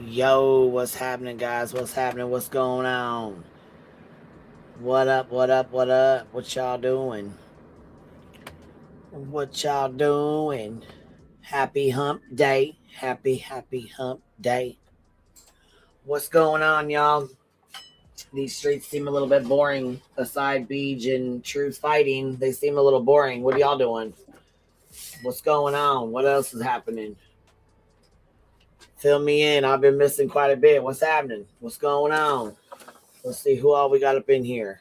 Yo, what's happening, guys? What's happening? What's going on? What up? What up? What up? What y'all doing? What y'all doing? Happy Hump Day. Happy Hump Day. What's going on, y'all? These streets seem a little bit boring. Aside Beach and Truth Fighting, they seem a little boring. What are y'all doing? What's going on? What else is happening? Fill me in. I've been missing quite a bit. What's happening? What's going on? Let's see who all we got up in here.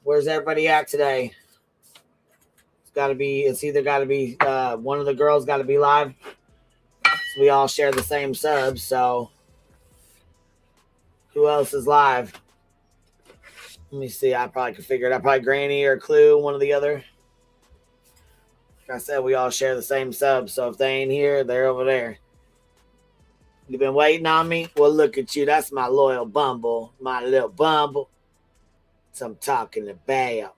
Where's everybody at today? It's either got to be one of the girls got to be live. So we all share the same subs. So who else is live? Let me see. I probably could figure it out. Probably Granny or Clue, one or the other. Like I said, we all share the same subs. So if they ain't here, they're over there. You been waiting on me? Well, look at you. That's my loyal Bumble, my little Bumble. So I'm talking about.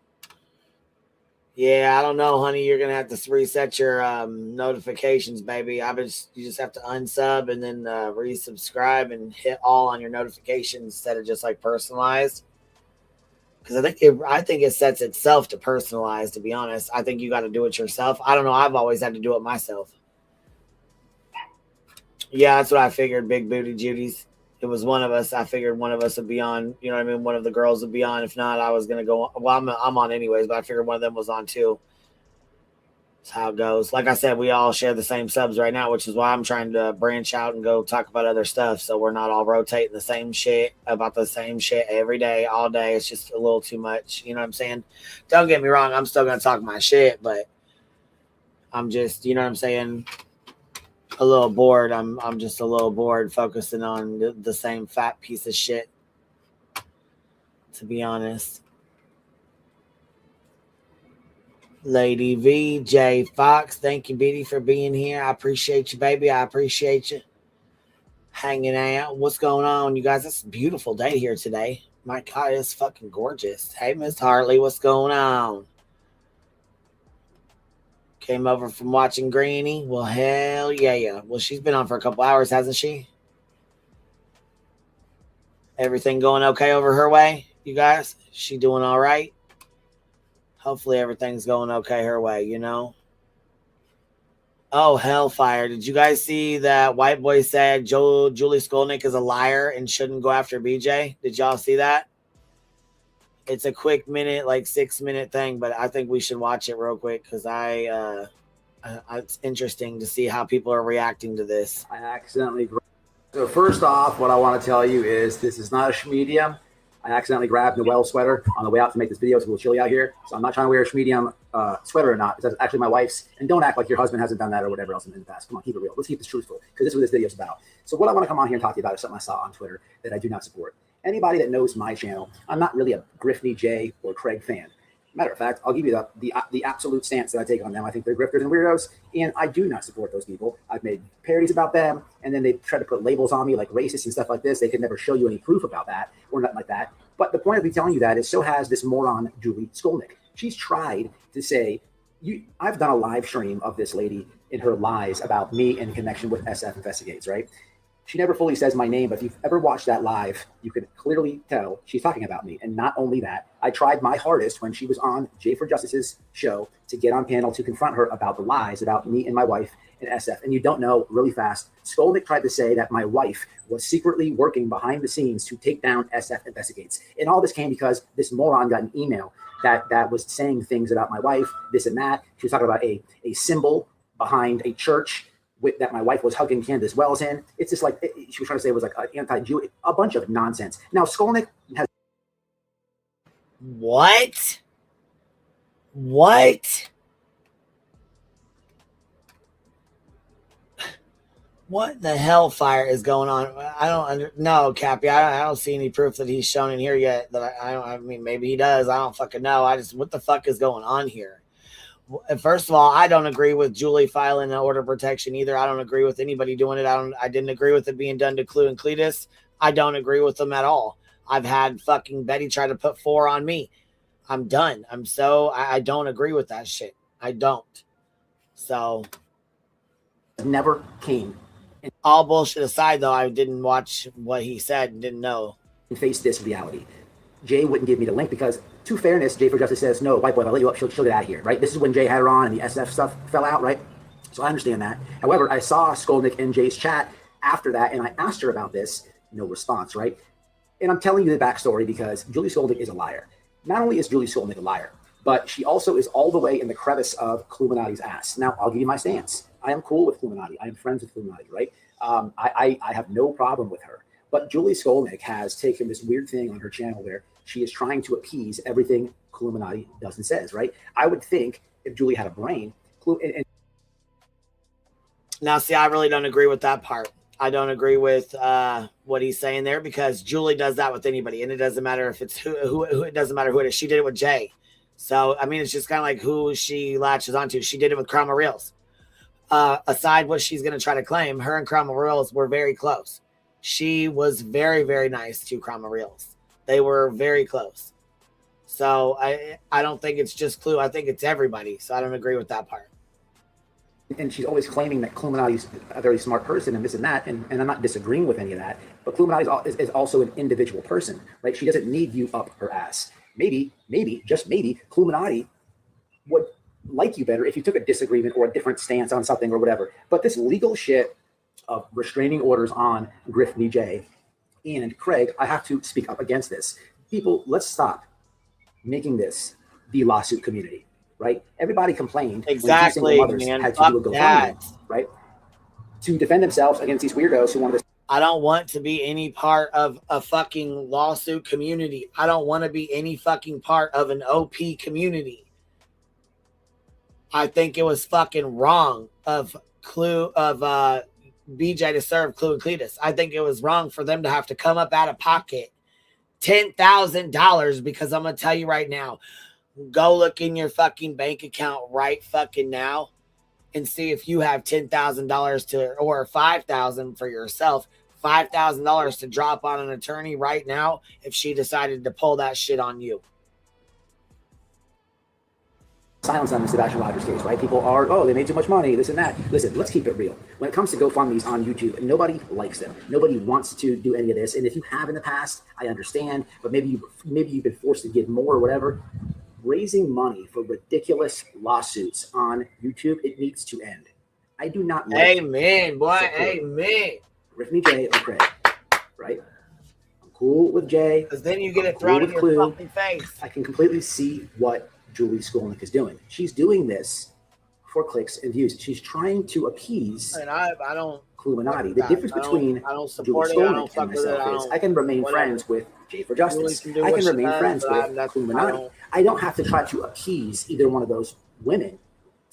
Yeah, I don't know, honey. You're gonna have to reset your notifications, baby. You just have to unsub and then resubscribe and hit all on your notifications instead of just like personalized. Because I think it sets itself to personalize. To be honest, I think you got to do it yourself. I don't know. I've always had to do it myself. Yeah, that's what I figured. Big booty Judy's. It was one of us. I figured one of us would be on. You know what I mean? One of the girls would be on. If not, I was gonna go. Well, I'm on anyways, but I figured one of them was on too. That's how it goes. Like I said, we all share the same subs right now, which is why I'm trying to branch out and go talk about other stuff. So we're not all rotating the same shit about the same shit every day, all day. It's just a little too much. You know what I'm saying? Don't get me wrong. I'm still gonna talk my shit, but I'm just, you know what I'm saying, a little bored. I'm just a little bored focusing on the same fat piece of shit, to be honest. Lady V, J Fox, thank you, Biddy, for being here. I appreciate you, baby. I appreciate you hanging out. What's going on, you guys? It's a beautiful day here today. My God, it's fucking gorgeous. Hey, Miss Hartley, what's going on? Came over from watching Granny. Well, hell yeah. Well, she's been on for a couple hours, hasn't she? Everything going okay over her way, you guys? She doing all right? Hopefully everything's going okay her way, you know? Oh, hellfire. Did you guys see that white boy said Julie Skolnick is a liar and shouldn't go after BJ? Did y'all see that? It's a quick minute, like 6-minute thing, but I think we should watch it real quick because it's interesting to see how people are reacting to this. I accidentally. So first off, what I want to tell you is this is not a schmedium. I accidentally grabbed the Noel sweater on the way out to make this video. It's a little chilly out here. So I'm not trying to wear a schmedium sweater or not. It's actually my wife's. And don't act like your husband hasn't done that or whatever else in the past. Come on, keep it real. Let's keep this truthful because this is what this video is about. So what I want to come on here and talk to you about is something I saw on Twitter that I do not support. Anybody that knows my channel, I'm not really a Griffney J or Craig fan. Matter of fact, I'll give you the absolute stance that I take on them. I think they're grifters and weirdos, and I do not support those people. I've made parodies about them, and then they try to put labels on me like racist and stuff like this. They could never show you any proof about that or nothing like that. But the point of me telling you that is so has this moron, Julie Skolnick. She's tried to say, I've done a live stream of this lady in her lies about me in connection with SF Investigates, right? She never fully says my name, but if you've ever watched that live, you can clearly tell she's talking about me. And not only that, I tried my hardest when she was on J for Justice's show to get on panel to confront her about the lies about me and my wife and SF. And you don't know, really fast, Skolnick tried to say that my wife was secretly working behind the scenes to take down SF Investigates. And all this came because this moron got an email that was saying things about my wife, this and that. She was talking about a symbol behind a church that my wife was hugging Candace Wells in. It's just like, she was trying to say it was like an anti-Jew, a bunch of nonsense. Now, Skolnick has... What? What the hellfire is going on? I don't know, Cappy. I don't see any proof that he's shown in here yet. I mean, maybe he does. I don't fucking know. What the fuck is going on here? First of all, I don't agree with Julie filing an order of protection either. I don't agree with anybody doing it. I didn't agree with it being done to Clue and Cletus. I don't agree with them at all. I've had fucking Betty try to put 4 on me. I'm done. I don't agree with that shit. I don't. So never came All bullshit aside, though, I didn't watch what he said and didn't know. And face this reality. Jay wouldn't give me the link because, to fairness, Jay for Justice says, no, white boy, if I let you up, she'll get out of here, right? This is when Jay had her on and the SF stuff fell out, right? So I understand that. However, I saw Skolnick in Jay's chat after that, and I asked her about this. No response, right? And I'm telling you the backstory because Julie Skolnick is a liar. Not only is Julie Skolnick a liar, but she also is all the way in the crevice of Kluminati's ass. Now, I'll give you my stance. I am cool with Kluminati. I am friends with Kluminati, right? I have no problem with her. But Julie Skolnick has taken this weird thing on her channel where she is trying to appease everything Kluminati does and says, right? I would think if Julie had a brain, Now, see, I really don't agree with that part. I don't agree with what he's saying there because Julie does that with anybody, and it doesn't matter if it's who it doesn't matter who it is. She did it with Jay. So, I mean, it's just kind of like who she latches onto. She did it with Crama Reels. Aside what she's going to try to claim, her and Crama Reels were very close. She was very, very nice to Crama Reels. They were very close. So I don't think it's just Clue. I think it's everybody. So I don't agree with that part. And she's always claiming that Kluminati's a very smart person and this and that. And I'm not disagreeing with any of that. But Kluminati is also an individual person, right? She doesn't need you up her ass. Maybe, just maybe, Kluminati would like you better if you took a disagreement or a different stance on something or whatever. But this legal shit of restraining orders on Griff DJ and Craig, I have to speak up against this. People, let's stop making this the lawsuit community, right? Everybody complained exactly, when two single mothers had to do a GoFundMe, right? To defend themselves against these weirdos who wanted to. I don't want to be any part of a fucking lawsuit community. I don't want to be any fucking part of an OP community. I think it was fucking wrong of BJ to serve Clue and Cletus. I think it was wrong for them to have to come up out of pocket $10,000 because I'm going to tell you right now, go look in your fucking bank account right fucking now and see if you have $10,000 to, or $5,000 for yourself, $5,000 to drop on an attorney right now if she decided to pull that shit on you. Silence on the Sebastian Rogers case, right? People are, oh, they made too much money, this and that. Listen, let's keep it real. When it comes to GoFundMe's on YouTube, nobody likes them. Nobody wants to do any of this. And if you have in the past, I understand, but maybe you've been forced to give more or whatever. Raising money for ridiculous lawsuits on YouTube, it needs to end. I do not like amen, boy, amen. Riffney J or Craig, right? I'm cool with Jay. Because then you get it thrown in your fucking face. I can completely see what Julie Skolnick is doing. She's doing this for clicks and views. She's trying to appease and I don't Kluminati. The difference between Julie Skolnick and myself is I can remain friends with Jay for Justice. I can remain friends with Kluminati. I don't have to try to appease either one of those women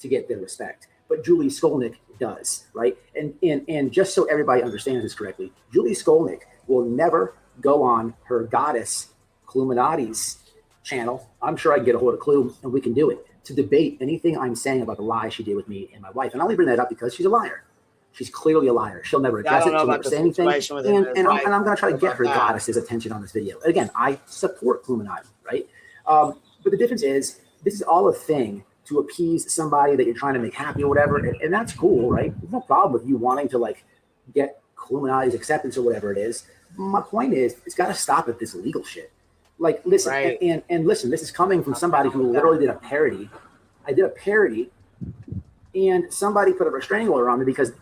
to get their respect. But Julie Skolnick does, right? And just so everybody understands this correctly, Julie Skolnick will never go on her goddess Kluminati's channel. I'm sure I can get a hold of Clue and we can do it to debate anything I'm saying about the lie she did with me and my wife. And I only bring that up because she's a liar. She's clearly a liar. She'll never address it. She'll never say anything. And I'm going to try to get her goddess's attention on this video. Again, I support Kluminati, right? But the difference is this is all a thing to appease somebody that you're trying to make happy or whatever. And that's cool, right? There's no problem with you wanting to like get Kluminati's acceptance or whatever it is. My point is it's got to stop at this legal shit. Like, listen, right. and listen, this is coming from somebody who literally did a parody. I did a parody, and somebody put a restraining order on me because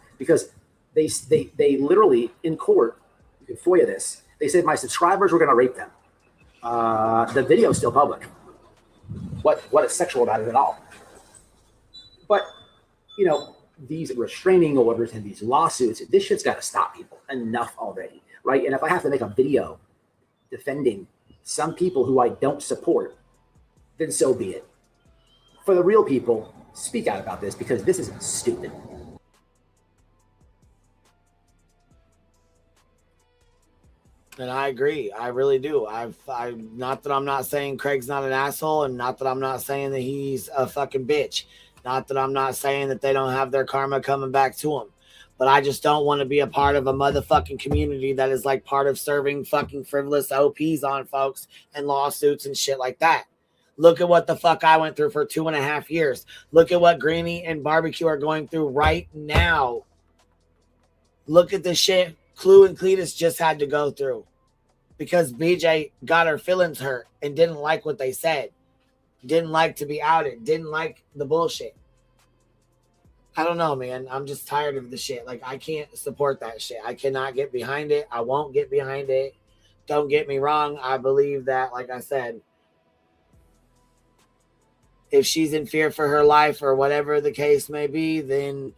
they literally in court, you can FOIA this, they said my subscribers were going to rape them. The video is still public. What is sexual about it at all? But, you know, these restraining orders and these lawsuits, this shit's got to stop, people. Enough already, right? And if I have to make a video defending some people who I don't support, then so be it. For the real people, speak out about this because this is stupid. And I agree. I really do. I not that I'm not saying Craig's not an asshole, and not that I'm not saying that he's a fucking bitch. Not that I'm not saying that they don't have their karma coming back to them. But I just don't want to be a part of a motherfucking community that is like part of serving fucking frivolous OPs on folks and lawsuits and shit like that. Look at what the fuck I went through for 2.5 years. Look at what Greenie and Barbecue are going through right now. Look at the shit Clue and Cletus just had to go through because BJ got her feelings hurt and didn't like what they said, didn't like to be outed, didn't like the bullshit. I don't know, man. I'm just tired of the shit. Like, I can't support that shit. I cannot get behind it. I won't get behind it. Don't get me wrong. I believe that, like I said, if she's in fear for her life or whatever the case may be, then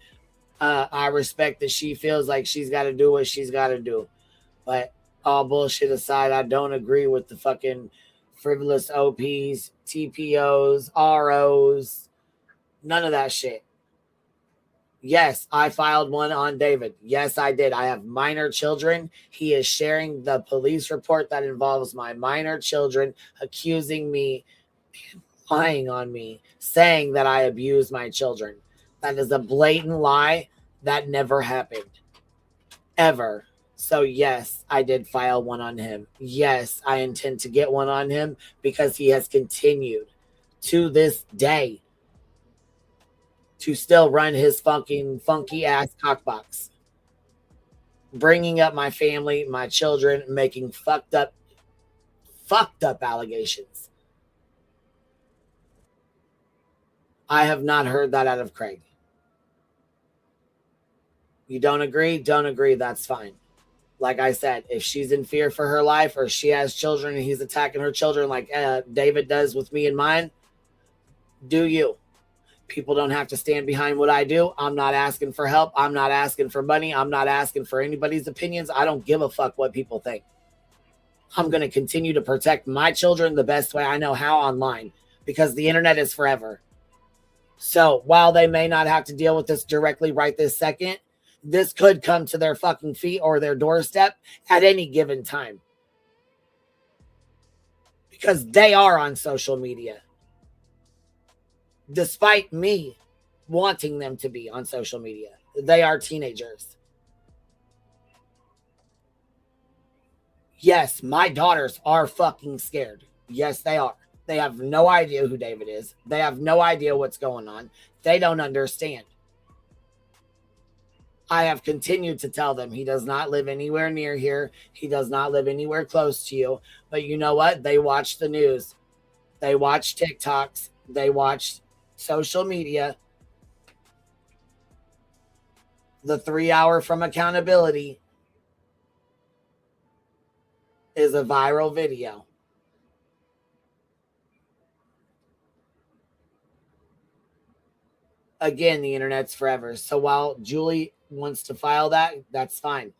I respect that she feels like she's got to do what she's got to do. But all bullshit aside, I don't agree with the fucking frivolous OPs, TPOs, ROs, none of that shit. Yes, I filed one on David. Yes, I did. I have minor children. He is sharing the police report that involves my minor children, accusing me, lying on me, saying that I abuse my children. That is a blatant lie. That never happened. Ever. So yes, I did file one on him. Yes, I intend to get one on him because he has continued to this day to still run his fucking funky ass cockbox. Bringing up my family, my children, making fucked up allegations. I have not heard that out of Craig. You don't agree? Don't agree. That's fine. Like I said, if she's in fear for her life or she has children and he's attacking her children like David does with me and mine, do you? People don't have to stand behind what I do. I'm not asking for help. I'm not asking for money. I'm not asking for anybody's opinions. I don't give a fuck what people think. I'm going to continue to protect my children the best way I know how online because the internet is forever. So while they may not have to deal with this directly right this second, this could come to their fucking feet or their doorstep at any given time. Because they are on social media. Despite me wanting them to be on social media. They are teenagers. Yes, my daughters are fucking scared. Yes, they are. They have no idea who David is. They have no idea what's going on. They don't understand. I have continued to tell them he does not live anywhere near here. He does not live anywhere close to you. But you know what? They watch the news. They watch TikToks. They watch social media. The 3 hour from accountability is a viral video. Again, the internet's forever. So while Julie wants to file that, that's fine.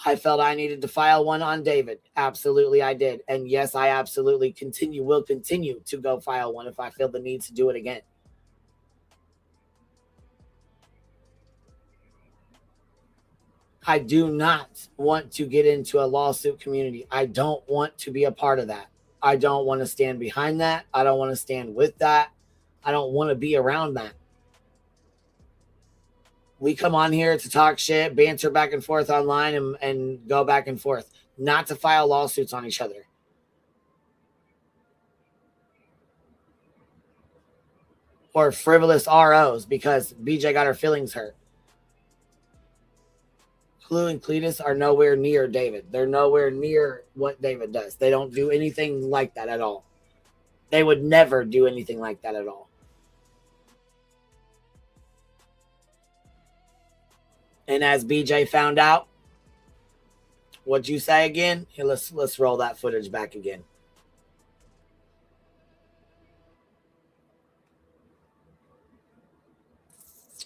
I felt I needed to file one on David. Absolutely, I did. And yes, I absolutely will continue to go file one if I feel the need to do it again. I do not want to get into a lawsuit community. I don't want to be a part of that. I don't want to stand behind that. I don't want to stand with that. I don't want to be around that. We come on here to talk shit, banter back and forth online and go back and forth, not to file lawsuits on each other. Or frivolous ROs because BJ got her feelings hurt. Clue and Cletus are nowhere near David. They're nowhere near what David does. They don't do anything like that at all. They would never do anything like that at all. And as BJ found out, what'd you say again? Here, let's roll that footage back again.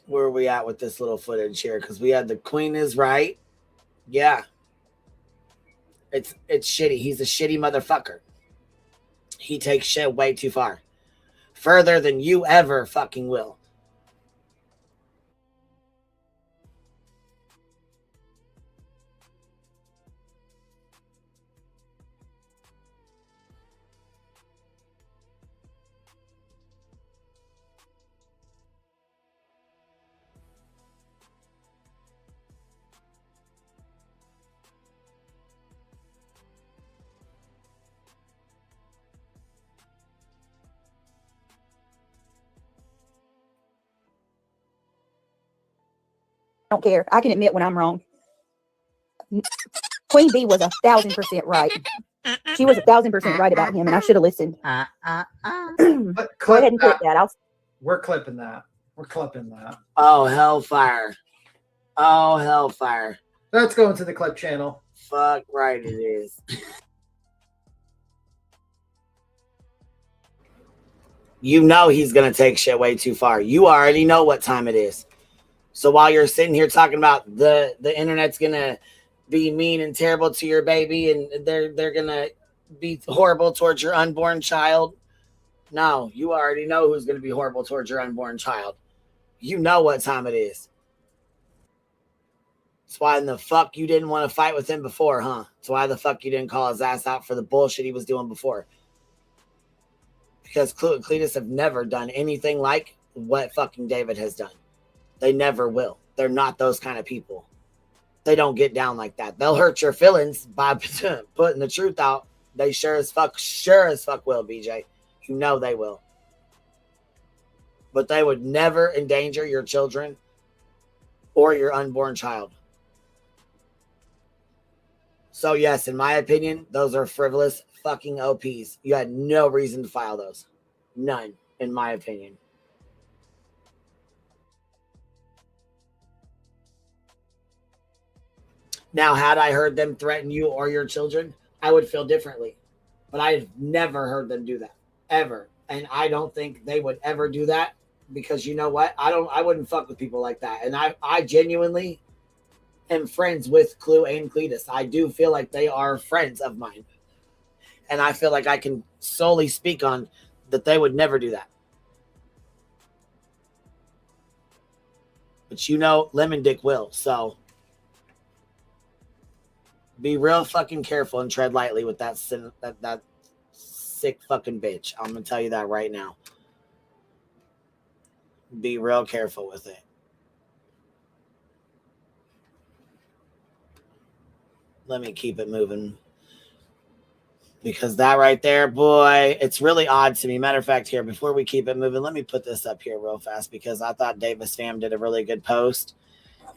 Where are we at with this little footage here? Because we had the queen is right. Yeah. It's shitty. He's a shitty motherfucker. He takes shit way too far. Further than you ever fucking will. I don't care. I can admit when I'm wrong. Queen Bee was 1,000% right. She was 1,000% right about him, and I should have listened. Go ahead and clip that. We're clipping that. We're clipping that. Oh, hellfire. Oh, hellfire. Let's go into the clip channel. Fuck right it is. You know he's going to take shit way too far. You already know what time it is. So while you're sitting here talking about the internet's going to be mean and terrible to your baby and they're going to be horrible towards your unborn child. No, you already know who's going to be horrible towards your unborn child. You know what time it is. That's why in the fuck you didn't want to fight with him before, huh? That's why the fuck you didn't call his ass out for the bullshit he was doing before. Because Clue and Cletus have never done anything like what fucking David has done. They never will. They're not those kind of people. They don't get down like that. They'll hurt your feelings by putting the truth out. They sure as fuck will, BJ. You know they will. But they would never endanger your children or your unborn child. So yes, in my opinion, those are frivolous fucking OPs. You had no reason to file those. None, in my opinion. Now, had I heard them threaten you or your children, I would feel differently. But I've never heard them do that. Ever. And I don't think they would ever do that because you know what? I wouldn't fuck with people like that. And I genuinely am friends with Clue and Cletus. I do feel like they are friends of mine. And I feel like I can solely speak on that they would never do that. But you know, Lemon Dick will. So be real fucking careful and tread lightly with that sick fucking bitch. I'm going to tell you that right now. Be real careful with it. Let me keep it moving. Because that right there, boy, it's really odd to me. Matter of fact, here, before we keep it moving, let me put this up here real fast because I thought Davis Fam did a really good post.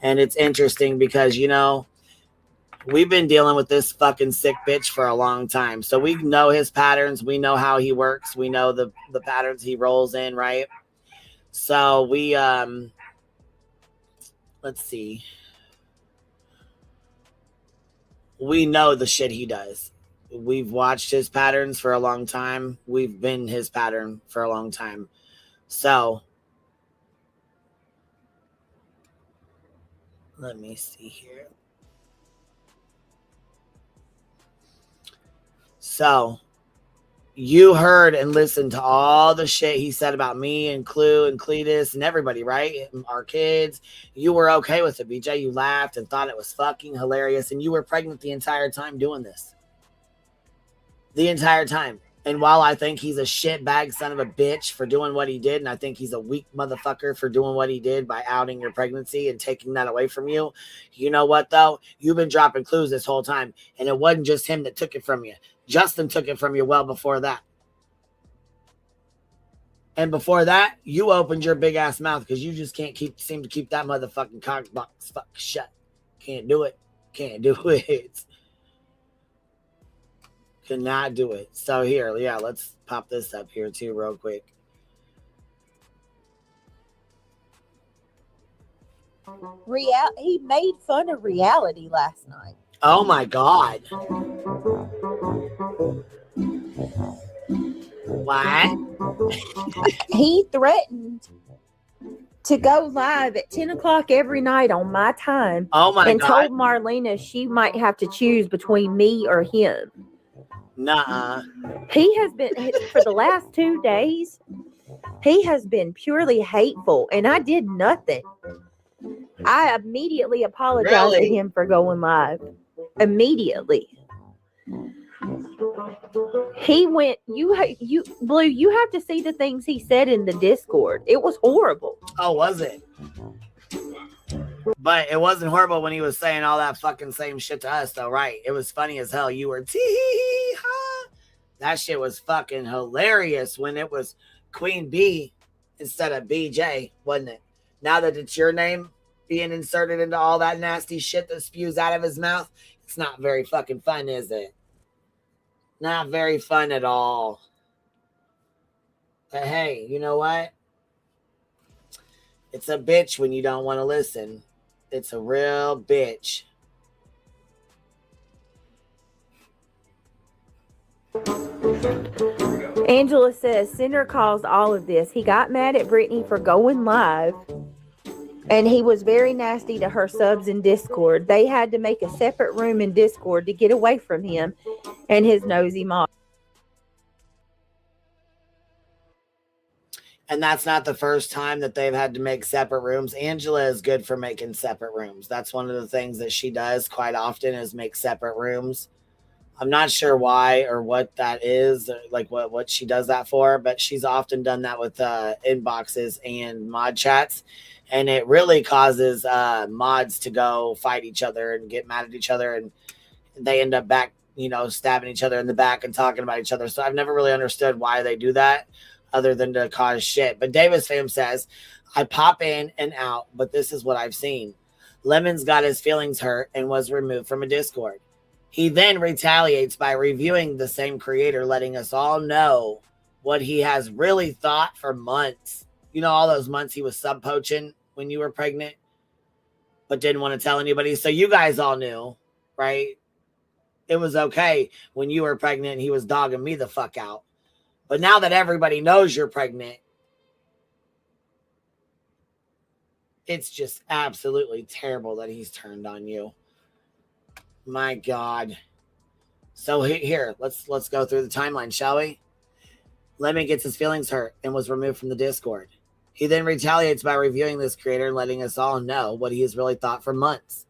And it's interesting because, you know, we've been dealing with this fucking sick bitch for a long time. So we know his patterns. We know how he works. We know the patterns he rolls in, right? So we, let's see. We know the shit he does. We've watched his patterns for a long time. We've been his pattern for a long time. So let me see here. So you heard and listened to all the shit he said about me and Clue and Cletus and everybody, right? Our kids. You were okay with it, BJ. You laughed and thought it was fucking hilarious. And you were pregnant the entire time doing this. The entire time. And while I think he's a shitbag son of a bitch for doing what he did, and I think he's a weak motherfucker for doing what he did by outing your pregnancy and taking that away from you, you know what, though? You've been dropping clues this whole time, and it wasn't just him that took it from you. Justin took it from you well before that. And before that, you opened your big-ass mouth because you just can't seem to keep that motherfucking cock box shut. Can't do it. Can't do it. Cannot do it. So here, yeah, let's pop this up here too real quick. He made fun of reality last night. Oh my God. What? He threatened to go live at 10 o'clock every night on my time. Oh my God. And told Marlena she might have to choose between me or him. Nuh-uh. He has been, for the last 2 days, he has been purely hateful, and I did nothing. I immediately apologized to him for going live. Immediately. He went, Blue, you have to see the things he said in the Discord. It was horrible. Oh, was it? But it wasn't horrible when he was saying all that fucking same shit to us, though, right? It was funny as hell. You were tee-hee-ha. That shit was fucking hilarious when it was Queen B instead of BJ, wasn't it? Now that it's your name, being inserted into all that nasty shit that spews out of his mouth. It's not very fucking fun, is it? Not very fun at all. But hey, you know what? It's a bitch when you don't want to listen. It's a real bitch. Angela says Cinder caused all of this. He got mad at Brittany for going live, and he was very nasty to her subs in Discord. They had to make a separate room in Discord to get away from him and his nosy mom. And that's not the first time that they've had to make separate rooms. Angela is good for making separate rooms. That's one of the things that she does quite often is make separate rooms. I'm not sure why or what that is, like what she does that for, but she's often done that with inboxes and mod chats. And it really causes mods to go fight each other and get mad at each other. And they end up back, stabbing each other in the back and talking about each other. So I've never really understood why they do that other than to cause shit. But Davis Fam says, I pop in and out, but this is what I've seen. Lemon's got his feelings hurt and was removed from a Discord. He then retaliates by reviewing the same creator, letting us all know what he has really thought for months. All those months he was sub poaching when you were pregnant, but didn't want to tell anybody. So you guys all knew, right? It was okay when you were pregnant. He was dogging me the fuck out. But now that everybody knows you're pregnant, it's just absolutely terrible that he's turned on you. My God. So here, let's go through the timeline, shall we? Lemon gets his feelings hurt and was removed from the Discord. He then retaliates by reviewing this creator and letting us all know what he has really thought for months.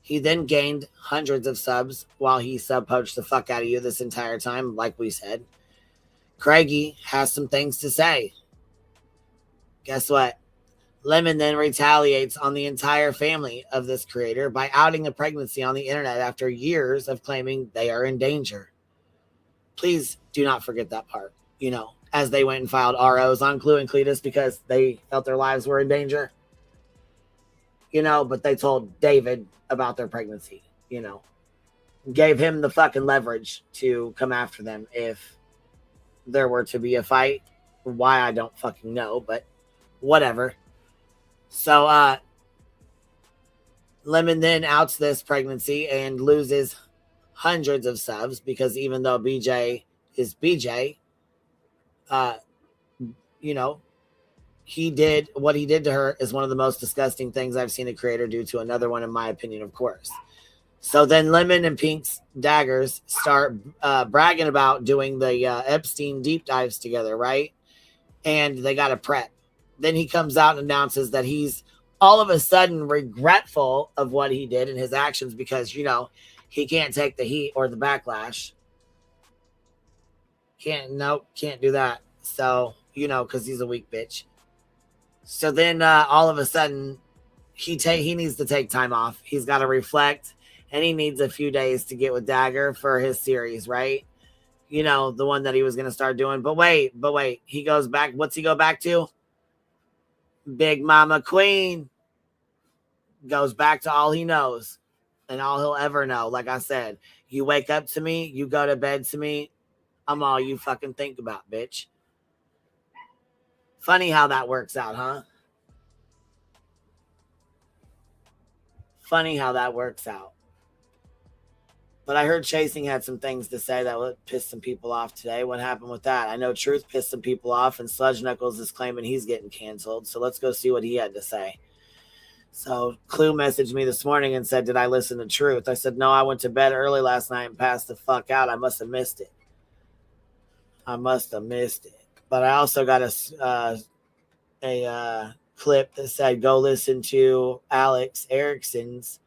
He then gained hundreds of subs while he sub-poached the fuck out of you this entire time, like we said. Craigie has some things to say. Guess what? Lemon then retaliates on the entire family of this creator by outing a pregnancy on the internet after years of claiming they are in danger. Please do not forget that part, as they went and filed ROs on Clue and Cletus because they felt their lives were in danger. But they told David about their pregnancy, gave him the fucking leverage to come after them if there were to be a fight. Why, I don't fucking know, but whatever. So Lemon then outs this pregnancy and loses hundreds of subs because even though BJ is BJ, he did what he did to her is one of the most disgusting things I've seen a creator do to another one, in my opinion, of course. So then Lemon and Pink's Daggers start bragging about doing the Epstein deep dives together, right? And they got a prep. Then he comes out and announces that he's all of a sudden regretful of what he did and his actions because, he can't take the heat or the backlash. Can't do that. So, because he's a weak bitch. So then all of a sudden he needs to take time off. He's got to reflect. And he needs a few days to get with Dagger for his series, right? The one that he was going to start doing. But wait. He goes back. What's he go back to? Big Mama Queen. Goes back to all he knows. And all he'll ever know. Like I said, you wake up to me. You go to bed to me. I'm all you fucking think about, bitch. Funny how that works out, huh? Funny how that works out. But I heard Chasing had some things to say that would piss some people off today. What happened with that? I know Truth pissed some people off, and Sludge Knuckles is claiming he's getting canceled. So let's go see what he had to say. So Clue messaged me this morning and said, did I listen to Truth? I said, no, I went to bed early last night and passed the fuck out. I must have missed it. But I also got a clip that said, go listen to Alex Erickson's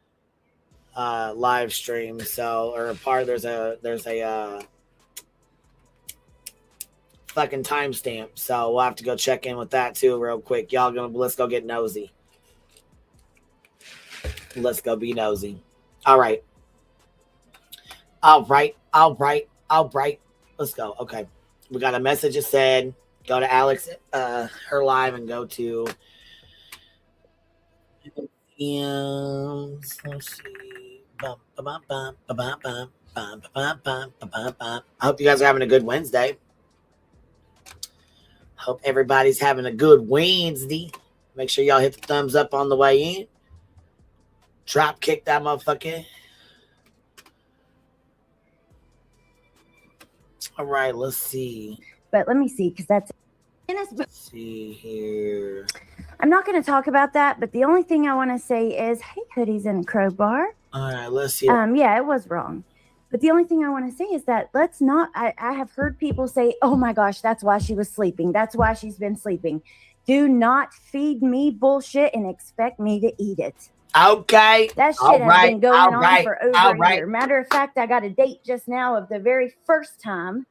live stream. So, or a part, there's a fucking timestamp. So we'll have to go check in with that too real quick. Let's go get nosy. Let's go be nosy. All right. Let's go. Okay. We got a message that said, go to Alex, her live and go to Let's see. I hope you guys are having a good Wednesday. Hope everybody's having a good Wednesday. Make sure y'all hit the thumbs up on the way in. Drop kick that motherfucker. All right, let's see. But let me see, because that's. Let's see here. I'm not going to talk about that, but the only thing I want to say is, hey, hoodies and a crowbar. All right, let's see. Yeah, it was wrong. But the only thing I want to say is that let's not. I have heard people say, oh my gosh, that's why she was sleeping. That's why she's been sleeping. Do not feed me bullshit and expect me to eat it. Okay. That shit has been going on for over a year. Matter of fact, I got a date just now of the very first time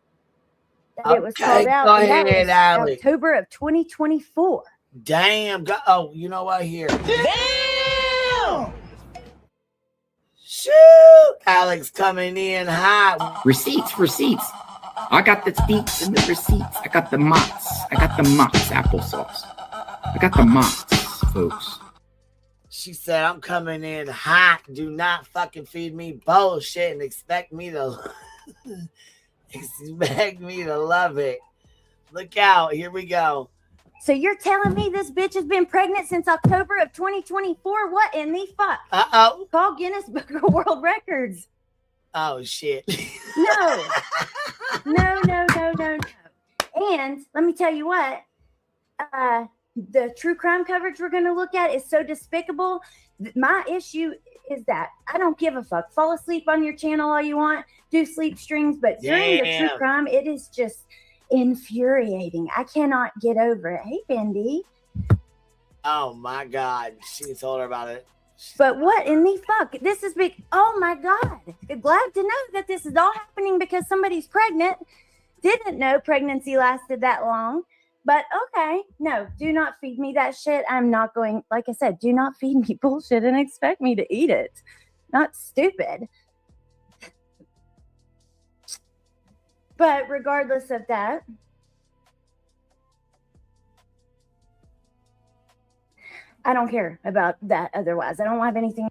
that it was called out. Go ahead, Alex. October of 2024. Damn. Oh, you know what? Here. Damn. Shoot. Alex coming in hot. Receipts. I got the deets and the receipts. I got the Mott's applesauce. I got the Mott's, folks. She said, I'm coming in hot. Do not fucking feed me bullshit and expect me to love it. Look out. Here we go. So you're telling me this bitch has been pregnant since October of 2024? What in the fuck? Uh-oh. Call Guinness Book of World Records. Oh, shit. No. And let me tell you what. The true crime coverage we're going to look at is so despicable. My issue is that I don't give a fuck. Fall asleep on your channel all you want. Do sleep streams. But during the true crime, it is just infuriating. I cannot get over it. Hey, Bendy. Oh, my God. She told her about it. But what in the fuck? This is big. Oh, my God. Glad to know that this is all happening because somebody's pregnant. Didn't know pregnancy lasted that long. But okay, no, do not feed me that shit. I'm not going, like I said, do not feed me bullshit and expect me to eat it. Not stupid. But regardless of that, I don't care about that otherwise. I don't have anything.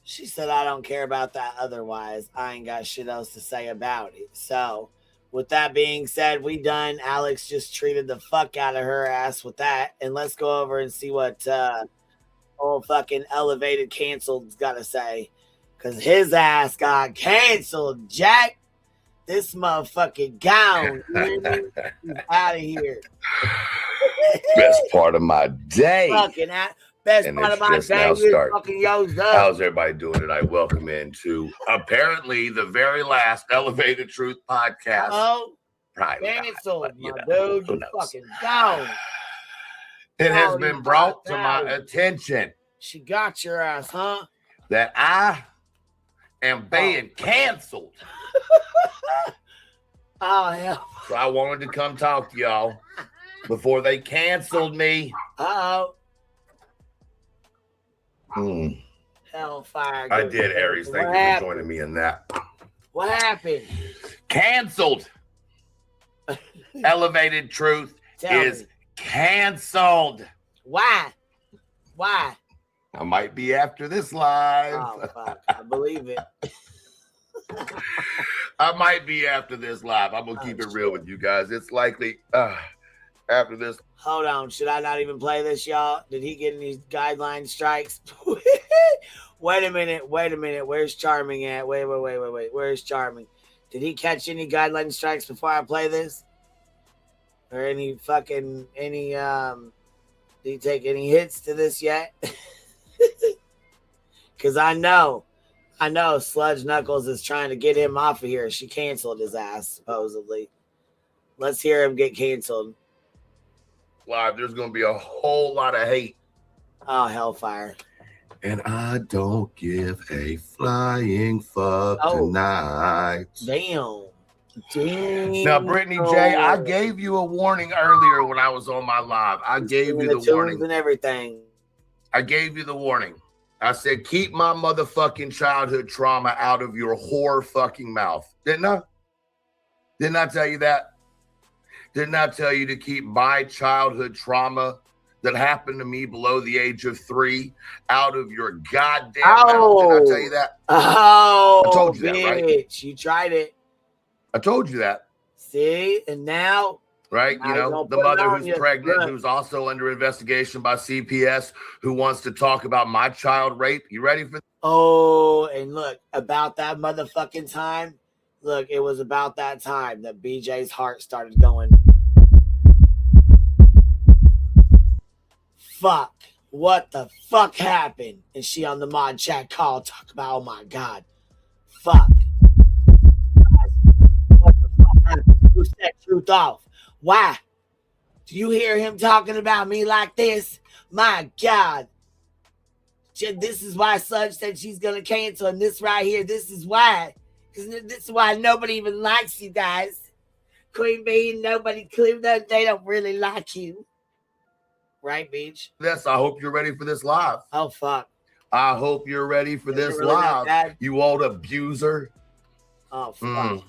She said, I don't care about that otherwise. I ain't got shit else to say about it. So, with that being said, we done. Alex just treated the fuck out of her ass with that. And let's go over and see what old fucking elevated canceled's got to say. Because his ass got canceled, Jack. This motherfucking gown. Out of here. Best part of my day. Fucking best part of my day is fucking yo's up. How's everybody doing tonight? Welcome into apparently the very last Elevated Truth podcast. Oh, canceled, my dude. You fucking gone. It has been brought to my attention. She got your ass, huh? That I am being canceled. Oh, hell. So I wanted to come talk to y'all before they canceled me. Uh-oh. Hmm. Hellfire. I did, Aries. Thank you for joining me in that. What happened? Canceled. Elevated Truth is canceled. Why? Why? I might be after this live. Oh, fuck. I believe it. I might be after this live. I'm going to keep it real with you guys. It's likely after this. Hold on. Should I not even play this, y'all? Did he get any guideline strikes? Wait a minute. Where's Charming at? Wait. Where's Charming? Did he catch any guideline strikes before I play this? Or did he take any hits to this yet? Because I know Sludge Knuckles is trying to get him off of here. She canceled his ass, supposedly. Let's hear him get canceled. Live, there's going to be a whole lot of hate. Oh, hellfire. And I don't give a flying fuck tonight. Damn. Now, Brittany J, I gave you a warning earlier when I was on my live. I gave you the warning. And everything. I gave you the warning. I said, keep my motherfucking childhood trauma out of your whore fucking mouth. Didn't I? Didn't I tell you that? Didn't I tell you to keep my childhood trauma that happened to me below the age of 3 out of your goddamn mouth? Did I tell you that? Oh, I told you bitch. that, right? You tried it. I told you that. See? And now, right? now You you know, gonna the put it mother on who's you. pregnant, Look. who's also under investigation by CPS, who wants to talk about my child rape. You ready for Oh, and look, about that motherfucking time, look, it was about that time that BJ's heart started going, fuck, what the fuck happened? And she on the mod chat call talk about, oh my God, fuck. What the fuck happened? Who set Truth off? Why? Do you hear him talking about me like this? My God. This is why Sudge said she's going to cancel. And this right here, this is why. Because this is why nobody even likes you guys. Queen Bee, nobody, they don't really like you. Right, Beach? this? I hope you're ready for this live. Oh, fuck. I hope you're ready for Is it this really that live, bad? you old abuser. Oh, fuck.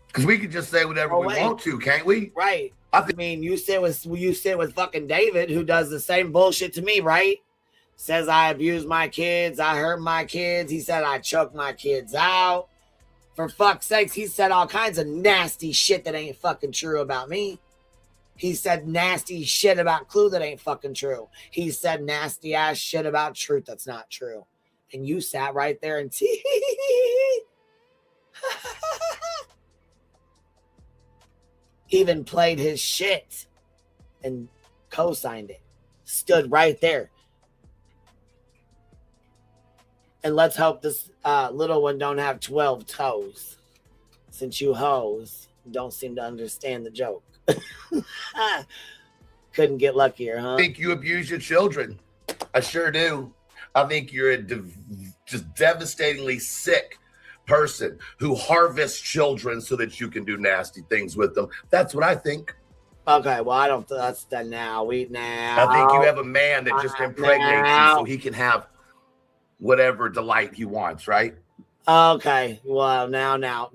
Because we can just say whatever we want to, can't we? Right. I think mean, you sit with fucking David, who does the same bullshit to me, right? Says I abuse my kids, I hurt my kids. He said I choke my kids out. For fuck's sakes, he said all kinds of nasty shit that ain't fucking true about me. He said nasty shit about Clue that ain't fucking true. He said nasty ass shit about Truth that's not true. And you sat right there and even played his shit and co-signed it. Stood right there. And let's hope this little one don't have 12 toes. Since you hoes don't seem to understand the joke. Couldn't get luckier, huh? I think you abuse your children. I sure do. I think you're a just devastatingly sick person who harvests children so that you can do nasty things with them. That's what I think. Okay, well, I don't. That's the now. I think you have a man that just impregnates you so he can have whatever delight he wants, right? Okay, well, now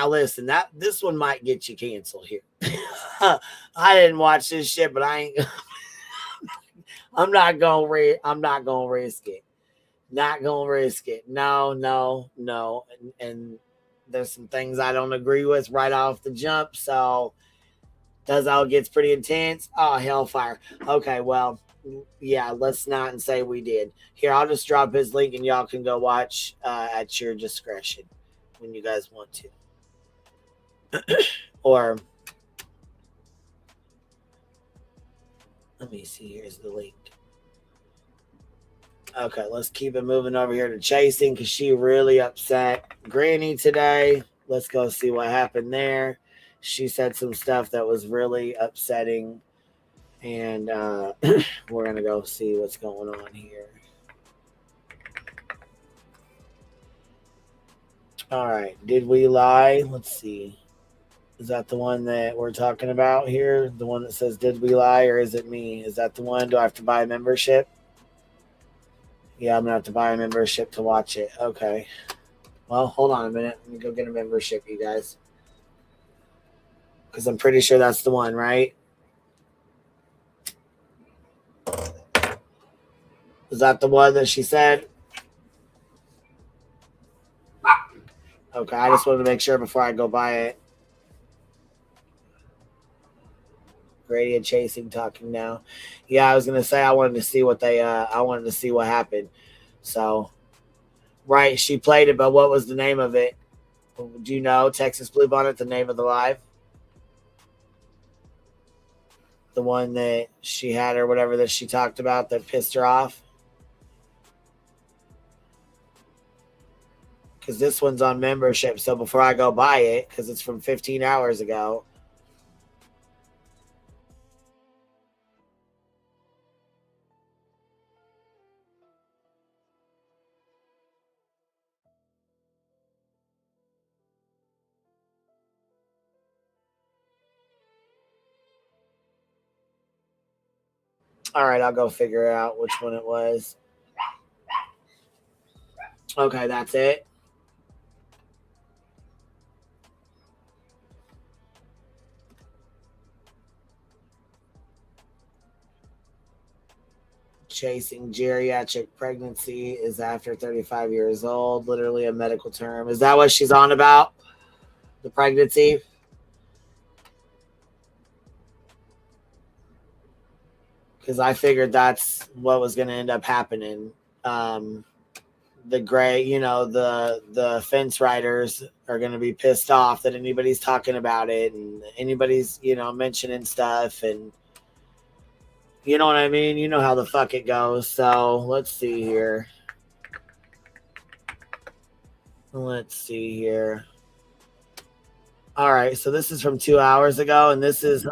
listen. This one might get you canceled here. I didn't watch this shit, but I ain't. I'm not gonna risk it. Not gonna risk it. No. And there's some things I don't agree with right off the jump. So does all gets pretty intense. Oh, hellfire. Okay, well, yeah, let's not and say we did. Here, I'll just drop his link and y'all can go watch at your discretion when you guys want to. Or let me see. Here's the link. Okay, let's keep it moving over here to Chasing because she really upset Granny today. Let's go see what happened there. She said some stuff that was really upsetting. And we're going to go see what's going on here. All right. Did we lie? Let's see. Is that the one that we're talking about here? The one that says, did we lie, or is it me? Is that the one? Do I have to buy a membership? Yeah, I'm going to have to buy a membership to watch it. Okay. Well, hold on a minute. Let me go get a membership, you guys. Because I'm pretty sure that's the one, right? Is that the one that she said? Okay, I just wanted to make sure before I go buy it. Grady and Chasing talking now. Yeah, I was gonna say I wanted to see what happened. So, right, she played it, but what was the name of it? Do you know, Texas Bluebonnet, the name of the live? The one that she had or whatever that she talked about that pissed her off? Because this one's on membership. So before I go buy it, because it's from 15 hours ago. All right, I'll go figure out which one it was. Okay, that's it. chasing geriatric pregnancy is after 35 years old, literally a medical term. Is that what she's on about? The pregnancy? Because I figured that's what was going to end up happening. The gray, you know, the fence riders are going to be pissed off that anybody's talking about it and anybody's, you know, mentioning stuff, and you know what I mean? You know how the fuck it goes. So let's see here. Let's see here. All right, so this is from 2 hours ago, and this is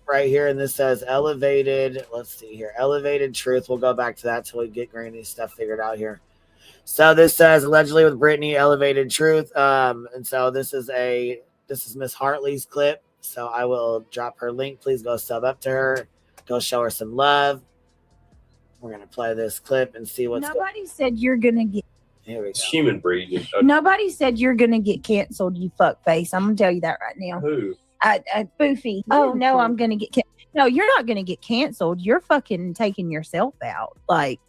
right here, and this says elevated. Let's see here, elevated truth. We'll go back to that till we get Granny's stuff figured out here. So this says allegedly with Brittany, elevated truth. And so this is Miss Hartley's clip. So I will drop her link. Please go sub up to her. Go show her some love. We're gonna play this clip and see what's. Nobody said you're gonna get. Here we go. It's human breed. Nobody said you're gonna get canceled. You fuck face. I'm gonna tell you that right now. Who? Boofy. Oh no, I'm gonna get. No, you're not gonna get canceled. You're fucking taking yourself out. Like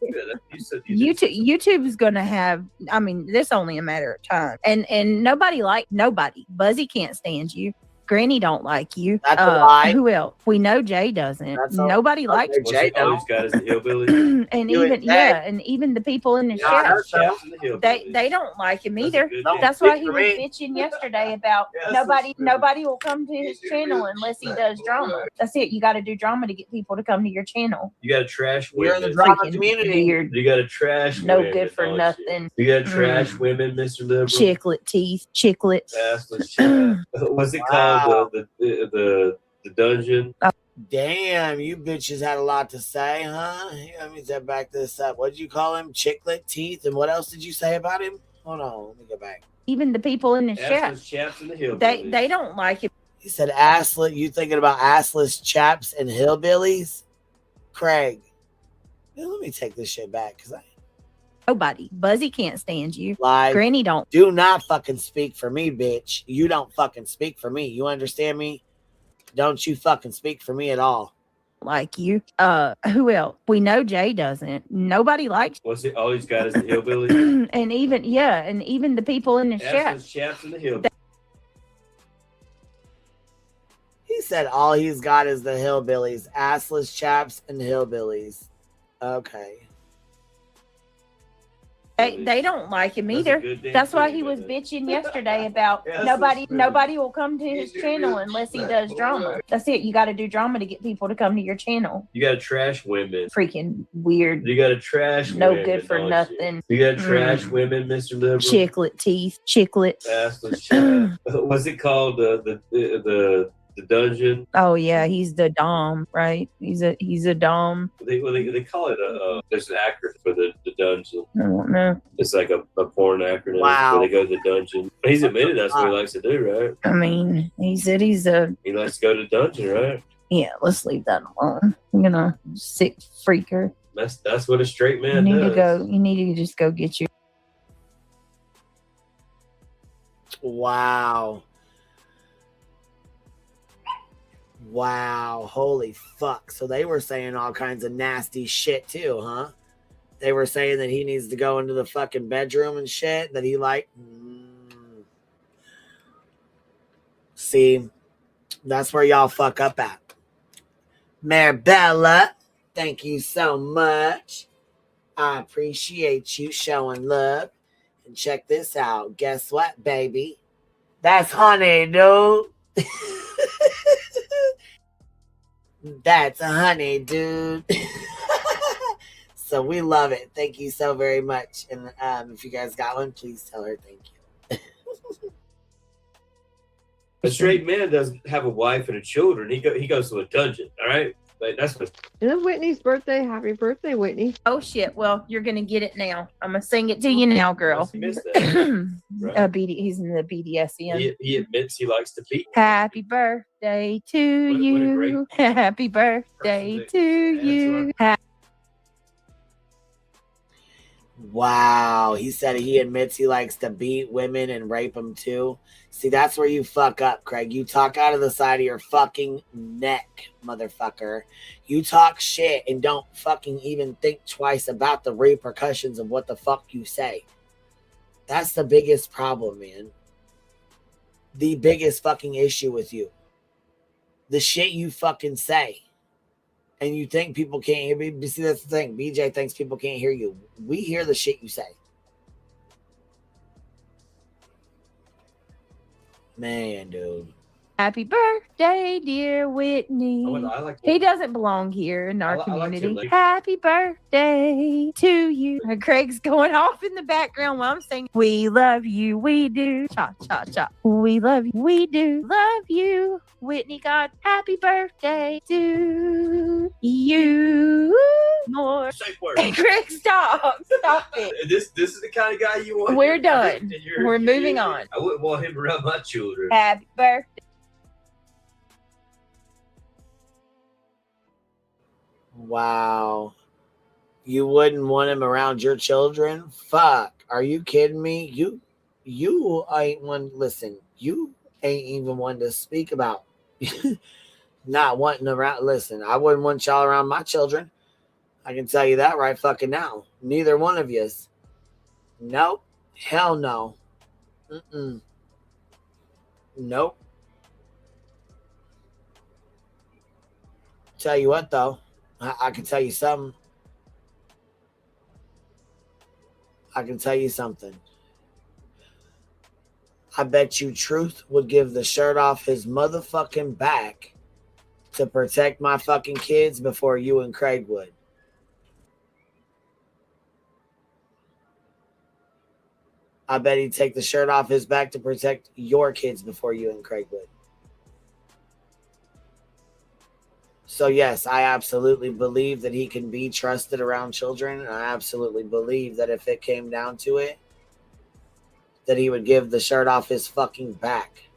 YouTube is gonna have. I mean, this only a matter of time. And nobody. Buzzy can't stand you. Granny don't like you. That's a lie. Who else? We know Jay doesn't. Nobody likes Jay. Always got is the hillbilly. and even the people in the chat, they don't like him either. That's why he was bitching yesterday about nobody will come to his channel unless he does drama. That's it. You got to do drama to get people to come to your channel. You got to trash women. You're in the drama community. Weird. You got to trash no women. Good for nothing. You got to trash women, Mr. Liberal. Chiclet teeth. Chiclets. What's it called? The dungeon. Damn, you bitches had a lot to say, huh? Here, let me just back this up. What did you call him? Chiclet teeth, and what else did you say about him? Hold on, let me go back. Even the people in the chat, they don't like him. He said assless. You thinking about assless chaps and hillbillies? Craig, let me take this shit back because nobody. Buzzy can't stand you. Like, Granny don't. Do not fucking speak for me, bitch. You don't fucking speak for me. You understand me? Don't you fucking speak for me at all. Like you. Who else? We know Jay doesn't. Nobody likes. What's it? All he's got is the hillbilly. and even the people in the chat. Chaps and the hillbilly. He said all he's got is the hillbillies, assless chaps and hillbillies. Okay. They don't like him either. That's why he was bitching yesterday about nobody will come to his channel unless he does drama. That's it. You got to do drama to get people to come to your channel. You got to trash women. Freaking weird. You got to trash no women. Good for nothing. You got to trash women, Mr. Liberal. Chiclet teeth. Chiclets. What's it called? The dungeon. Oh yeah, he's the dom, right? He's a dom. They call it there's an acronym for the dungeon. I don't know. It's like a porn acronym. Wow. Where they go to the dungeon. He's admitted that's what he likes to do, right? I mean, he said he likes to go to the dungeon, right? Yeah, let's leave that alone. Sick freaker. That's what a straight man does. You need to just go get your. Wow. Wow, holy fuck. So they were saying all kinds of nasty shit too, huh? They were saying that he needs to go into the fucking bedroom and shit, that he See, that's where y'all fuck up at. Marabella, thank you so much. I appreciate you showing love. And check this out. Guess what, baby? That's honey, dude. That's a honey, dude. So we love it. Thank you so very much. And if you guys got one, please tell her thank you. A straight man doesn't have a wife and a children. He goes to a dungeon. All right, like, that's what. It's Whitney's birthday. Happy birthday, Whitney! Oh shit! Well, you're gonna get it now. I'm gonna sing it to you now, girl. Missed that. Right. He's in the BDSM. He admits he likes to beat. Happy birthday to you. Happy birthday to you. Wow. He said he admits he likes to beat women and rape them too. See, that's where you fuck up, Craig. You talk out of the side of your fucking neck, motherfucker. You talk shit and don't fucking even think twice about the repercussions of what the fuck you say. That's the biggest problem, man. The biggest fucking issue with you. The shit you fucking say. And you think people can't hear me. See, that's the thing. BJ thinks people can't hear you. We hear the shit you say. Man, dude. Happy birthday, dear Whitney. He doesn't belong here in our I like community. to- Happy birthday to you. Craig's going off in the background while I'm singing. We love you, we do. Cha, cha, cha. We love you, we do. Love you, Whitney. God, happy birthday to you. More. Safe word. Hey, Craig, stop. Stop it. This is the kind of guy you want. We're done. We're moving on. I wouldn't want him around my children. Happy birthday. Wow. You wouldn't want him around your children? Fuck. Are you kidding me? You ain't one. Listen, you ain't even one to speak about. Not wanting around. Listen, I wouldn't want y'all around my children. I can tell you that right fucking now. Neither one of yous. Nope. Hell no. Mm-mm. Nope. Tell you what, though. I can tell you something. I can tell you something. I bet you Truth would give the shirt off his motherfucking back to protect my fucking kids before you and Craig would. I bet he'd take the shirt off his back to protect your kids before you and Craig would. So yes, I absolutely believe that he can be trusted around children. And I absolutely believe that if it came down to it, that he would give the shirt off his fucking back.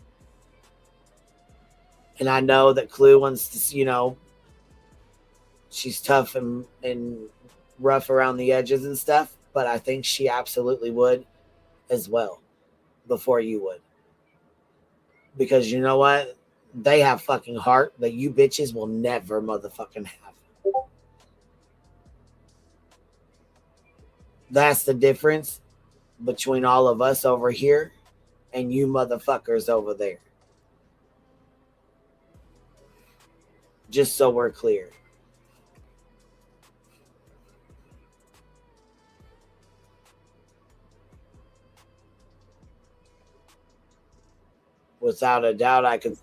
And I know that Clue wants to, she's tough and rough around the edges and stuff, but I think she absolutely would as well before you would. Because you know what? They have fucking heart that you bitches will never motherfucking have. That's the difference between all of us over here and you motherfuckers over there. Just so we're clear. Without a doubt, I could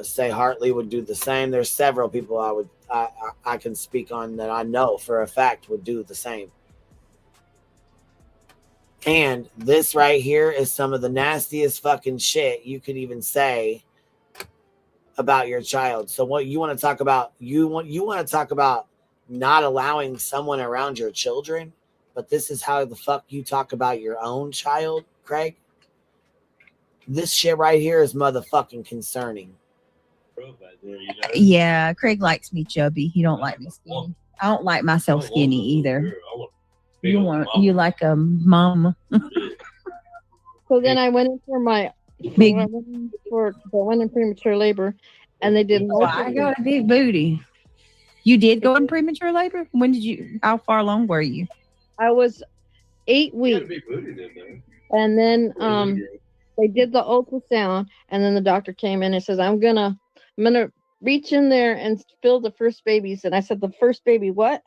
say Hartley would do the same. There's several people I can speak on that I know for a fact would do the same. And this right here is some of the nastiest fucking shit you could even say about your child. So what you want to talk about? You want to talk about not allowing someone around your children, but this is how the fuck you talk about your own child, Craig? This shit right here is motherfucking concerning. Yeah, Craig likes me chubby. He don't like me skinny. I don't like myself skinny either. You like a mama. So then I went in for I went in premature labor, and they did. Oh, I got a big booty. You did go in premature labor? When did you? How far along were you? I was 8 weeks, and then they did the ultrasound, and then the doctor came in and says, I'm gonna reach in there and fill the first babies. And I said, the first baby, what?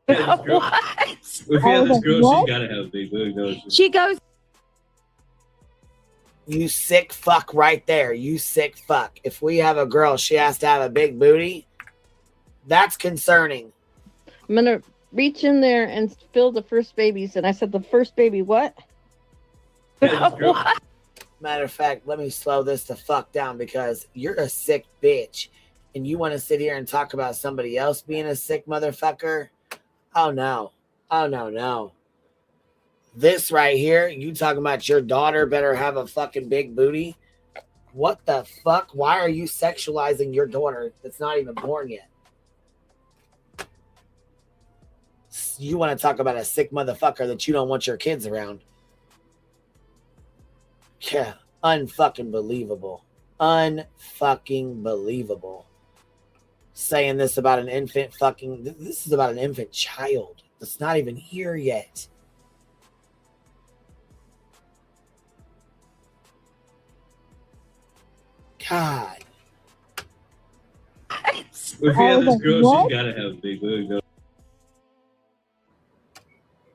What? If you have this girl, she's gotta have a big booty, don't she? She goes. You sick fuck right there. You sick fuck. If we have a girl, she has to have a big booty. That's concerning. I'm gonna reach in there and fill the first babies. And I said, the first baby, what? What? Matter of fact, let me slow this the fuck down because you're a sick bitch and you want to sit here and talk about somebody else being a sick motherfucker. Oh no. Oh no. This right here, you talking about your daughter better have a fucking big booty? What the fuck? Why are you sexualizing your daughter that's not even born yet? you want to talk about a sick motherfucker that you don't want your kids around. Yeah, unfucking believable. Unfucking believable. Saying this about an infant fucking... This is about an infant child that's not even here yet. God. If you have this girl, she's got to have a big booty.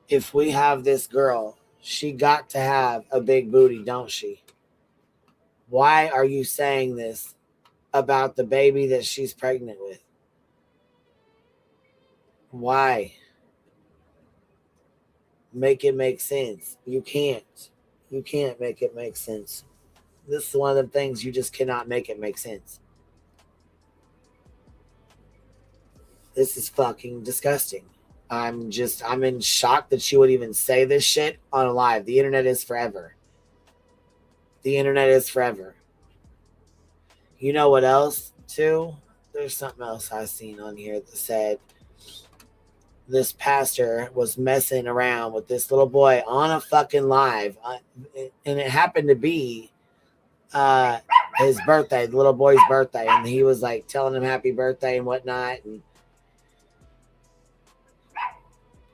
If we have this girl, she got to have a big booty, don't she? Why are you saying this about the baby that she's pregnant with? Why? Make it make sense. You can't. You can't make it make sense. This is one of the things you just cannot make it make sense. This is fucking disgusting. I'm in shock that she would even say this shit on live. The internet is forever. The internet is forever. You know what else, too? There's something else I seen on here that said this pastor was messing around with this little boy on a fucking live. And it happened to be his birthday, the little boy's birthday. And he was like telling him happy birthday and whatnot. And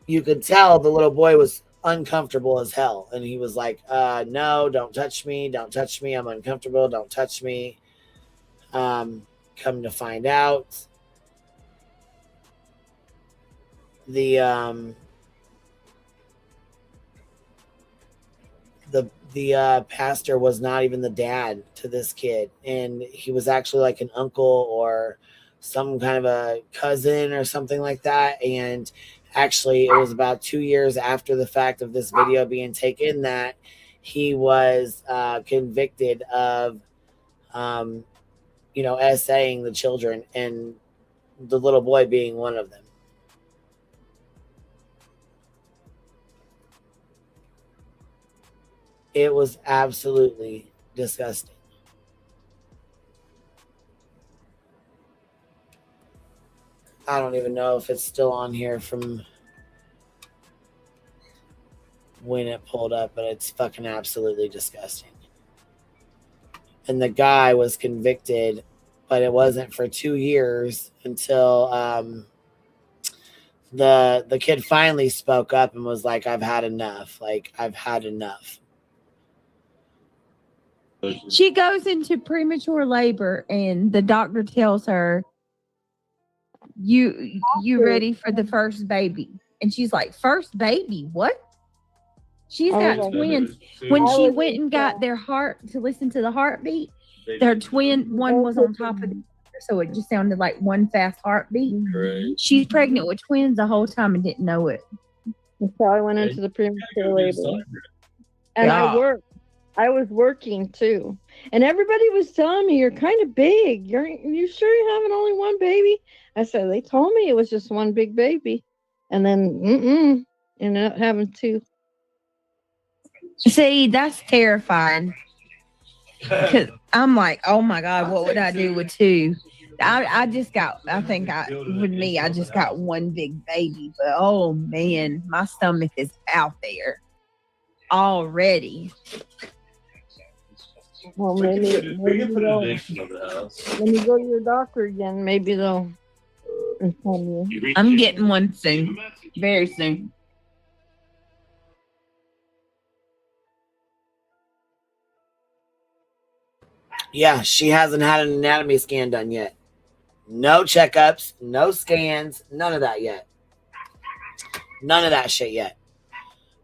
you could tell the little boy was uncomfortable as hell. And he was like, no, don't touch me. Don't touch me. I'm uncomfortable. Don't touch me. Come to find out, the pastor was not even the dad to this kid. And he was actually like an uncle or some kind of a cousin or something like that. And actually, it was about 2 years after the fact of this video being taken that he was convicted of, essaying the children, and the little boy being one of them. It was absolutely disgusting. I don't even know if it's still on here from when it pulled up, but it's fucking absolutely disgusting. And the guy was convicted, but it wasn't for 2 years until the kid finally spoke up and was like, I've had enough. Like, I've had enough. She goes into premature labor and the doctor tells her, you ready for the first baby? And she's like, first baby? What? She's got twins. When she went and got their heart to listen to the heartbeat, their twin, one was on top of the other, so it just sounded like one fast heartbeat. Right. She's pregnant with twins the whole time and didn't know it. So I went into the premature labor. And I was working too. And everybody was telling me, you're kind of big. You sure you're having only one baby? I said, they told me it was just one big baby. And then, ended up having two. See, that's terrifying. Because I'm like, oh my God, what would I do with two? I just got one big baby. But oh man, my stomach is out there already. Well, maybe when you go to your doctor again, maybe they'll inform you. I'm getting one soon, very soon. Yeah, she hasn't had an anatomy scan done yet. No checkups, no scans, none of that yet. None of that shit yet.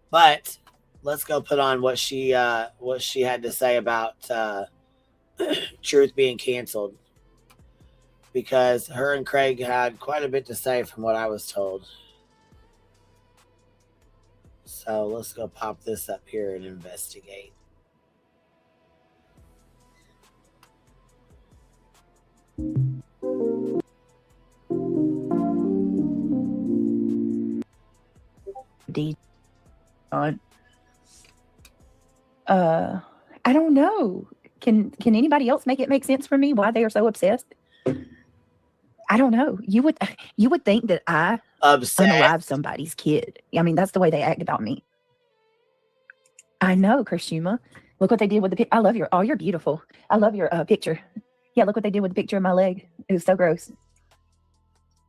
But let's go put on what she had to say about Truth being canceled, because her and Craig had quite a bit to say from what I was told. So let's go pop this up here and investigate. I don't know. Can anybody else make it make sense for me why they are so obsessed? I don't know. You would think that I upset. Unalive somebody's kid. I mean, that's the way they act about me. I know, Krishuma. Look what they did with the I love your. Oh, you're beautiful. I love your picture. Yeah, look what they did with the picture of my leg. It was so gross.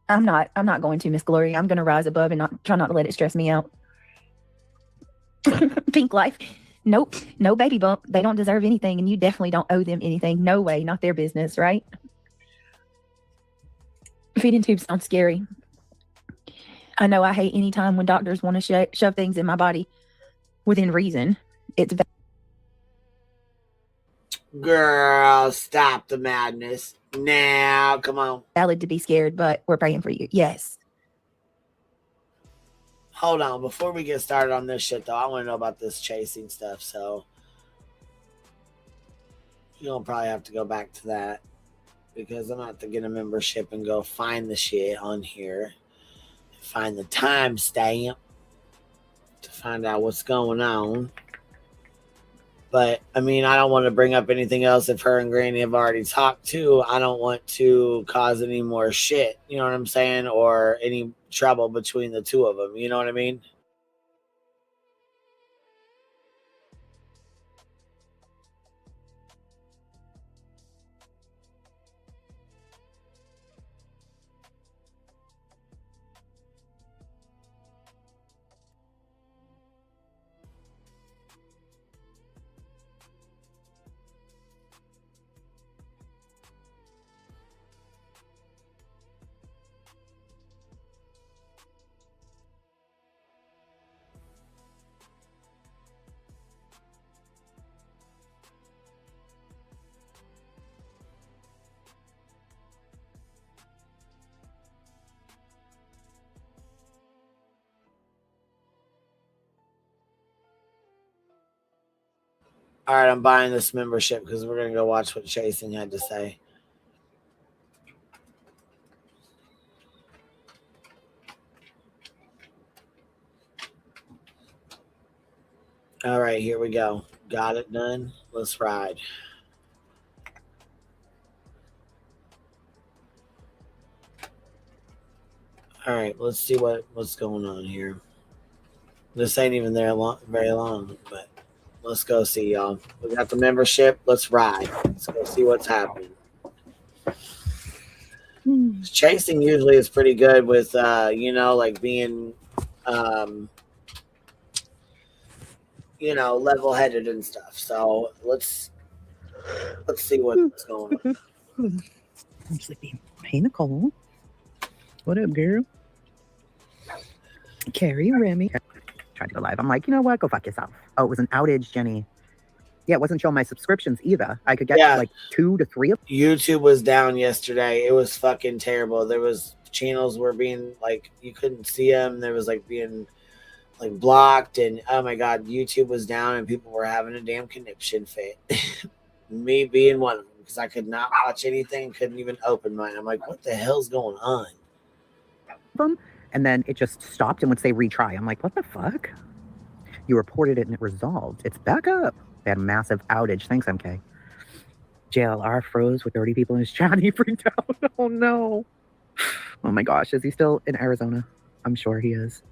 I'm not going to, Miss Glory. I'm gonna rise above and try not to let it stress me out. Pink life. Nope. No baby bump. They don't deserve anything, and you definitely don't owe them anything. No way. Not their business, right? Feeding tube sounds scary. I know I hate any time when doctors want to shove things in my body within reason. It's Girl, stop the madness. Now, come on. valid to be scared, but we're praying for you. Yes. Hold on. Before we get started on this shit, though, I want to know about this chasing stuff. So, you're going to probably have to go back to that because I'm going to have to get a membership and go find the shit on here. Find the timestamp to find out what's going on. But, I mean, I don't want to bring up anything else if her and Granny have already talked to. I don't want to cause any more shit, you know what I'm saying? Or any trouble between the two of them, you know what I mean? All right, I'm buying this membership because we're going to go watch what Chasing had to say. All right, here we go. Got it done. Let's ride. All right, let's see what's going on here. This ain't even there very long, but let's go see, y'all. We got the membership. Let's ride. Let's go see what's happening. Chasing usually is pretty good with, like being, level-headed and stuff. So let's see what's going on. I'm sleepy. Hey, Nicole. What up, girl? Carrie, Remy. Tried to go live. I'm like, you know what? Go fuck yourself. Oh, it was an outage, Jenny. Yeah, it wasn't showing my subscriptions either. I could get like 2 to 3 of them. YouTube was down yesterday. It was fucking terrible. There was channels were being like, you couldn't see them. There was like being like blocked, and oh my god, YouTube was down and people were having a damn conniption fit. Me being one of them, because I could not watch anything, couldn't even open mine. I'm like, what the hell's going on? And then it just stopped and would say retry. I'm like, what the fuck? You reported it and it resolved. It's back up. They had a massive outage. Thanks, MK. JLR froze with 30 people in his chat. He freaked out. Oh no. Oh my gosh. Is he still in Arizona? I'm sure he is.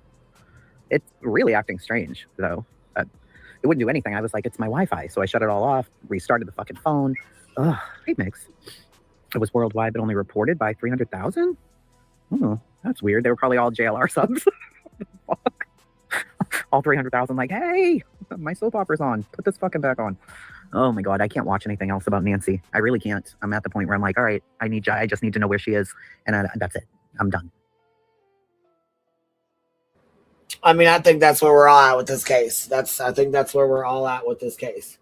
It's really acting strange, though. It wouldn't do anything. I was like, it's my Wi-Fi. So I shut it all off, restarted the fucking phone. Ugh, hey, Mix. It was worldwide, but only reported by 300,000? Oh, that's weird. They were probably all JLR subs. Fuck. All 300,000 like, hey, my soap opera's on. Put this fucking back on. Oh my god, I can't watch anything else about Nancy. I really can't. I'm at the point where I'm like, all right, I just need to know where she is, and that's it. I'm done. I mean, I think that's where we're all at with this case. I think that's where we're all at with this case.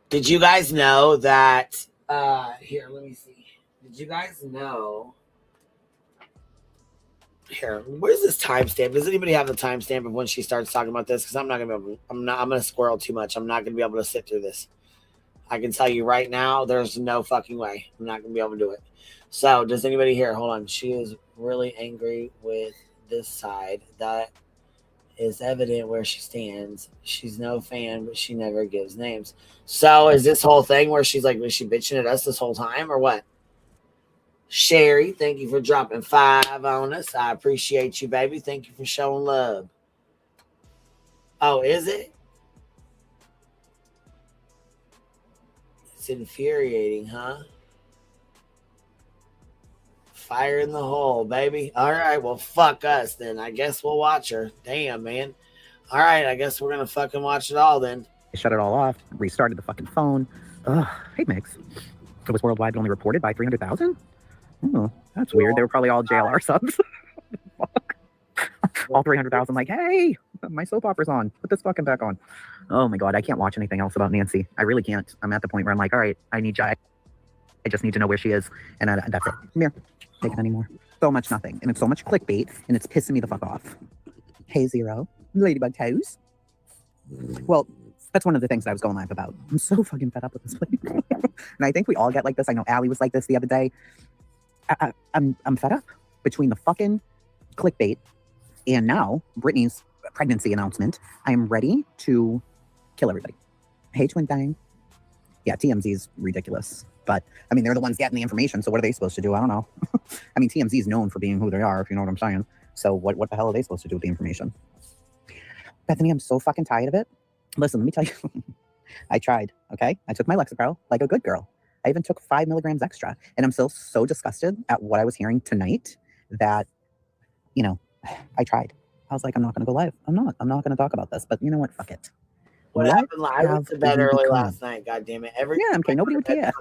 Did you guys know that? Here, let me see. Did you guys know? Here, where's this timestamp? Does anybody have the timestamp of when she starts talking about this? Because I'm not gonna be able. I'm gonna squirrel too much. I'm not gonna be able to sit through this. I can tell you right now, there's no fucking way. I'm not gonna be able to do it. So, does anybody here? Hold on. She is really angry with this side. That is evident where she stands. She's no fan, but she never gives names. So, is this whole thing where she's like, was she bitching at us this whole time, or what? Sherry, thank you for dropping 5 on us. I appreciate you, baby. Thank you for showing love. Oh, is it? It's infuriating, huh? Fire in the hole, baby. All right, well, fuck us then. I guess we'll watch her. Damn, man. All right, I guess we're going to fucking watch it all then. I shut it all off, restarted the fucking phone. Ugh, hey, Mix. It was worldwide only reported by 300,000? Oh, that's weird. They were probably all JLR subs. Fuck. All 300,000 like, hey, my soap opera's on. Put this fucking back on. Oh my God, I can't watch anything else about Nancy. I really can't. I'm at the point where I'm like, all right, I just need to know where she is. And that's it. Come here. Take it anymore. So much nothing. And it's so much clickbait. And it's pissing me the fuck off. Hey, Zero. Ladybug Toes. Well, that's one of the things that I was going live about. I'm so fucking fed up with this place. And I think we all get like this. I know Allie was like this the other day. I'm fed up between the fucking clickbait and now Brittany's pregnancy announcement. I am ready to kill everybody. Hey, Twin Thing. Yeah, TMZ's ridiculous. But, I mean, they're the ones getting the information, so what are they supposed to do? I don't know. I mean, TMZ is known for being who they are, if you know what I'm saying. So what the hell are they supposed to do with the information? Bethany, I'm so fucking tired of it. Listen, let me tell you. I tried, okay? I took my Lexapro like a good girl. I even took 5 milligrams extra. And I'm still so disgusted at what I was hearing tonight that, you know, I tried. I was like, I'm not going to go live. I'm not going to talk about this. But you know what? Fuck it. What happened? I went to bed early last night. God damn it! Yeah, okay. Nobody would care.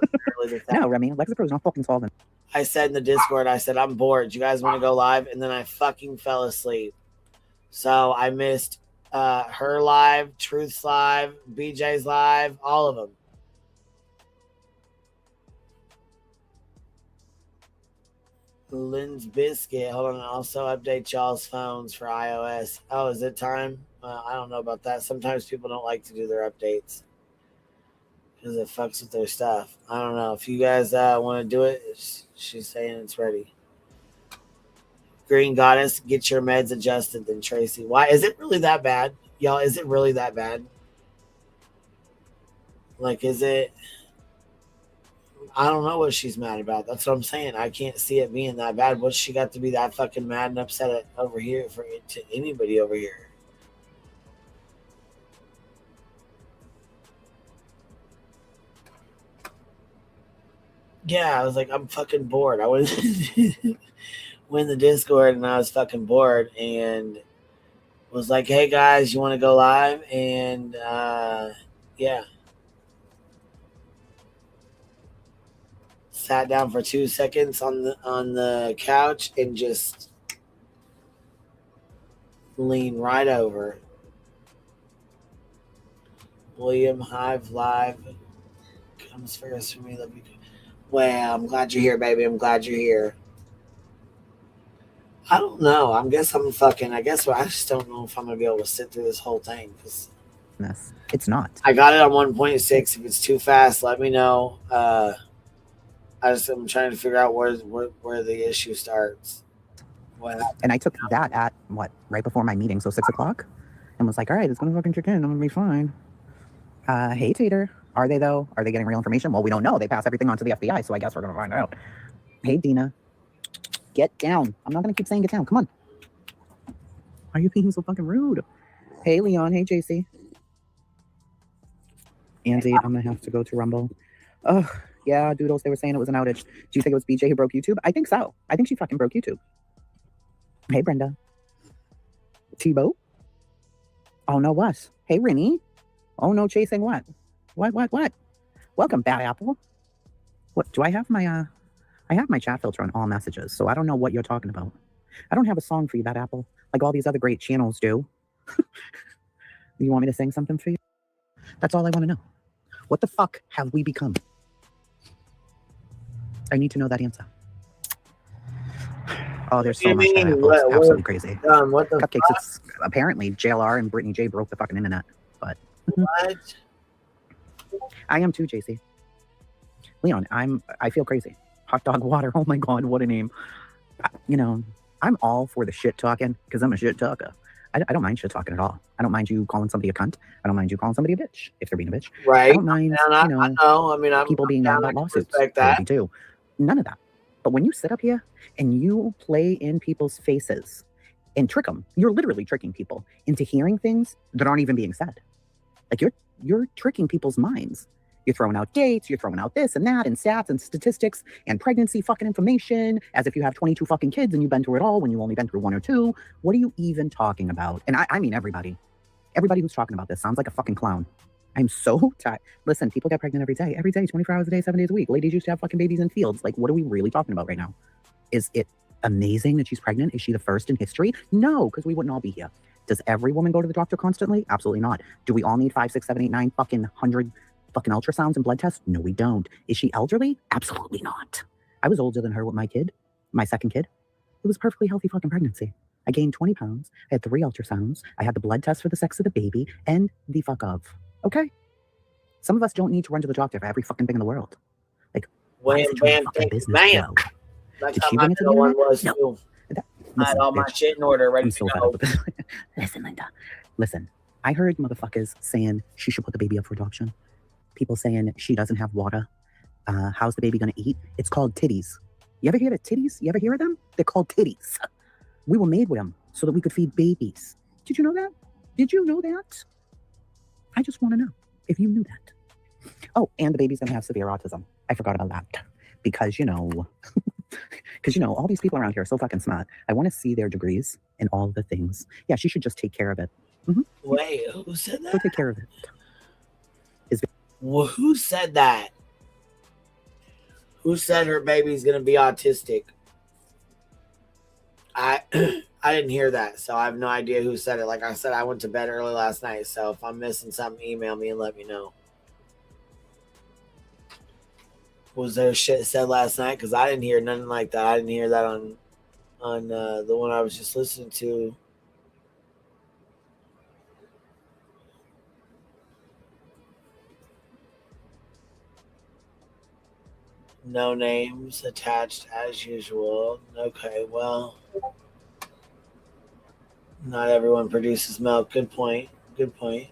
No, Remy, Lexapro's not fucking solving. I said in the Discord, I said, I'm bored. You guys want to go live? And then I fucking fell asleep. So I missed her live, Truth's live, BJ's live, all of them. Lynn's Biscuit. Hold on. Also update y'all's phones for iOS. Oh, is it time? I don't know about that. Sometimes people don't like to do their updates because it fucks with their stuff. I don't know. If you guys want to do it, she's saying it's ready. Green Goddess, get your meds adjusted then, Tracy. Why? Is it really that bad? Y'all, is it really that bad? Like, is it? I don't know what she's mad about. That's what I'm saying. I can't see it being that bad. What's she got to be that fucking mad and upset at over here for it to anybody over here? Yeah, I was like, I'm fucking bored. I was in the Discord and I was fucking bored and was like, hey guys, you want to go live? And yeah. Sat down for 2 seconds on the couch and just leaned right over. William Hive live comes first for me. Love you. Well, I'm glad you're here, baby. I'm glad you're here. I don't know. I guess I just don't know if I'm going to be able to sit through this whole thing. It's not. I got it on 1.6. If it's too fast, let me know. I'm trying to figure out where the issue starts. And I took that at, right before my meeting, so 6 o'clock. And was like, all right, it's going to fucking kick in. I'm going to be fine. Hey, Tater. Are they, though? Are they getting real information? Well, we don't know. They pass everything on to the FBI, so I guess we're going to find out. Hey, Dina. Get down. I'm not going to keep saying get down. Come on. Why are you being so fucking rude? Hey, Leon. Hey, JC. Andy, I'm going to have to go to Rumble. Oh, yeah, Doodles, they were saying it was an outage. Do you think it was BJ who broke YouTube? I think so. I think she fucking broke YouTube. Hey, Brenda. Tebow? Oh, no, what? Hey, Rennie. Oh, no, chasing what? What? Welcome, Bad Apple. What, do I have my, I have my chat filter on all messages, so I don't know what you're talking about. I don't have a song for you, Bad Apple, like all these other great channels do. You want me to sing something for you? That's all I want to know. What the fuck have we become? I need to know that answer. Oh, there's so much that it's absolutely crazy. What the Cupcakes, fuck? it's apparently JLR and Brittany J broke the fucking internet, but What? I am too, JC. Leon, I feel crazy. Hot dog water. Oh my God, what a name. You know, I'm all for the shit talking because I'm a shit talker. I don't mind shit talking at all. I don't mind you calling somebody a cunt. I don't mind you calling somebody a bitch if they're being a bitch. Right. I don't mind, I know. I mean, people being mad about lawsuits. I really do. None of that. But when you sit up here and you play in people's faces and trick them, you're literally tricking people into hearing things that aren't even being said. Like you're tricking people's minds. You're throwing out dates, you're throwing out this and that and stats and statistics and pregnancy fucking information as if you have 22 fucking kids and you've been through it all when you've only been through 1 or 2. What are you even talking about? And I mean everybody. Everybody who's talking about this sounds like a fucking clown. I'm so tired. Listen, people get pregnant every day, 24 hours a day, 7 days a week. Ladies used to have fucking babies in fields. Like, what are we really talking about right now? Is it amazing that she's pregnant? Is she the first in history? No, because we wouldn't all be here. Does every woman go to the doctor constantly? Absolutely not. Do we all need 5, 6, 7, 8, 9 fucking 100 fucking ultrasounds and blood tests? No, we don't. Is she elderly? Absolutely not. I was older than her with my kid, my second kid. It was a perfectly healthy fucking pregnancy. I gained 20 pounds. I had 3 ultrasounds. I had the blood test for the sex of the baby and the fuck of. Okay? Some of us don't need to run to the doctor for every fucking thing in the world. Like, Wham, bam, bam. That's how my middle one was too. I had all my shit in order, ready to go. Listen, Linda. Listen, I heard motherfuckers saying she should put the baby up for adoption. People saying she doesn't have water. How's the baby going to eat? It's called titties. You ever hear of titties? You ever hear of them? They're called titties. We were made with them so that we could feed babies. Did you know that? Did you know that? I just want to know if you knew that. Oh, and the baby's going to have severe autism. I forgot about that. Because, all these people around here are so fucking smart. I want to see their degrees and all the things. Yeah, she should just take care of it. Mm-hmm. Wait, who said that? Go take care of it. Well, who said that? Who said her baby's going to be autistic? I didn't hear that, so I have no idea who said it. Like I said, I went to bed early last night, so if I'm missing something, email me and let me know. Was there shit said last night? Because I didn't hear nothing like that. I didn't hear that on the one I was just listening to. No names attached as usual. Okay, well, not everyone produces milk. Good point. Good point.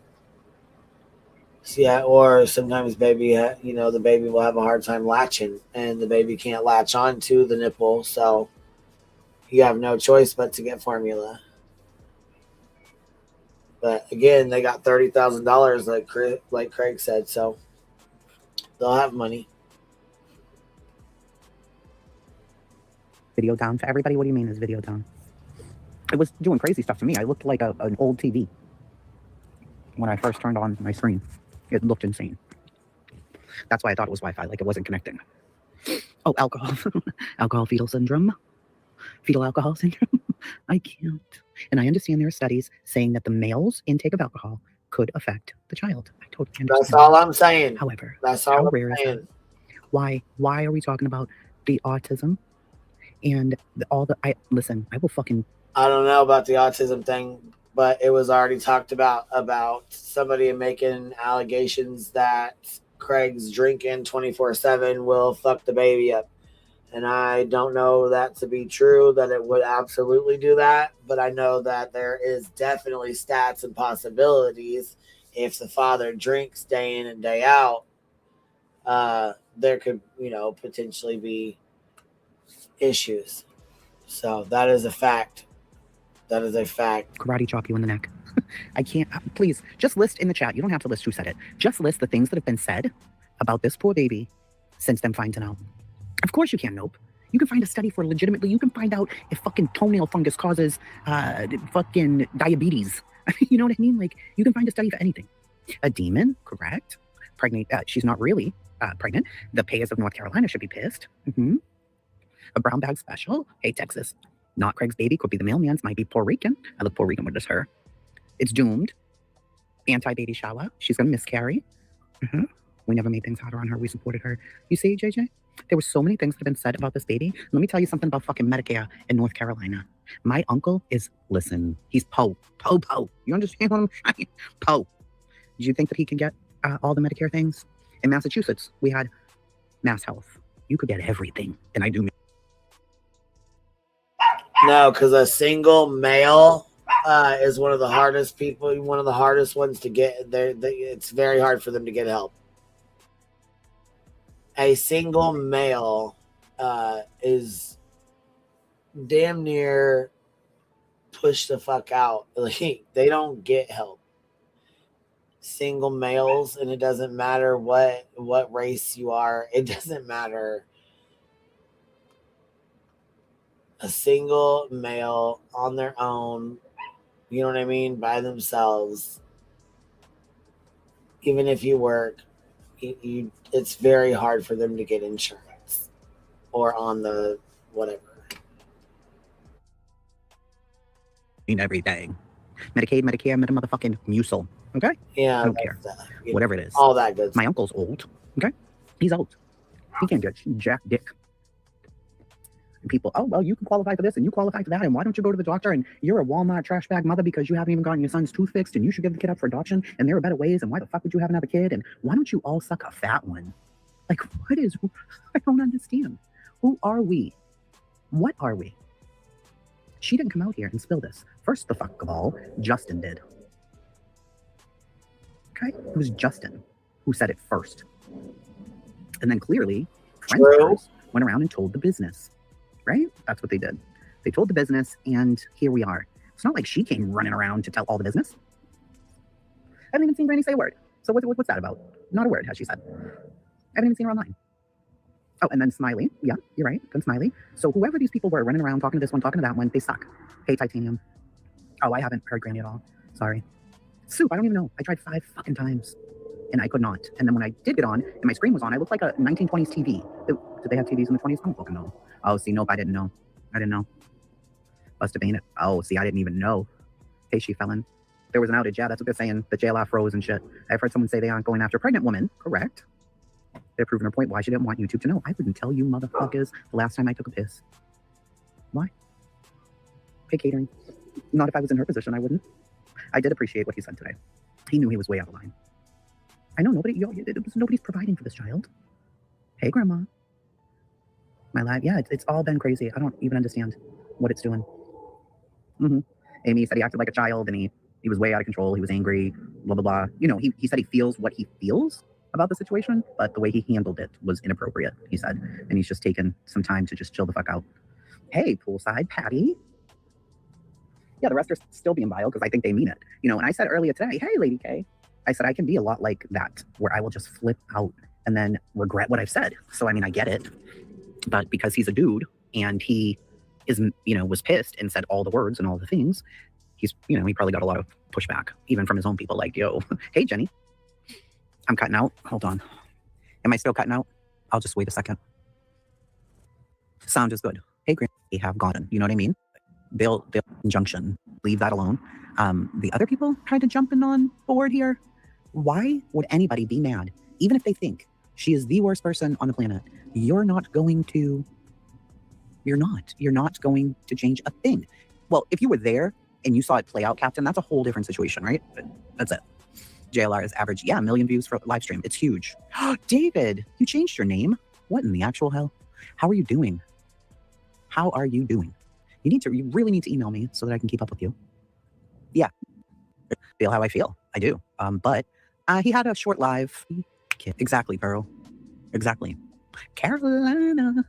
So yeah, or sometimes baby, the baby will have a hard time latching, and the baby can't latch onto the nipple, so you have no choice but to get formula. But again, they got $30,000, like Craig said, so they'll have money. Video down for everybody? What do you mean is video down? It was doing crazy stuff to me. I looked like an old TV when I first turned on my screen. It looked insane. That's why I thought it was Wi-Fi, like it wasn't connecting. Oh, alcohol. Alcohol fetal syndrome. Fetal alcohol syndrome. I can't. And I understand there are studies saying that the male's intake of alcohol could affect the child. I totally understand. That's all I'm saying. However, that's all how I'm rare is saying. that? Why are we talking about the autism and I will fucking... I don't know about the autism thing, but it was already talked about somebody making allegations that Craig's drinking 24/7 will fuck the baby up. And I don't know that to be true, that it would absolutely do that. But I know that there is definitely stats and possibilities. If the father drinks day in and day out, there could, potentially be issues. So that is a fact. That is a fact. Karate chop you in the neck. I can't. Please, just list in the chat. You don't have to list who said it. Just list the things that have been said about this poor baby since them finding out. Of course you can, nope. You can find a study for legitimately. You can find out if fucking toenail fungus causes fucking diabetes. You know what I mean? Like, you can find a study for anything. A demon, correct. Pregnant. She's not really pregnant. The payers of North Carolina should be pissed. Mm-hmm. A brown bag special. Hey, Texas. Not Craig's baby, could be the mailman's, might be Puerto Rican. I look Puerto Rican with this her. It's doomed. Anti-baby shower. She's going to miscarry. Mm-hmm. We never made things harder on her. We supported her. You see, JJ? There were so many things that have been said about this baby. Let me tell you something about fucking Medicare in North Carolina. My uncle is, he's Poe. Poe. You understand what I'm saying? Poe. Do you think that he can get all the Medicare things? In Massachusetts, we had Mass Health. You could get everything. And I do. No, because a single male is one of the hardest ones to get. It's very hard for them to get help. A single male is damn near pushed the fuck out. Like, they don't get help. Single males, and it doesn't matter what race you are. It doesn't matter. A single male on their own, you know what I mean, by themselves, even if you work, it's very hard for them to get insurance or on the whatever. Everything. Medicaid, Medicare, motherfucking Musil. Okay? Yeah. I don't care. Whatever it is. All that good stuff. My uncle's old. Okay? He's old. He can't get jack dick. And people, oh, well, you can qualify for this and you qualify for that. And why don't you go to the doctor? And you're a Walmart trash bag mother because you haven't even gotten your son's tooth fixed and you should give the kid up for adoption. And there are better ways. And why the fuck would you have another kid? And why don't you all suck a fat one? Like, what is, I don't understand. Who are we? What are we? She didn't come out here and spill this. First the fuck of all, Justin did. Okay? It was Justin who said it first. And then clearly, friends of hers went around and told the business. Right? That's what they did. They told the business, and here we are. It's not like she came running around to tell all the business. I haven't even seen Granny say a word. So what's that about? Not a word, has she said. I haven't even seen her online. Oh, and then Smiley. Yeah, you're right. Then Smiley. So whoever these people were running around talking to this one, talking to that one, they suck. Hey, Titanium. Oh, I haven't heard Granny at all. Sorry. Soup, I don't even know. I tried 5 fucking times. And I could not. And then when I did get on, and my screen was on, I looked like a 1920s TV. Did they have TVs in the 20s? I don't fucking know. Oh, see, nope, I didn't know. I didn't know. Must have been it. Oh, see, I didn't even know. Hey, she felon. There was an outage. Yeah, that's what they're saying. The JLF froze and shit. I've heard someone say they aren't going after a pregnant woman. Correct. They're proving her point why she didn't want YouTube to know. I wouldn't tell you motherfuckers the last time I took a piss. Why? Pay catering. Not if I was in her position, I wouldn't. I did appreciate what he said today. He knew he was way out of line. I know nobody's providing for this child. Hey, Grandma. My life, yeah, it's all been crazy. I don't even understand what it's doing. Amy said he acted like a child and he was way out of control. He was angry, blah, blah, blah. You know, he said he feels what he feels about the situation, but the way he handled it was inappropriate, he said. And he's just taken some time to just chill the fuck out. Hey, poolside Patty. Yeah, the rest are still being vile because I think they mean it. You know, and I said earlier today, hey, Lady K. I said I can be a lot like that, where I will just flip out and then regret what I've said. So, I mean, I get it. But because he's a dude and he is, you know, was pissed and said all the words and all the things, he's, you know, he probably got a lot of pushback, even from his own people. Like, yo, hey, Jenny, I'm cutting out. Hold on. Am I still cutting out? I'll just wait a second. Sound is good. Hey, Grant, they have gotten, you know what I mean? They'll injunction, leave that alone. The other people tried to jump in on board here. Why would anybody be mad? Even if they think she is the worst person on the planet, you're not going to change a thing. Well, if you were there and you saw it play out, Captain, that's a whole different situation, right? That's it. JLR is average. Yeah, 1 million views for live stream. It's huge. David, you changed your name. What in the actual hell? How are you doing? How are you doing? You really need to email me so that I can keep up with you. Yeah. Feel how I feel. I do. But he had a short live. Exactly, Pearl. Exactly. Carolina.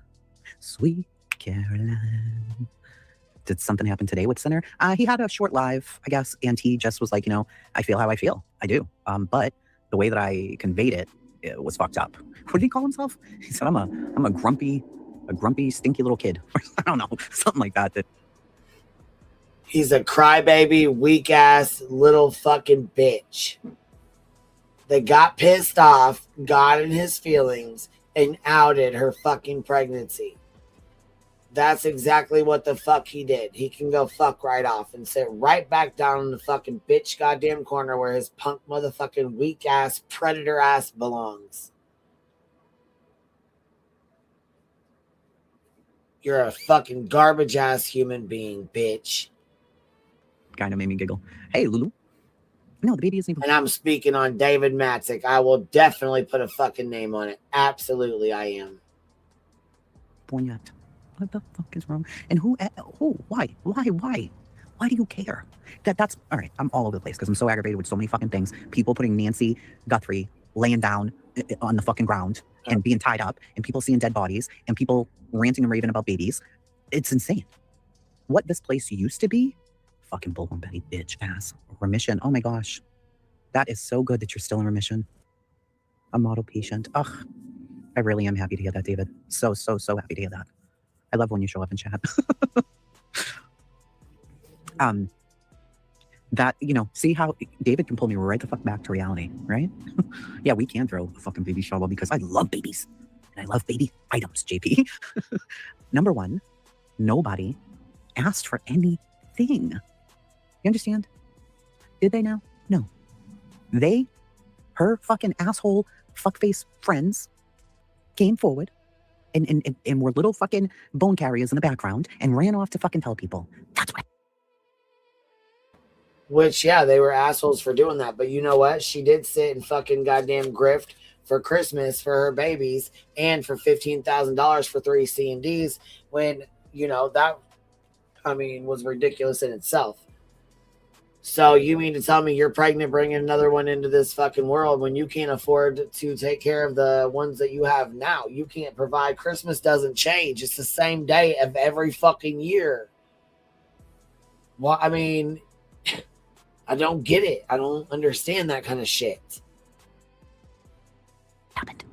Sweet Carolina. Did something happen today with Center? He had a short live, I guess, and he just was like, you know, I feel how I feel. I do. But the way that I conveyed it was fucked up. What did he call himself? He said, I'm a grumpy, stinky little kid. I don't know. Something like that. He's a crybaby, weak ass little fucking bitch that got pissed off, got in his feelings, and outed her fucking pregnancy. That's exactly what the fuck he did. He can go fuck right off and sit right back down in the fucking bitch goddamn corner where his punk motherfucking weak ass predator ass belongs. You're a fucking garbage ass human being, bitch. Kind of made me giggle. Hey, Lulu. No, the baby isn't even. And I'm speaking on David Matzik. I will definitely put a fucking name on it. Absolutely, I am. Born yet. What the fuck is wrong? And who? Why? Why do you care? That's all right. I'm all over the place because I'm so aggravated with so many fucking things. People putting Nancy Guthrie laying down on the fucking ground and being tied up and people seeing dead bodies and people ranting and raving about babies. It's insane. What this place used to be, fucking bull on Betty, bitch ass. Remission. Oh my gosh. That is so good that you're still in remission. A model patient. Ugh. I really am happy to hear that, David. So happy to hear that. I love when you show up in chat. That, you know, see how David can pull me right the fuck back to reality, right? Yeah, we can throw a fucking baby shower because I love babies. And I love baby items, JP. Number one, nobody asked for anything. You understand? Did they now? No. Her fucking asshole fuckface friends came forward and were little fucking bone carriers in the background and ran off to fucking tell people. That's what. Which, yeah, they were assholes for doing that. But you know what? She did sit and fucking goddamn grift for Christmas for her babies and for $15,000 for 3 C&Ds when, you know, that, I mean, was ridiculous in itself. So you mean to tell me you're pregnant bringing another one into this fucking world when you can't afford to take care of the ones that you have now? You can't provide. Christmas doesn't change. It's the same day of every fucking year. Well, I mean, I don't get it. I don't understand that kind of shit. Happened.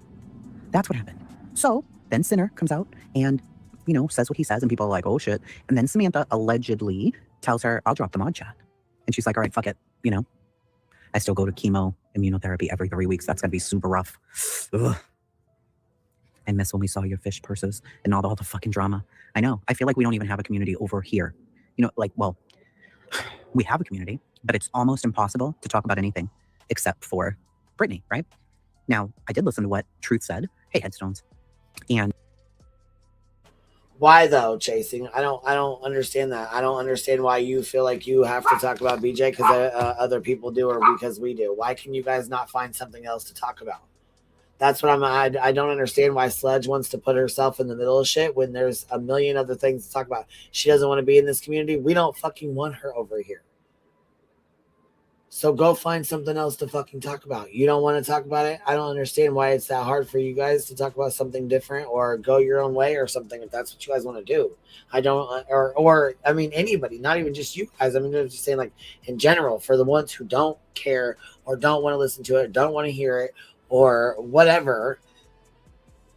That's what happened. So then Sinner comes out and, you know, says what he says and people are like, oh shit. And then Samantha allegedly tells her, I'll drop the mod chat. And she's like, all right, fuck it. You know, I still go to chemo, immunotherapy every 3 weeks. That's going to be super rough. Ugh. I miss when we saw your fish purses and all the fucking drama. I know. I feel like we don't even have a community over here. You know, like, well, we have a community, but it's almost impossible to talk about anything except for Brittany, right? Now, I did listen to what Truth said. Hey, headstones. And why though, Chasing? I don't understand that. I don't understand why you feel like you have to talk about BJ because other people do or because we do. Why can you guys not find something else to talk about? That's what I don't understand why Sledge wants to put herself in the middle of shit when there's a million other things to talk about. She doesn't want to be in this community. We don't fucking want her over here. So go find something else to fucking talk about. You don't want to talk about it? I don't understand why it's that hard for you guys to talk about something different or go your own way or something if that's what you guys want to do. I don't, or I mean, anybody, not even just you guys. I mean, I'm just saying like in general for the ones who don't care or don't want to listen to it, don't want to hear it or whatever.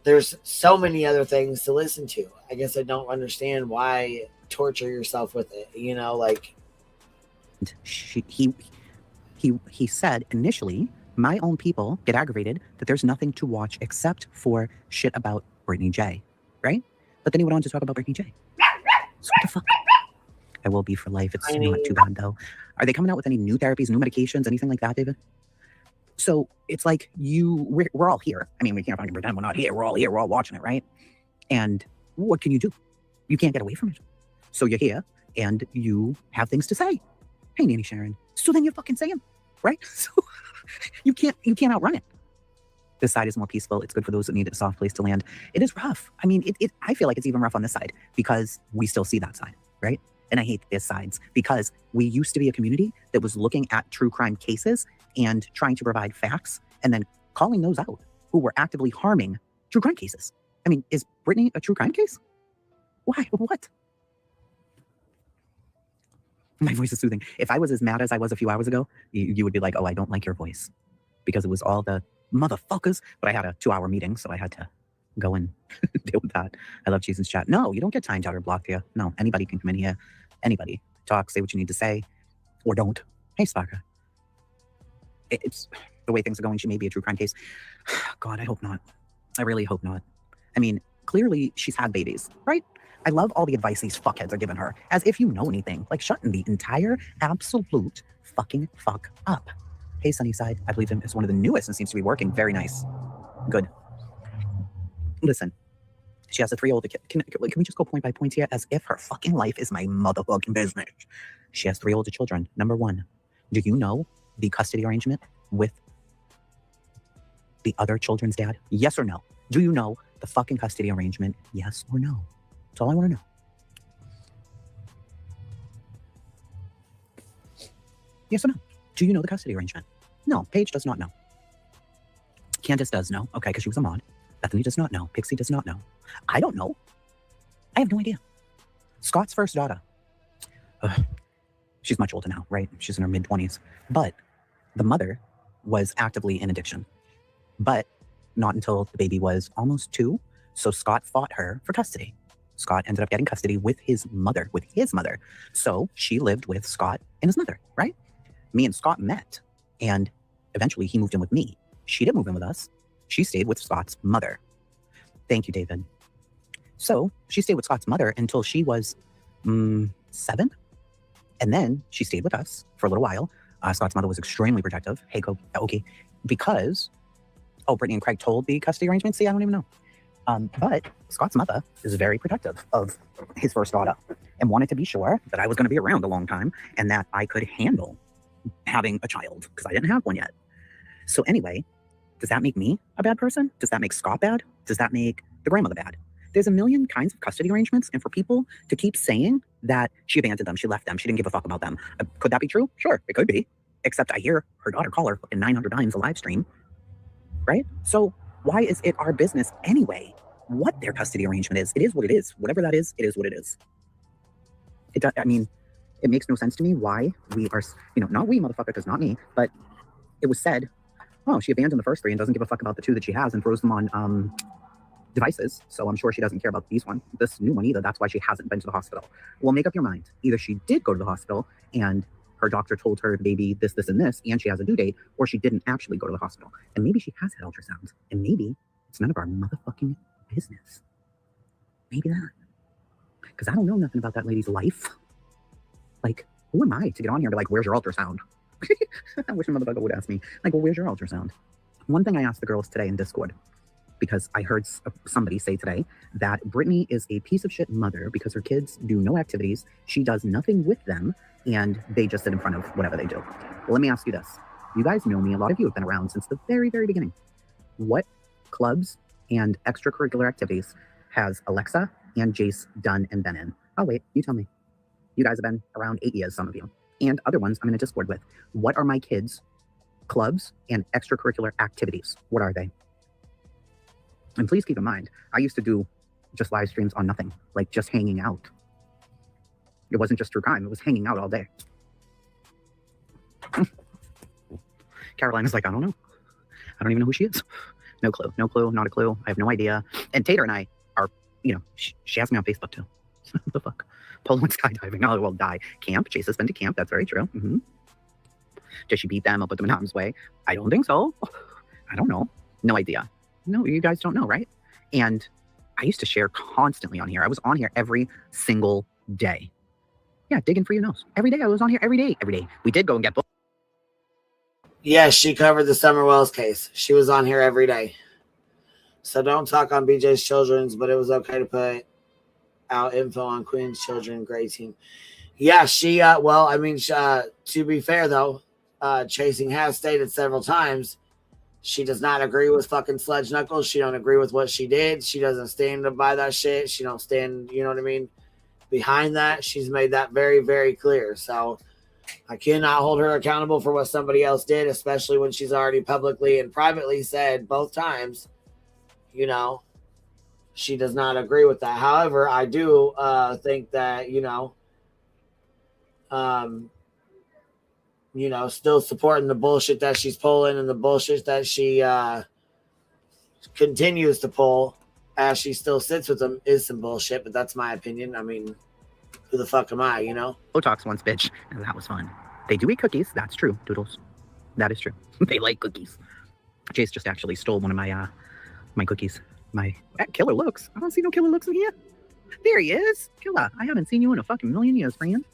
There's so many other things to listen to. I guess I don't understand why torture yourself with it. You know, like he said initially, my own people get aggravated that there's nothing to watch except for shit about Brittany J, right? But then he went on to talk about Brittany J. So what the fuck? I will be for life. It's not too bad though. Are they coming out with any new therapies, new medications, anything like that, David? So it's like we're all here. I mean, we can't fucking pretend we're not here. We're all here. We're all watching it, right? And what can you do? You can't get away from it. So you're here and you have things to say. Hey, Nanny Sharon. So then you fucking say them, right? So you can't outrun it. This side is more peaceful. It's good for those that need a soft place to land. It is rough. I mean, I feel like it's even rough on this side because we still see that side, right? And I hate this sides because we used to be a community that was looking at true crime cases and trying to provide facts and then calling those out who were actively harming true crime cases. I mean, is Brittany a true crime case? Why? What? My voice is soothing. If I was as mad as I was a few hours ago, you would be like, oh, I don't like your voice. Because it was all the motherfuckers. But I had a 2-hour meeting, so I had to go and deal with that. I love Jason's chat. No, you don't get timed out or blocked here. No, anybody can come in here. Anybody. Talk, say what you need to say. Or don't. Hey, Sparker. It's the way things are going. She may be a true crime case. God, I hope not. I really hope not. I mean, clearly she's had babies, right? I love all the advice these fuckheads are giving her, as if you know anything. Like shutting the entire absolute fucking fuck up. Hey, Sunnyside, I believe him is one of the newest and seems to be working. Very nice. Good. Listen, she has a 3-year-old kid. Can we just go point by point here, as if her fucking life is my motherfucking business? She has 3 older children. Number one, do you know the custody arrangement with the other children's dad? Yes or no? Do you know the fucking custody arrangement? Yes or no? That's all I want to know. Yes or no? Do you know the custody arrangement? No, Paige does not know. Candace does know. Okay, because she was a mod. Bethany does not know. Pixie does not know. I don't know. I have no idea. Scott's first daughter. She's much older now, right? She's in her mid-20s. But the mother was actively in addiction. But not until the baby was almost 2. So Scott fought her for custody. Scott ended up getting custody with his mother. So she lived with Scott and his mother, right? Me and Scott met. And eventually he moved in with me. She didn't move in with us. She stayed with Scott's mother. Thank you, David. So she stayed with Scott's mother until she was 7. And then she stayed with us for a little while. Scott's mother was extremely protective. Hey, okay. Because, Brittany and Craig told the custody arrangement. See, I don't even know. But Scott's mother is very protective of his first daughter and wanted to be sure that I was going to be around a long time and that I could handle having a child because I didn't have one yet. So anyway, does that make me a bad person? Does that make Scott bad? Does that make the grandmother bad? There's a million kinds of custody arrangements, and for people to keep saying that she abandoned them, she left them, she didn't give a fuck about them, could that be true? Sure, it could be. Except I hear her daughter call her fucking 900 times a live stream, right? So why is it our business anyway what their custody arrangement is? It is what it is. Whatever that is, it is what it is. It makes no sense to me why we are, not we, motherfucker, because not me, but it was said, oh, she abandoned the first 3 and doesn't give a fuck about the 2 that she has and throws them on devices. So I'm sure she doesn't care about this new one either. That's why she hasn't been to the hospital. Well, make up your mind. Either she did go to the hospital and her doctor told her the baby this, and this, and she has a due date, or she didn't actually go to the hospital. And maybe she has had ultrasounds. And maybe it's none of our motherfucking business. Maybe that. Because I don't know nothing about that lady's life. Like, who am I to get on here and be like, where's your ultrasound? I wish a motherfucker would ask me, like, well, where's your ultrasound? One thing I asked the girls today in Discord, because I heard somebody say today that Brittany is a piece of shit mother because her kids do no activities, she does nothing with them, and they just sit in front of whatever they do. Well, let me ask you this. You guys know me. A lot of you have been around since the very, very beginning. What clubs and extracurricular activities has Alexa and Jace done and been in? Oh, wait, you tell me. You guys have been around 8 years, some of you. And other ones I'm in a Discord with. What are my kids' clubs and extracurricular activities? What are they? And please keep in mind, I used to do just live streams on nothing, like just hanging out. It wasn't just true crime, it was hanging out all day. Carolina's like, I don't know. I don't even know who she is. No clue, not a clue. I have no idea. And Tater and I are, she has me on Facebook too. What the fuck? Polo and skydiving. Oh, well, die. Camp. Chase has been to camp. That's very true. Mm-hmm. Does she beat them or put them in harm's way? I don't think so. I don't know. No idea. No, you guys don't know, right? And I used to share constantly on here. I was on here every single day. Yeah, digging for your nose. Every day. I was on here every day. We did go and get books. Yes, she covered the Summer Wells case. She was on here every day. So don't talk on BJ's Children's, but it was okay to put out info on Queen's Children Gray Team. Yeah, she, to be fair, though, Chasing has stated several times she does not agree with fucking Sledge Knuckles. She don't agree with what she did. She doesn't stand by that shit. She don't stand, behind that. She's made that very, very clear. So I cannot hold her accountable for what somebody else did, especially when she's already publicly and privately said both times, she does not agree with that. However, I do think that, still supporting the bullshit that she's pulling and the bullshit that she continues to pull as she still sits with them is some bullshit, but that's my opinion. I mean, who the fuck am I, Botox once, bitch, and that was fun. They do eat cookies. That's true, Doodles. That is true. They like cookies. Jace just actually stole one of my my cookies. My Killer Looks. I don't see no Killer Looks in here. There he is. Killer. I haven't seen you in a fucking million years, friend.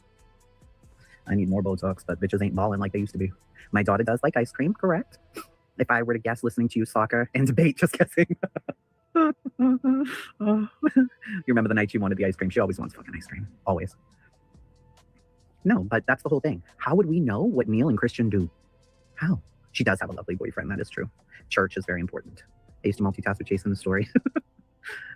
I need more Botox, but bitches ain't balling like they used to be. My daughter does like ice cream, correct? If I were to guess listening to you soccer and debate, just guessing. You remember the night you wanted the ice cream? She always wants fucking ice cream. Always. No, but that's the whole thing. How would we know what Neil and Christian do? How? She does have a lovely boyfriend. That is true. Church is very important. I used to multitask with Jason in the story.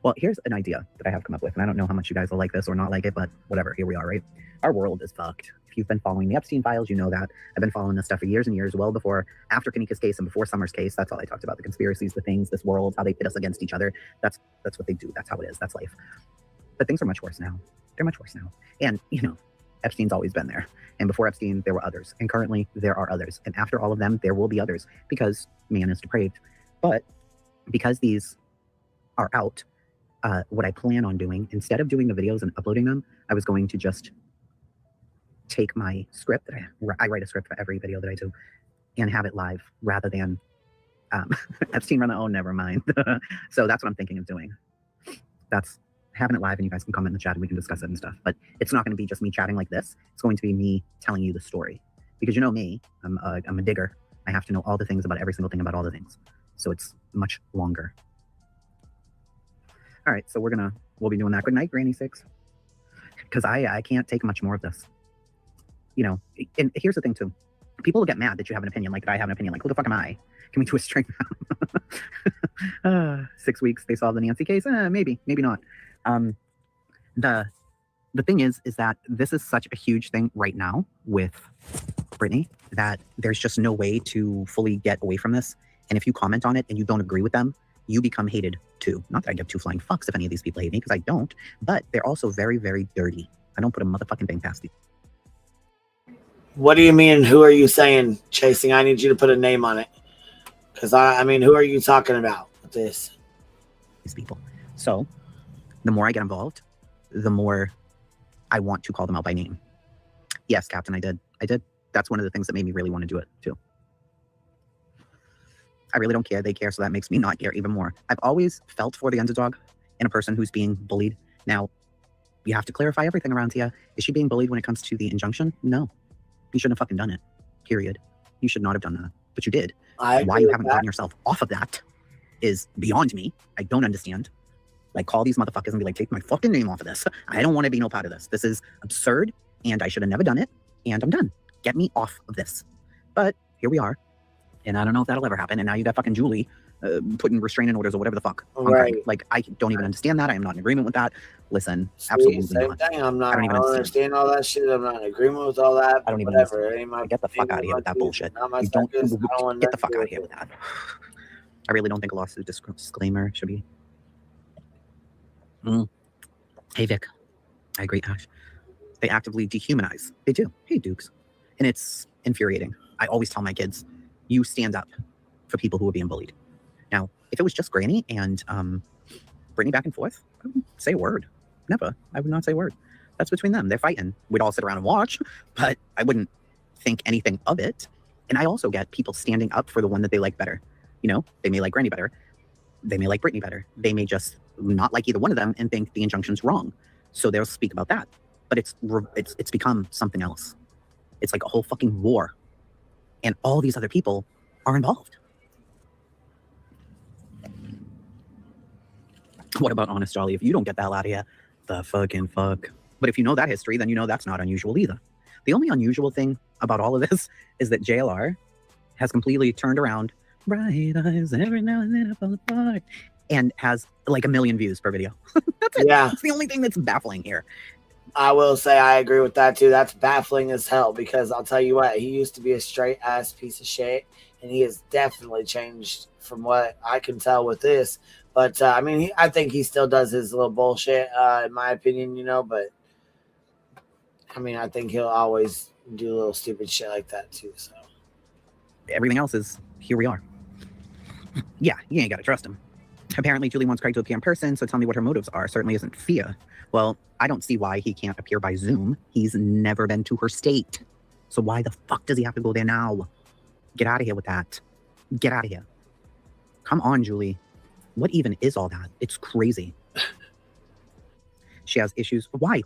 Well, here's an idea that I have come up with, and I don't know how much you guys will like this or not like it, but whatever. Here we are, right? Our world is fucked. If you've been following the Epstein files, you know that. I've been following this stuff for years and years, well before, after Kanika's case and before Summer's case. That's all I talked about, the conspiracies, the things, this world, how they pit us against each other. That's what they do. That's how it is. That's life. But things are much worse now. They're much worse now. And, you know, Epstein's always been there. And before Epstein, there were others. And currently, there are others. And after all of them, there will be others because man is depraved. But because these are out, what I plan on doing, instead of doing the videos and uploading them, I was going to just take my script. I write a script for every video that I do and have it live rather than Epstein run the own, never mind. So that's what I'm thinking of doing. That's having it live and you guys can comment in the chat and we can discuss it and stuff. But it's not going to be just me chatting like this. It's going to be me telling you the story. Because you know me, I'm a digger. I have to know all the things about every single thing about all the things. So it's much longer. All right, so we'll be doing that. Good night, Granny Six. Because I can't take much more of this. You know, and here's the thing too. People will get mad that you have an opinion, like that I have an opinion. Like, who the fuck am I? Can we do a string now? 6 weeks, they solved the Nancy case? Maybe not. The thing is that this is such a huge thing right now with Brittany that there's just no way to fully get away from this. And if you comment on it and you don't agree with them, you become hated too. Not that I give two flying fucks if any of these people hate me, because I don't, but they're also very, very dirty. I don't put a motherfucking thing past these. What do you mean? Who are you saying, Chasing? I need you to put a name on it. Because I mean, who are you talking about with this? These people. So the more I get involved, the more I want to call them out by name. Yes, Captain, I did. That's one of the things that made me really want to do it too. I really don't care. They care, so that makes me not care even more. I've always felt for the underdog in a person who's being bullied. Now, you have to clarify everything around here. Is she being bullied when it comes to the injunction? No. You shouldn't have fucking done it. Period. You should not have done that. But you did. Why you haven't gotten yourself off of that is beyond me. I don't understand. Like, call these motherfuckers and be like, take my fucking name off of this. I don't want to be no part of this. This is absurd, and I should have never done it, and I'm done. Get me off of this. But here we are. And I don't know if that'll ever happen. And now you got fucking Julie putting restraining orders or whatever the fuck. Right. Like, I don't even understand that. I am not in agreement with that. Listen, See, absolutely same not. thing. I don't even understand all that shit. I'm not in agreement with all that. I don't even whatever. understand. Get the fuck out of here with that bullshit. You don't get the fuck out of here with that. I really don't think a lawsuit disclaimer should be. Hey, Vic. I agree, Ash. They actively dehumanize. They do. Hey, Dukes. And it's infuriating. I always tell my kids, you stand up for people who are being bullied. Now, if it was just Granny and Brittany back and forth, I wouldn't say a word. Never. I would not say a word. That's between them. They're fighting. We'd all sit around and watch, but I wouldn't think anything of it. And I also get people standing up for the one that they like better. You know, they may like Granny better. They may like Brittany better. They may just not like either one of them and think the injunction's wrong. So they'll speak about that. But it's become something else. It's like a whole fucking war. And all these other people are involved. What about Honest Jolly? If you don't get the hell out of here, the fucking fuck. But if you know that history, then you know that's not unusual either. The only unusual thing about all of this is that JLR has completely turned around, bright eyes every now and then I fall apart, and has like 1 million views per video. That's it. Yeah. It's the only thing that's baffling here. I will say I agree with that too. That's baffling as hell because I'll tell you what, he used to be a straight ass piece of shit, and he has definitely changed from what I can tell with this. But I mean, I think he still does his little bullshit, in my opinion, you know. But I mean, I think he'll always do little stupid shit like that too. So everything else is here we are. Yeah, you ain't gotta trust him. Apparently, Julie wants Craig to appear in person, so tell me what her motives are. Certainly isn't fear. Well, I don't see why he can't appear by Zoom. He's never been to her state. So why the fuck does he have to go there now? Get out of here with that. Get out of here. Come on, Julie. What even is all that? It's crazy. She has issues. Why?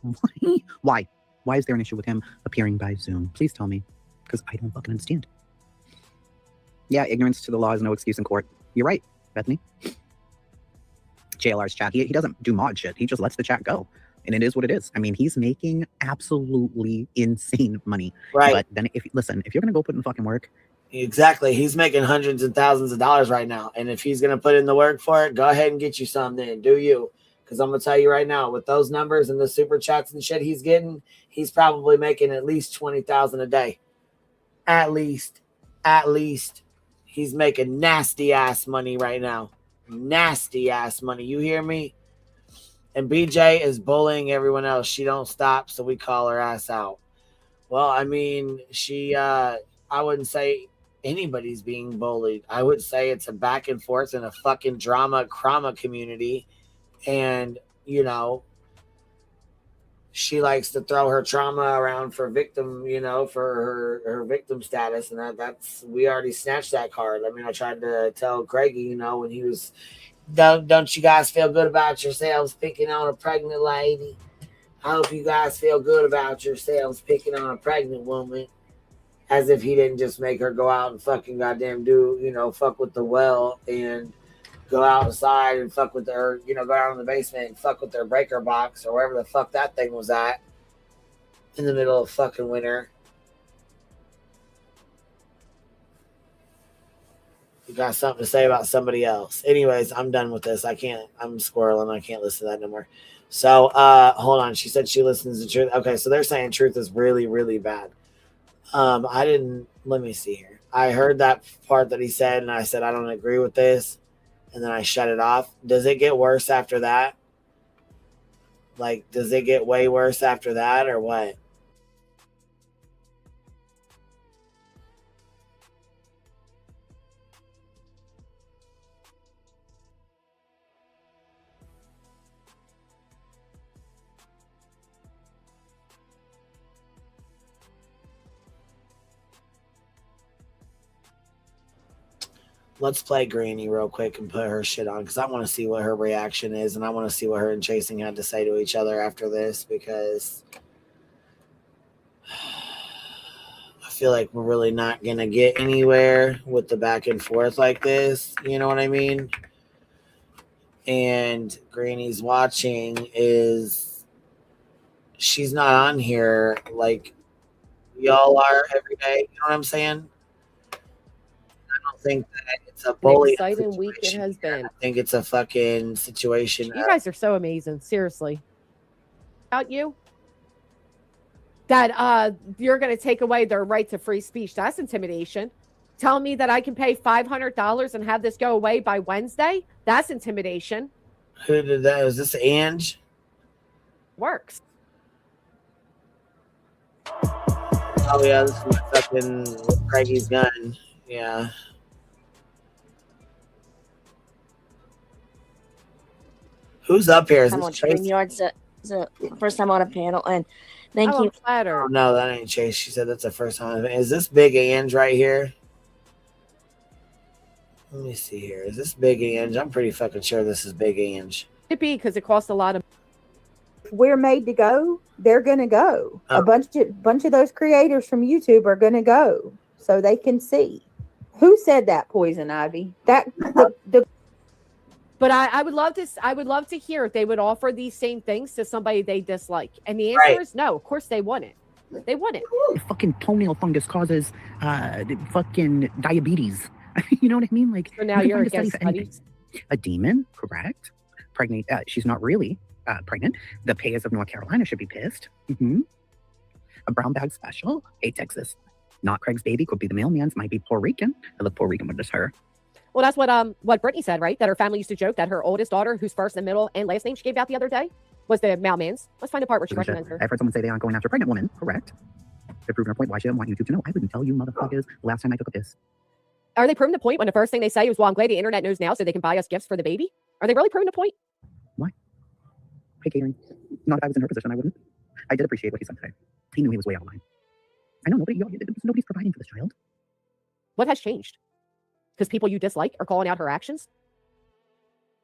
Why? Why is there an issue with him appearing by Zoom? Please tell me, because I don't fucking understand. Yeah, ignorance to the law is no excuse in court. You're right, Bethany. JLR's chat, he doesn't do mod shit. He just lets the chat go. And it is what it is. I mean, he's making absolutely insane money. Right. But then if you're going to go put in the fucking work. Exactly. He's making hundreds and thousands of dollars right now. And if he's going to put in the work for it, go ahead and get you some then. Do you? Because I'm going to tell you right now, with those numbers and the super chats and shit he's getting, he's probably making at least $20,000 a day. At least. He's making nasty ass money right now. Nasty ass money. You hear me? And BJ is bullying everyone else. She don't stop, so we call her ass out. Well, I mean, I wouldn't say anybody's being bullied. I would say it's a back and forth in a fucking drama Crama community. And, you know, she likes to throw her trauma around for victim, you know, for her victim status. And that's, we already snatched that card. I mean, I tried to tell Craigie, you know, when he was, don't you guys feel good about yourselves picking on a pregnant lady? I hope you guys feel good about yourselves picking on a pregnant woman. As if he didn't just make her go out and fucking goddamn do, you know, fuck with the well and go outside and fuck with their, you know, go down in the basement and fuck with their breaker box or wherever the fuck that thing was at in the middle of fucking winter. You got something to say about somebody else. Anyways, I'm done with this. I'm squirreling. I can't listen to that no more. So, hold on. She said she listens to Truth. Okay, so they're saying Truth is really, really bad. Let me see here. I heard that part that he said, and I said, I don't agree with this. And then I shut it off. Does it get worse after that? Like, does it get way worse after that or what? Let's play Granny real quick and put her shit on because I want to see what her reaction is and I want to see what her and Chasing had to say to each other after this because I feel like we're really not going to get anywhere with the back and forth like this. You know what I mean? And Granny's watching she's not on here like y'all are every day. You know what I'm saying? I don't think that it's a bullying exciting week it has been. I think it's a fucking situation. You guys are so amazing, seriously. About you, that you're going to take away their right to free speech. That's intimidation. Tell me that I can pay $500 and have this go away by Wednesday. That's intimidation. Who did that? Is this Ange? Works. Oh yeah, this is fucking Craigie's gun. Yeah. Who's up here? Is this Chase? It's the first time on a panel, and thank you. Oh, no, that ain't Chase. She said that's the first time. Is this Big Ange right here? Let me see here. Is this Big Ange? I'm pretty fucking sure this is Big Ange. It be because it costs a lot of. If we're made to go, they're gonna go. A bunch of those creators from YouTube are gonna go so they can see. Who said that, Poison Ivy? But I would love to hear if they would offer these same things to somebody they dislike. And the answer is no. Of course they wouldn't. They wouldn't. Fucking toenail fungus causes fucking diabetes. You know what I mean? Like, so now you're against studies. A demon, correct? Pregnant. She's not really pregnant. The payers of North Carolina should be pissed. A brown bag special. Hey, Texas. Not Craig's baby. Could be the mailman's. Might be Puerto Rican. I love Puerto Rican, but it's her. Well, that's what Brittany said, right? That her family used to joke that her oldest daughter, whose first and middle and last name she gave out the other day, was the mailman's. Let's find a part where she recommends her. I've heard someone say they aren't going after a pregnant woman. Correct. They're proving her point. Why she doesn't want YouTube to know. I wouldn't tell you, motherfuckers. Last time I took a piss. Are they proving the point when the first thing they say is, well, I'm glad the internet knows now so they can buy us gifts for the baby? Are they really proving the point? Why? Hey, Catering. Not if I was in her position, I wouldn't. I did appreciate what he said today. He knew he was way out of line. I know nobody's providing for this child. What has changed? Because people you dislike are calling out her actions?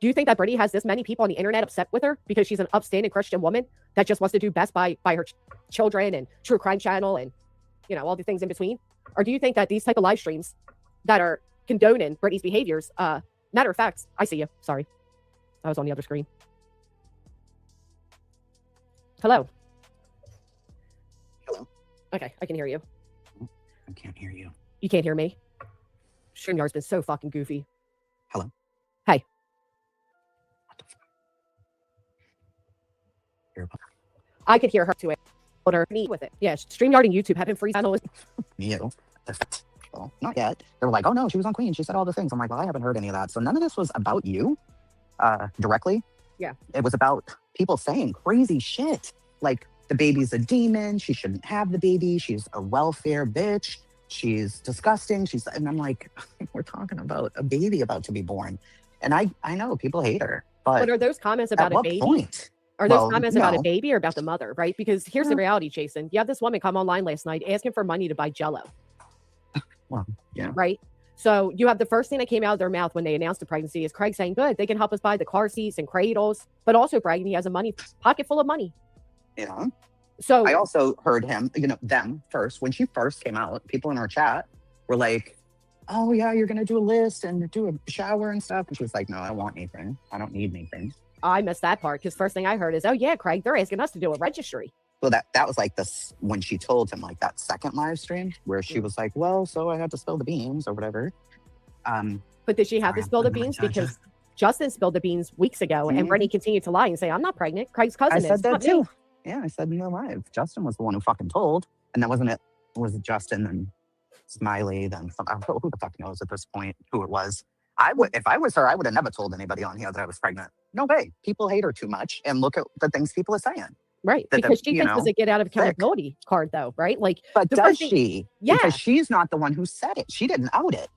Do you think that Brittany has this many people on the internet upset with her because she's an upstanding Christian woman that just wants to do best by her children and true crime channel and, you know, all the things in between? Or do you think that these type of live streams that are condoning Brittany's behaviors, matter of fact, I see you. Sorry. I was on the other screen. Hello. Hello. Okay, I can hear you. I can't hear you. You can't hear me? StreamYard's been so fucking goofy. Hello. Hey. What the fuck? I could hear her to it. Me with it. Yeah, StreamYard and YouTube have been freezing. You. Well, not yet. They were like, oh no, she was on Queen. She said all the things. I'm like, well, I haven't heard any of that. So none of this was about you directly. Yeah. It was about people saying crazy shit. Like, the baby's a demon. She shouldn't have the baby. She's a welfare bitch. She's disgusting. And I'm like, we're talking about a baby about to be born. And I know people hate her. But are those comments about a baby? Point? Are those comments about a baby or about the mother, right? Because here's the reality, Jason. You have this woman come online last night asking for money to buy Jell-O. Well, yeah. Right? So you have the first thing that came out of their mouth when they announced the pregnancy is Craig saying, good, they can help us buy the car seats and cradles, but also bragging he has a pocket full of money. Yeah. So I also heard him, them first. When she first came out, people in our chat were like, oh yeah, you're going to do a list and do a shower and stuff. And she was like, no, I don't want anything. I don't need anything. I missed that part because first thing I heard is, oh yeah, Craig, they're asking us to do a registry. Well, that was like this when she told him, like, that second live stream where she was like, well, so I had to spill the beans or whatever. But did she have to spill the beans? Because Justin spilled the beans weeks ago and Brittany continued to lie and say, I'm not pregnant. Craig's cousin I said is. that Not too. me. Yeah, I said in the live. Justin was the one who fucking told. And then wasn't it Justin and Smiley, then who the fuck knows at this point who it was. If I was her, I would have never told anybody on here that I was pregnant. No way. People hate her too much, and look at the things people are saying. Right, because she thinks it's a get out of accountability card, though, right? Like, but does she? Yeah, because she's not the one who said it. She didn't out it.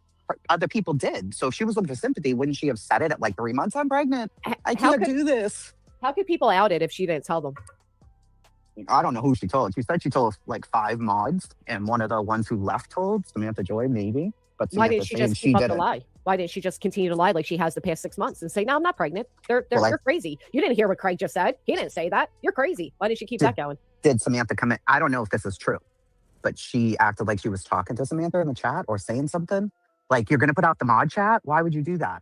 Other people did. So if she was looking for sympathy, wouldn't she have said it at like 3 months? I'm pregnant. I can't do this. How could people out it if she didn't tell them? I don't know who she told. She said she told like 5 mods, and one of the ones who left told Samantha Joy, maybe. But why didn't she just keep up the lie? Why didn't she just continue to lie like she has the past 6 months and say, no, I'm not pregnant. They're crazy. You didn't hear what Craig just said. He didn't say that. You're crazy. Why didn't she keep that going? Did Samantha come in? I don't know if this is true, but she acted like she was talking to Samantha in the chat or saying something. Like, you're going to put out the mod chat? Why would you do that?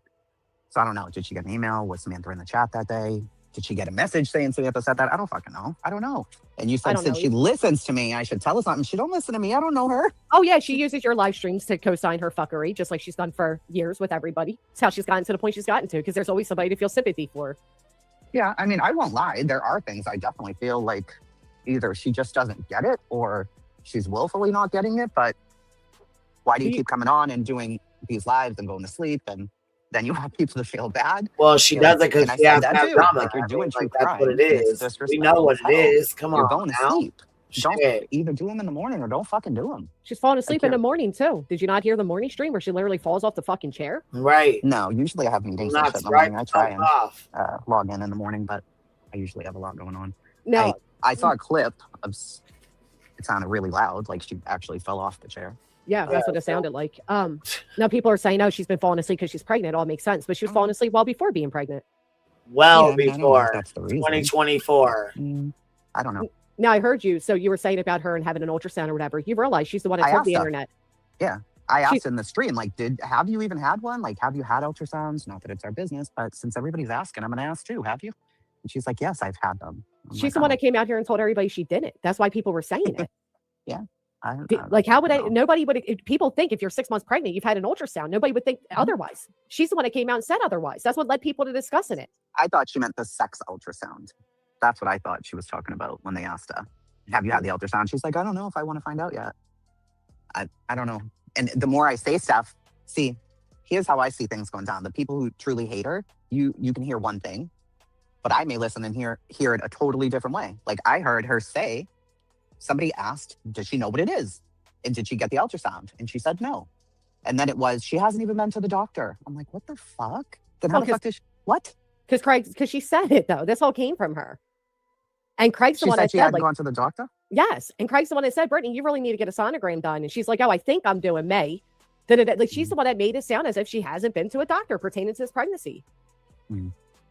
So I don't know. Did she get an email? Was Samantha in the chat that day? Did she get a message saying Samantha said that? I don't fucking know. I don't know. And you said since she listens to me, I should tell her something. She don't listen to me. I don't know her. Oh, yeah. She uses your live streams to co-sign her fuckery, just like she's done for years with everybody. It's how she's gotten to the point she's gotten to, because there's always somebody to feel sympathy for. Yeah, I mean, I won't lie. There are things I definitely feel like either she just doesn't get it or she's willfully not getting it. But why do you keep coming on and doing these lives and going to sleep, and then you want people to feel bad? Well, she does it because she has to have drama. Like, you're doing true that's what it is. We know what it is. Come on, you're going to now. sleep. Don't either do them in the morning or don't fucking do them. She's falling asleep in the morning too. Did you not hear the morning stream where she literally falls off the fucking chair? Right. No, usually I have meetings in the morning. I try and log in the morning, but I usually have a lot going on. No, I saw a clip of it sounded really loud, like she actually fell off the chair. Yeah, that's what it sounded like. Now people are saying, no, she's been falling asleep because she's pregnant. It all makes sense. But she was falling asleep well before being pregnant. Well, before 2024. I don't know. Now I heard you. So you were saying about her and having an ultrasound or whatever. You realize she's the one that told the internet. Yeah. I asked in the stream, like, have you even had one? Like, have you had ultrasounds? Not that it's our business, but since everybody's asking, I'm going to ask too. Have you? And she's like, yes, I've had them. She's the one that came out here and told everybody she didn't. That's why people were saying it. Yeah. Like, how would nobody would, people think if you're 6 months pregnant, you've had an ultrasound. Nobody would think otherwise. She's the one that came out and said otherwise. That's what led people to discussing it. I thought she meant the sex ultrasound. That's what I thought she was talking about when they asked her, have you had the ultrasound? She's like, I don't know if I want to find out yet. I don't know. And the more I say stuff, see, here's how I see things going down. The people who truly hate her, you can hear one thing, but I may listen and hear it a totally different way. Like, I heard her say, somebody asked, does she know what it is? And did she get the ultrasound? And she said no. And then it was, she hasn't even been to the doctor. I'm like, what the fuck? Then how the fuck did she, what? Because she said it though. This all came from her. And Craig's the one that said, hadn't gone to the doctor? Yes. And Craig's the one that said, Brittany, you really need to get a sonogram done. And she's like, oh, I think I'm doing May. Like, she's the one that made it sound as if she hasn't been to a doctor pertaining to this pregnancy.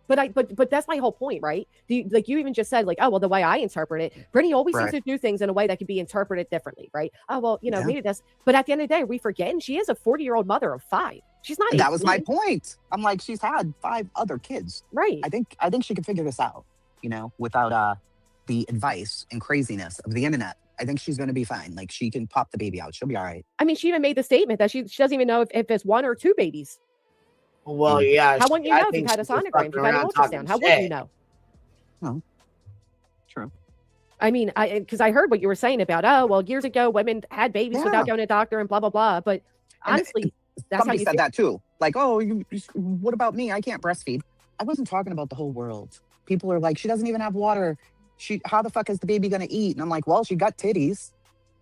But that's my whole point, right? You even just said, like, oh, well, the way I interpret it, Brittany always seems to do things in a way that can be interpreted differently, right? Oh, well, maybe that's, but at the end of the day, we forget she is a 40-year-old mother of 5. She's not. That was my point. I'm like, she's had 5 other kids. Right. I think she can figure this out, without the advice and craziness of the internet. I think she's going to be fine. Like, she can pop the baby out. She'll be all right. I mean, she even made the statement that she doesn't even know if it's 1 or 2 babies. Well, yeah. How wouldn't you know if you had a sonogram? If you had an ultrasound? How would you know? No. I mean, because I heard what you were saying about, oh, well, years ago, women had babies without going to a doctor and blah, blah, blah. But honestly, that's somebody how you said feel. that too. Like, oh, what about me? I can't breastfeed. I wasn't talking about the whole world. People are like, she doesn't even have water. How the fuck is the baby going to eat? And I'm like, well, she got titties.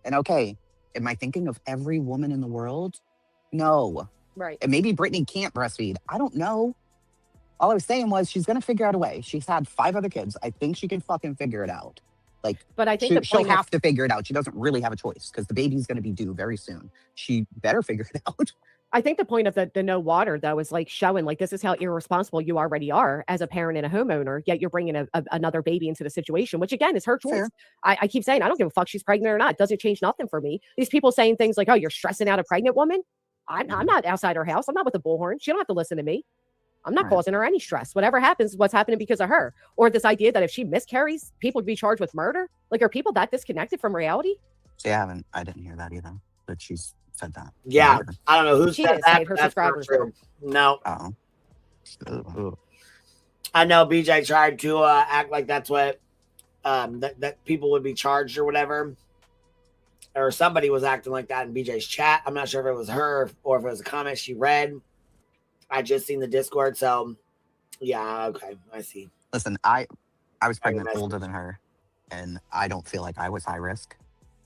And okay, am I thinking of every woman in the world? No. Right. And maybe Brittany can't breastfeed. I don't know. All I was saying was she's going to figure out a way. She's had 5 other kids. I think she can fucking figure it out. Like, but I think she'll have to figure it out. She doesn't really have a choice because the baby's going to be due very soon. She better figure it out. I think the point of the no water, though, is like showing like this is how irresponsible you already are as a parent and a homeowner, yet you're bringing another baby into the situation, which again is her choice. I keep saying, I don't give a fuck she's pregnant or not. It doesn't change nothing for me. These people saying things like, oh, you're stressing out a pregnant woman. I'm not outside her house. I'm not with a bullhorn. She don't have to listen to me. I'm not causing her any stress. Whatever happens, what's happening because of her. Or this idea that if she miscarries, people would be charged with murder. Like, are people that disconnected from reality? See, I didn't hear that either, but she's said that. Yeah. I don't know who She said didn't that. say it, her subscribers did. No. Oh. I know BJ tried to act like that's what that people would be charged or whatever. Or somebody was acting like that in BJ's chat. I'm not sure if it was her or if it was a comment she read. I just seen the Discord, so yeah, okay, I see. Listen, I was pregnant older than her, and I don't feel like I was high risk.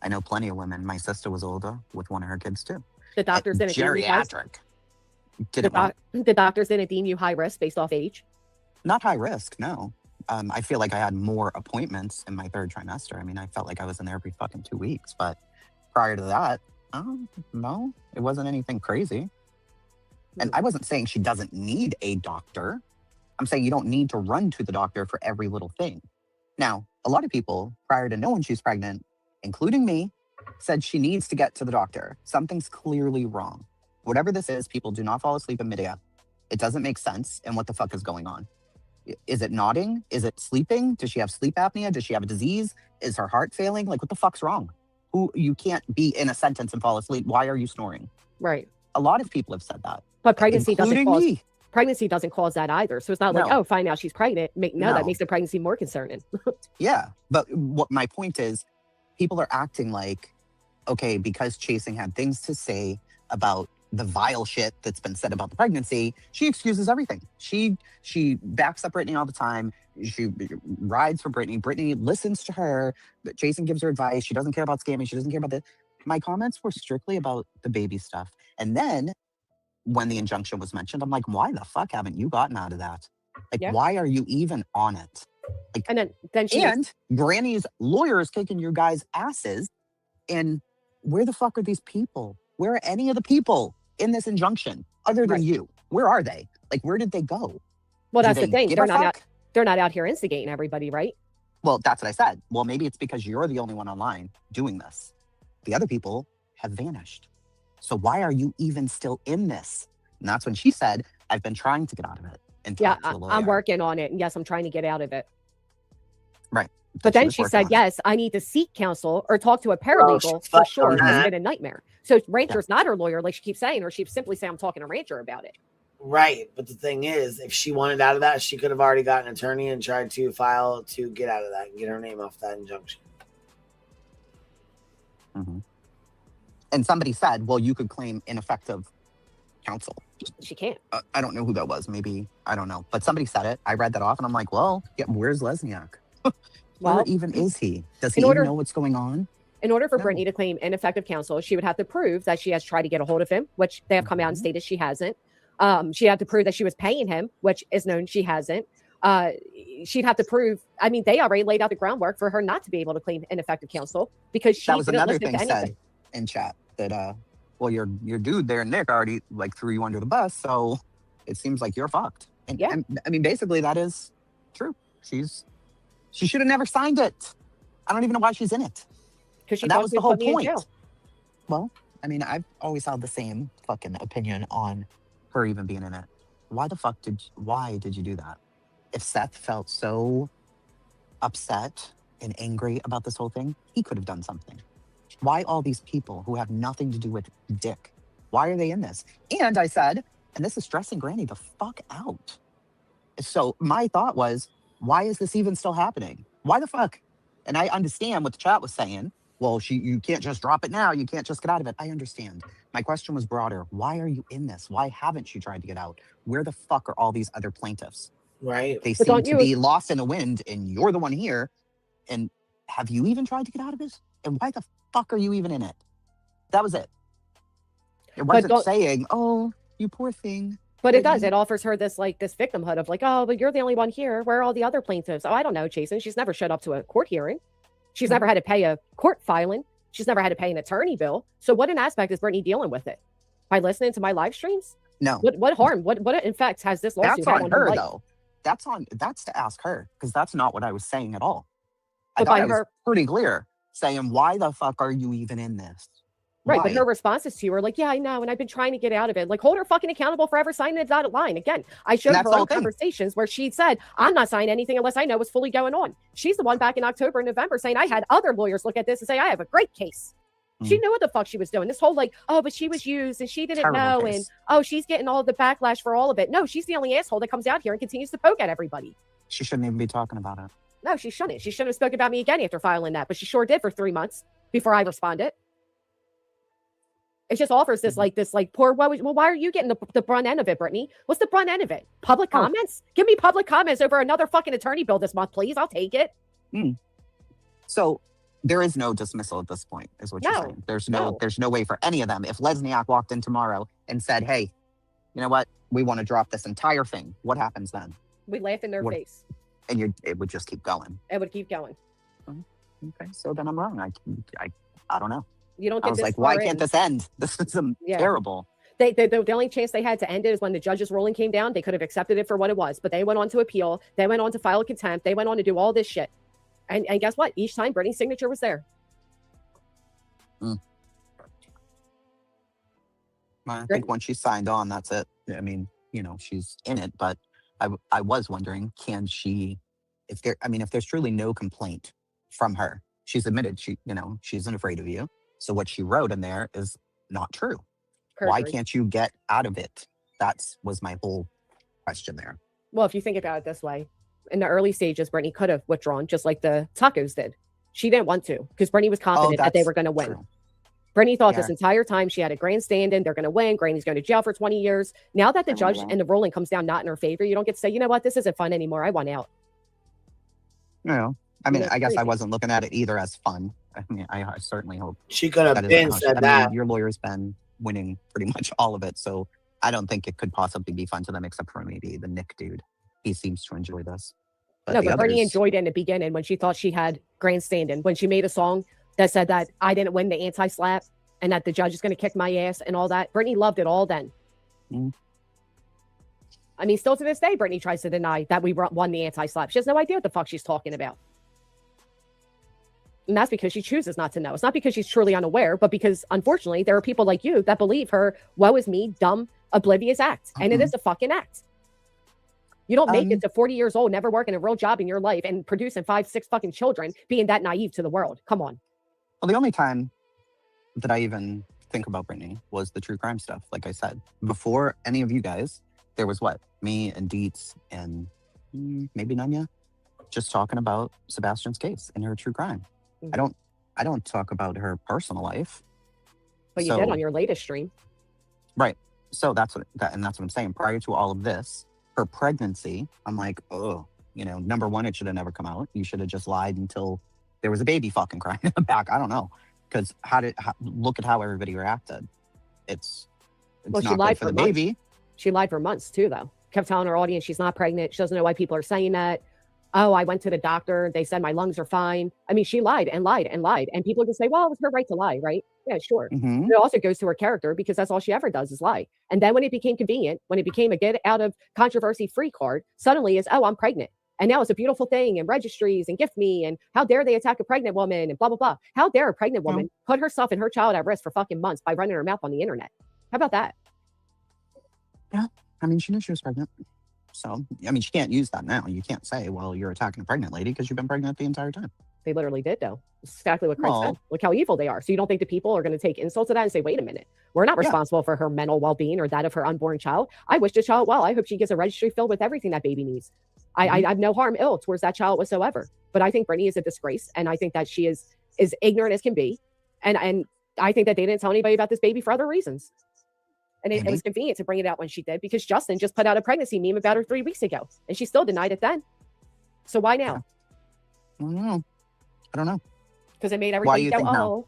I know plenty of women. My sister was older with one of her kids too. The doctors didn't deem you high. The doctors didn't deem you high risk based off age. Not high risk, no. I feel like I had more appointments in my 3rd trimester. I mean, I felt like I was in there every fucking 2 weeks, but prior to that, no, it wasn't anything crazy. And I wasn't saying she doesn't need a doctor. I'm saying you don't need to run to the doctor for every little thing. Now, a lot of people prior to knowing she's pregnant, including me, said she needs to get to the doctor. Something's clearly wrong. Whatever this is, people do not fall asleep in midair. It doesn't make sense. And what the fuck is going on? Is it nodding? Is it sleeping? Does she have sleep apnea? Does she have a disease? Is her heart failing? Like, what the fuck's wrong? You can't be in a sentence and fall asleep. Why are you snoring? Right. A lot of people have said that. But pregnancy doesn't cause that either. So it's not like, No. oh, find out she's pregnant. That No. makes the pregnancy more concerning. Yeah. But what my point is, people are acting like, okay, because Chasing had things to say about the vile shit that's been said about the pregnancy, she excuses everything. She backs up Brittany all the time. She rides for Brittany. Brittany listens to her. But Jason gives her advice. She doesn't care about scamming. She doesn't care about this. My comments were strictly about the baby stuff. And then when the injunction was mentioned, I'm like, why the fuck haven't you gotten out of that? Like, why are you even on it? Like, and then Granny's lawyer is kicking your guys' asses. And where the fuck are these people? Where are any of the people in this injunction other than you? Where are they? Like, where did they go? Well, Do that's the they thing. give a fuck? They're not out here instigating everybody, right? Well, that's what I said. Well, maybe it's because you're the only one online doing this. The other people have vanished. So why are you even still in this? And that's when she said, I've been trying to get out of it. And Yeah, talk to a lawyer. I'm working on it. And yes, I'm trying to get out of it. Right. But then was she working said, on it. yes, I need to seek counsel or talk to a paralegal for fucked sure. on It's that. been a nightmare. So Rancher's not her lawyer, like she keeps saying, or she simply say, I'm talking to Rancher about it. Right. But the thing is, if she wanted out of that, she could have already got an attorney and tried to file to get out of that and get her name off that injunction. Mm-hmm. And somebody said, well, you could claim ineffective counsel. She can't. I don't know who that was. Maybe, I don't know. But somebody said it. I read that off and I'm like, well, yeah, where's Lesniak? Where even is he? Does he even know what's going on? In order for Brittany to claim ineffective counsel, she would have to prove that she has tried to get a hold of him, which they have come out and stated she hasn't. She had to prove that she was paying him, which is known she hasn't. She'd have to prove, I mean, they already laid out the groundwork for her not to be able to claim ineffective counsel because she That was didn't another listen thing to said anything. in chat that, well, your dude there, Nick, already like threw you under the bus. So it seems like you're fucked. And, and I mean, basically that is true. She should have never signed it. I don't even know why she's in it. Because that was the whole point. Well, I mean, I've always held the same fucking opinion on her even being in it. Why did you do that? If Seth felt so upset and angry about this whole thing, he could have done something. Why all these people who have nothing to do with Dick? Why are they in this? And I said, and this is stressing Granny the fuck out. So my thought was, why is this even still happening? Why the fuck? And I understand what the chat was saying. Well, you can't just drop it now. You can't just get out of it. I understand. My question was broader. Why are you in this? Why haven't you tried to get out? Where the fuck are all these other plaintiffs? Right. They seem to be lost in the wind, and you're the one here. And have you even tried to get out of this? And why the fuck are you even in it? That was it. It wasn't saying, oh, you poor thing. But it does. It offers her this victimhood of like, oh, but you're the only one here. Where are all the other plaintiffs? Oh, I don't know, Jason. She's never showed up to a court hearing. She's never had to pay a court filing. She's never had to pay an attorney bill. So what an aspect is Brittany dealing with it? By listening to my live streams? No. What harm? What effects has this lawsuit had on her, though? That's to ask her, because that's not what I was saying at all. But I was pretty clear saying, why the fuck are you even in this? Right, but her responses to you are like, yeah, I know, and I've been trying to get out of it. Like, hold her fucking accountable for ever signing a dotted line. Again, I showed her own conversations where she said, I'm not signing anything unless I know what's fully going on. She's the one back in October and November saying, I had other lawyers look at this and say, I have a great case. She knew what the fuck she was doing. This whole like, oh, but she was used and she didn't know. And oh, she's getting all the backlash for all of it. No, she's the only asshole that comes out here and continues to poke at everybody. She shouldn't even be talking about it. No, she shouldn't. She shouldn't have spoken about me again after filing that, but she sure did for 3 months before I responded. It just offers this poor, well, why are you getting the brunt end of it, Brittany? What's the brunt end of it? Public comments? Give me public comments over another fucking attorney bill this month, please. I'll take it. So there is no dismissal at this point, is what you're saying. There's no way for any of them. If Lesniak walked in tomorrow and said, hey, you know what? We want to drop this entire thing. What happens then? We laugh in their face. And it would just keep going. It would keep going. Okay, so then I'm wrong. I don't know. You don't get I was like, why can't this end? This is terrible. The only chance they had to end it is when the judge's ruling came down. They could have accepted it for what it was, but they went on to appeal. They went on to file a contempt. They went on to do all this shit. And guess what? Each time Brittany's signature was there. I think once she signed on, that's it. I mean, she's in it, but I was wondering, can she, if there's truly no complaint from her, she's admitted she isn't afraid of you. So what she wrote in there is not true. Perjury. Why can't you get out of it? That was my whole question there. Well, if you think about it this way, in the early stages, Brittany could have withdrawn just like the Tacos did. She didn't want to because Brittany was confident that they were going to win. True. Brittany thought this entire time she had a grandstanding. They're going to win. Granny's going to jail for 20 years. Now that the judge and the ruling comes down not in her favor, you don't get to say, you know what, this isn't fun anymore. I want out. No. I mean, I guess I wasn't looking at it either as fun. I mean, I certainly hope she could have been said that. I mean, your lawyer's been winning pretty much all of it, so I don't think it could possibly be fun to them, except for maybe the Nick dude. He seems to enjoy this. But Brittany enjoyed it in the beginning when she thought she had grandstanding. When she made a song that said that I didn't win the anti-slap and that the judge is going to kick my ass and all that. Brittany loved it all then. I mean, still to this day, Brittany tries to deny that we won the anti-slap. She has no idea what the fuck she's talking about. And that's because she chooses not to know. It's not because she's truly unaware, but because, unfortunately, there are people like you that believe her woe is me, dumb, oblivious act. And it is a fucking act. You don't make it to 40 years old, never working a real job in your life and producing 5, 6 fucking children, being that naive to the world. Come on. Well, the only time that I even think about Brittany was the true crime stuff. Like I said, before any of you guys, there was me and Dietz and maybe Nanya just talking about Sebastian's case and her true crime. I don't talk about her personal life. But you did on your latest stream. Right. So that's what I'm saying. Prior to all of this, her pregnancy, I'm like, oh, number one, it should have never come out. You should have just lied until there was a baby fucking crying in the back. I don't know. Because look at how everybody reacted. It's not good for the baby. She lied for months too, though. Kept telling her audience she's not pregnant. She doesn't know why people are saying that. Oh, I went to the doctor. They said my lungs are fine. I mean, she lied and lied and lied. And people can say, well, it was her right to lie, right? Yeah, sure. It also goes to her character because that's all she ever does is lie. And then when it became convenient, when it became a get out of controversy free card, suddenly it's, oh, I'm pregnant. And now it's a beautiful thing and registries and gift me and how dare they attack a pregnant woman and blah, blah, blah. How dare a pregnant woman put herself and her child at risk for fucking months by running her mouth on the internet? How about that? Yeah. I mean, she knew she was pregnant. So, I mean, she can't use that now. You can't say, well, you're attacking a pregnant lady because you've been pregnant the entire time. They literally did, though. It's exactly what Craig said. Look how evil they are. So you don't think the people are going to take insults to that and say, wait a minute, we're not responsible for her mental well-being or that of her unborn child. I wish the child well. I hope she gets a registry filled with everything that baby needs. I have no harm ill towards that child whatsoever. But I think Brittany is a disgrace, and I think that she is ignorant as can be, and I think that they didn't tell anybody about this baby for other reasons. And it was convenient to bring it out when she did, because Justin just put out a pregnancy meme about her 3 weeks ago, and she still denied it then. So why now? I don't know. Because it made everybody go, no? oh.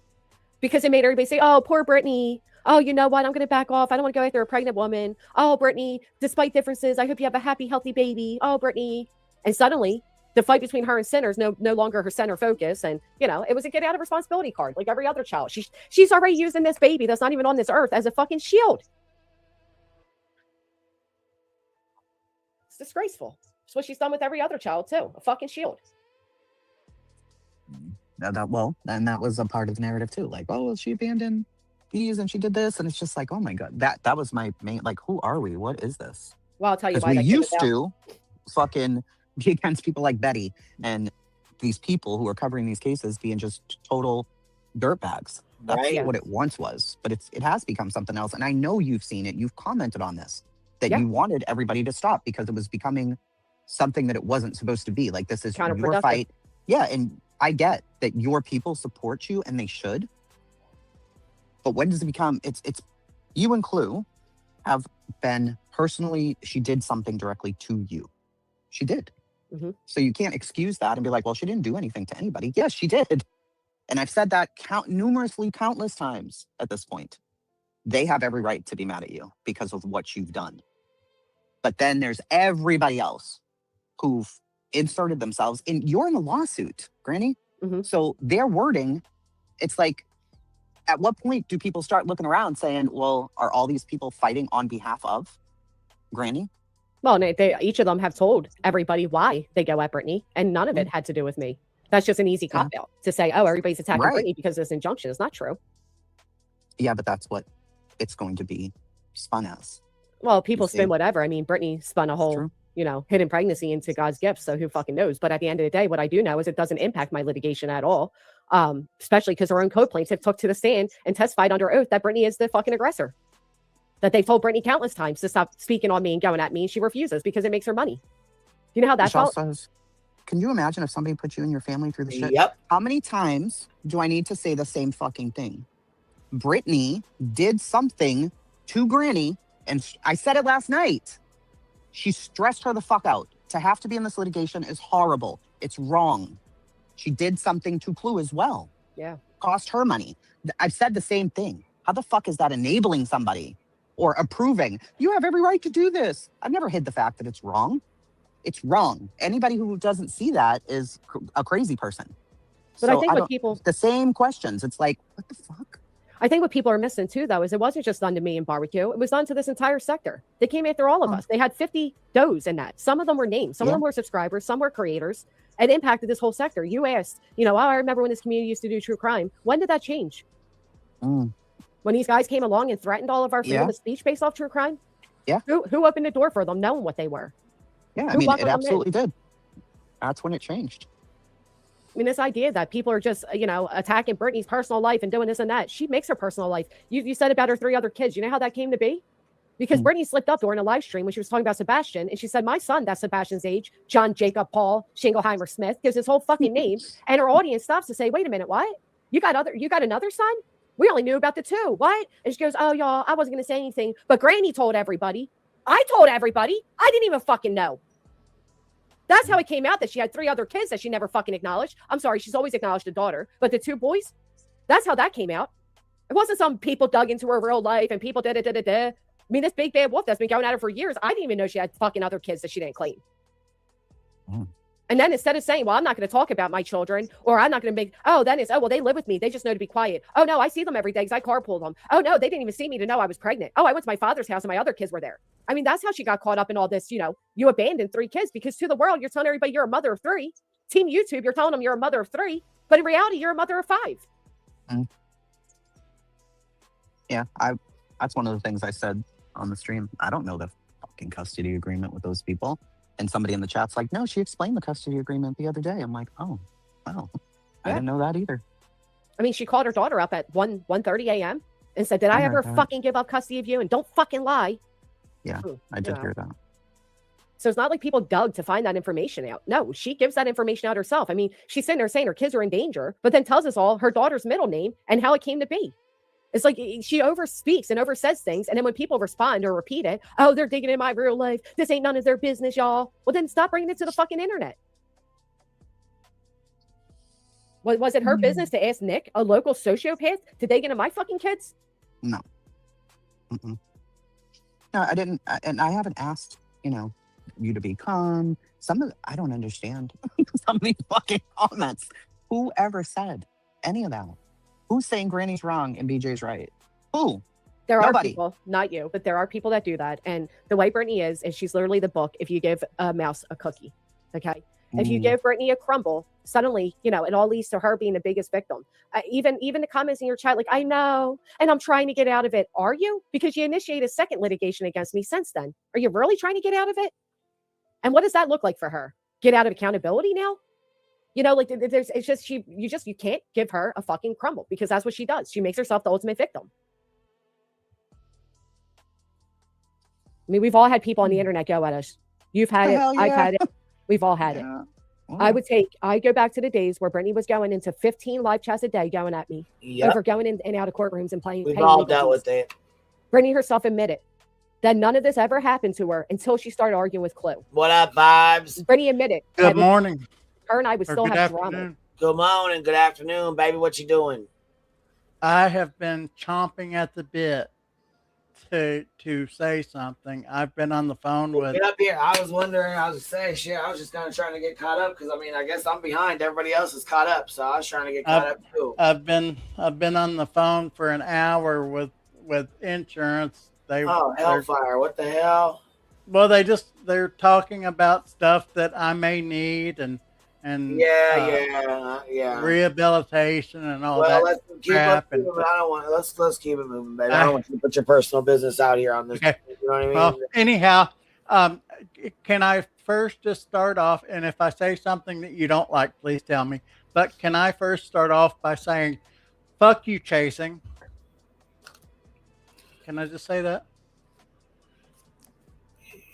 Because it made everybody say, oh, poor Brittany. Oh, you know what? I'm going to back off. I don't want to go after a pregnant woman. Oh, Brittany, despite differences, I hope you have a happy, healthy baby. Oh, Brittany. And suddenly, the fight between her and Sinner's no longer her center focus. And, you know, it was a get out of responsibility card, like every other child. She's already using this baby that's not even on this earth as a fucking shield. It's disgraceful. It's what she's done with every other child, too. A fucking shield. Well, and that was a part of the narrative, too. Like, oh, she abandoned these and she did this. And it's just like, oh, my God. That was my main, like, who are we? What is this? Well, I'll tell you why. Because we used to fucking be against people like Betty and these people who are covering these cases being just total dirtbags. That's what it once was, but it has become something else. And I know you've seen it. You've commented on this, that you wanted everybody to stop because it was becoming something that it wasn't supposed to be. Like, this is your fight. Yeah, and I get that your people support you and they should. But when does it become, it's you and Clue have been personally, she did something directly to you. She did. Mm-hmm. So you can't excuse that and be like, well, she didn't do anything to anybody. Yes, she did. And I've said that countless times at this point. They have every right to be mad at you because of what you've done. But then there's everybody else who've inserted themselves in. You're in a lawsuit, Granny. Mm-hmm. So their wording, it's like, at what point do people start looking around saying, well, are all these people fighting on behalf of Granny? Well, each of them have told everybody why they go at Brittany, and none of it had to do with me. That's just an easy cop-out to say, oh, everybody's attacking Brittany because of this injunction. It's not true. Yeah, but that's what it's going to be spun as. Well, people spin whatever. I mean, Brittany spun a whole, hidden pregnancy into God's gift, so who fucking knows? But at the end of the day, what I do know is it doesn't impact my litigation at all, especially because her own co-plaintiff took to the stand and testified under oath that Brittany is the fucking aggressor. That they've told Brittany countless times to stop speaking on me and going at me, and she refuses because it makes her money. You know how that felt? Can you imagine if somebody put you and your family through the shit? Yep. How many times do I need to say the same fucking thing? Brittany did something to Granny, and I said it last night. She stressed her the fuck out. To have to be in this litigation is horrible. It's wrong. She did something to Clue as well. Yeah. Cost her money. I've said the same thing. How the fuck is that enabling somebody or approving? You have every right to do this. I've never hid the fact that it's wrong. It's wrong. Anybody who doesn't see that is a crazy person. But I think what people... The same questions. It's like, what the fuck? I think what people are missing too, though, is it wasn't just done to me and Barbecue. It was done to this entire sector. They came after all of us. They had 50 does in that. Some of them were names. Some of them were subscribers. Some were creators. It impacted this whole sector. You asked, oh, I remember when this community used to do true crime. When did that change? When these guys came along and threatened all of our freedom of speech based off true crime? Yeah. Who opened the door for them knowing what they were? Yeah, I mean, it absolutely did. That's when it changed. I mean, this idea that people are just, attacking Brittany's personal life and doing this and that. She makes her personal life. You said about her 3 other kids. You know how that came to be? Because Brittany slipped up during a live stream when she was talking about Sebastian. And she said, my son, that's Sebastian's age, John Jacob Paul Schingelheimer Smith, gives his whole fucking name. And her audience stops to say, wait a minute, what? You got another son? We only knew about the 2. What? And she goes, oh, y'all, I wasn't going to say anything. But Granny told everybody. I told everybody. I didn't even fucking know. That's how it came out that she had 3 other kids that she never fucking acknowledged. I'm sorry, she's always acknowledged a daughter. But the 2 boys, that's how that came out. It wasn't some people dug into her real life and people da-da-da-da-da. I mean, this big bad wolf that's been going at her for years, I didn't even know she had fucking other kids that she didn't claim. And then instead of saying, well, I'm not going to talk about my children, or I'm not going to make, well, they live with me. They just know to be quiet. Oh, no, I see them every day because I carpool them. Oh, no, they didn't even see me to know I was pregnant. Oh, I went to my father's house and my other kids were there. I mean, that's how she got caught up in all this. You abandoned 3 kids because to the world, you're telling everybody you're a mother of 3. Team YouTube, you're telling them you're a mother of 3. But in reality, you're a mother of 5. Yeah, that's one of the things I said on the stream. I don't know the fucking custody agreement with those people. And somebody in the chat's like, no, she explained the custody agreement the other day. I'm like, oh, wow. I didn't know that either. I mean, she called her daughter up at 1:30 a.m. and said, did I ever fucking give up custody of you? And don't fucking lie. Yeah, I did hear that. So it's not like people dug to find that information out. No, she gives that information out herself. I mean, she's sitting there saying her kids are in danger, but then tells us all her daughter's middle name and how it came to be. It's like she overspeaks and oversays things. And then when people respond or repeat it, oh, they're digging in my real life. This ain't none of their business, y'all. Well, then stop bringing it to the fucking internet. Was it her business to ask Nick, a local sociopath, to dig into my fucking kids? No. Mm-mm. No, I didn't. And I haven't asked, you to be calm. I don't understand some of these fucking comments. Whoever said any of that? Who's saying Granny's wrong and BJ's right? Who? There Nobody. are people, not you, but there are people that do that. And the way Brittany is she's literally the book if you give a mouse a cookie. Okay. If you give Brittany a crumble, suddenly, it all leads to her being the biggest victim. Even the comments in your chat, like, I know, and I'm trying to get out of it. Are you? Because you initiated a second litigation against me since then. Are you really trying to get out of it? And what does that look like for her? Get out of accountability now? You can't give her a fucking crumble because that's what she does. She makes herself the ultimate victim. I mean, we've all had people on the internet go at us. You've had it. Yeah. I've had it. We've all had it. Well, I go back to the days where Brittany was going into 15 live chats a day going at me over going in and out of courtrooms and playing. We've all dealt with it. Brittany herself admitted that none of this ever happened to her until she started arguing with Clue. What up, vibes? Brittany admitted. Good morning. Her and I would still have drama. Good morning, good afternoon, baby. What you doing? I have been chomping at the bit to say something. I've been on the phone with. Get up here. I was wondering. I was saying shit. I was just kind of trying to get caught up because I guess I'm behind. Everybody else is caught up, so I was trying to get caught up too. I've been on the phone for an hour with insurance. Hellfire! What the hell? Well, they're talking about stuff that I may need and rehabilitation and all that. Let's keep let's keep it moving, baby. I don't want you to put your personal business out here on this. Okay. You know what I mean? Well, anyhow, can I first just start off? And if I say something that you don't like, please tell me. But can I first start off by saying, "Fuck you, chasing"? Can I just say that?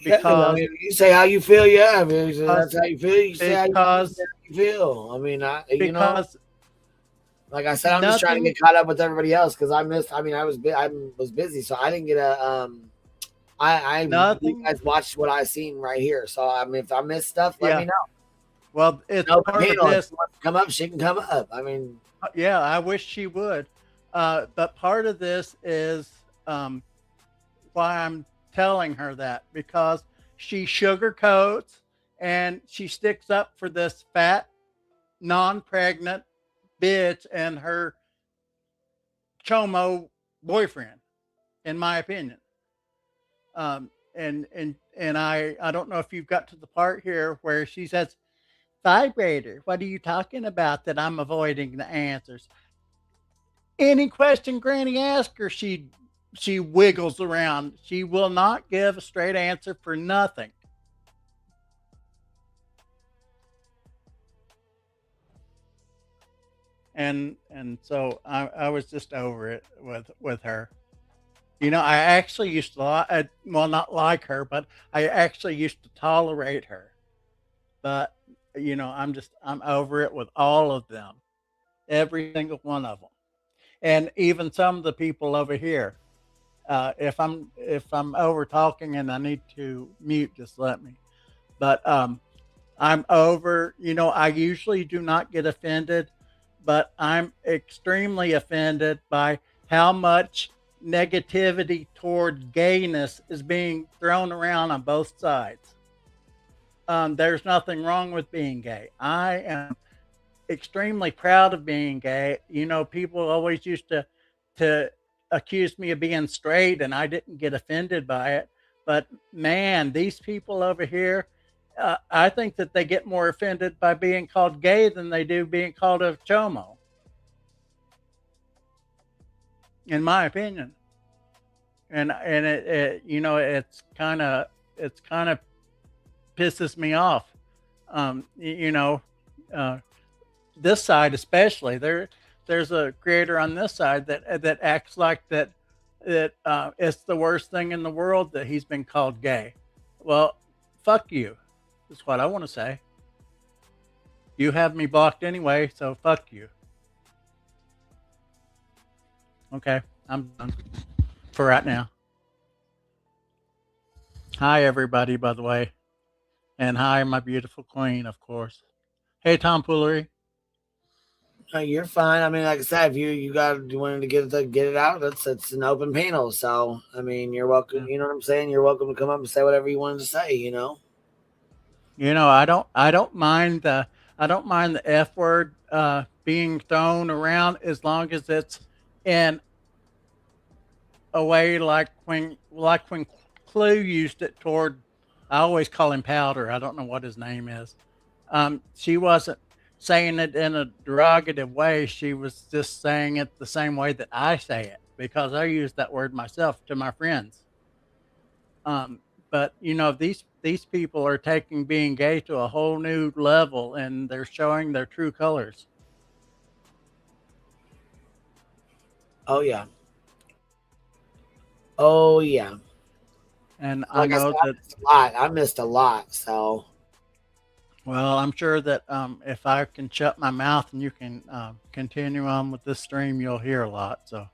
Because you say how you feel, that's how you feel. You say how you feel. I mean, like I said, I'm just trying to get caught up with everybody else because I was busy, so I didn't get you guys watched what I seen right here. So I mean, if I missed stuff, let me know. Well, it's part of this. Come up, she can come up. I mean, yeah, I wish she would. But part of this is why I'm telling her that, because she sugarcoats and she sticks up for this fat, non-pregnant bitch and her chomo boyfriend, in my opinion. And I don't know if you've got to the part here where she says, "Vibrator, what are you talking about that I'm avoiding the answers?" Any question Granny asks her, she wiggles around. She will not give a straight answer for nothing. And so I was just over it with her. I actually used to not like her, but I actually used to tolerate her. But I'm over it with all of them, every single one of them, and even some of the people over here. If I'm over talking and I need to mute, just let me. But I'm over. I usually do not get offended, but I'm extremely offended by how much negativity toward gayness is being thrown around on both sides. There's nothing wrong with being gay. I am extremely proud of being gay. People always used to accused me of being straight and I didn't get offended by it. But man, these people over here, I think that they get more offended by being called gay than they do being called a chomo, in my opinion. And it it's kind of pisses me off. This side especially, there's a creator on this side that acts like that it's the worst thing in the world that he's been called gay. Well, fuck you. That's what I want to say. You have me blocked anyway, so fuck you. Okay, I'm done for right now. Hi, everybody, by the way. And hi, my beautiful queen, of course. Hey, Tom Poolery. You're fine. I mean, like I said, if you wanted to get it out, it's an open panel. So I mean, you're welcome. You know what I'm saying? You're welcome to come up and say whatever you wanted to say. You know. You know, I don't mind the F word being thrown around as long as it's in a way like when Clue used it toward. I always call him Powder. I don't know what his name is. She wasn't saying it in a derogative way. She was just saying it the same way that I say it, because I use that word myself to my friends. But you know, these people are taking being gay to a whole new level, and they're showing their true colors. Oh yeah. Oh yeah. And like I know that I missed a lot. So. Well, I'm sure that if I can shut my mouth and you can continue on with this stream, you'll hear a lot. So,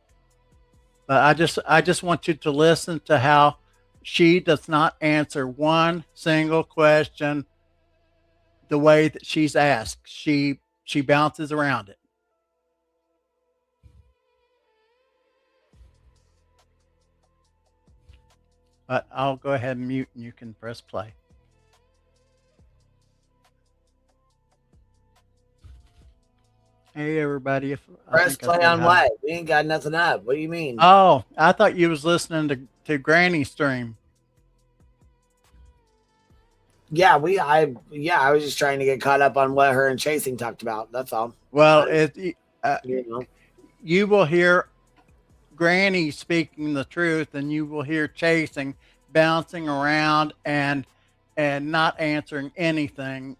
but I just want you to listen to how she does not answer one single question the way that she's asked. She bounces around it. But I'll go ahead and mute, and you can press play. Hey everybody! Press play on what? We ain't got nothing up. What do you mean? Oh, I thought you was listening to Granny's stream. Yeah, I was just trying to get caught up on what her and Chasing talked about. That's all. Well, you will hear Granny speaking the truth, and you will hear Chasing bouncing around and not answering anything.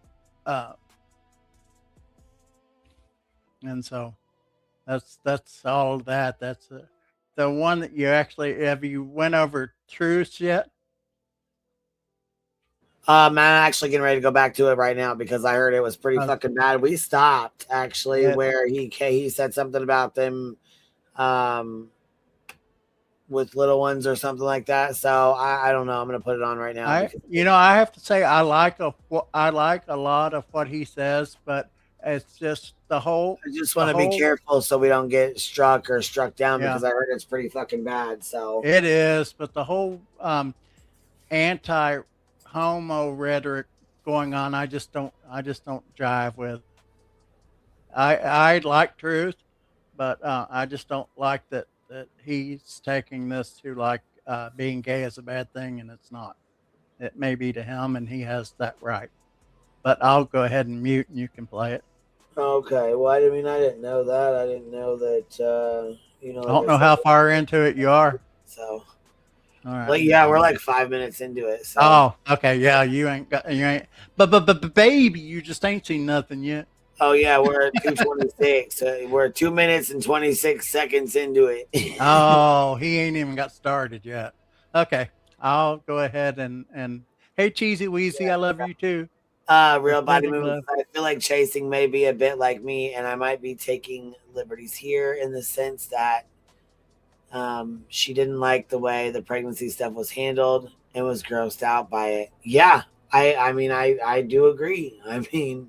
And so that's all of that. That's the one that you actually, have you went over truths yet? I'm actually getting ready to go back to it right now because I heard it was pretty fucking bad. We stopped actually where he said something about them with little ones or something like that. So I don't know. I'm gonna put it on right now. I have to say I like a lot of what he says, but it's just the whole. I just want to be careful so we don't get struck down because I heard it's pretty fucking bad. So it is, but the whole anti-homo rhetoric going on, I just don't jive with. I like truth, but I just don't like that he's taking this to like being gay is a bad thing, and it's not. It may be to him, and he has that right. But I'll go ahead and mute, and you can play it. Okay. Well, I didn't know that. I didn't know that. I don't know how far into it you are. So. All right. Well, yeah, we're like 5 minutes into it. So. Oh, okay. Yeah, you ain't. But baby, you just ain't seen nothing yet. Oh yeah, we're at 2:26. We're 2 minutes and 26 seconds into it. Oh, he ain't even got started yet. Okay, I'll go ahead and hey, Cheesy Weezy, I love you too. Real body moves. I feel like Chasing may be a bit like me, and I might be taking liberties here in the sense that she didn't like the way the pregnancy stuff was handled and was grossed out by it. Yeah, I do agree. I mean,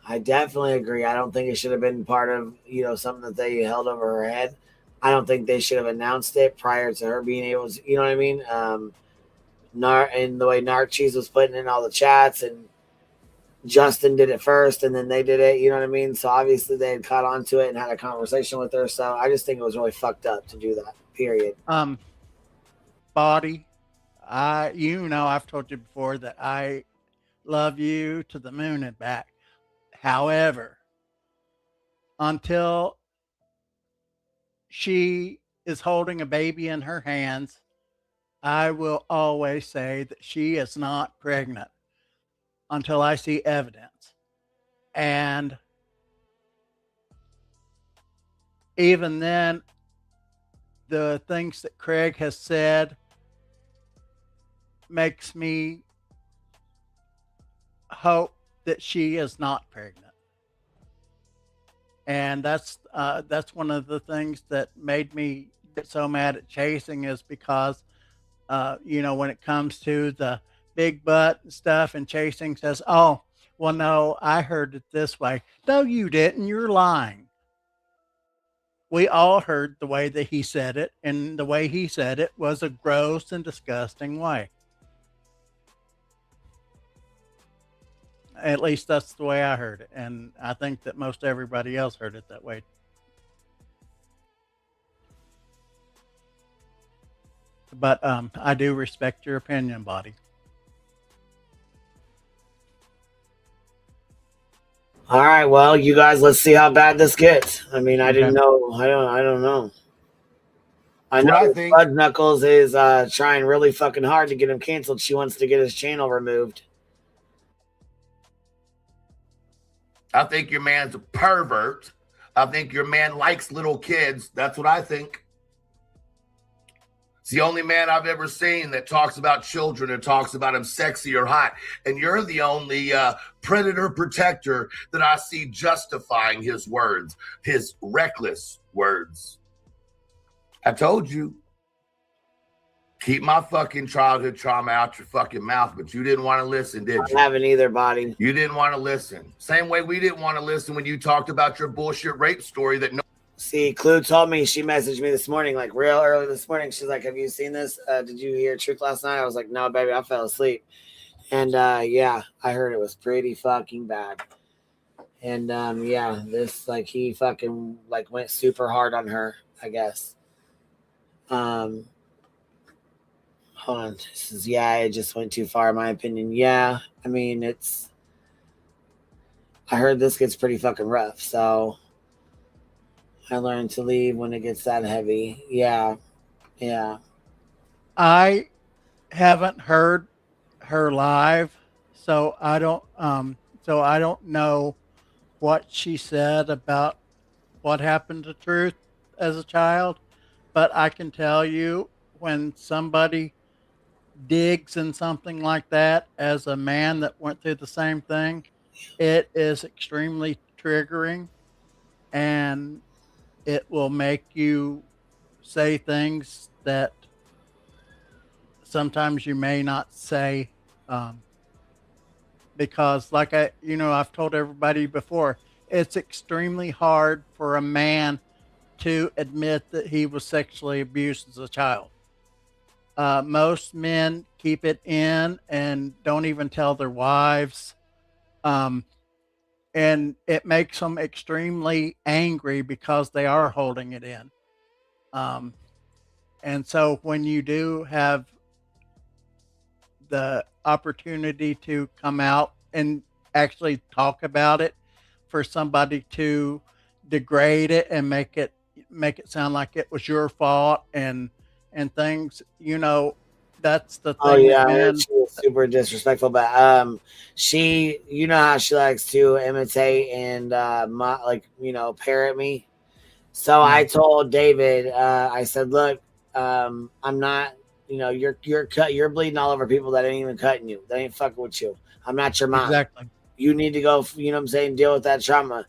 I definitely agree. I don't think it should have been part of, something that they held over her head. I don't think they should have announced it prior to her being able to, you know what I mean? And the way Narc Cheese was putting in all the chats, and Justin did it first and then they did it, you know what I mean? So obviously they had caught on to it and had a conversation with her. So I just think it was really fucked up to do that, period. Body, I've told you before that I love you to the moon and back. However, until she is holding a baby in her hands, I will always say that she is not pregnant until I see evidence. And even then, the things that Craig has said makes me hope that she is not pregnant. And that's one of the things that made me get so mad at chasing, is because when it comes to the big butt stuff, and chasing says, oh, well, no, I heard it this way. No, you didn't. You're lying. We all heard the way that he said it, and the way he said it was a gross and disgusting way. At least that's the way I heard it. And I think that most everybody else heard it that way. But I do respect your opinion, Buddy. All right, well, you guys, let's see how bad this gets. I mean, I didn't know. I don't know. I know Bud Knuckles is trying really fucking hard to get him canceled. She wants to get his channel removed. I think your man's a pervert. I think your man likes little kids. That's what I think. It's the only man I've ever seen that talks about children and talks about him sexy or hot. And you're the only predator protector that I see justifying his words, his reckless words. I told you. Keep my fucking childhood trauma out your fucking mouth, but you didn't want to listen, did you? I haven't either, Buddy. You didn't want to listen. Same way we didn't want to listen when you talked about your bullshit rape story that no. See, Clue told me, she messaged me this morning, like real early this morning. She's like, have you seen this? Did you hear Truth last night? I was like, no, baby, I fell asleep. And yeah, I heard it was pretty fucking bad. And yeah, this, like, he fucking like went super hard on her, I guess. Hold on. This is, yeah, it just went too far, in my opinion. Yeah, I mean, I heard this gets pretty fucking rough, so I learned to leave when it gets that heavy. Yeah. I haven't heard her live, so I don't know what she said about what happened to Truth as a child, but I can tell you, when somebody digs in something like that, as a man that went through the same thing, it is extremely triggering, and it will make you say things that sometimes you may not say, because like I've told everybody before, it's extremely hard for a man to admit that he was sexually abused as a child. Most men keep it in and don't even tell their wives. And it makes them extremely angry because they are holding it in. And so when you do have the opportunity to come out and actually talk about it, for somebody to degrade it and make it sound like it was your fault and things, that's the thing. Oh yeah, she was super disrespectful, but she, how she likes to imitate and parrot me. So I told David, I said, look, I'm not, you're bleeding all over people that ain't even cutting you, that ain't fucking with you. I'm not your mom. Exactly. You need to go, deal with that trauma.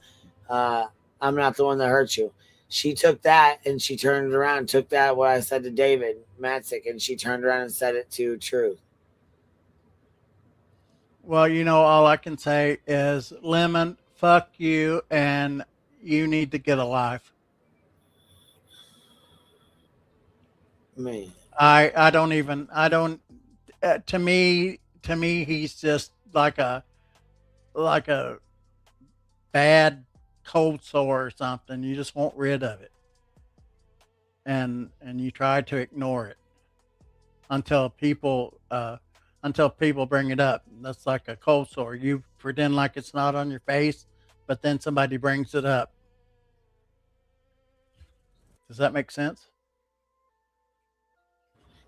I'm not the one that hurt you. She took that and she turned it around, took that, what I said to David Matzik, and she turned around and said it to Truth. Well, all I can say is, Lemon, fuck you, and you need to get a life. Me. To me, he's just like a bad cold sore or something. You just want rid of it, and you try to ignore it until people bring it up. That's like a cold sore. You pretend like it's not on your face, but then somebody brings it up. Does that make sense?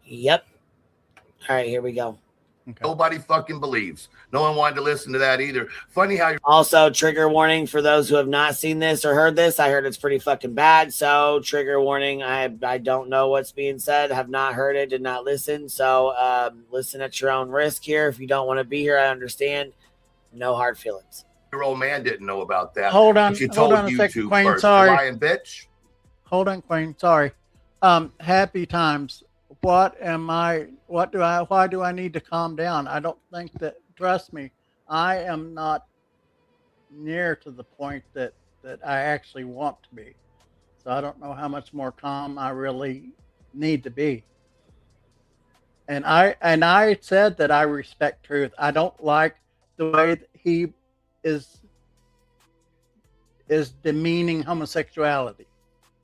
Yep. All right, here we go. Okay. Nobody fucking believes. No one wanted to listen to that either. Funny how also, trigger warning for those who have not seen this or heard this. I heard it's pretty fucking bad. So trigger warning. I don't know what's being said. Have not heard it. Did not listen. So listen at your own risk here. If you don't want to be here, I understand. No hard feelings. Your old man didn't know about that. Hold on, But you hold told on a you second, two Queen. first. Sorry. Lying bitch. Hold on, Queen. Sorry. Happy times. Why do I need to calm down? I don't think that, trust me, I am not near to the point that I actually want to be. So I don't know how much more calm I really need to be. And I said that I respect truth. I don't like the way that he is demeaning homosexuality.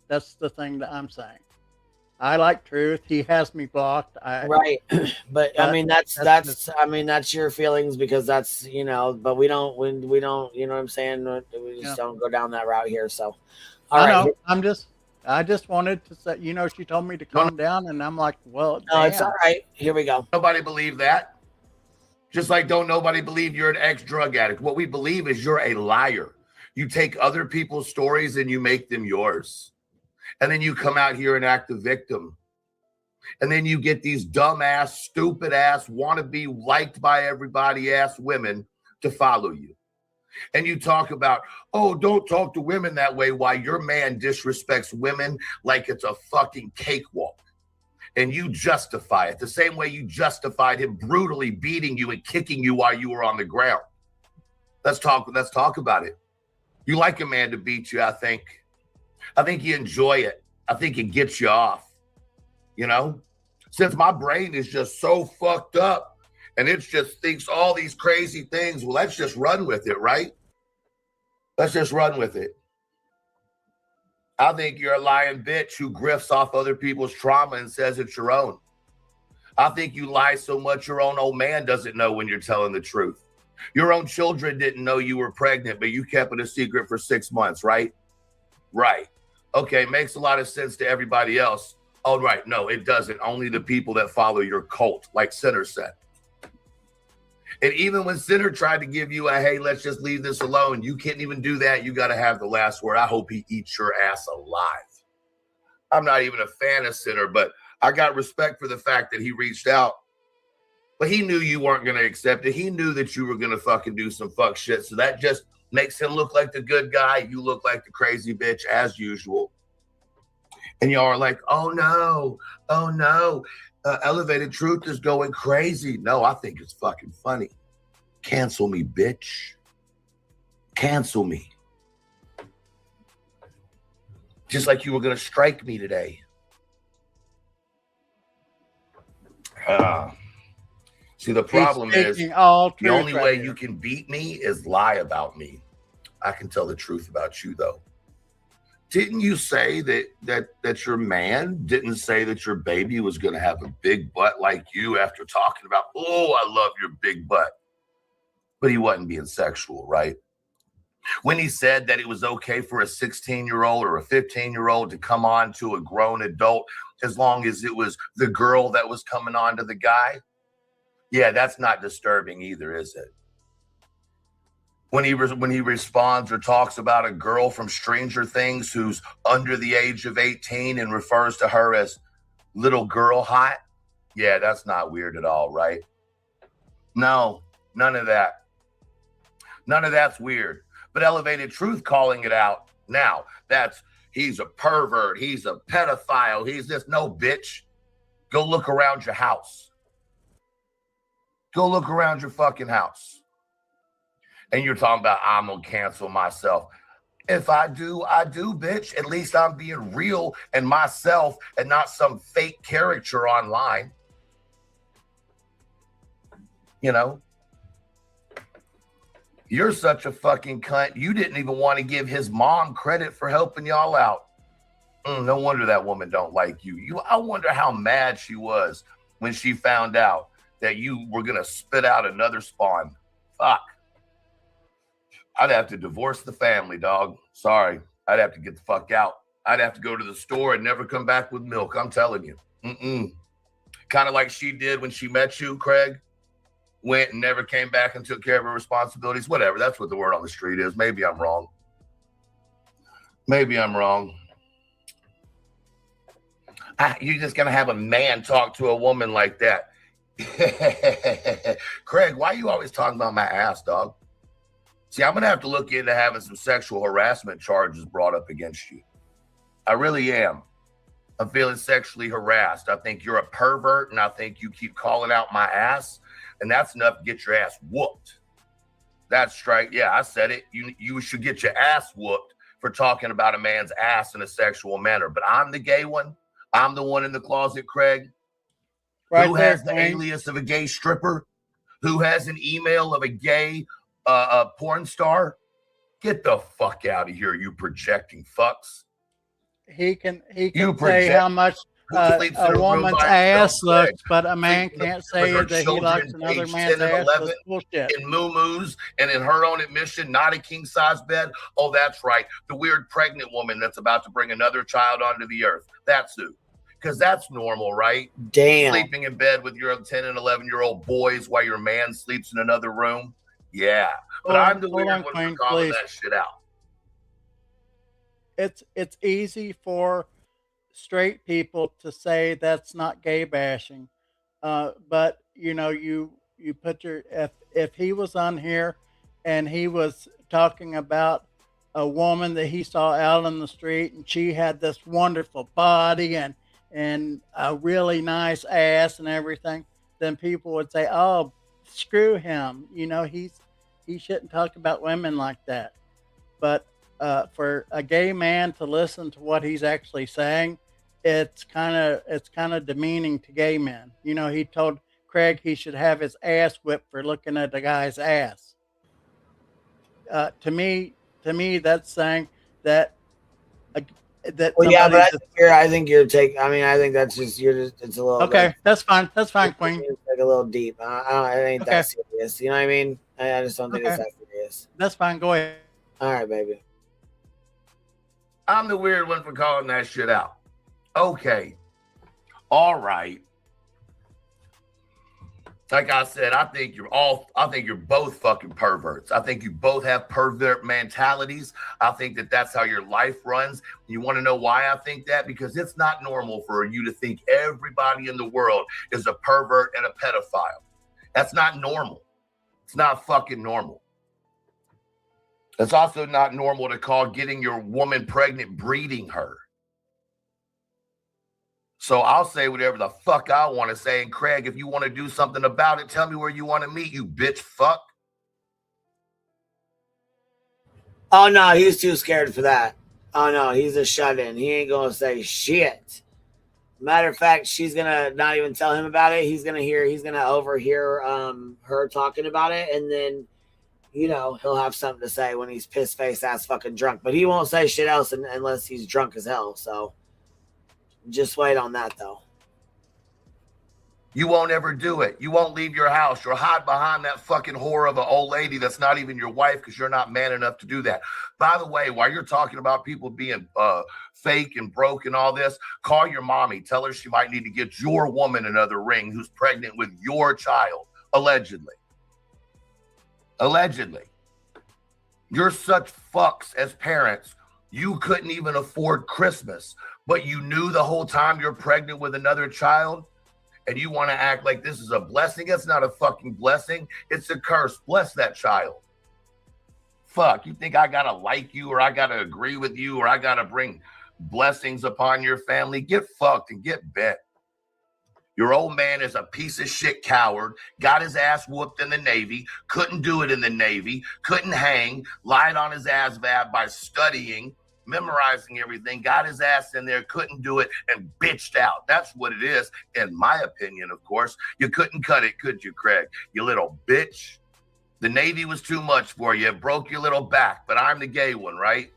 That's the thing that I'm saying. I like truth. He has me blocked. Right. But I mean, that's your feelings because that's, you know, but we don't, you know what I'm saying? We just don't go down that route here. So, all right. know. I just wanted to say, you know, she told me to calm down and I'm like, well, no, it's all right. Here we go. Nobody believe that. Just like don't nobody believe you're an ex-drug addict. What we believe is you're a liar. You take other people's stories and you make them yours. And then you come out here and act the victim. And then you get these dumbass, stupid ass, want to be liked by everybody ass women to follow you. And you talk about, oh, don't talk to women that way while your man disrespects women like it's a fucking cakewalk. And you justify it the same way you justified him brutally beating you and kicking you while you were on the ground. Let's talk about it. You like a man to beat you, I think. I think you enjoy it. I think it gets you off. You know, since my brain is just so fucked up and it just thinks all these crazy things, well, let's just run with it, right? Let's just run with it. I think you're a lying bitch who grifts off other people's trauma and says it's your own. I think you lie so much your own old man doesn't know when you're telling the truth. Your own children didn't know you were pregnant, but you kept it a secret for 6 months, right? Right. Okay, makes a lot of sense to everybody else. Oh, right. No, it doesn't. Only the people that follow your cult, like Sinner said. And even when Sinner tried to give you a, hey, let's just leave this alone, you can't even do that. You got to have the last word. I hope he eats your ass alive. I'm not even a fan of Sinner, but I got respect for the fact that he reached out. But he knew you weren't going to accept it. He knew that you were going to fucking do some fuck shit. So that just makes him look like the good guy. You look like the crazy bitch as usual. And y'all are like, oh no, Elevated Truth is going crazy. No, I think it's fucking funny. Cancel me, bitch. Cancel me. Just like you were going to strike me today. See, the problem is the only way you can beat me is lie about me. I can tell the truth about you, though. Didn't you say that your man didn't say that your baby was going to have a big butt like you after talking about, oh, I love your big butt? But he wasn't being sexual, right? When he said that it was okay for a 16-year-old or a 15-year-old to come on to a grown adult as long as it was the girl that was coming on to the guy, yeah, that's not disturbing either, is it? When he responds or talks about a girl from Stranger Things who's under the age of 18 and refers to her as little girl hot, yeah, that's not weird at all, right? No, none of that. None of that's weird. But Elevated Truth calling it out now, he's a pervert, he's a pedophile, he's this. No, bitch. Go look around your house. Go look around your fucking house. And you're talking about, I'm going to cancel myself. If I do, bitch. At least I'm being real and myself and not some fake caricature online. You know? You're such a fucking cunt. You didn't even want to give his mom credit for helping y'all out. No wonder that woman don't like you. I wonder how mad she was when she found out that you were going to spit out another spawn. Fuck. I'd have to divorce the family, dog. Sorry. I'd have to get the fuck out. I'd have to go to the store and never come back with milk. I'm telling you. Kind of like she did when she met you, Craig. Went and never came back and took care of her responsibilities. Whatever. That's what the word on the street is. Maybe I'm wrong. Maybe I'm wrong. You're just going to have a man talk to a woman like that. Craig, why are you always talking about my ass, dog? See, I'm going to have to look into having some sexual harassment charges brought up against you. I really am. I'm feeling sexually harassed. I think you're a pervert, and I think you keep calling out my ass, and that's enough to get your ass whooped. That's straight. Yeah, I said it. You should get your ass whooped for talking about a man's ass in a sexual manner. But I'm the gay one. I'm the one in the closet, Craig. Right who there, has the Wayne. alias of a gay stripper? Who has an email of a gay porn star? Get the fuck out of here, you projecting fucks. He can You say how much sleeps in a a room woman's by ass himself, looks, Craig. but a man Sleeping can't with say her that he children, likes another age man's 10 and ass. 11, That's bullshit. in moo-moos and in her own admission, not a king-size bed. Oh, that's right. The weird pregnant woman that's about to bring another child onto the earth. That's who. Because that's normal, right? Damn. Sleeping in bed with your 10 and 11-year-old boys while your man sleeps in another room. Yeah. But I'm the weird one for calling that shit out. It's easy for straight people to say that's not gay bashing, but you know, you put your if he was on here and he was talking about a woman that he saw out on the street and she had this wonderful body and a really nice ass and everything, then people would say, oh, screw him, you know, he shouldn't talk about women like that. But for a gay man to listen to what he's actually saying, it's kind of demeaning to gay men. You know, he told Craig he should have his ass whipped for looking at the guy's ass. To me, that's saying that Well, yeah, but I think you're taking. I mean, I think that's just it's a little. Okay, that's fine. That's fine, Queen. It's like a little deep. I ain't that serious. You know what I mean? I just don't think it's that serious. That's fine. Go ahead. All right, baby. I'm the weird one for calling that shit out. Okay. All right. Like I said, I think you're both fucking perverts. I think you both have pervert mentalities. I think that's how your life runs. You want to know why I think that? Because it's not normal for you to think everybody in the world is a pervert and a pedophile. That's not normal. It's not fucking normal. It's also not normal to call getting your woman pregnant breeding her. So I'll say whatever the fuck I want to say. And Craig, if you want to do something about it, tell me where you want to meet, you bitch fuck. Oh, no, he's too scared for that. Oh, no, he's a shut-in. He ain't going to say shit. Matter of fact, she's going to not even tell him about it. He's going to overhear her talking about it. And then, you know, he'll have something to say when he's piss-faced ass fucking drunk. But he won't say shit else unless he's drunk as hell, so... Just wait on that, though. You won't ever do it. You won't leave your house. You'll hide behind that fucking whore of an old lady that's not even your wife because you're not man enough to do that. By the way, while you're talking about people being fake and broke and all this, call your mommy. Tell her she might need to get your woman another ring who's pregnant with your child, allegedly. Allegedly. You're such fucks as parents. You couldn't even afford Christmas, but you knew the whole time you're pregnant with another child, and you want to act like this is a blessing. It's not a fucking blessing. It's a curse. Bless that child. Fuck, you think I got to like you, or I got to agree with you, or I got to bring blessings upon your family? Get fucked and get bent. Your old man is a piece of shit coward, got his ass whooped in the Navy, couldn't do it in the Navy, couldn't hang, lied on his ass by studying, memorizing everything, got his ass in there, couldn't do it, and bitched out. That's what it is, in my opinion, of course. You couldn't cut it, could you, Craig? You little bitch. The Navy was too much for you. It broke your little back, but I'm the gay one, right?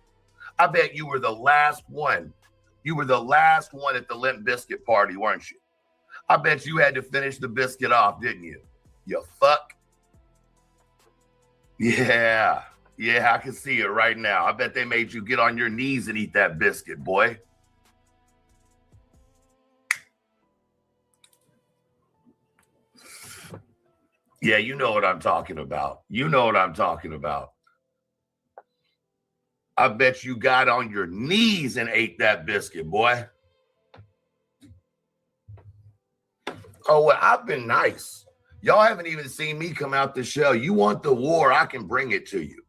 I bet you were the last one. You were the last one at the Limp Bizkit party, weren't you? I bet you had to finish the biscuit off, didn't you? You fuck. Yeah, I can see it right now. I bet they made you get on your knees and eat that biscuit, boy. Yeah, you know what I'm talking about. You know what I'm talking about. I bet you got on your knees and ate that biscuit, boy. Oh, well, I've been nice. Y'all haven't even seen me come out the shell. You want the war, I can bring it to you.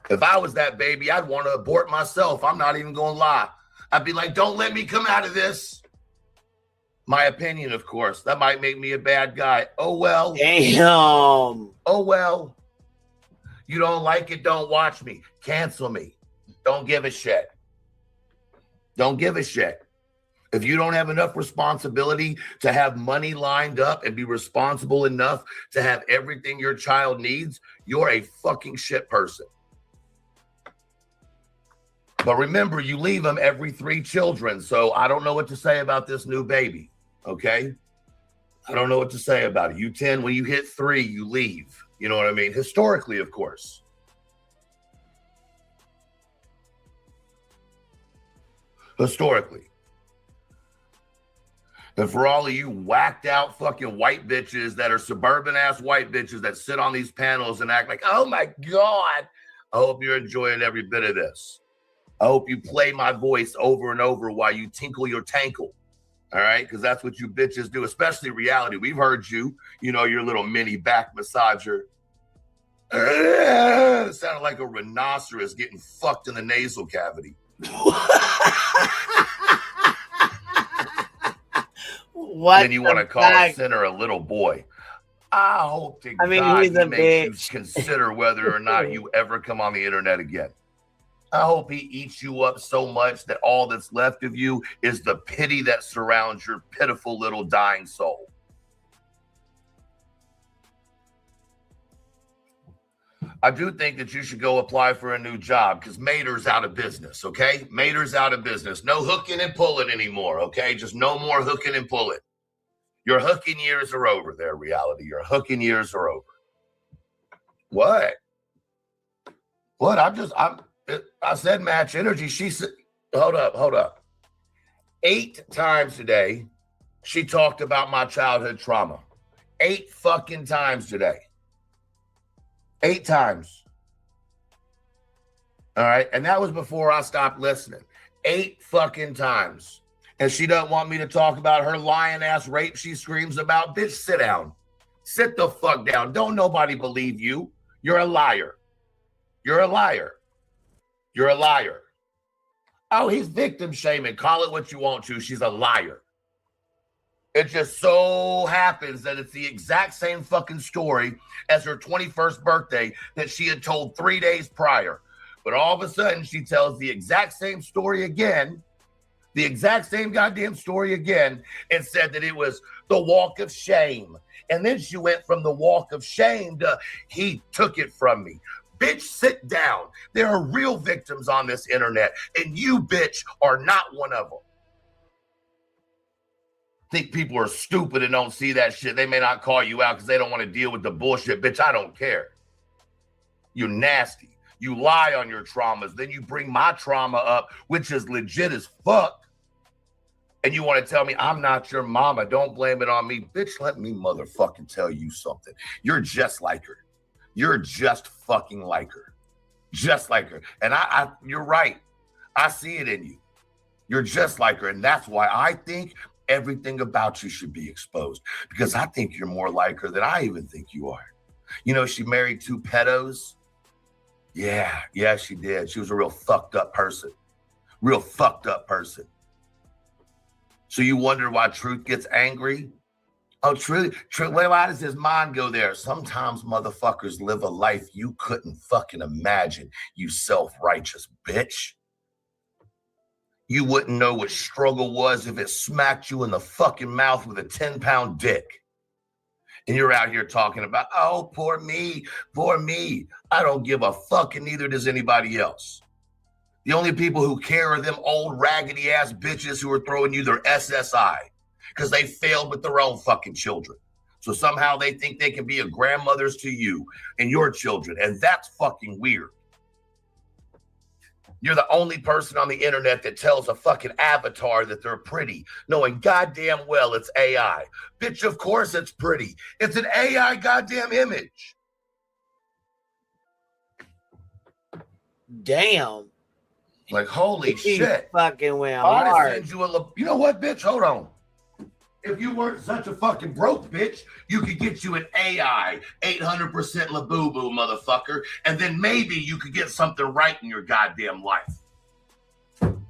If I was that baby, I'd want to abort myself. I'm not even going to lie. I'd be like, don't let me come out of this. My opinion, of course. That might make me a bad guy. Oh, well. Damn. Oh, well. You don't like it, don't watch me. Cancel me. Don't give a shit. Don't give a shit. If you don't have enough responsibility to have money lined up and be responsible enough to have everything your child needs, you're a fucking shit person. But remember, you leave them every 3 children. So I don't know what to say about this new baby. Okay? I don't know what to say about it. You tend, when you hit 3, you leave. You know what I mean? Historically, of course. Historically. And for all of you whacked out fucking white bitches that are suburban ass white bitches that sit on these panels and act like, oh my God, I hope you're enjoying every bit of this. I hope you play my voice over and over while you tinkle your tankle. All right? Because that's what you bitches do, especially reality. We've heard you, you know, your little mini back massager. It sounded like a rhinoceros getting fucked in the nasal cavity. What? Then you want to call a sinner a little boy. I hope to God he's he a makes bitch. you consider whether or not you ever come on the internet again. I hope he eats you up so much that all that's left of you is the pity that surrounds your pitiful little dying soul. I do think that you should go apply for a new job because Mater's out of business, okay? Mater's out of business. No hooking and pulling anymore, okay? Just no more hooking and pulling. Your hooking years are over there, reality. Your hooking years are over. What? What? I said match energy. She said, hold up. 8 times today, she talked about my childhood trauma. 8 fucking times today. 8 times. All right. And that was before I stopped listening. 8 fucking times. And she doesn't want me to talk about her lying ass rape she screams about. Bitch, sit down. Sit the fuck down. Don't nobody believe you. You're a liar. You're a liar. You're a liar. Oh, he's victim shaming. Call it what you want to. She's a liar. It just so happens that it's the exact same fucking story as her 21st birthday that she had told 3 days prior. But all of a sudden, she tells the exact same story again, the exact same goddamn story again, and said that it was the walk of shame. And then she went from the walk of shame to he took it from me. Bitch, sit down. There are real victims on this internet, and you, bitch, are not one of them. Think people are stupid and don't see that shit. They may not call you out because they don't want to deal with the bullshit. Bitch, I don't care. You're nasty. You lie on your traumas. Then you bring my trauma up, which is legit as fuck. And you want to tell me I'm not your mama. Don't blame it on me. Bitch, let me motherfucking tell you something. You're just like her. You're just fucking like her. Just like her. And you're right. I see it in you. You're just like her. And that's why I think everything about you should be exposed, because I think you're more like her than I even think you are. You know, she married 2 pedos. Yeah, she did. She was a real fucked up person. Real fucked up person. So you wonder why Truth gets angry? Oh, Truth, why does his mind go there? Sometimes motherfuckers live a life you couldn't fucking imagine, you self-righteous bitch. You wouldn't know what struggle was if it smacked you in the fucking mouth with a 10-pound dick. And you're out here talking about, oh, poor me, poor me. I don't give a fuck, and neither does anybody else. The only people who care are them old raggedy ass bitches who are throwing you their SSI because they failed with their own fucking children. So somehow they think they can be a grandmothers to you and your children. And that's fucking weird. You're the only person on the internet that tells a fucking avatar that they're pretty, knowing goddamn well it's AI. Bitch, of course it's pretty. It's an AI goddamn image. Damn. Like, holy He shit. fucking went I ought to hard. send you you know what, bitch? Hold on. If you weren't such a fucking broke bitch, you could get you an AI 800% Labubu, motherfucker, and then maybe you could get something right in your goddamn life.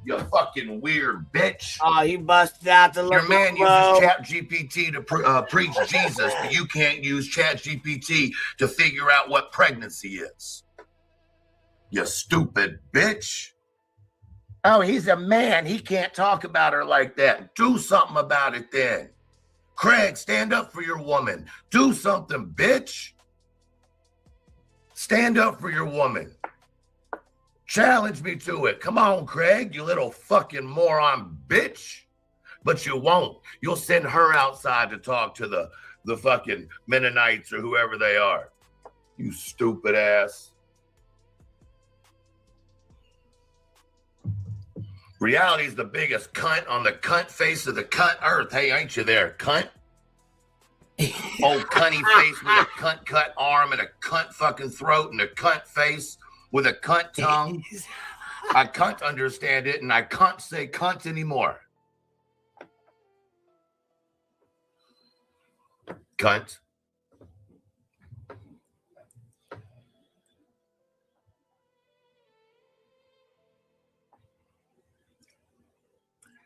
You fucking weird bitch. Oh, he busted out the Your man Labubu. uses Chat GPT to preach Jesus, but you can't use Chat GPT to figure out what pregnancy is. You stupid bitch. Oh, he's a man. He can't talk about her like that. Do something about it then. Craig, stand up for your woman. Do something, bitch. Stand up for your woman. Challenge me to it. Come on, Craig, you little fucking moron bitch. But you won't. You'll send her outside to talk to the fucking Mennonites or whoever they are. You stupid ass. Reality's the biggest cunt on the cunt face of the cunt earth. Hey, ain't you there, cunt? Old cunty face with a cunt cut arm and a cunt fucking throat and a cunt face with a cunt tongue. I can't understand it and I can't say cunt anymore. Cunt.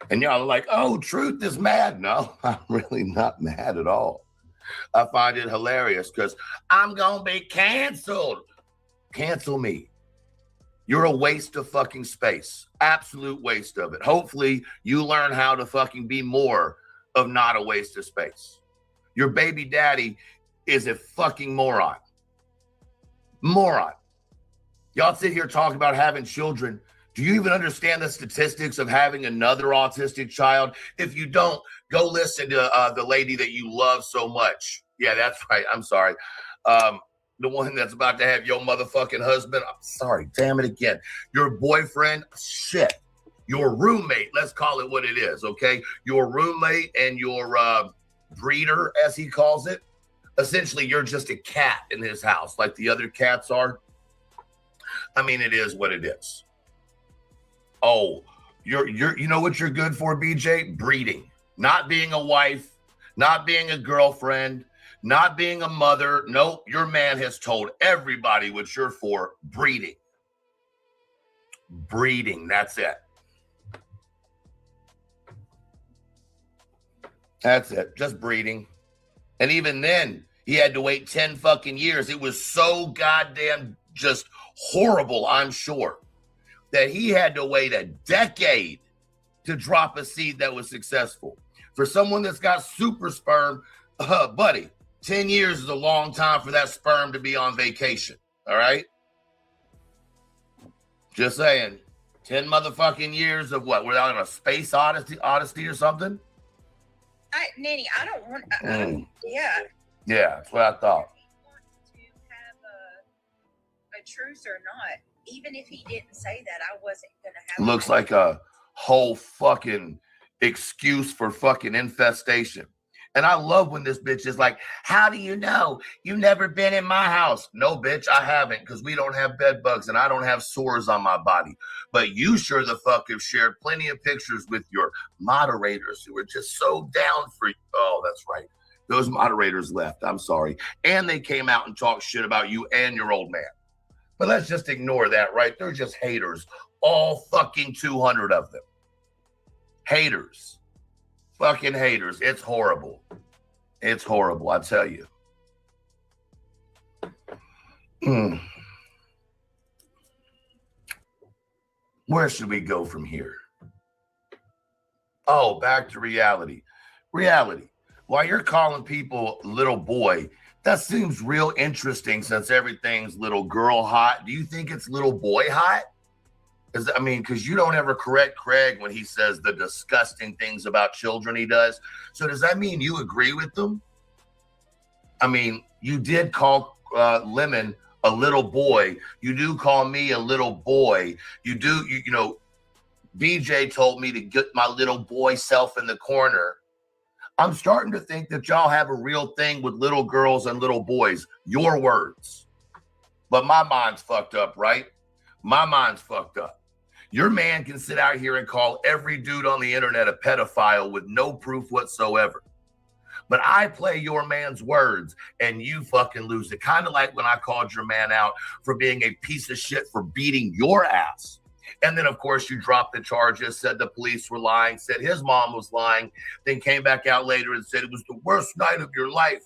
And y'all are like, oh, Truth is mad. No, I'm really not mad at all. I find it hilarious because I'm going to be canceled. Cancel me. You're a waste of fucking space. Absolute waste of it. Hopefully you learn how to fucking be more of not a waste of space. Your baby daddy is a fucking moron. Moron. Y'all sit here talking about having children. Do you even understand the statistics of having another autistic child? If you don't, go listen to the lady that you love so much. Yeah, that's right. I'm sorry. The one that's about to have your motherfucking husband. I'm sorry. Damn it again. Your boyfriend. Shit. Your roommate. Let's call it what it is, okay? Your roommate and your breeder, as he calls it. Essentially, you're just a cat in his house like the other cats are. I mean, it is what it is. Oh, you know what you're good for, BJ? Breeding. Not being a wife, not being a girlfriend, not being a mother. Nope, your man has told everybody what you're for. Breeding. Breeding, that's it. That's it, just breeding. And even then, he had to wait 10 fucking years. It was so goddamn just horrible, I'm sure, that he had to wait a decade to drop a seed that was successful. For someone that's got super sperm, buddy, 10 years is a long time for that sperm to be on vacation, all right? Just saying. 10 motherfucking years of what? We're on a space odyssey or something? Nanny, I don't want, yeah. Yeah, that's what I thought. To have a truce or not. Even if he didn't say that, I wasn't going to have. Looks like a whole fucking excuse for fucking infestation. And I love when this bitch is like, how do you know? You've never been in my house. No, bitch, I haven't, because we don't have bed bugs and I don't have sores on my body. But you sure the fuck have shared plenty of pictures with your moderators who were just so down for you. Oh, that's right. Those moderators left. I'm sorry. And they came out and talked shit about you and your old man. But let's just ignore that, right? They're just haters. All fucking 200 of them. Haters. Fucking haters. It's horrible. It's horrible, I tell you. Where should we go from here? Oh, back to reality. Reality. While you're calling people little boy, that seems real interesting since everything's little girl hot. Do you think it's little boy hot? Because you don't ever correct Craig when he says the disgusting things about children he does. So does that mean you agree with them? I mean, you did call Lemon a little boy. You do call me a little boy. You do, you know, BJ told me to get my little boy self in the corner. I'm starting to think that y'all have a real thing with little girls and little boys. Your words. But my mind's fucked up, right? My mind's fucked up. Your man can sit out here and call every dude on the internet a pedophile with no proof whatsoever. But I play your man's words and you fucking lose it. Kind of like when I called your man out for being a piece of shit for beating your ass. And then, of course, you dropped the charges, said the police were lying, said his mom was lying, then came back out later and said it was the worst night of your life.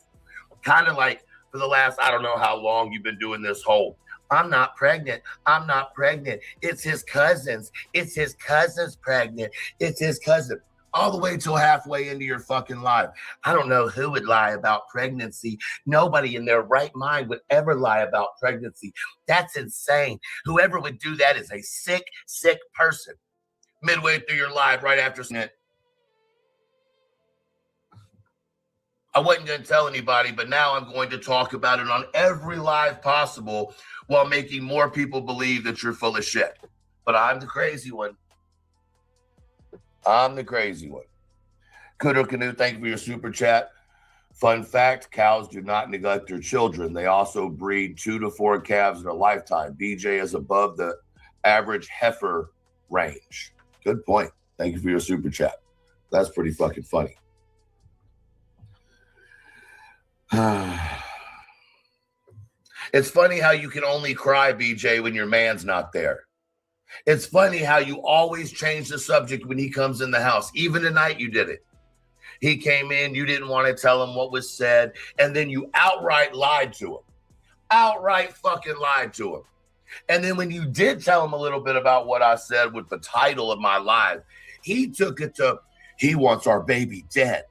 Kind of like for the last, I don't know how long you've been doing this whole, I'm not pregnant. I'm not pregnant. It's his cousin's. It's his cousin's pregnant. It's his cousin. All the way till halfway into your fucking life. I don't know who would lie about pregnancy. Nobody in their right mind would ever lie about pregnancy. That's insane. Whoever would do that is a sick, sick person. Midway through your life, right after it. I wasn't going to tell anybody, but now I'm going to talk about it on every live possible while making more people believe that you're full of shit. But I'm the crazy one. I'm the crazy one. Kudo Canoe, thank you for your super chat. Fun fact, cows do not neglect their children. They also breed 2 to 4 calves in a lifetime. BJ is above the average heifer range. Good point. Thank you for your super chat. That's pretty fucking funny. It's funny how you can only cry, BJ, when your man's not there. It's funny how you always change the subject when he comes in the house. Even tonight you did it. He came in, you didn't want to tell him what was said, and then you outright lied to him. Outright fucking lied to him. And then when you did tell him a little bit about what I said with the title of my live, he took it to, he wants our baby dead.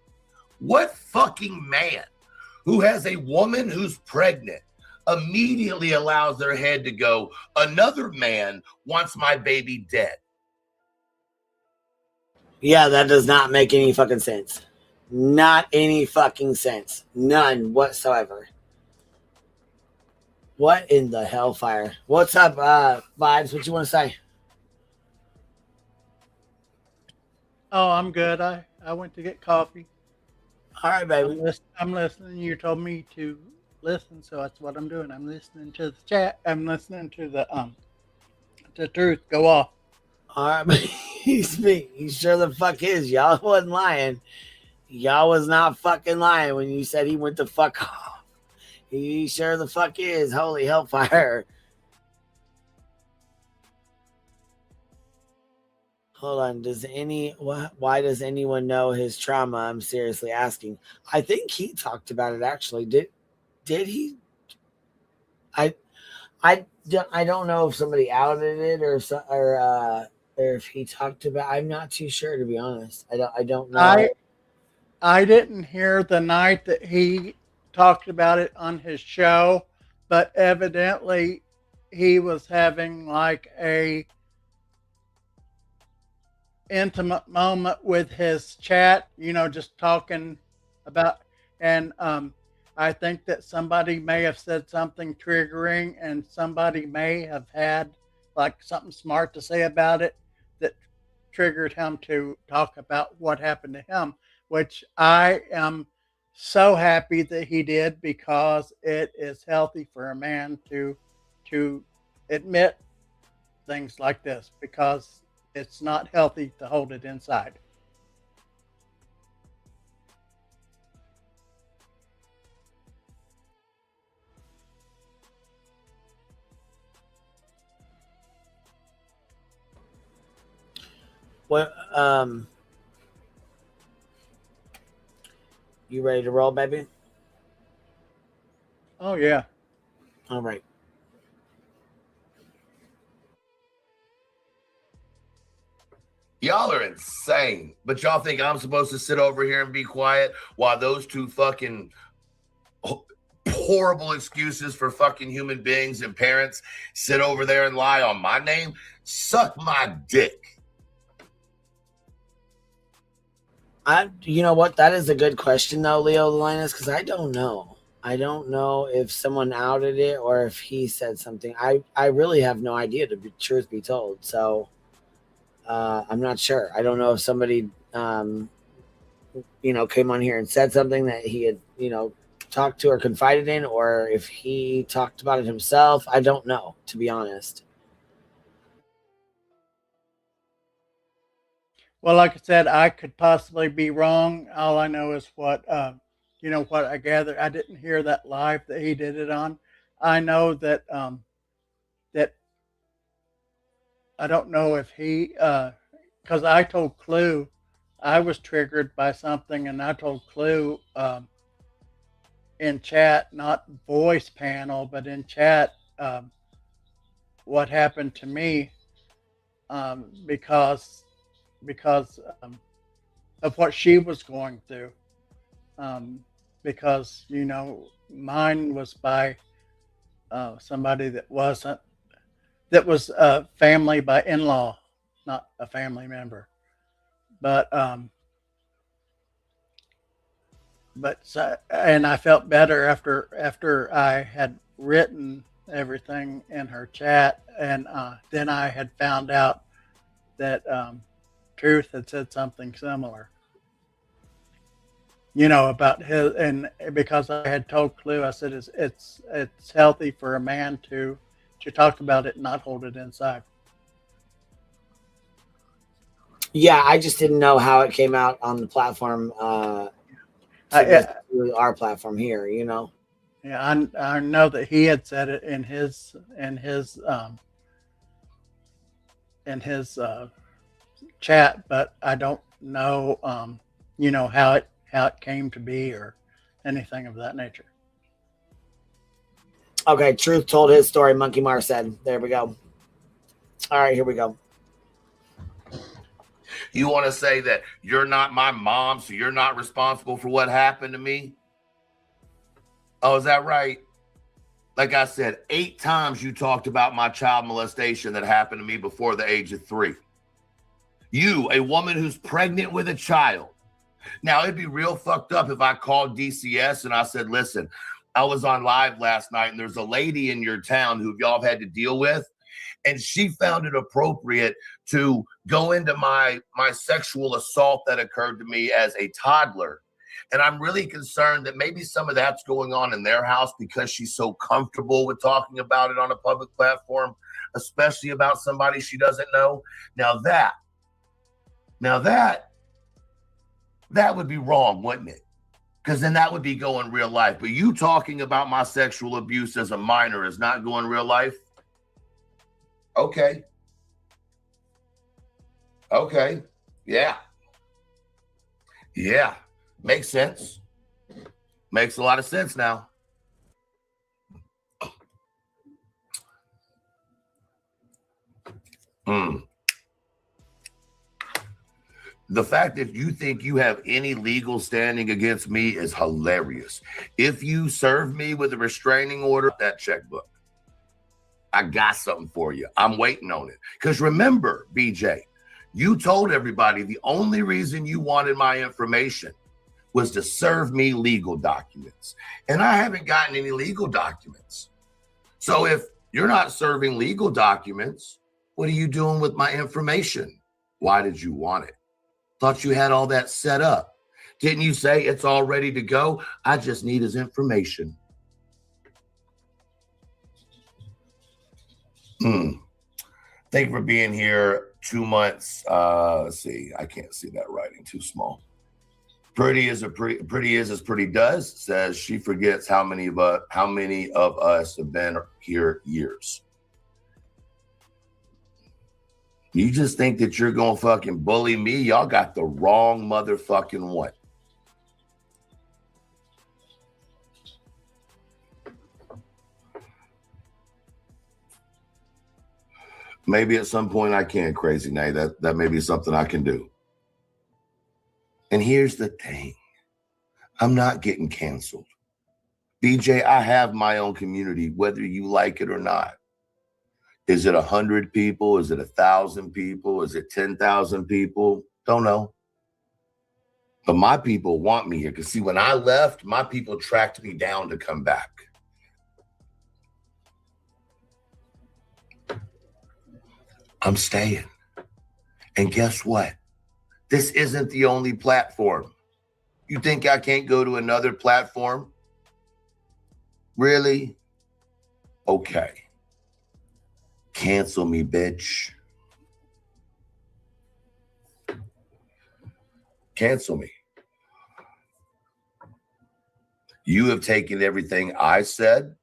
What fucking man who has a woman who's pregnant immediately allows their head to go, another man wants my baby dead? Yeah, that does not make any fucking sense. Not any fucking sense. None whatsoever. What in the hellfire? What's up, Vibes? What you want to say? Oh, I'm good. I went to get coffee. All right, baby. I'm listening. You told me to listen, so that's what I'm doing. I'm listening to the chat. I'm listening to the truth go off. All right, but he's me. He sure the fuck is. Y'all wasn't lying. Y'all was not fucking lying when you said he went the fuck off. He sure the fuck is. Holy hellfire. Hold on. Why does anyone know his trauma? I'm seriously asking. I think he talked about it actually. Did he? I don't know if somebody outed it or if he talked about. I'm not too sure, to be honest. I don't know. I didn't hear the night that he talked about it on his show, but evidently he was having like a intimate moment with his chat, just talking about, and I think that somebody may have said something triggering and somebody may have had like something smart to say about it that triggered him to talk about what happened to him, which I am so happy that he did, because it is healthy for a man to admit things like this, because it's not healthy to hold it inside. What you ready to roll, baby? Oh yeah. All right. Y'all are insane, but y'all think I'm supposed to sit over here and be quiet while those two fucking horrible excuses for fucking human beings and parents sit over there and lie on my name? Suck my dick. You know what? That is a good question, though, Leo Linus, because I don't know. I don't know if someone outed it or if he said something. I really have no idea, to be truth be told. So I'm not sure. I don't know if somebody, came on here and said something that he had, talked to or confided in, or if he talked about it himself. I don't know, to be honest. Well, like I said, I could possibly be wrong. All I know is what you know what I gather, I didn't hear that live that he did it on. I know that that I don't know if he because I told Clue I was triggered by something, and I told Clue in chat, not voice panel, but in chat, what happened to me because of what she was going through. Because you know, mine was by somebody that was family by in-law, not a family member. But and I felt better after I had written everything in her chat, and then I had found out that Truth had said something similar. You know, about his, and because I had told Clue, I said it's healthy for a man to talk about it and not hold it inside. Yeah, I just didn't know how it came out on the platform. Our platform here, you know. Yeah, I know that he had said it in his chat, but I don't know, you know, how it came to be or anything of that nature. Okay, Truth told his story. Monkey Mar said, "There we go." All right, here we go. You want to say that you're not my mom, so you're not responsible for what happened to me? Oh, is that right? Like I said, 8 times you talked about my child molestation that happened to me before the age of 3. You, a woman who's pregnant with a child. Now, it'd be real fucked up if I called DCS and I said, listen, I was on live last night and there's a lady in your town who y'all have had to deal with, and she found it appropriate to go into my sexual assault that occurred to me as a toddler. And I'm really concerned that maybe some of that's going on in their house because she's so comfortable with talking about it on a public platform, especially about somebody she doesn't know. Now that would be wrong, wouldn't it? Because then that would be going real life. But you talking about my sexual abuse as a minor is not going real life? Okay. Yeah. Makes sense. Makes a lot of sense now. The fact that you think you have any legal standing against me is hilarious. If you serve me with a restraining order, that checkbook, I got something for you. I'm waiting on it. Because remember, BJ, you told everybody the only reason you wanted my information was to serve me legal documents. And I haven't gotten any legal documents. So if you're not serving legal documents, what are you doing with my information? Why did you want it? Thought you had all that set up. Didn't you say it's all ready to go? I just need his information. Thank you for being here. 2 months. Let's see. I can't see that writing. Too small. Pretty is as pretty does. Says she forgets how many of us have been here years. You just think that you're gonna fucking bully me? Y'all got the wrong motherfucking one. Maybe at some point I can, Crazy Nay. That may be something I can do. And here's the thing. I'm not getting canceled. BJ, I have my own community, whether you like it or not. Is it 100 people? Is it 1,000 people? Is it 10,000 people? Don't know. But my people want me here. Because see, when I left, my people tracked me down to come back. I'm staying. And guess what? This isn't the only platform. You think I can't go to another platform? Really? Okay. Cancel me, bitch. Cancel me. You have taken everything I said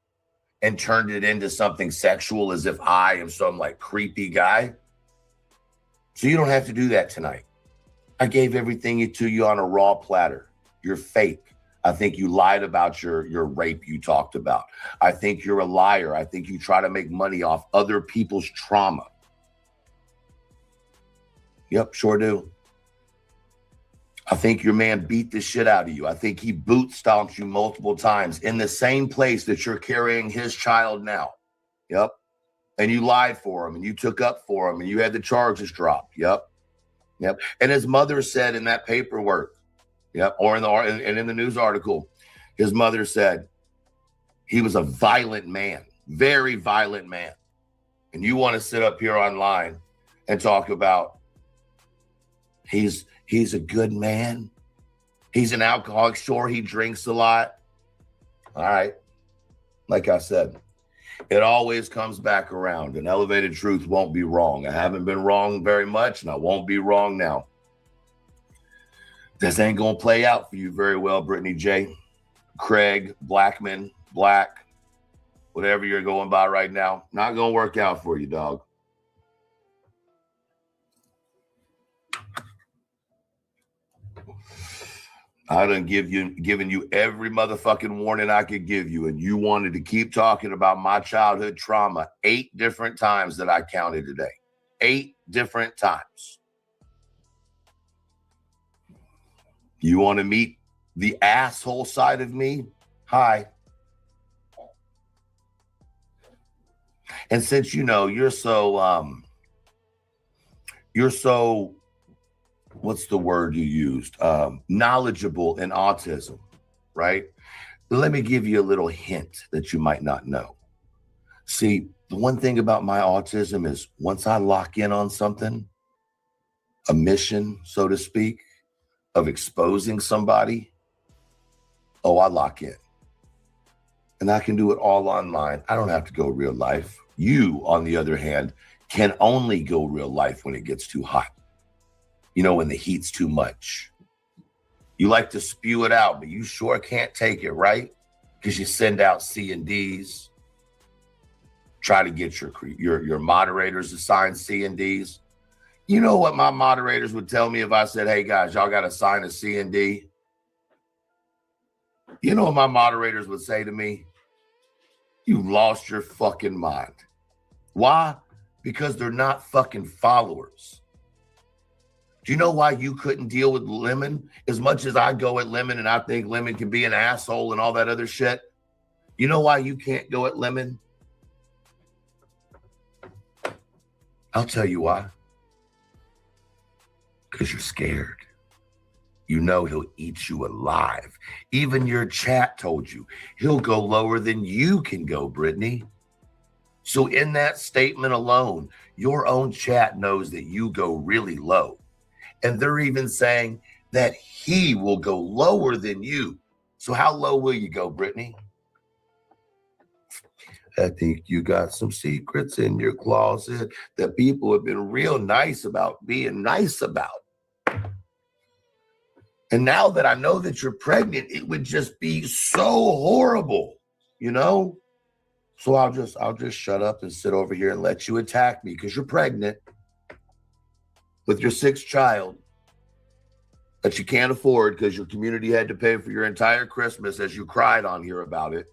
and turned it into something sexual as if I am some like creepy guy. So you don't have to do that tonight. I gave everything to you on a raw platter. You're fake. I think you lied about your rape you talked about. I think you're a liar. I think you try to make money off other people's trauma. Yep, sure do. I think your man beat the shit out of you. I think he boot stomped you multiple times in the same place that you're carrying his child now. Yep. And you lied for him and you took up for him and you had the charges dropped. Yep. Yep. And his mother said in that paperwork, yep, or in the news article, his mother said he was a violent man, very violent man. And you want to sit up here online and talk about he's a good man. He's an alcoholic. Sure, he drinks a lot. All right. Like I said, it always comes back around. An elevated truth won't be wrong. I haven't been wrong very much, and I won't be wrong now. This ain't going to play out for you very well, Brittany J. Craig, Blackman, Black, whatever you're going by right now. Not going to work out for you, dog. I done given you every motherfucking warning I could give you, and you wanted to keep talking about my childhood trauma 8 different times that I counted today. 8 different times. You want to meet the asshole side of me? Hi. And since you know you're so what's the word you used? Knowledgeable in autism, right? Let me give you a little hint that you might not know. See, the one thing about my autism is once I lock in on something, a mission, so to speak, of exposing somebody, oh, I lock in. And I can do it all online. I don't have to go real life. You, on the other hand, can only go real life when it gets too hot. You know, when the heat's too much. You like to spew it out, but you sure can't take it, right? Because you send out C and Ds. Try to get your moderators to sign C and Ds. You know what my moderators would tell me if I said, hey, guys, y'all got to sign a C and D? You know what my moderators would say to me? You lost your fucking mind. Why? Because they're not fucking followers. Do you know why you couldn't deal with Lemon? As much as I go at Lemon and I think Lemon can be an asshole and all that other shit, you know why you can't go at Lemon? I'll tell you why. Because you're scared. You know he'll eat you alive. Even your chat told you he'll go lower than you can go, Brittany. So in that statement alone, your own chat knows that you go really low. And they're even saying that he will go lower than you. So how low will you go, Brittany? I think you got some secrets in your closet that people have been real nice about being nice about. And now that I know that you're pregnant, it would just be so horrible, you know? So I'll just shut up and sit over here and let you attack me because you're pregnant with your 6th child that you can't afford because your community had to pay for your entire Christmas as you cried on here about it.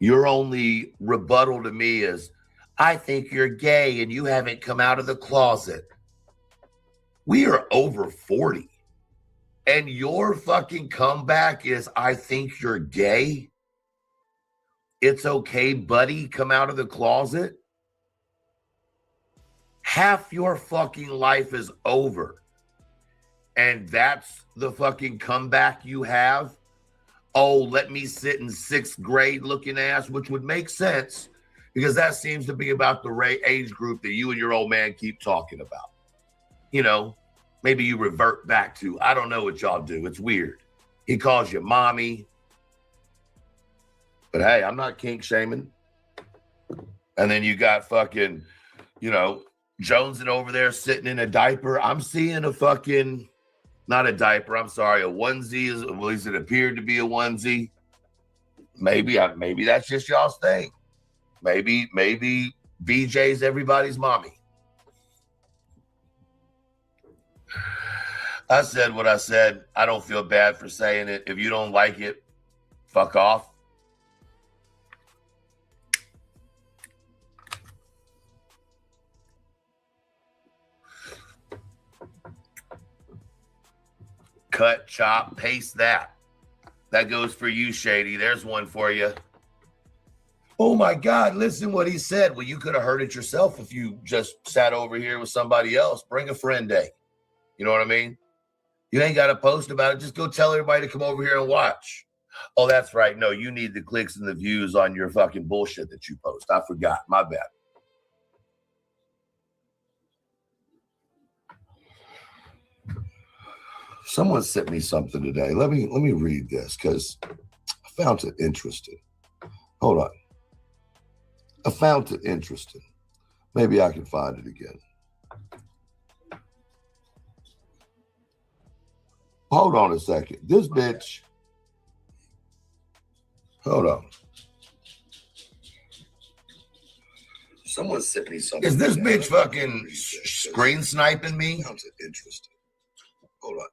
Your only rebuttal to me is, I think you're gay and you haven't come out of the closet. We are over 40. And your fucking comeback is, I think you're gay. It's okay, buddy, come out of the closet. Half your fucking life is over. And that's the fucking comeback you have. Oh, let me sit in 6th grade looking ass, which would make sense because that seems to be about the age group that you and your old man keep talking about. You know, maybe you revert back to, I don't know what y'all do. It's weird. He calls you mommy. But hey, I'm not kink shaming. And then you got fucking, you know, jonesing over there sitting in a diaper. I'm seeing a fucking Not a diaper. I'm sorry. A onesie is, at least it appeared to be a onesie. Maybe that's just y'all's thing. Maybe BJ's everybody's mommy. I said what I said. I don't feel bad for saying it. If you don't like it, fuck off. Cut, chop, paste that. That goes for you, Shady. There's one for you. Oh my God, listen what he said. Well, you could have heard it yourself if you just sat over here with somebody else. Bring a friend day. You know what I mean? You ain't got to post about it. Just go tell everybody to come over here and watch. Oh, that's right. No, you need the clicks and the views on your fucking bullshit that you post. I forgot. My bad. Someone sent me something today. Let me read this because I found it interesting. Hold on. I found it interesting. Maybe I can find it again. Hold on a second. This bitch. Hold on. Someone sent me something. Is this bitch fucking screen sniping me? Sounds interesting. Hold on.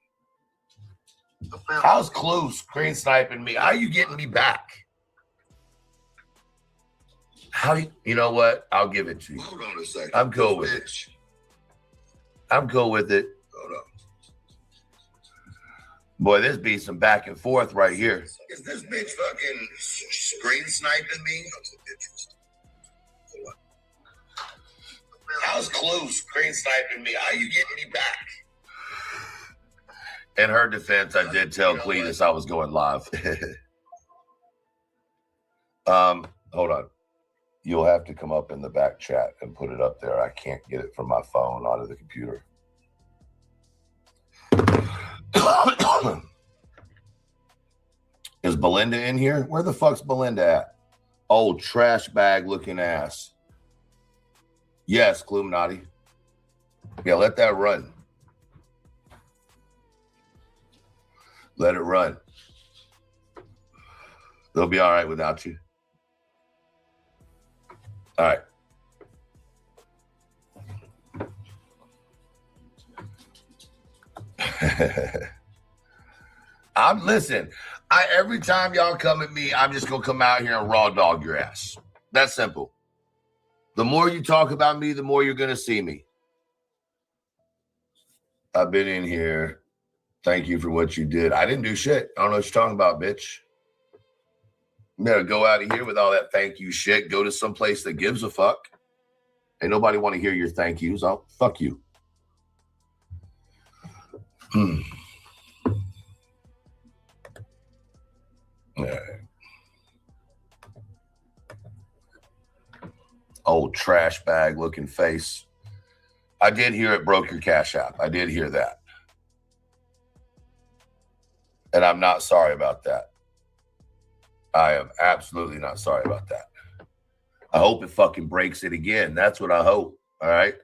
How's Clue screen sniping me? How are you getting me back? You know what? I'll give it to you. Hold on a second. I'm cool with it. I'm cool with it. Hold on. Boy, this be some back and forth right here. Is this bitch fucking screen sniping me? Hold on. How's Clue screen sniping me? How are you getting me back? In her defense, I did tell Cletus I was going live. Hold on. You'll have to come up in the back chat and put it up there. I can't get it from my phone out of the computer. Is Belinda in here? Where the fuck's Belinda at? Old trash bag looking ass. Yes, Cluminati. Yeah, let that run. Let it run. They'll be all right without you. All right. Every time y'all come at me, I'm just gonna come out here and raw dog your ass. That's simple. The more you talk about me, the more you're gonna see me. I've been in here. Thank you for what you did. I didn't do shit. I don't know what you're talking about, bitch. You better go out of here with all that thank you shit. Go to some place that gives a fuck. Ain't nobody want to hear your thank yous. I'll fuck you. All right. Old trash bag looking face. I did hear it broke your Cash App. I did hear that. And I'm not sorry about that. I am absolutely not sorry about that. I hope it fucking breaks it again. That's what I hope. All right.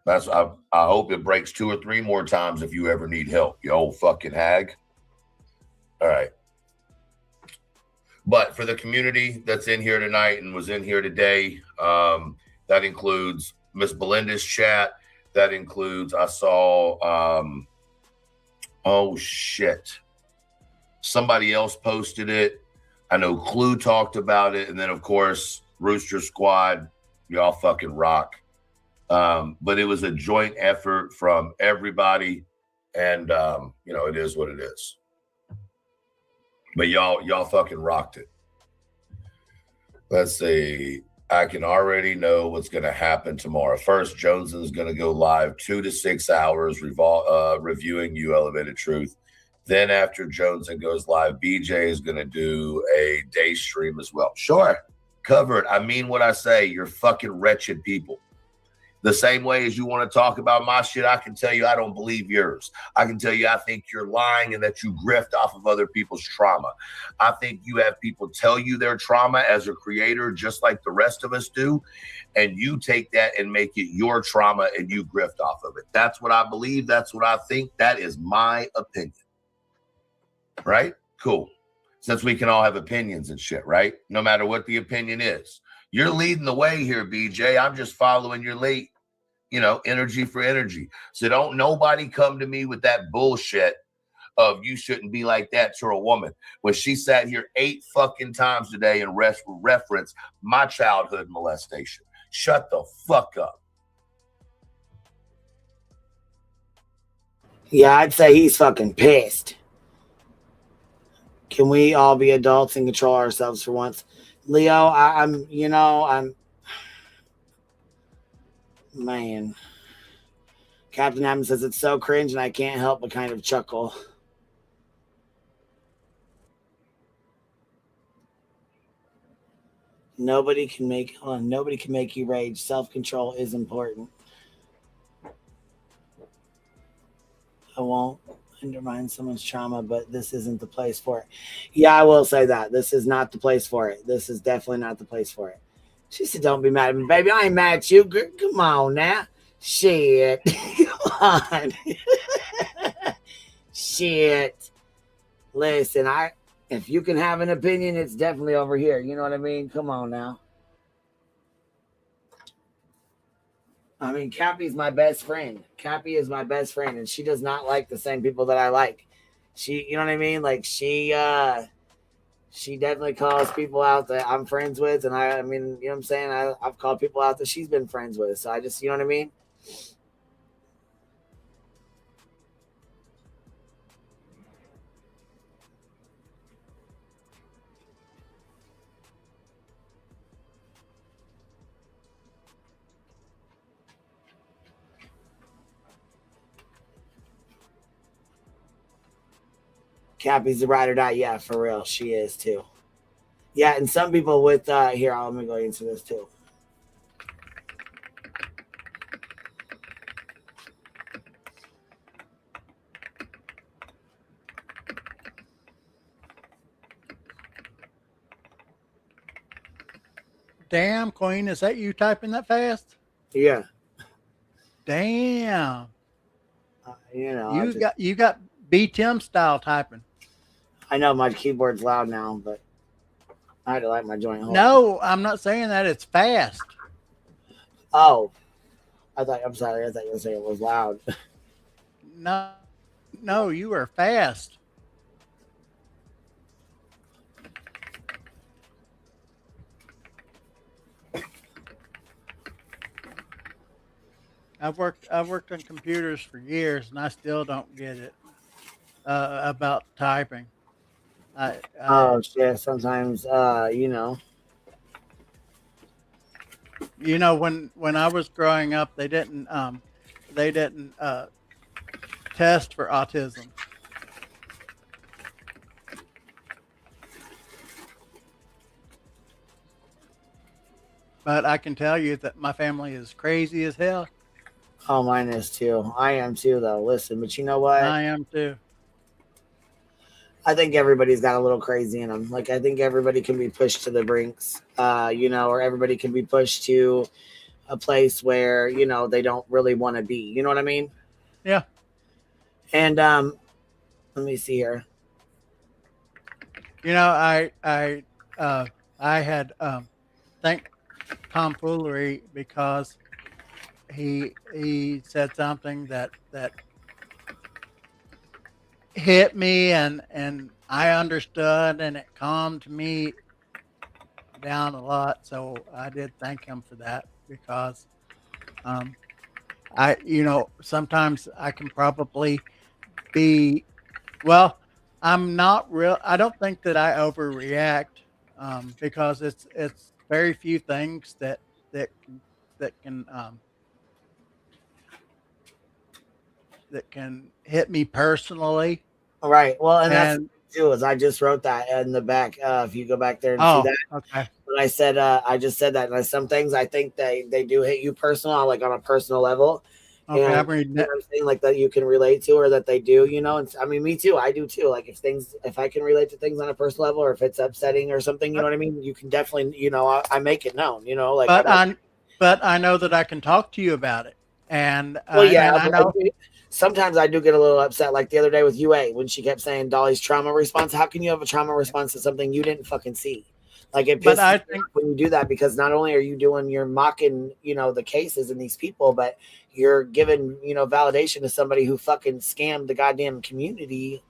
I hope it breaks 2 or 3 more times if you ever need help, you old fucking hag. All right. But for the community that's in here tonight and was in here today, that includes Miss Belinda's chat. That includes, I saw, oh shit. Somebody else posted it. I know Clue talked about it. And then, of course, Rooster Squad, y'all fucking rock. But it was a joint effort from everybody. And, it is what it is. But y'all fucking rocked it. Let's see. I can already know what's going to happen tomorrow. First, Joneson's going to go live 2 to 6 hours reviewing You Elevated Truth. Then after Joneson goes live, BJ is going to do a day stream as well. Sure, cover it. I mean what I say. You're fucking wretched people. The same way as you want to talk about my shit, I can tell you I don't believe yours. I can tell you I think you're lying and that you grift off of other people's trauma. I think you have people tell you their trauma as a creator, just like the rest of us do, and you take that and make it your trauma and you grift off of it. That's what I believe. That's what I think. That is my opinion. Right? Cool. Since we can all have opinions and shit, right? No matter what the opinion is. You're leading the way here, BJ. I'm just following your lead, energy for energy. So don't nobody come to me with that bullshit of you shouldn't be like that to a woman. When she sat here 8 fucking times today and reference my childhood molestation. Shut the fuck up. Yeah, I'd say he's fucking pissed. Can we all be adults and control ourselves for once? Leo, I'm man. Captain Adam says it's so cringe and I can't help but kind of chuckle. Nobody can make you rage. Self-control is important. I won't undermine someone's trauma, but this isn't the place for it. Yeah, I will say that. This is not the place for it. This is definitely not the place for it. She said, don't be mad at me, baby. I ain't mad at you. Come on now. Shit. Come on. Shit. Listen, if you can have an opinion, it's definitely over here. You know what I mean? Come on now. I mean, Cappy's my best friend. Cappy is my best friend, and she does not like the same people that I like. You know what I mean? Like, she definitely calls people out that I'm friends with, and I mean, you know what I'm saying? I've called people out that she's been friends with, so I just, you know what I mean? Cappy's the ride or die. Yeah, for real. She is too. Yeah, and some people with here, let me go into this too. Damn, Queen, is that you typing that fast? Yeah. Damn. You you got B Tim style typing. I know my keyboard's loud now, but I had to light my joint. No, I'm not saying that. It's fast. Oh, I'm sorry. I thought you were saying it was loud. No, you are fast. I've worked on computers for years, and I still don't get it about typing. Oh shit! Sometimes, when I was growing up, they didn't test for autism. But I can tell you that my family is crazy as hell. Oh, mine is too. I am too, though. Listen, but you know what? I am too. I think everybody's got a little crazy in them. Like, I think everybody can be pushed to the brinks, or everybody can be pushed to a place where, they don't really want to be. You know what I mean? Yeah. And let me see here. I had thank tomfoolery because he said something that hit me and I understood, and it calmed me down a lot. So I did thank him for that, because sometimes I can probably be, I'm not real. I don't think that I overreact, because it's very few things that can hit me personally. Right. Well, and too is I just wrote that in the back. If you go back there and Oh, see that. okay. But I said, I just said that. And some things I think they do hit you personal, like on a personal level. Okay, And I'm reading you know it. what I'm saying, like that you can relate to, or that they do, you know. And I mean, me too. I do too. Like if I can relate to things on a personal level, or if it's upsetting or something, you know what I mean. You can definitely, you know, I make it known, you know. Like, but I know that I can talk to you about it, and well, yeah, and I know. Sometimes I do get a little upset. Like the other day with UA when she kept saying Dolly's trauma response. How can you have a trauma response to something you didn't fucking see? Like it pisses me off when you do that, because not only are you're mocking, you know, the cases and these people, but you're giving, you know, validation to somebody who fucking scammed the goddamn community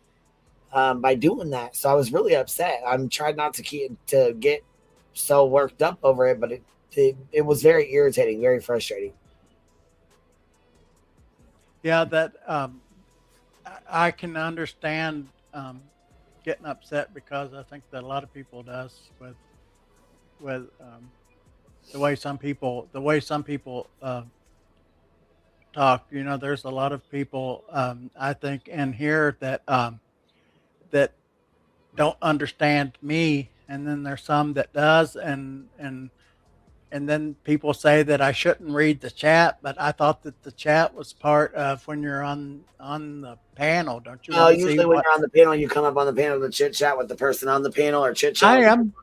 by doing that. So I was really upset. I'm trying not to get so worked up over it, but it was very irritating, very frustrating. Yeah, that I can understand getting upset, because I think that a lot of people does with the way some people talk. You know, there's a lot of people I think in here that that don't understand me, and then there's some that does, and then people say that I shouldn't read the chat, but I thought that the chat was part of when you're on the panel. Don't you want to Usually see when what you're on the panel, you come up on the panel to chit chat with the person on the panel, or chit chat. I am.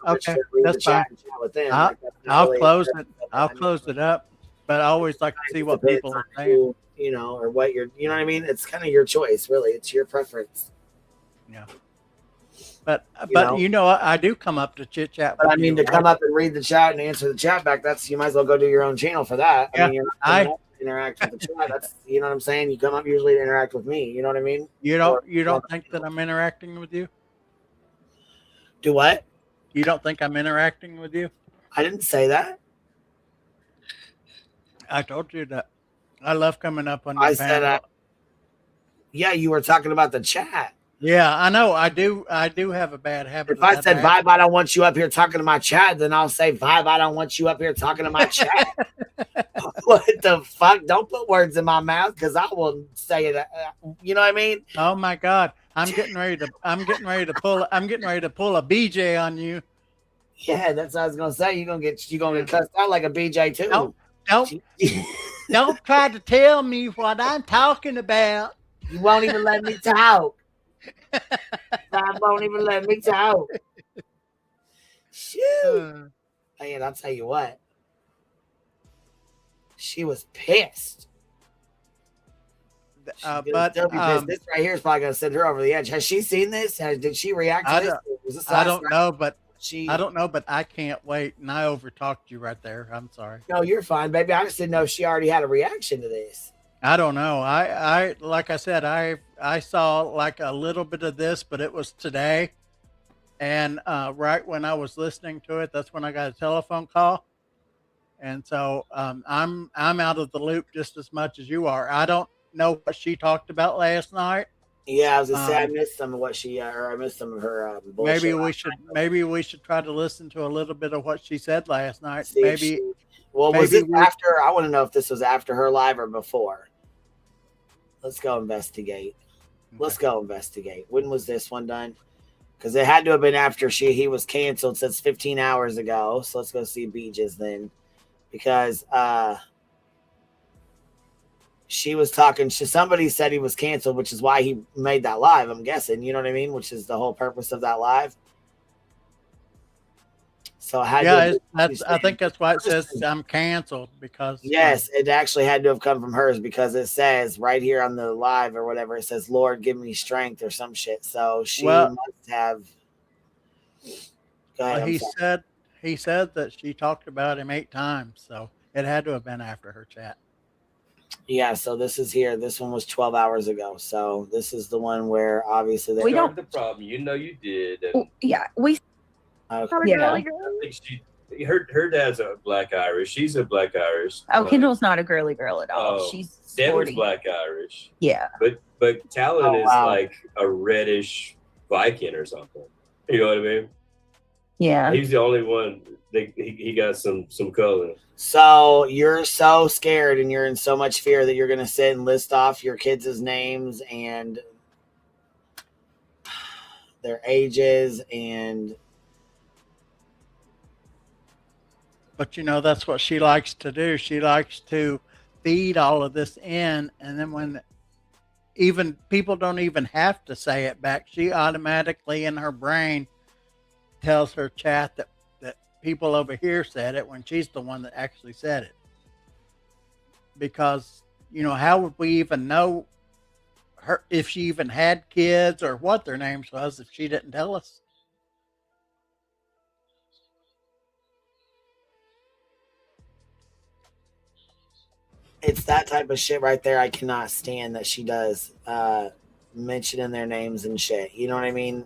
Okay, that's fine. I'll close it. I'll close it up. But I always like to see what people are saying. You know, or what you know what I mean? It's kind of your choice, really. It's your preference. Yeah. But know? you know, I do come up to chit chat. But I mean, to come up and read the chat and answer the chat back, you might as well go do your own channel for that. Yeah, I mean, you're not coming up to interact with the chat. That's, you know what I'm saying? You come up usually to interact with me. You know what I mean? You don't think that I'm interacting with you? Do what? You don't think I'm interacting with you? I didn't say that. I told you that I love coming up on your panel. Yeah, you were talking about the chat. Yeah, I know. I do have a bad habit. If I said, Vibe, I don't want you up here talking to my chat, then I'll say, Vibe, I don't want you up here talking to my chat. What the fuck? Don't put words in my mouth, because I will say it. You know what I mean? Oh my God. I'm getting ready to pull a BJ on you. Yeah, that's what I was gonna say. You're gonna get cussed out like a BJ too. Don't try to tell me what I'm talking about. You won't even let me talk. I won't even let me talk. Shoot. And I'll tell you what. She was pissed. This right here is probably gonna send her over the edge. Has she seen this? Did she react to this? I don't know, but I can't wait. And I overtalked you right there. I'm sorry. No, you're fine, baby. I just didn't know if she already had a reaction to this. I don't know. I like I said, I saw like a little bit of this, but it was today. And right when I was listening to it, that's when I got a telephone call. And so I'm out of the loop just as much as you are. I don't know what she talked about last night. Yeah, I was gonna say I missed some of what I missed some of her bullshit. Maybe we should try to listen to a little bit of what she said last night. Was it after? I want to know if this was after her live or before. Let's go investigate. Let's go investigate. When was this one done? Because it had to have been after he was canceled since 15 hours ago. So let's go see Beaches then. Because she was talking, somebody said he was canceled, which is why he made that live, I'm guessing. You know what I mean? Which is the whole purpose of that live. So I think that's why it says I'm canceled, because yes, it actually had to have come from hers, because it says right here on the live or whatever, it says, Lord, give me strength or some shit. So she must have. Go ahead, he said that she talked about him 8 times, so it had to have been after her chat. Yeah, so this is here. This one was 12 hours ago. So this is the one where obviously we don't have the problem. You know you did. Yeah, we. Okay. I think her dad's a Black Irish. She's a Black Irish. Oh, Kendall's not a girly girl at all. She's Devin's Black Irish. Yeah. But Talon is like a reddish Viking or something. You know what I mean? Yeah. He's the only one that he got some color. So you're so scared and you're in so much fear that you're gonna sit and list off your kids' names and their ages, and But you know, that's what she likes to do. She likes to feed all of this in, and then when even people don't even have to say it back, she automatically in her brain tells her chat that people over here said it when she's the one that actually said it. Because, you know, how would we even know her if she even had kids or what their names was if she didn't tell us? it's that type of shit right there. I cannot stand that she does mentioning their names and shit. You know what I mean?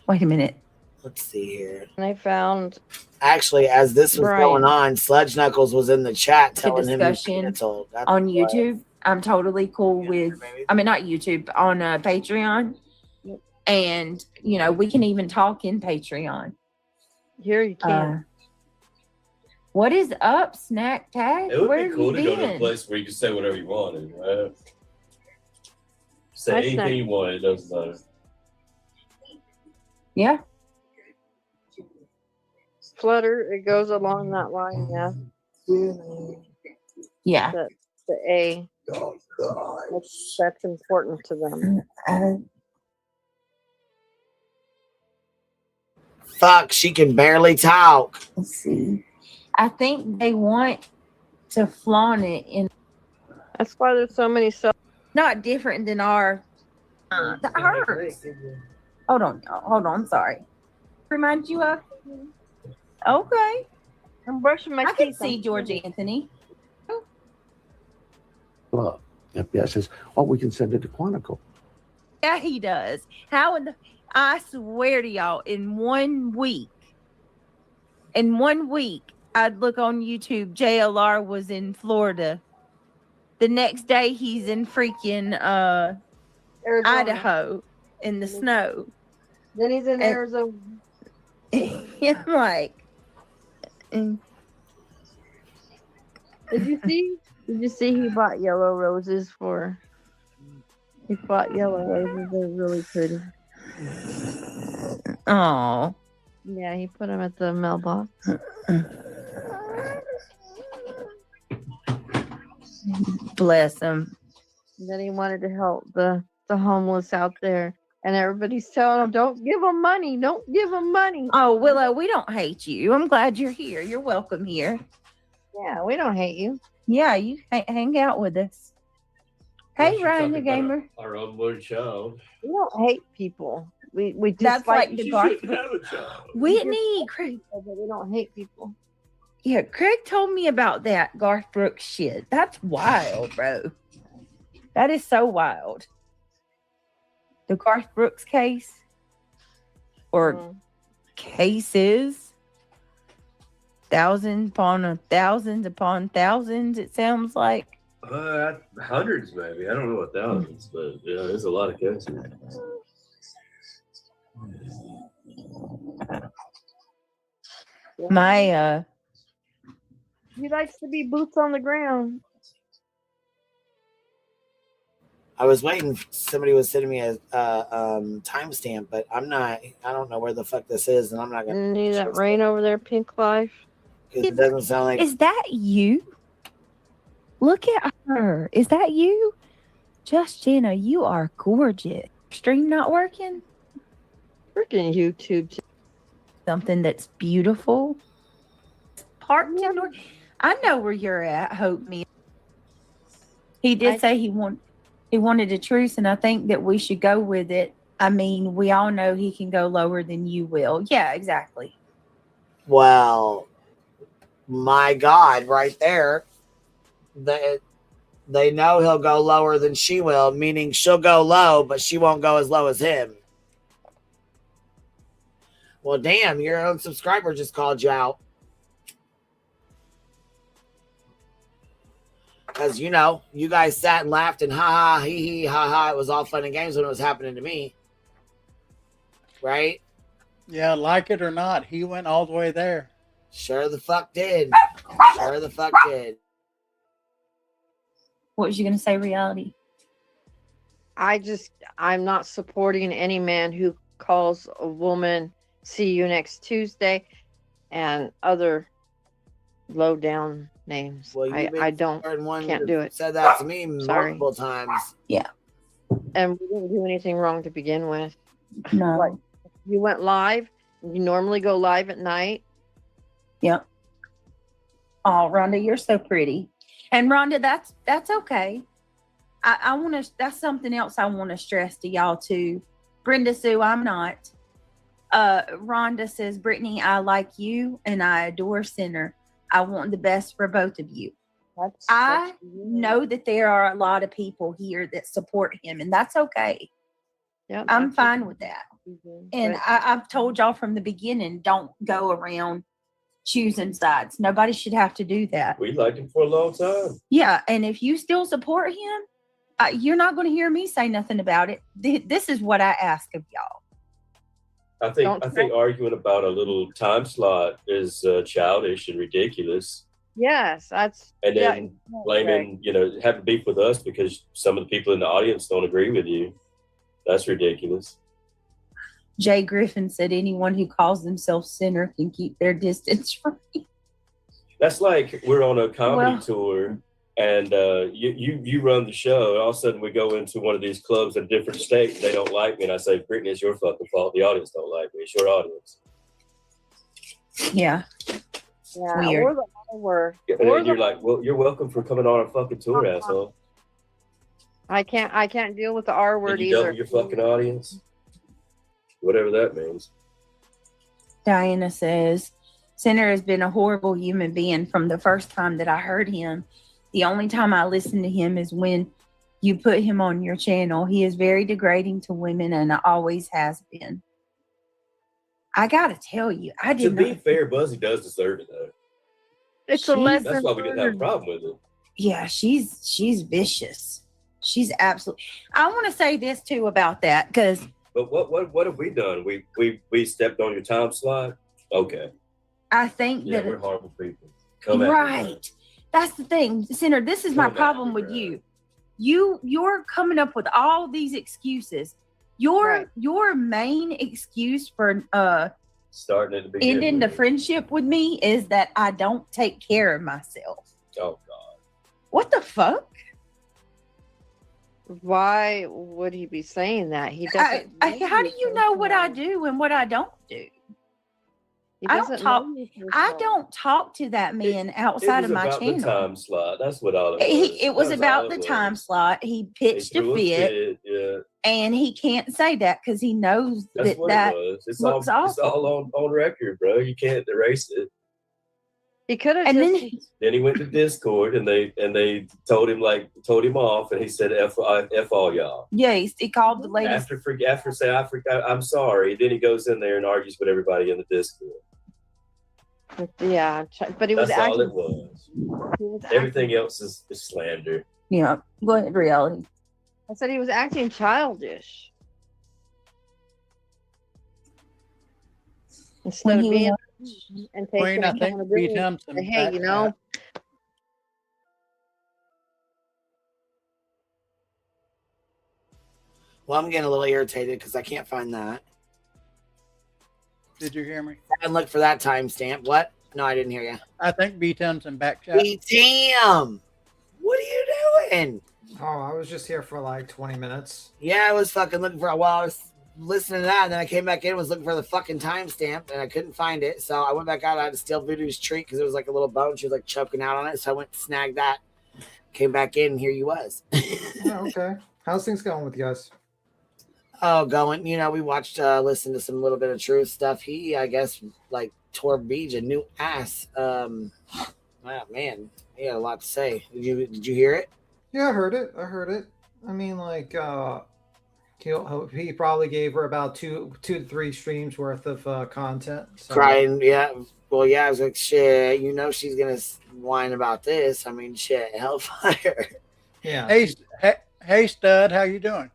Wait a minute. Let's see here. And I found Actually, as this was Brian. going on, Sludge Knuckles was in the chat The telling him he's discussion canceled. That's on what- YouTube. I'm totally cool with. I mean, not YouTube, on Patreon, and you know we can even talk in Patreon. Here you can. What is up, Snack Tag? It would Where be cool to have you go to a been? place where you can say whatever you wanted, right? Say Hi, anything Snack. you want, it doesn't matter. Yeah. Flutter, it goes along that line, yeah. Yeah. The A. That's important to them. Fuck, she can barely talk. Let's see. I think they want to flaunt it in. That's why there's so many Not different than ours. Hold on. Sorry. Remind you of. Okay. I'm brushing my I teeth. can see George Anthony. Well, FBI says, oh, we can send it to Quantico. Yeah, he does. How in the? I swear to y'all, in 1 week, I'd look on YouTube. JLR was in Florida. The next day, he's in freaking Idaho in the snow. Then he's in Arizona. I'm like, Did you see? Did you see he bought yellow roses for? He bought yellow roses. They're really pretty. oh, Yeah, he put them at the mailbox. bless him. And then he wanted to help the homeless out there. And everybody's telling him, don't give them money. Don't give them money. Oh, Willow, we don't hate you. I'm glad you're here. You're welcome here. Yeah, we don't hate you. Yeah, you hang out with us. Hey, Ryan the Gamer. Our unborn child. We don't hate people. We just That's like the You Garth. shouldn't have a child. Whitney, Craig. But we don't hate people. Yeah, Craig told me about that Garth Brooks shit. That's wild, bro. That is so wild. The Garth Brooks case, or cases, thousands upon thousands. It sounds like. Hundreds, maybe. I don't know about thousands, but yeah, there's a lot of cases. My He likes to be boots on the ground. I was waiting. Somebody was sending me a timestamp, but I don't know where the fuck this is, and I'm not gonna. Need that rain over there, Pink Life. Because it doesn't sound like. Is that you? Look at her. Is that you? Just Jenna, you are gorgeous. Stream not working? Freaking YouTube. Something that's beautiful. Parked in North. I know where you're at, Hope Me. He did say he wanted a truce, and I think that we should go with it. I mean, we all know he can go lower than you will. Yeah, exactly. Well, my God, right there. They know he'll go lower than she will, meaning she'll go low, but she won't go as low as him. Well, damn, your own subscriber just called you out. Because, you know, you guys sat and laughed and ha ha, hee hee, ha ha. It was all fun and games when it was happening to me. Right? Yeah, like it or not, he went all the way there. Sure the fuck did. Sure the fuck did. What was you going to say, Reality? I'm not supporting any man who calls a woman, see you next Tuesday, and other low down names. Well, I don't, can't do it. Said that to me Sorry. multiple times. Yeah. And we didn't do anything wrong to begin with. No. Like, you went live. You normally go live at night. Yep. Oh, Rhonda, you're so pretty. And Rhonda, that's okay. I want to. That's something else I want to stress to y'all too. Brenda Sue, I'm not. Rhonda says, Brittany, I like you and I adore Sinner. I want the best for both of you. I know that there are a lot of people here that support him, and that's okay. Yeah, I'm fine with that. And I've told y'all from the beginning, don't go around choosing sides. Nobody should have to do that. We liked him for a long time. Yeah, and if you still support him, you're not going to hear me say nothing about it. This is what I ask of y'all. I think arguing about a little time slot is childish and ridiculous. Yes, that's. And then blaming, having beef with us because some of the people in the audience don't agree with you. That's ridiculous. Jay Griffin said anyone who calls themselves Sinner can keep their distance from me. That's like we're on a comedy tour and you run the show. And all of a sudden we go into one of these clubs in a different state. They don't like me. And I say, Brittany, it's your fucking fault. The audience don't like me. It's your audience. Yeah. Yeah, Weird. or the word. And then you're like, well, you're welcome for coming on our fucking tour, asshole. I can't deal with the R word And you either. double your fucking audience. Whatever that means. Diana says, Sinner has been a horrible human being from the first time that I heard him. The only time I listen to him is when you put him on your channel. He is very degrading to women and always has been. I gotta tell you, To be fair, Buzzy does deserve it though. It's a lesson. That's why we didn't have a problem with it. Yeah, she's vicious. She's absolutely. I want to say this too about that because. But what have we done? We stepped on your time slot. Okay. I think that we're horrible people. Come at me. Right. That's the thing, Sinner. This is my problem with you. You're coming up with all these excuses. Your main excuse for starting at the beginning, ending the friendship with me is that I don't take care of myself. Oh God. What the fuck? Why would he be saying that? He doesn't. How do you know what I do and what I don't do? He I doesn't don't talk. know you I don't talk to that man outside of my It was about channel. the time slot. That's what all it was. It was That about all the it was. time slot. He pitched He threw a fit, yeah. and he can't say that because he knows That's that what that it was. It's looks all awful. on record, bro. You can't erase it. He could have. And then Then he went to Discord and they told him off, and he said F all y'all. yeah, he called the ladies. After say I'm sorry. Then he goes in there and argues with everybody in the Discord. Yeah, but he was That's all acting. it was. He was Everything else is slander. Yeah, go ahead, reality. I said he was acting childish. Instead When of he being was- and taking Queen, I think accountability. beat him some Say, hey, you know, Well, I'm getting a little irritated because I can't find that. Did you hear me? And look for that timestamp. What? No, I didn't hear you. I think beat him some back chat. Damn! What are you doing? Oh, I was just here for like 20 minutes. Yeah, I was fucking looking for a while. I was listening to that, and then I came back in and was looking for the fucking timestamp, and I couldn't find it. So I went back out. I had to steal Voodoo's treat because it was like a little bone. She was like choking out on it. So I went and snagged that. Came back in, and here you was. Oh, okay. How's things going with you guys? Oh, going. You know, we watched, listened to some little bit of Truth stuff. He, I guess, like tore Beej a new ass. Wow, man, he had a lot to say. Did you hear it? Yeah, I heard it. I mean, like, he probably gave her about two to three streams worth of content. So. Crying, yeah. Well, yeah, I was like, shit, you know she's gonna whine about this. I mean, shit, hellfire. Yeah. Hey, stud, how you doing?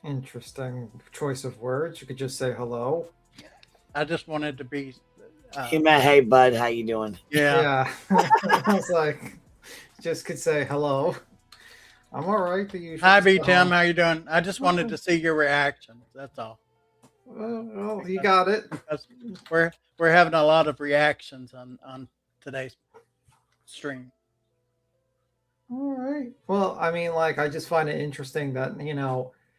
Interesting choice of words. You could just say hello. I just wanted to be. He meant, hey, bud, how you doing? Yeah. I was like, just could say hello. I'm all right. The usual Hi, B stuff. Tim, how you doing? I just wanted to see your reaction. That's all. Well, you got it. We're having a lot of reactions on today's stream. All right. Well, I mean, like, I just find it interesting that,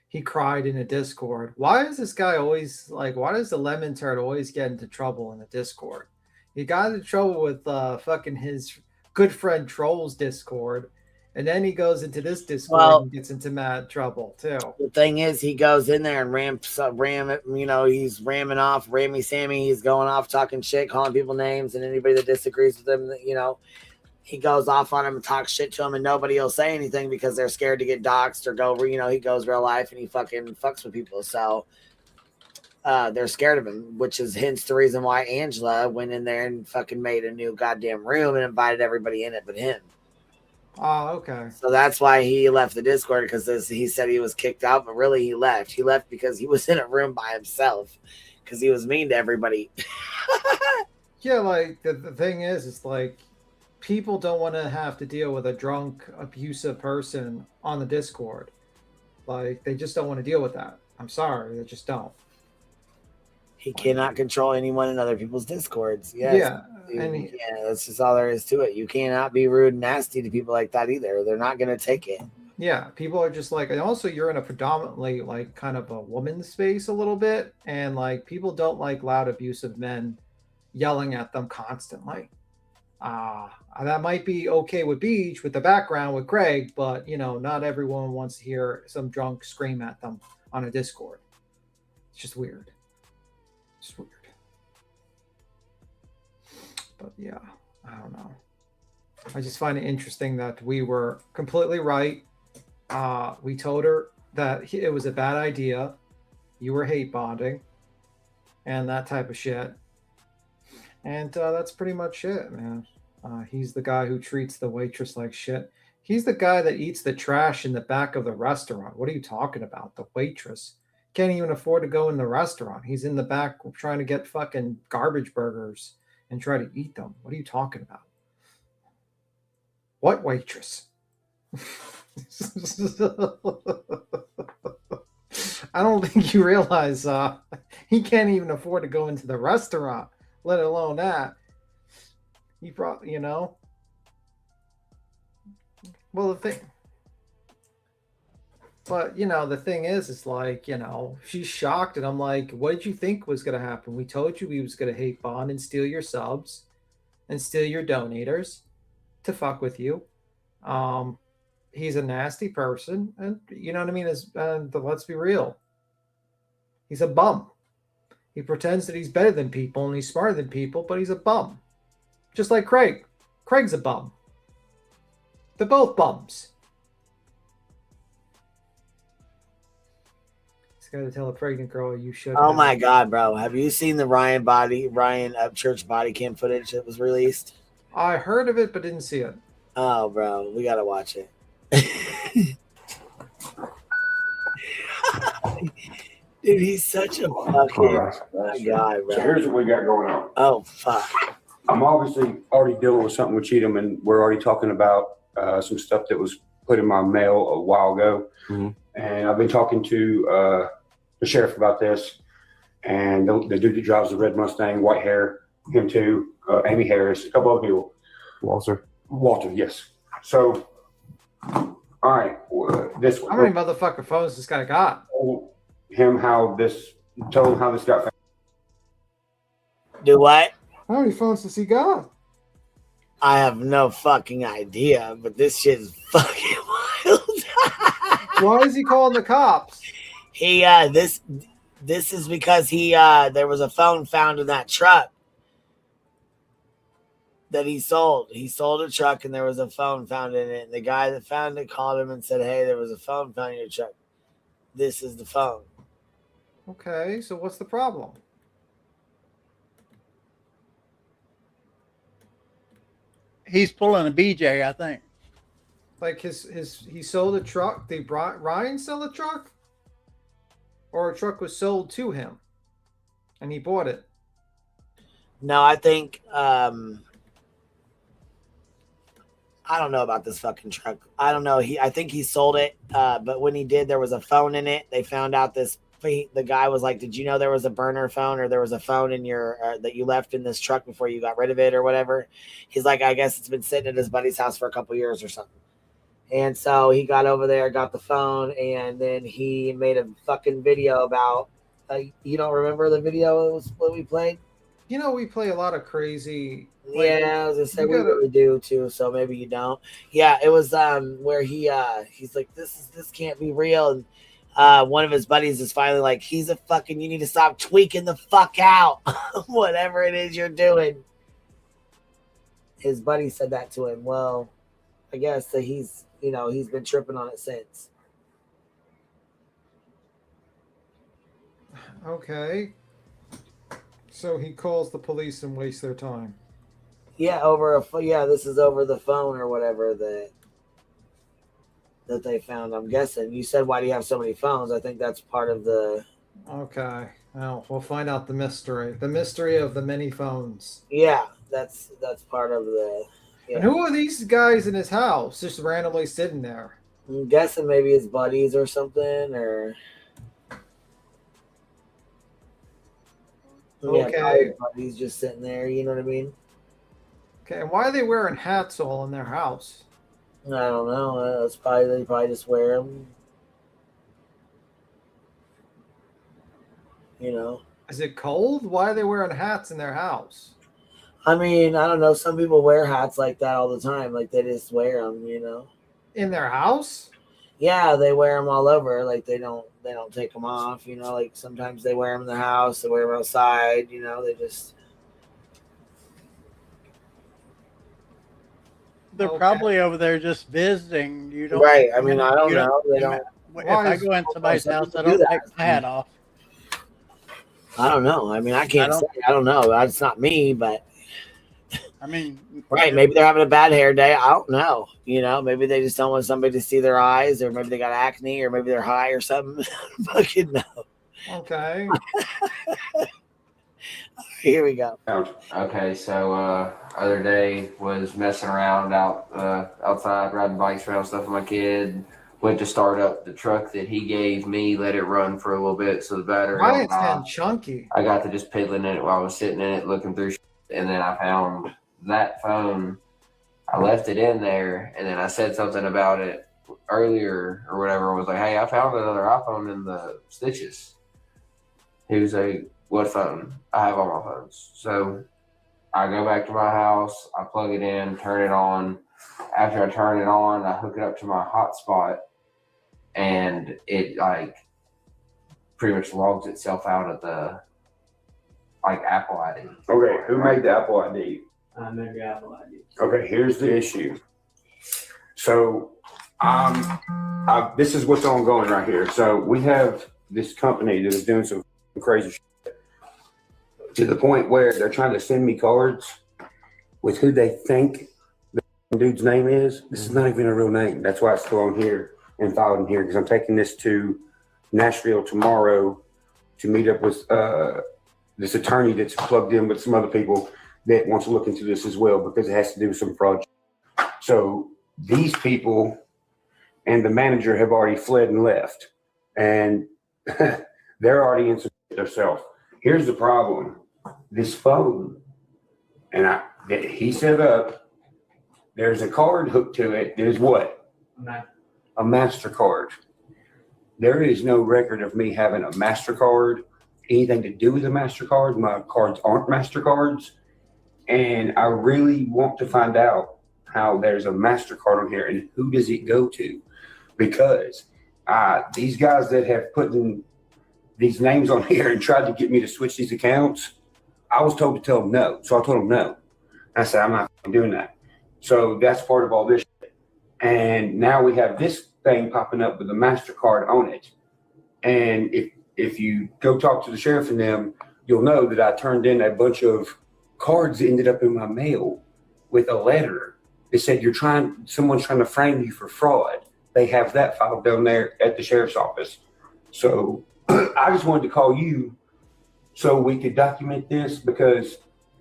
he cried in a Discord. Why is this guy always, like, why does the lemon turd always get into trouble in the Discord? He got into trouble with fucking his good friend Troll's Discord, and then he goes into this Discord and gets into mad trouble, too. The thing is, he goes in there and he's ramming off Rammy Sammy. He's going off talking shit, calling people names, and anybody that disagrees with him, he goes off on him and talks shit to him, and nobody will say anything because they're scared to get doxxed or go, he goes real life and he fucking fucks with people. So they're scared of him, which is hence the reason why Angela went in there and fucking made a new goddamn room and invited everybody in it but him. Oh, okay. So that's why he left the Discord, because he said he was kicked out, but really he left. He left because he was in a room by himself because he was mean to everybody. Yeah, like, the thing is, it's like, people don't want to have to deal with a drunk, abusive person on the Discord. Like, they just don't want to deal with that. I'm sorry, they just don't. He cannot control anyone in other people's Discords. Yes. Yeah, that's just all there is to it. You cannot be rude and nasty to people like that either. They're not going to take it. Yeah, people are just like, and also you're in a predominantly, like, kind of a woman's space a little bit, and, like, people don't like loud, abusive men yelling at them constantly. That might be okay with Beach, with the background with Craig, but, not everyone wants to hear some drunk scream at them on a Discord. It's just weird. It's weird. But yeah, I don't know. I just find it interesting that we were completely right. We told her that it was a bad idea. You were hate bonding and that type of shit. And that's pretty much it, man. He's the guy who treats the waitress like shit. He's the guy that eats the trash in the back of the restaurant. What are you talking about? The waitress can't even afford to go in the restaurant. He's in the back trying to get fucking garbage burgers and try to eat them. What are you talking about? What waitress? I don't think you realize he can't even afford to go into the restaurant, let alone that. He probably, Well, the thing. But, the thing is like, she's shocked. And I'm like, what did you think was going to happen? We told you he was going to hate bond and steal your subs and steal your donators to fuck with you. He's a nasty person. And you know what I mean? Let's be real. He's a bum. He pretends that he's better than people and he's smarter than people, but he's a bum. Just like Craig. Craig's a bum. They're both bums. Got to tell a pregnant girl you should. Oh my god, bro! Have you seen the Ryan Upchurch body cam footage that was released? I heard of it, but didn't see it. Oh, bro, we gotta watch it. Dude, he's such a fucking guy, bro. So here's what we got going on. Oh fuck! I'm obviously already dealing with something with Cheatham, and we're already talking about some stuff that was put in my mail a while ago. Mm-hmm. And I've been talking to the sheriff about this, and the dude that drives the red Mustang, white hair, him too, Amy Harris, a couple other people. Walter, yes. So, all right, this one. How many motherfucking phones this guy got? Told him how this got found. Do what? How many phones does he got? I have no fucking idea, but this shit is fucking wild. Why is he calling the cops? He this is because there was a phone found in that truck that he sold. He sold a truck and there was a phone found in it. And the guy that found it called him and said, "Hey, there was a phone found in your truck. This is the phone." Okay, so what's the problem? He's pulling a BJ, I think. Like he sold a truck. Did Ryan sell a truck? Or a truck was sold to him and he bought it? No, I think I don't know about this fucking truck. I don't know. I think he sold it, but when he did, there was a phone in it. They found out this the guy was like, "Did you know there was a burner phone or there was a phone in your that you left in this truck before you got rid of it or whatever?" He's like, "I guess it's been sitting at his buddy's house for a couple years or something." And so he got over there, got the phone, and then he made a fucking video about. You don't remember the video it was what we played? You know, we play a lot of crazy. Yeah, I was gonna say we really do too. So maybe you don't. Yeah, it was where he's like, this can't be real, and one of his buddies is finally like, he's a fucking. You need to stop tweaking the fuck out, whatever it is you're doing. His buddy said that to him. Well, I guess that he's been tripping on it since. Okay. So he calls the police and wastes their time. Yeah, this is over the phone or whatever that they found. I'm guessing. You said, why do you have so many phones? I think that's part of the. Okay. Well, we'll find out the mystery. The mystery of the many phones. Yeah, that's part of the. Yeah. And who are these guys in his house just randomly sitting there? I'm guessing maybe his buddies or something, or. Okay. Yeah, his buddies just sitting there. You know what I mean? Okay. And why are they wearing hats all in their house? I don't know. They probably just wear them. You know. Is it cold? Why are they wearing hats in their house? I mean, I don't know. Some people wear hats like that all the time. Like they just wear them, you know. In their house? Yeah, they wear them all over. Like they don't take them off, you know. Like sometimes they wear them in the house, they wear them outside, you know. They just. They're probably over there just visiting. You don't. Right. I mean, I don't know. They don't. If I go in somebody's house, I don't take my hat off. I don't know. I mean, I can't say. I don't know. It's not me, but. I mean, right? Maybe they're having a bad hair day. I don't know. You know, maybe they just don't want somebody to see their eyes, or maybe they got acne, or maybe they're high or something. Fucking no. Okay. Here we go. Okay, so other day was messing around outside, riding bikes around, stuff with my kid. Went to start up the truck that he gave me, let it run for a little bit, so the battery. Why it's getting chunky? I got to just piddling in it while I was sitting in it, looking through, and then I found that phone. I left it in there, and then I said something about it earlier or whatever. I was like, "Hey, I found another iPhone in the stitches." He was like, "What phone?" I have all my phones. So I go back to my house, I plug it in, turn it on. After I turn it on, I hook it up to my hotspot, and it like pretty much logs itself out of the like Apple ID. Okay, who made the Apple ID? I made the Apple ID. Okay, here's the issue. So this is what's ongoing right here. So we have this company that is doing some crazy shit to the point where they're trying to send me cards with who they think the dude's name is. This is not even a real name. That's why it's still on here and filed in here, because I'm taking this to Nashville tomorrow to meet up with this attorney that's plugged in with some other people that wants to look into this as well, because it has to do with some fraud. So these people and the manager have already fled and left, and they're already in some shit themselves. Here's the problem. This phone, and that he set up, there's a card hooked to it. There's what? A MasterCard. There is no record of me having a MasterCard, anything to do with a MasterCard. My cards aren't MasterCards. And I really want to find out how there's a MasterCard on here and who does it go to? Because these guys that have put in these names on here and tried to get me to switch these accounts, I was told to tell them no. So I told them no. I said, I'm not doing that. So that's part of all this shit. And now we have this thing popping up with a MasterCard on it. And if you go talk to the sheriff and them, you'll know that I turned in a bunch of cards that ended up in my mail with a letter that said someone's trying to frame you for fraud. They have that filed down there at the sheriff's office. So I just wanted to call you so we could document this, because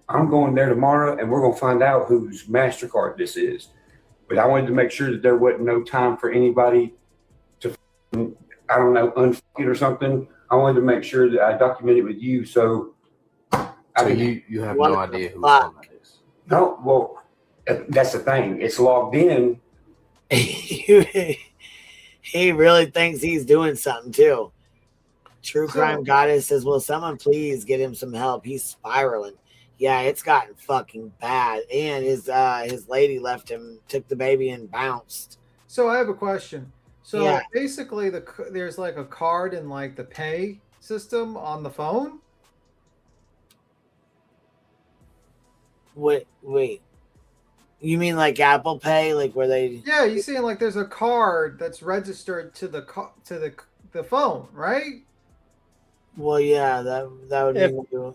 I'm going there tomorrow and we're going to find out whose MasterCard this is. But I wanted to make sure that there wasn't no time for anybody to, I don't know, unfuck it or something, I wanted to make sure that I documented with you. So you have no idea whose phone that is. No, well, that's the thing. It's logged in. He really thinks he's doing something too. True Crime Goddess says, will someone please get him some help? He's spiraling. Yeah, it's gotten fucking bad. And his lady left him, took the baby and bounced. So I have a question. So Yeah. basically there's like a card in like the pay system on the phone? Wait. You mean like Apple Pay, like where they? Yeah, you see, like there's a card that's registered to the phone, right? Well, yeah, that would mean.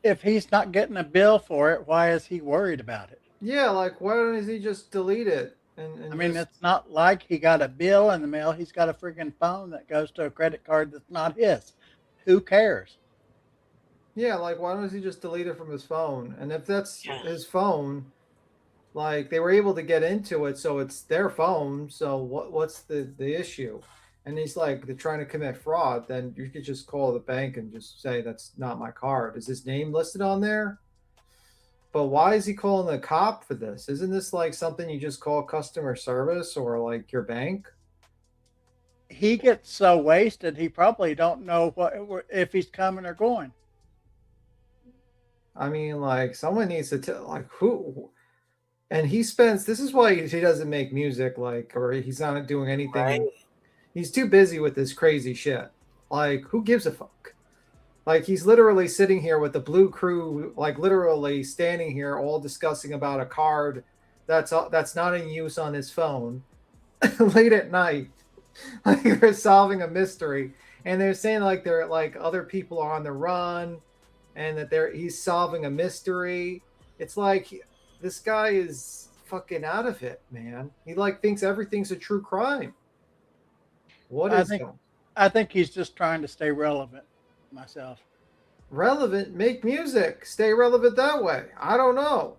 If he's not getting a bill for it, why is he worried about it? Yeah, like why doesn't he just delete it? And I mean, it's not like he got a bill in the mail. He's got a freaking phone that goes to a credit card that's not his. Who cares? Yeah, like why doesn't he just delete it from his phone? And if that's his phone, like they were able to get into it, so it's their phone. So what's the issue? And he's like, they're trying to commit fraud. Then you could just call the bank and just say that's not my card. Is his name listed on there? But why is he calling the cop for this? Isn't this like something you just call customer service or like your bank? He gets so wasted, he probably don't know if he's coming or going. I mean, like someone needs to tell, like who. And he spends. This is why he doesn't make music, like, or he's not doing anything. Right. He's too busy with this crazy shit. Like, who gives a fuck? Like, he's literally sitting here with the Blue Crew, like literally standing here, all discussing about a card that's not in use on his phone, late at night. Like they're solving a mystery, and they're saying like they're like other people are on the run, and that he's solving a mystery. It's like this guy is fucking out of it, man. He like thinks everything's a true crime. I think he's just trying to stay relevant myself. Relevant? Make music. Stay relevant that way. I don't know.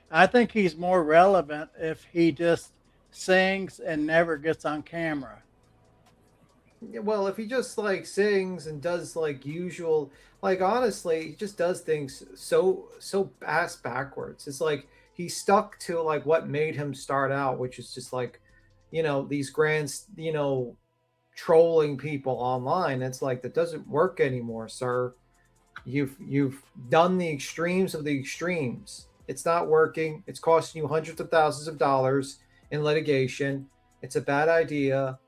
I think he's more relevant if he just sings and never gets on camera. Well, if he just like sings and does like usual, like honestly, he just does things so ass backwards. It's like he's stuck to like what made him start out, which is just like, these grand, trolling people online. It's like that doesn't work anymore, sir. You've done the extremes of the extremes. It's not working. It's costing you hundreds of thousands of dollars in litigation. It's a bad idea.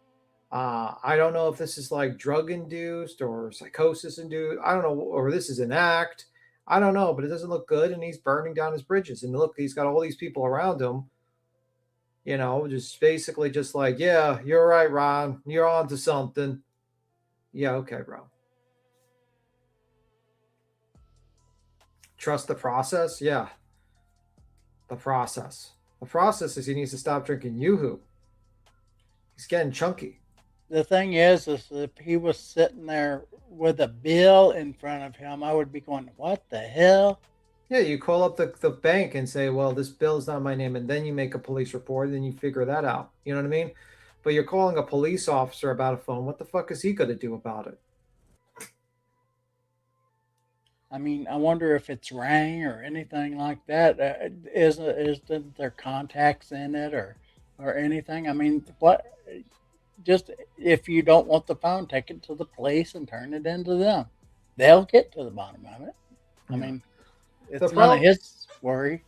I don't know if this is like drug induced or psychosis induced. I don't know, or this is an act. I don't know, but it doesn't look good. And he's burning down his bridges. And look, he's got all these people around him. Just basically just like, yeah, you're right, Ron. You're on to something. Yeah, okay, bro. Trust the process? Yeah. The process. The process is he needs to stop drinking Yoo-hoo. He's getting chunky. The thing is if he was sitting there with a bill in front of him, I would be going, what the hell? Yeah, you call up the bank and say, well, this bill's not my name, and then you make a police report, and then you figure that out. You know what I mean? But you're calling a police officer about a phone. What the fuck is he going to do about it? I mean, I wonder if it's rang or anything like that. Is there contacts in it or anything? I mean, what? Just if you don't want the phone, take it to the police and turn it into them. They'll get to the bottom of it. I mean, it's none of his worry.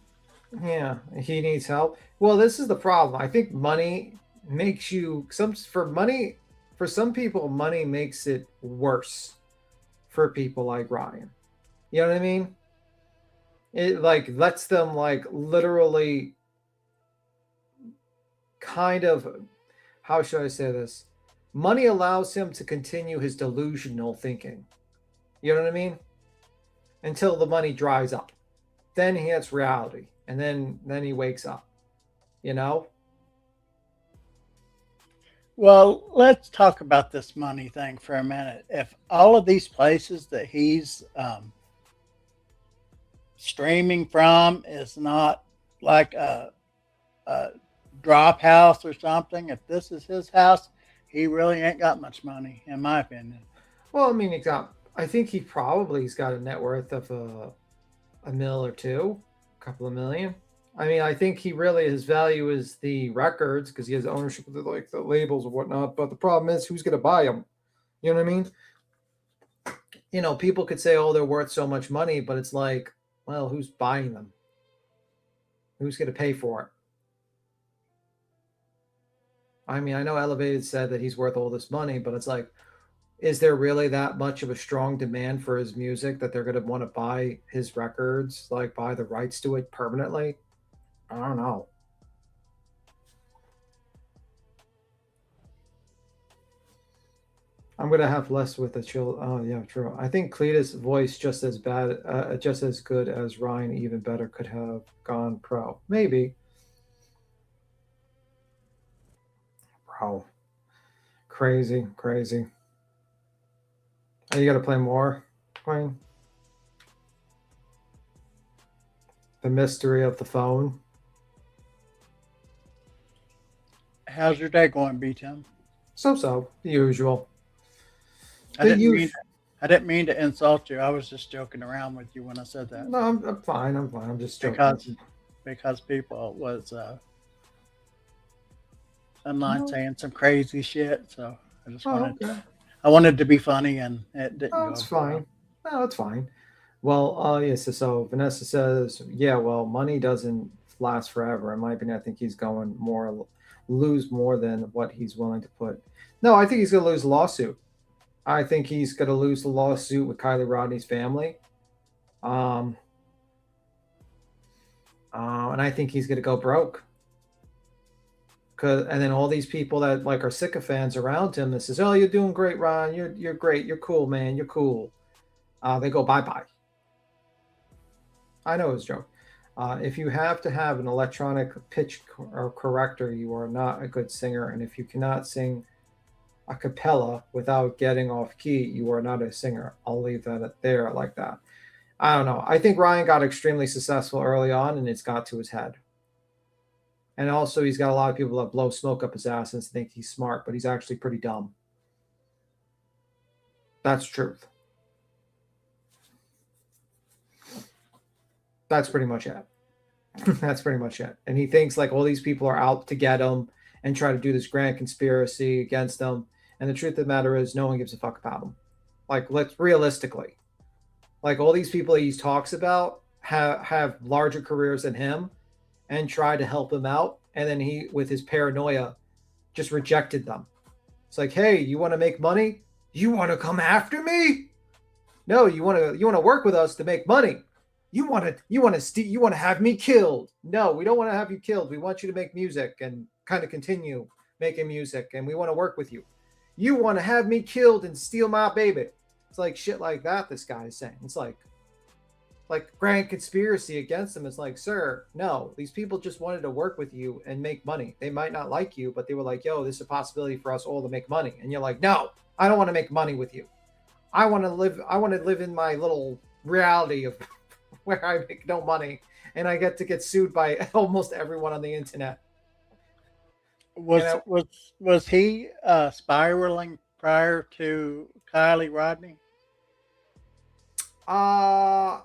Yeah, he needs help. Well, this is the problem. I think money makes you for some people, money makes it worse for people like Ryan. You know what I mean? It like lets them like literally kind of, how should I say this? Money allows him to continue his delusional thinking. You know what I mean? Until the money dries up. Then he hits reality. And then he wakes up. Well, let's talk about this money thing for a minute. If all of these places that he's streaming from is not like a drop house or something, if this is his house, he really ain't got much money, in my opinion. Well, I mean, I think he's got a net worth of a mil or two, a couple of million. I mean, I think his value is the records because he has ownership of the labels or whatnot. But the problem is, who's going to buy them? You know what I mean? You know, people could say, "Oh, they're worth so much money," but it's like, well, who's buying them? Who's going to pay for it? I mean, I know Elevated said that he's worth all this money, but it's like, is there really that much of a strong demand for his music that they're going to want to buy his records, like buy the rights to it permanently? I don't know. I'm going to have less with the chill. Oh, yeah, true. I think Cletus' voice just as good as Ryan, even better, could have gone pro. Maybe. Bro. Crazy. Oh, you got to play more, Queen? The mystery of the phone. How's your day going, B-Tim? So, the usual. I didn't mean to insult you. I was just joking around with you when I said that. No, I'm fine. I'm just joking. Because people was online saying some crazy shit. So I just wanted to be funny, and it didn't go. It's fine. No, it's fine. Well, yes. So Vanessa says, yeah. Well, money doesn't last forever. In my opinion, I think he's going lose more than what he's willing to put. No, I think he's going to lose the lawsuit. I think he's going to lose the lawsuit with Kylie Rodney's family. And I think he's going to go broke. And then all these people that like are sycophants around him that says, "Oh, you're doing great, Ron. You're great. You're cool, man. You're cool." They go bye-bye. I know it's a joke. If you have to have an electronic pitch or corrector, you are not a good singer. And if you cannot sing a cappella without getting off key, you are not a singer. I'll leave that there like that. I don't know. I think Ryan got extremely successful early on, and it's got to his head. And also, he's got a lot of people that blow smoke up his ass and think he's smart, but he's actually pretty dumb. That's truth. That's pretty much it. That's pretty much it. And he thinks like all these people are out to get him and try to do this grand conspiracy against him. And the truth of the matter is, no one gives a fuck about him. Like, let's realistically, like all these people he talks about have larger careers than him and try to help him out. And then he, with his paranoia, just rejected them. It's like, hey, you want to make money? You want to come after me? No, you want to work with us to make money. You want to have me killed. No, we don't want to have you killed. We want you to make music and kind of continue making music, and we want to work with you. You want to have me killed and steal my baby. It's like shit like that this guy is saying. It's like grand conspiracy against him. It's like, sir, no, these people just wanted to work with you and make money. They might not like you, but they were like, yo, this is a possibility for us all to make money. And you're like, no, I don't want to make money with you. I want to live in my little reality of where I make no money and I get sued by almost everyone on the internet. Was he spiraling prior to Kylie Rodney? I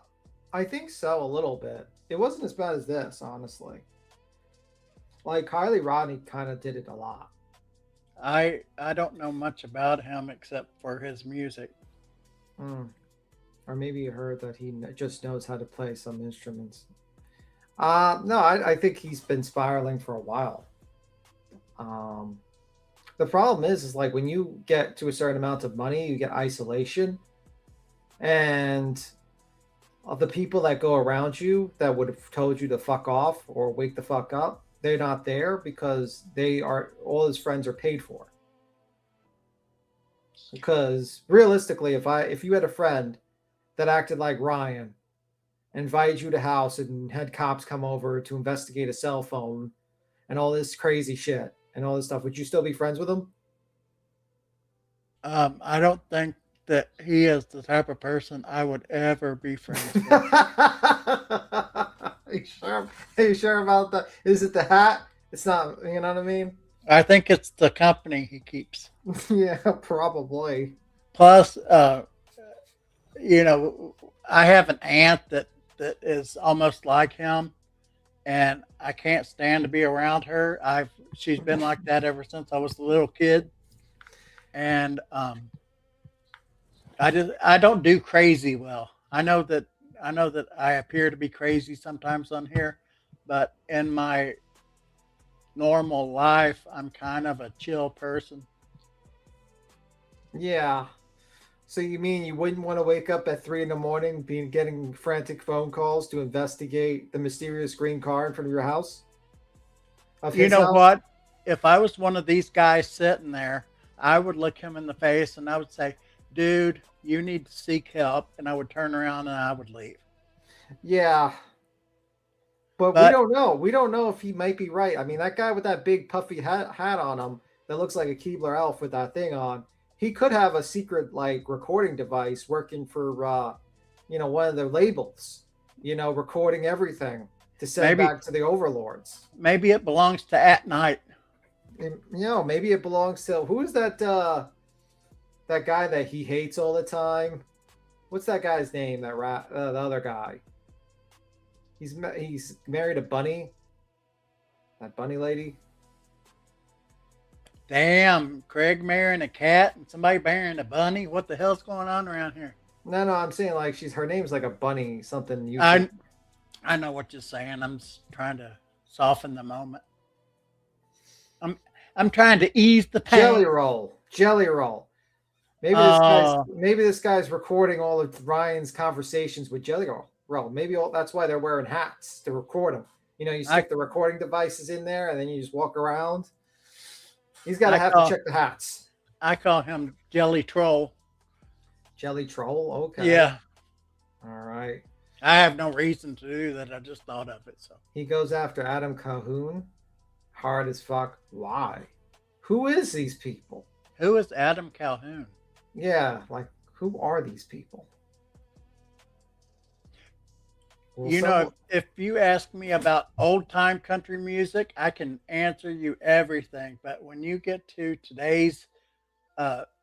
think so, a little bit. It wasn't as bad as this, honestly. Like Kylie Rodney kind of did it a lot. I don't know much about him except for his music. Or maybe you heard that he just knows how to play some instruments. No, I think he's been spiraling for a while. The problem is like when you get to a certain amount of money, you get isolation. And of the people that go around you that would have told you to fuck off or wake the fuck up, they're not there because all his friends are paid for. Because realistically, if you had a friend that acted like Ryan, invited you to house and had cops come over to investigate a cell phone and all this crazy shit and all this stuff, would you still be friends with him? I don't think that he is the type of person I would ever be friends with. Are you sure about that? Is it the hat? It's not, you know what I mean? I think it's the company he keeps. Yeah, probably. Plus, you know, I have an aunt that is almost like him, and I can't stand to be around her. She's been like that ever since I was a little kid, and I don't do crazy well. I know that I appear to be crazy sometimes on here, but in my normal life, I'm kind of a chill person. Yeah. So you mean you wouldn't want to wake up at 3 a.m, getting frantic phone calls to investigate the mysterious green car in front of your house? You know what? If I was one of these guys sitting there, I would look him in the face and I would say, dude, you need to seek help. And I would turn around and I would leave. Yeah. But we don't know. We don't know if he might be right. I mean, that guy with that big puffy hat on him that looks like a Keebler elf with that thing on, he could have a secret like recording device working for one of the labels, recording everything to send back to the overlords. Maybe it belongs to At Night. Maybe it belongs to who is that that guy that he hates all the time? What's that guy's name? The other guy. He's married a bunny. That bunny lady. Damn, Craig marrying a cat and somebody marrying a bunny. What the hell's going on around here? No, I'm saying like her name's like a bunny something. I know what you're saying. I'm just trying to soften the moment. I'm trying to ease the pain. Jelly roll. Maybe this guy's recording all of Ryan's conversations with Jelly Roll. Maybe that's why they're wearing hats to record them. You stick the recording devices in there and then you just walk around. He's got to have to check the hats. I call him Jelly Troll. Jelly Troll? Okay. Yeah. All right. I have no reason to do that. I just thought of it. So he goes after Adam Calhoun. Hard as fuck. Why? Who is these people? Who is Adam Calhoun? Yeah, like who are these people? Well, if you ask me about old time country music, I can answer you everything. But when you get to today's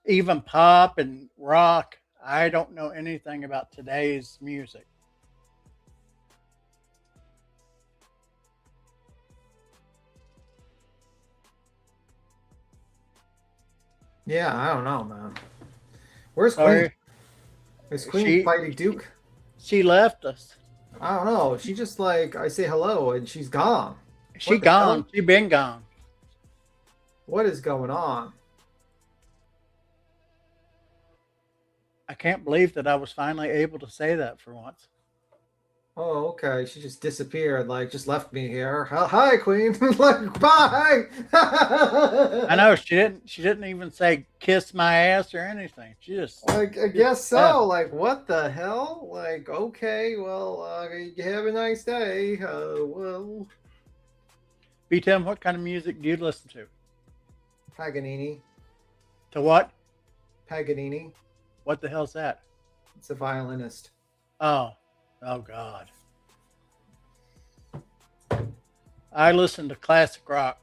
even pop and rock, I don't know anything about today's music. Yeah, I don't know, man. Where's Queen? Is Queen fighting Duke? She left us. I don't know. She just I say hello and she's gone. She gone. She been gone. What is going on? I can't believe that I was finally able to say that for once. Oh, okay. She just disappeared, just left me here. Hi, Queen. Bye. I know she didn't even say kiss my ass or anything. She just I guess so. What the hell? Okay, well, you have a nice day. Well. B Tim, what kind of music do you listen to? Paganini. To what? Paganini. What the hell's that? It's a violinist. Oh God. I listen to classic rock.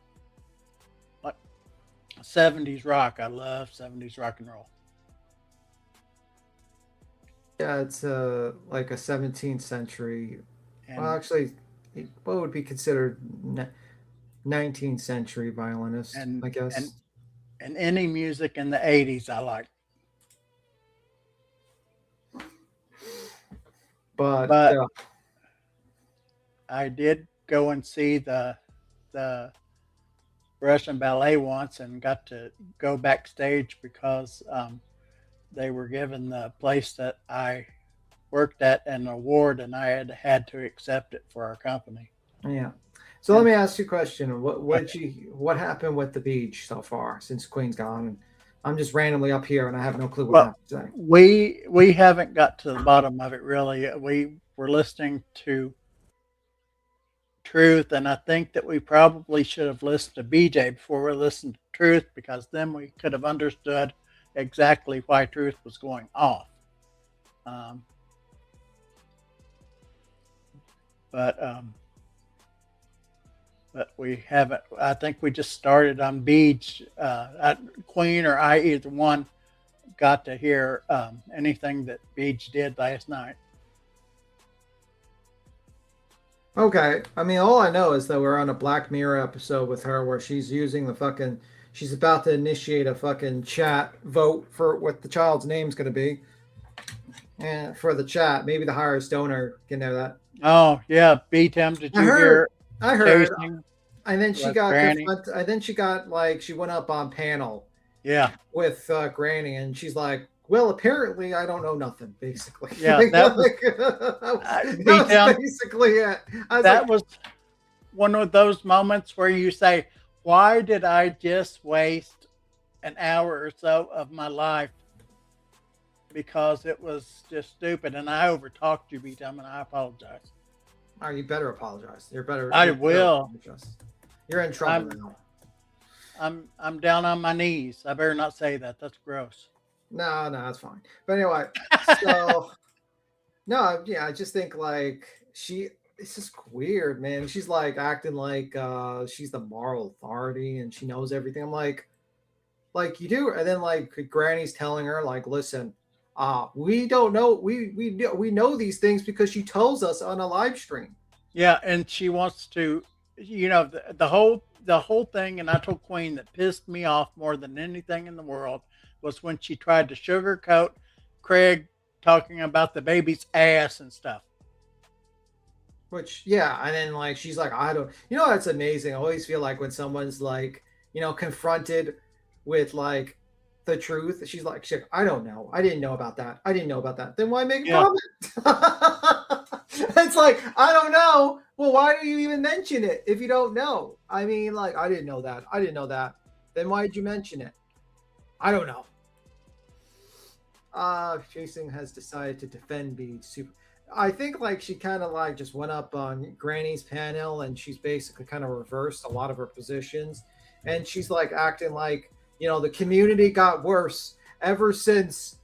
70s rock. I love 70s rock and roll. Yeah, it's like a 17th century. Well, actually, what would be considered 19th century violinist, I guess. And any music in the 80s I like. But I did go and see the Russian ballet once and got to go backstage because they were given the place that I worked at an award and I had to accept it for our company. Yeah. So let me ask you a question. What happened with the beach so far since Queen's gone? And I'm just randomly up here and I have no clue what happened today. We haven't got to the bottom of it really. We were listening to Truth, and I think that we probably should have listened to BJ before we listened to Truth, because then we could have understood exactly why Truth was going off. But we haven't. I think we just started on Beach. Queen or I, either one, got to hear anything that Beach did last night. Okay. I mean, all I know is that we're on a Black Mirror episode with her where she's using the fucking, she's about to initiate a fucking chat vote for what the child's name's going to be. And for the chat, maybe the highest donor can know that. Oh, yeah. Beat him. Did you hear? I heard. Chasing And then she with got, Granny? and then she got like, she went up on panel Yeah. with Granny and she's like, well, apparently I don't know nothing, basically. Yeah, Like, that was- that beat was down. basically it. I was That like, was one of those moments where you say, why did I just waste an hour or so of my life? Because it was just stupid. And I overtalked you, B-Time, and I apologize. oh, you better apologize. You're better. I you better will. apologize. You're in trouble now. I'm down on my knees. I better not say that. That's gross. No, that's fine. But anyway, so no, yeah, I just think like it's just weird, man. She's like acting like she's the moral authority and she knows everything. I'm like you do, and then like Granny's telling her like, listen, we don't know, we know these things because she tells us on a live stream. Yeah, and she wants to, the whole thing, and I told Queen that pissed me off more than anything in the world was when she tried to sugarcoat Craig talking about the baby's ass and stuff. Which, yeah, and then like she's like, I don't, that's amazing. I always feel like when someone's like, confronted with like the truth, she's like, shit, I don't know. I didn't know about that. I didn't know about that. Then why make a comment? It's like, I don't know. Well, why do you even mention it if you don't know? I mean, like, I didn't know that. I didn't know that. Then why did you mention it? I don't know. Jason has decided to defend being super. I think like she kind of like just went up on Granny's panel and she's basically kind of reversed a lot of her positions. And she's like acting like, the community got worse ever since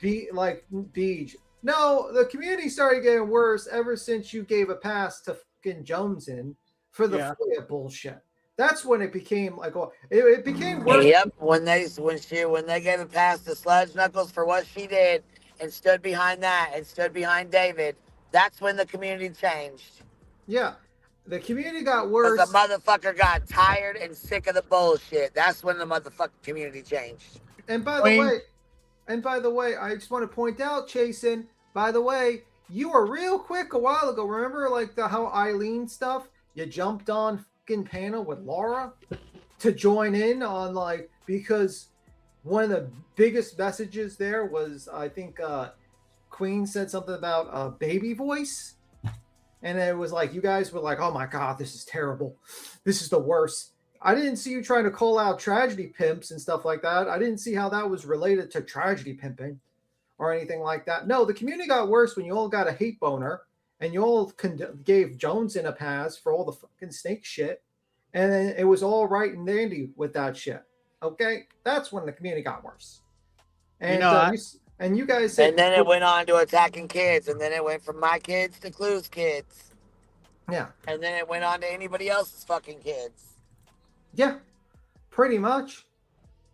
Beej. No, the community started getting worse ever since you gave a pass to fucking Joneson for the FOIA bullshit. That's when it became like, it became worse. Yep, when they gave a pass to Sludge Knuckles for what she did and stood behind that and stood behind David, that's when the community changed. Yeah, the community got worse. Because the motherfucker got tired and sick of the bullshit. That's when the motherfucking community changed. And by the way, I just want to point out, Chasen, by the way, you were real quick a while ago. Remember like how Eileen stuff? You jumped on fucking panel with Laura to join in on like, because one of the biggest messages there was, I think Queen said something about baby voice. And it was like, you guys were like, oh my God, this is terrible. This is the worst. I didn't see you trying to call out tragedy pimps and stuff like that. I didn't see how that was related to tragedy pimping or anything like that. No, the community got worse when you all got a hate boner and you all gave Joneson a pass for all the fucking snake shit. And then it was all right and dandy with that shit. Okay? That's when the community got worse. And you guys said, and then it went on to attacking kids, and then it went from my kids to Clue's kids. Yeah. And then it went on to anybody else's fucking kids. Yeah, pretty much.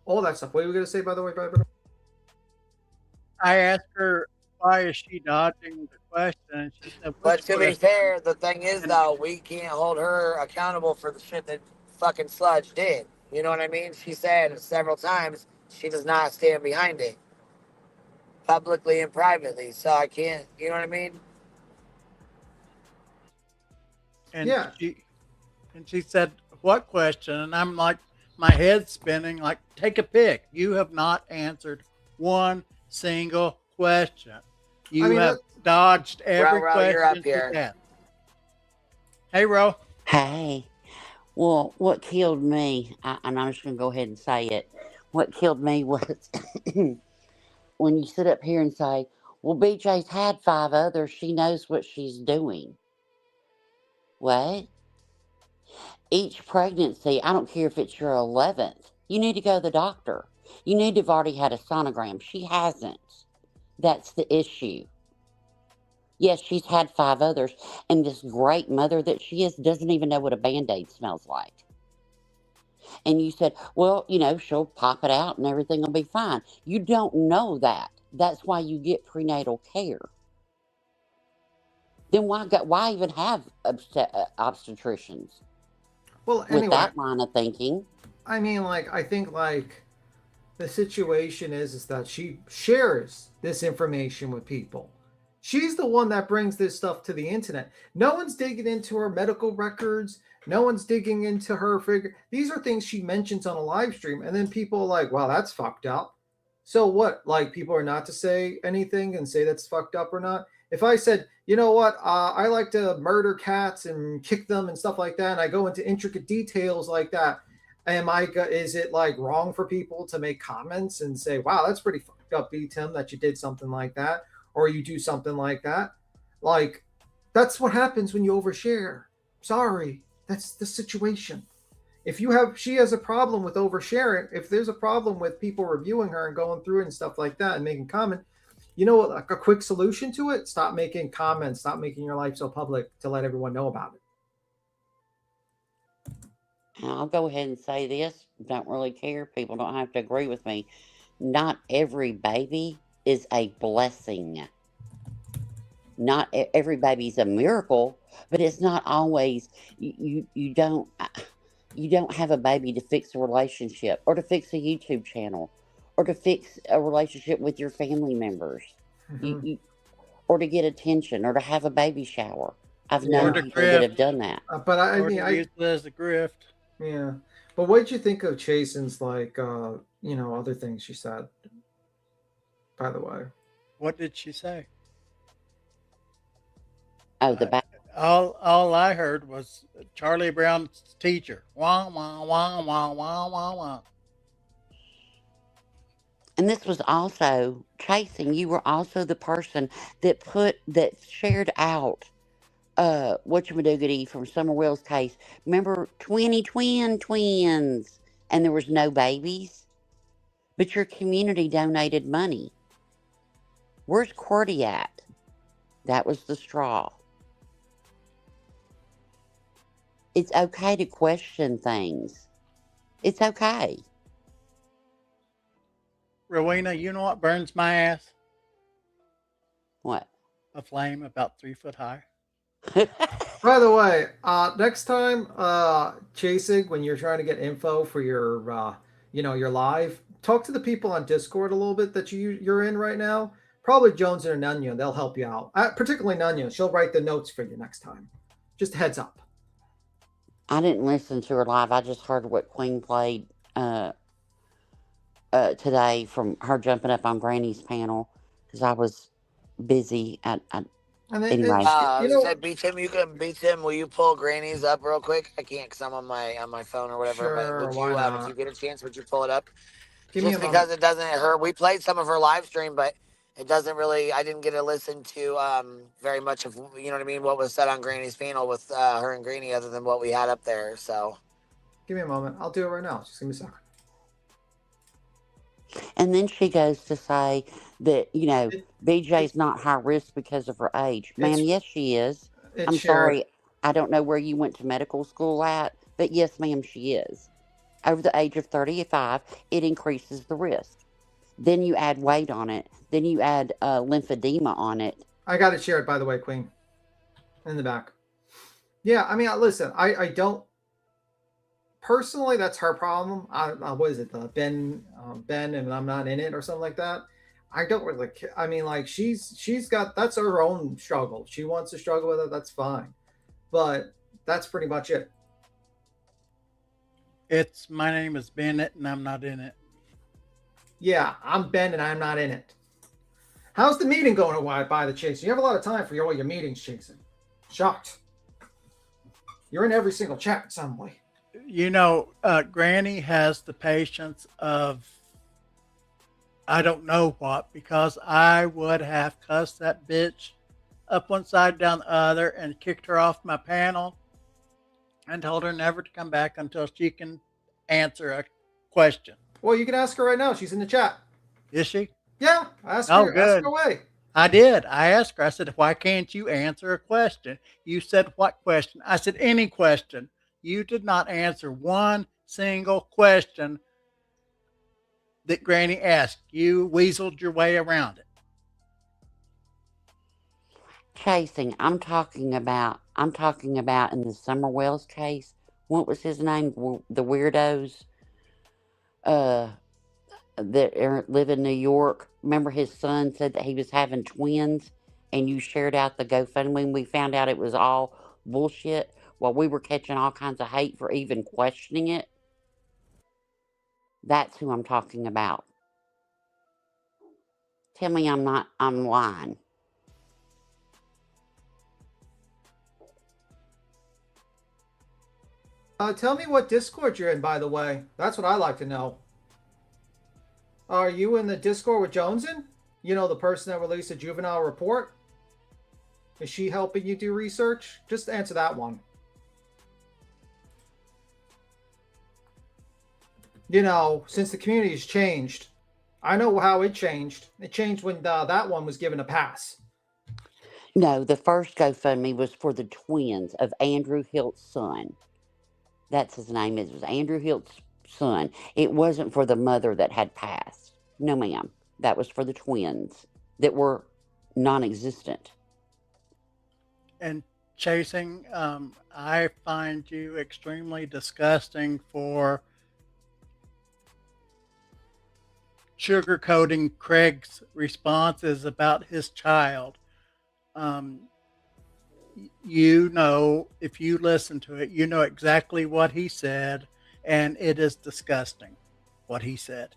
All that stuff. What were you going to say, by the way, Barbara? I asked her, why is she dodging the question? And she said, But to be fair, the thing is, though, we can't hold her accountable for the shit that fucking Sludge did. You know what I mean? She said several times she does not stand behind it. Publicly and privately. So I can't, you know what I mean? And she said, what question? And I'm like, my head's spinning, like, take a pick. You have not answered one single question. You have dodged every question. You're up here. She had. Hey, Ro. Hey. Well, what killed me, and I'm just going to go ahead and say it, what killed me was when you sit up here and say, well, BJ's had 5 others. She knows what she's doing. What? Each pregnancy, I don't care if it's your 11th, you need to go to the doctor. You need to have already had a sonogram. She hasn't. That's the issue. Yes, she's had 5 others, and this great mother that she is doesn't even know what a Band-Aid smells like. And you said, well, she'll pop it out and everything will be fine. You don't know that. That's why you get prenatal care. Then why even have obstetricians? Well, anyway, with that line of thinking. I mean, I think the situation is that she shares this information with people. She's the one that brings this stuff to the internet. No one's digging into her medical records. No one's digging into her figure. These are things she mentions on a live stream, and then people are like, wow, that's fucked up. So what? People are not to say anything and say that's fucked up or not? If I said, you know what, I like to murder cats and kick them and stuff like that, and I go into intricate details like that, is it wrong for people to make comments and say, wow, that's pretty fucked up, Tim, that you did something like that, or you do something like that? That's what happens when you overshare. Sorry, that's the situation. If she has a problem with oversharing, if there's a problem with people reviewing her and going through it and stuff like that and making comment, you know what, a quick solution to it? Stop making comments. Stop making your life so public to let everyone know about it. I'll go ahead and say this. Don't really care. People don't have to agree with me. Not every baby is a blessing. Not every baby's a miracle, but it's not always. You don't have a baby to fix a relationship or to fix a YouTube channel or to fix a relationship with your family members, or to get attention or to have a baby shower. I've known people that have done that. But I mean, I use it as a grift. Yeah. But what did you think of Chasen's other things she said? By the way, what did she say? Oh, all I heard was Charlie Brown's teacher. Wah wah wah wah wah wah wah. And this was also Chasen. You were also the person that shared out whatchamadoogity from Summer Will's case. Remember 20 twins and there was no babies? But your community donated money. Where's QWERTY at? That was the straw. It's okay to question things. It's okay. Rowena, you know what burns my ass? What? A flame about 3 foot high. By the way, next time, Chasing, when you're trying to get info for your, your live, talk to the people on Discord a little bit that you're in right now. Probably Jones or Nunya. They'll help you out. Particularly Nunya. She'll write the notes for you next time. Just a heads up. I didn't listen to her live. I just heard what Queen played today from her jumping up on Granny's panel because I was busy. Anyway. Beat him. You can beat him. Will you pull Granny's up real quick? I can't because I'm on my phone or whatever. Sure, but would why you, not? if you get a chance, would you pull it up? Give me Just a because moment. it doesn't. We played some of her live stream, but it doesn't really. I didn't get to listen to very much of what was said on Granny's panel with her and Granny, other than what we had up there. So, give me a moment. I'll do it right now. Just give me a second. And then she goes to say that, BJ's not high risk because of her age. Ma'am, yes, she is. I'm sorry. I don't know where you went to medical school at, but yes, ma'am, she is. Over the age of 35, it increases the risk. Then you add weight on it. Then you add lymphedema on it. I got it shared, by the way, Queen. In the back. Yeah, I mean, listen, I don't. Personally, that's her problem. What is it? Ben, and I'm not in it or something like that. I don't really care. I mean, she's got, that's her own struggle. She wants to struggle with it. That's fine. But that's pretty much it. My name is Bennett and I'm not in it. Yeah, I'm Ben and I'm not in it. How's the meeting going by the Chase? You have a lot of time for all your meetings, Jason. Shocked. You're in every single chat in some way. Granny has the patience of I don't know what, because I would have cussed that bitch up one side, down the other, and kicked her off my panel and told her never to come back until she can answer a question. Well, you can ask her right now. She's in the chat. Is she? Yeah. Ask her. Good. Ask her away. I did. I asked her. I said, why can't you answer a question? You said, what question? I said, any question. You did not answer one single question that Granny asked. You weaseled your way around it. Chasing. I'm talking about in the Summer Wells case. What was his name? The weirdos that live in New York. Remember his son said that he was having twins, and you shared out the GoFundMe and we found out it was all bullshit while we were catching all kinds of hate for even questioning it. That's who I'm talking about. Tell me I'm lying. Tell me what Discord you're in, by the way. That's what I like to know. Are you in the Discord with Jonesin? You know, the person that released a juvenile report? Is she helping you do research? Just answer that one. You know, since the community's changed, I know how it changed. It changed when that one was given a pass. No, the first GoFundMe was for the twins of Andrew Hilt's son. That's his name. It was Andrew Hilt's son. It wasn't for the mother that had passed. No, ma'am. That was for the twins that were non-existent. And Chasing, I find you extremely disgusting for sugarcoating Craig's responses about his child. You know, if you listen to it, you know exactly what he said, and it is disgusting what he said.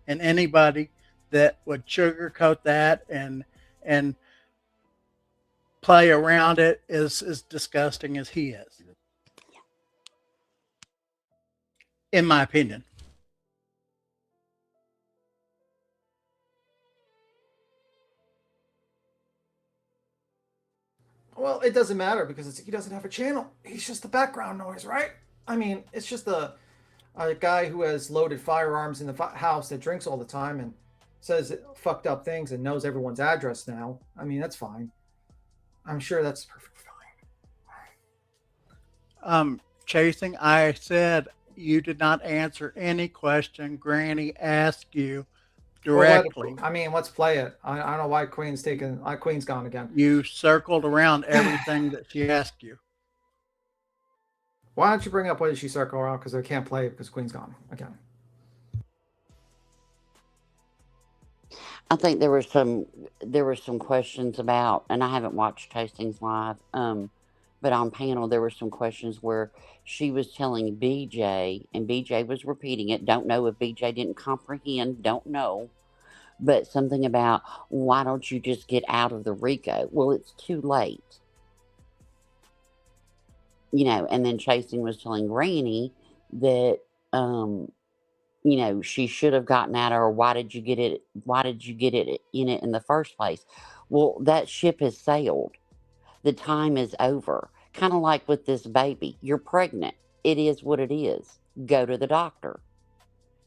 And anybody that would sugarcoat that and play around it is as disgusting as he is, in my opinion. Well, it doesn't matter because he doesn't have a channel. He's just the background noise, right? I mean, it's just a guy who has loaded firearms in the house that drinks all the time and says fucked up things and knows everyone's address now. I mean, that's fine. I'm sure that's perfectly fine. Chasing, I said you did not answer any question Granny asked you directly. Well, I mean, let's play it. I don't know why Queen's gone again. You circled around everything that she asked you. Why don't you bring up what did she circle around? Because I can't play it because Queen's gone again. I think there were some questions about, and I haven't watched Tastings live, but on panel there were some questions where she was telling BJ, and BJ was repeating it. Don't know if BJ didn't comprehend. Don't know, but something about why don't you just get out of the RICO? Well, it's too late. You know, and then Chasing was telling Granny that, you know, she should have gotten out of her. Why did you get it in it in the first place? Well, that ship has sailed. The time is over. Kind of like with this baby. You're pregnant. It is what it is. Go to the doctor.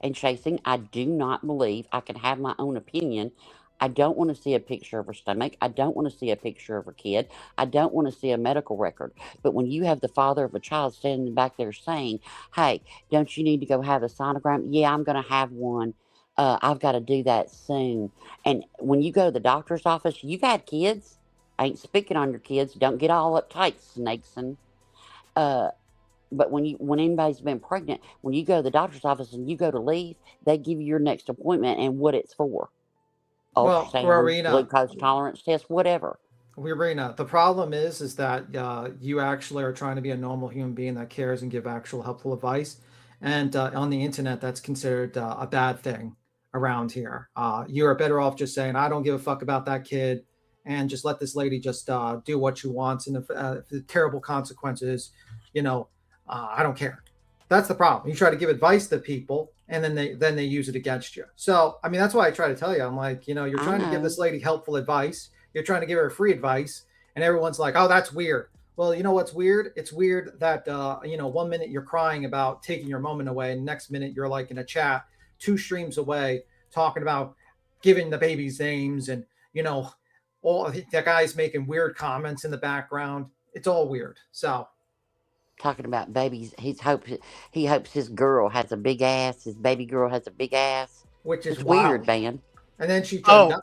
And Chasing, I do not believe I can have my own opinion. I don't want to see a picture of her stomach. I don't want to see a picture of her kid. I don't want to see a medical record. But when you have the father of a child standing back there saying, hey, don't you need to go have a sonogram? Yeah, I'm going to have one. I've got to do that soon. And when you go to the doctor's office, you've had kids. I ain't speaking on your kids. Don't get all uptight, Snakeson. But when anybody's been pregnant, when you go to the doctor's office and you go to leave, they give you your next appointment and what it's for. Well, Rowena, glucose tolerance test, whatever. Rowena, the problem is that you actually are trying to be a normal human being that cares and give actual helpful advice. And on the internet, that's considered a bad thing around here. You are better off just saying, I don't give a fuck about that kid, and just let this lady just do what she wants. And if the terrible consequences, you know, I don't care. That's the problem. You try to give advice to people, and then they use it against you. So, I mean, that's why I try to tell you. I'm like, you know, you're trying to give this lady helpful advice. You're trying to give her free advice, and everyone's like, oh, that's weird. Well, you know what's weird? It's weird that, you know, 1 minute you're crying about taking your moment away, and next minute you're like in a chat 2 streams away talking about giving the babies names, and, you know, all the guy's making weird comments in the background. It's all weird. So talking about babies. He hopes his girl has a big ass. His baby girl has a big ass. Which is It's wild. weird, man. And then she Oh,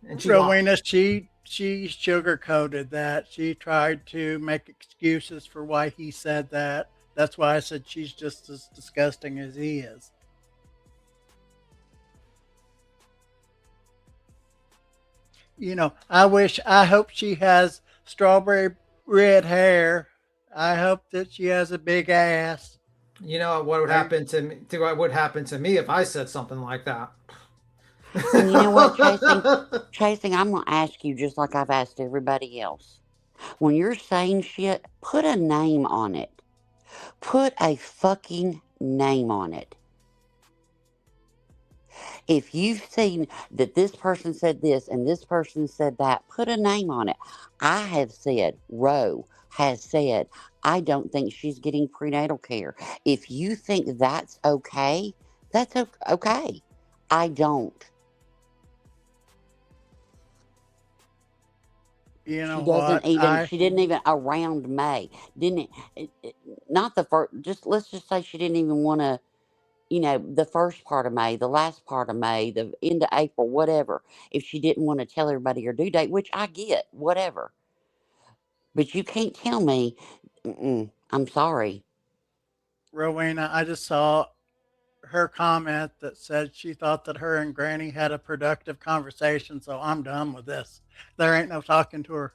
and she Rowena, she sugarcoated that. She tried to make excuses for why he said that. That's why I said she's just as disgusting as he is. You know, I hope she has strawberry red hair. I hope that she has a big ass. You know what would happen to me? What would happen to me if I said something like that? And you know what, Chasing, I'm going to ask you just like I've asked everybody else. When you're saying shit, put a name on it. Put a fucking name on it. If you've seen that this person said this and this person said that, put a name on it. I have said, Roe has said, I don't think she's getting prenatal care. If you think that's okay, that's okay. I don't. You know She doesn't what? even. She didn't even around May. Didn't not the first. Just let's just say she didn't even want to. You know, the first part of May, the last part of May, the end of April, whatever. If she didn't want to tell everybody her due date, which I get, whatever. But you can't tell me. I'm sorry. Rowena, I just saw her comment that said she thought that her and Granny had a productive conversation, so I'm done with this. There ain't no talking to her.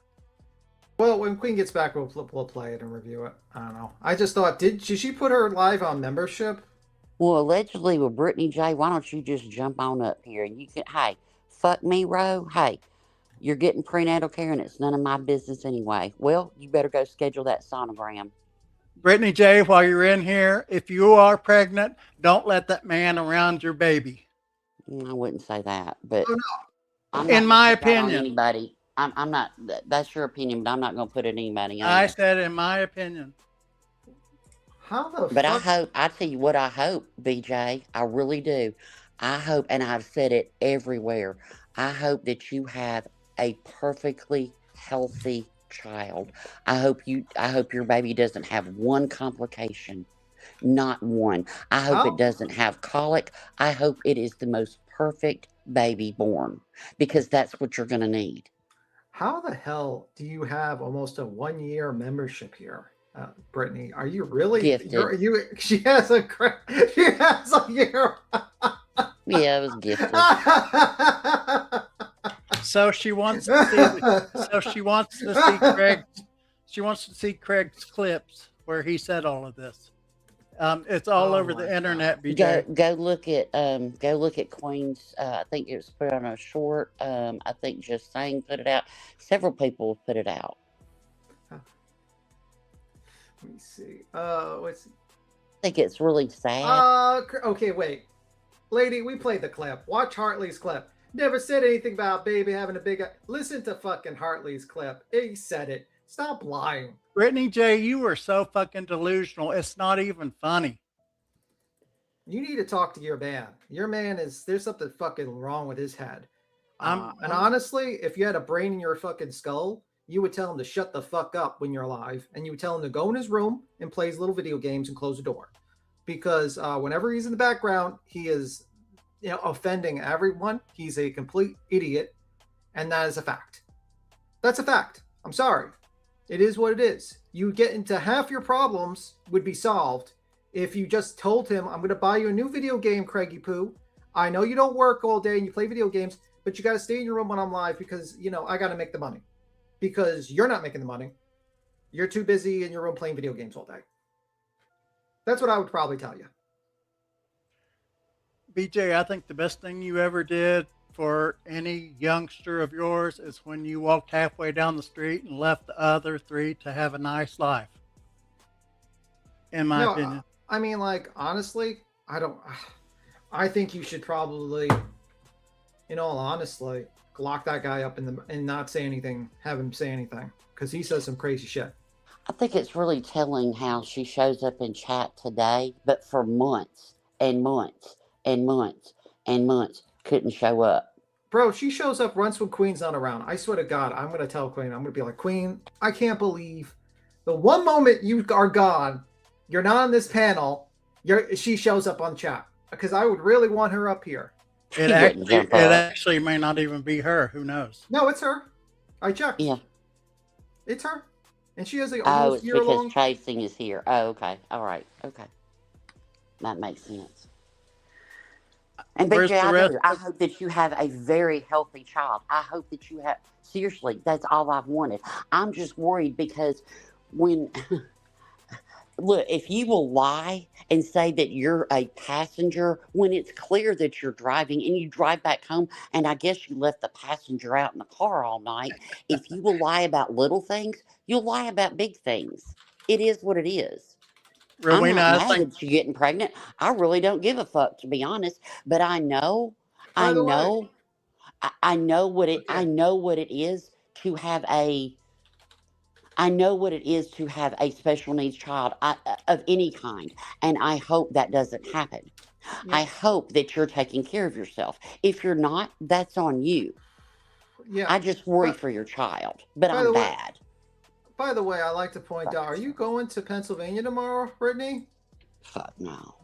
Well, when Queen gets back, we'll play it and review it. I don't know. I just thought, did she put her live on membership? Well, allegedly with Brittany J, why don't you just jump on up here and you can, hey, fuck me, Ro. Hey, you're getting prenatal care and it's none of my business anyway. Well, you better go schedule that sonogram. Brittany J, while you're in here, if you are pregnant, don't let that man around your baby. I wouldn't say that, but in my opinion, anybody. I'm not. That's your opinion, but I'm not going to put it anybody on. I said, in my opinion. How the But fuck? I tell you what I hope, BJ, I really do. I hope, and I've said it everywhere, I hope that you have a perfectly healthy child. I hope your baby doesn't have one complication. Not one. I hope it doesn't have colic. I hope it is the most perfect baby born, because that's what you're going to need. How the hell do you have almost a 1 year membership here, Brittany? Are you really gifted? She has a year. Yeah, it was gifted. So she wants to see. So she wants to see Craig. She wants to see Craig's clips where he said all of this. It's all over the internet. BJ, go look at Queen's. I think it was put on a short. I think Just Saying put it out. Several people put it out. Let me see. What's? I think it's really sad. Okay, wait, lady, we played the clip. Watch Hartley's clip. Never said anything about baby having a big. Listen to fucking Hartley's clip. He said it. Stop lying. Brittany J, you are so fucking delusional. It's not even funny. You need to talk to your man. Your man there's something fucking wrong with his head. And honestly, if you had a brain in your fucking skull, you would tell him to shut the fuck up when you're alive, and you would tell him to go in his room and play his little video games and close the door. Because whenever he's in the background, he is, offending everyone. He's a complete idiot, and that is a fact. That's a fact. I'm sorry. It is what it is. You get into half your problems would be solved if you just told him, I'm going to buy you a new video game, Craigie Poo. I know you don't work all day and you play video games, but you got to stay in your room when I'm live because, I got to make the money. Because you're not making the money. You're too busy in your room playing video games all day. That's what I would probably tell you. BJ, I think the best thing you ever did for any youngster of yours is when you walked halfway down the street and left the other three to have a nice life. In my opinion. I mean, honestly, I think you should probably, in all honesty, lock that guy up and not say anything, have him say anything, because he says some crazy shit. I think it's really telling how she shows up in chat today, but for months and months and months and months couldn't show up. Bro, she shows up once when Queen's not around. I swear to God, I'm going to tell Queen, I'm going to be like, Queen, I can't believe The one moment you are gone, you're not on this panel, she shows up on chat. Because I would really want her up here. It actually may not even be her. Who knows? No, it's her. I checked. Yeah. It's her. And she has a Oh, almost it's year long. because Chasing is here. Oh, okay. All right. Okay. That makes sense. And Where's BJ, the rest? I hope that you have a very healthy child. I hope that you have, seriously, that's all I've wanted. I'm just worried because when, look, if you will lie and say that you're a passenger when it's clear that you're driving and you drive back home and I guess you left the passenger out in the car all night, if you will lie about little things, you'll lie about big things. It is what it is. Rowena, I'm not mad that you're getting pregnant. I really don't give a fuck, to be honest. But I know what it is to have a. I know what it is to have a special needs child of any kind, and I hope that doesn't happen. Yeah. I hope that you're taking care of yourself. If you're not, that's on you. Yeah. I just worry for your child, but I'm bad. By the way, I like to point out, are you going to Pennsylvania tomorrow, Brittany? Fuck no.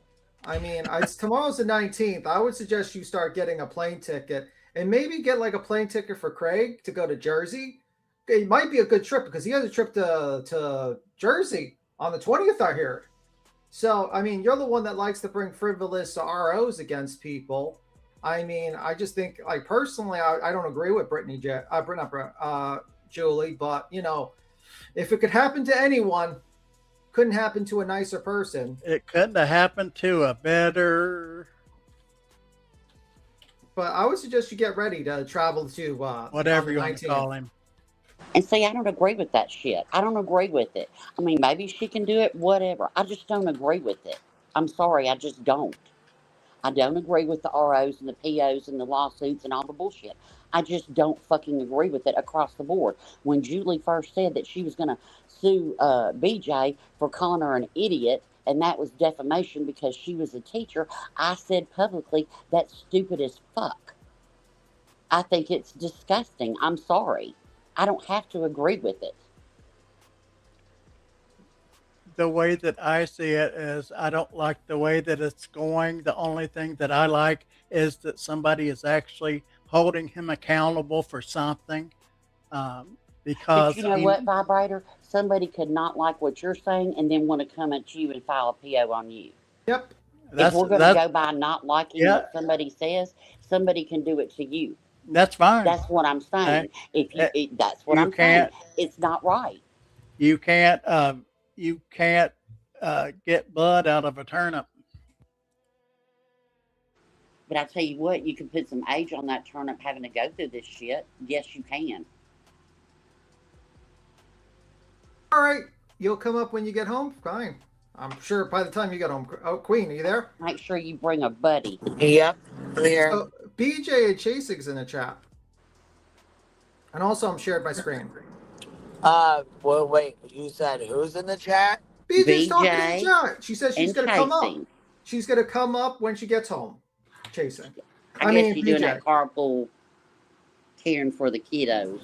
I mean, tomorrow's the 19th. I would suggest you start getting a plane ticket and maybe get like a plane ticket for Craig to go to Jersey. It might be a good trip because he has a trip to Jersey on the 20th, I hear. So, I mean, you're the one that likes to bring frivolous ROs against people. I mean, I just think, like, personally, I don't agree with Julie, but, you know, if it could happen to anyone, couldn't happen to a nicer person. It couldn't have happened to a better. But I would suggest you get ready to travel to whatever you want to call him. And see, I don't agree with that shit. I don't agree with it. I mean, maybe she can do it, whatever. I just don't agree with it. I'm sorry, I just don't. I don't agree with the ROs and the POs and the lawsuits and all the bullshit. I just don't fucking agree with it across the board. When Julie first said that she was going to sue BJ for calling her an idiot, and that was defamation because she was a teacher, I said publicly, that's stupid as fuck. I think it's disgusting. I'm sorry. I don't have to agree with it. The way that I see it is I don't like the way that it's going. The only thing that I like is that somebody is actually holding him accountable for something. Because but you know what, Vibrator? Somebody could not like what you're saying and then want to come at you and file a PO on you. Yep. If we're going to go by not liking what somebody says, somebody can do it to you. That's fine. That's what I'm saying. That's what I'm saying. It's not right. You can't get blood out of a turnip. But I tell you what, you can put some age on that turnip having to go through this shit. Yes, you can. All right. You'll come up when you get home? Fine. I'm sure by the time you get home. Oh, Queen, are you there? Make sure you bring a buddy. Yep. Here. So, BJ and Chasing's in the chat. And also, I'm shared my screen. Well, wait. You said who's in the chat? BJ's talking in the chat. She says she's going to come up. Chasing. She's going to come up when she gets home. Chasing. I guess you're doing that carpool caring for the kiddos.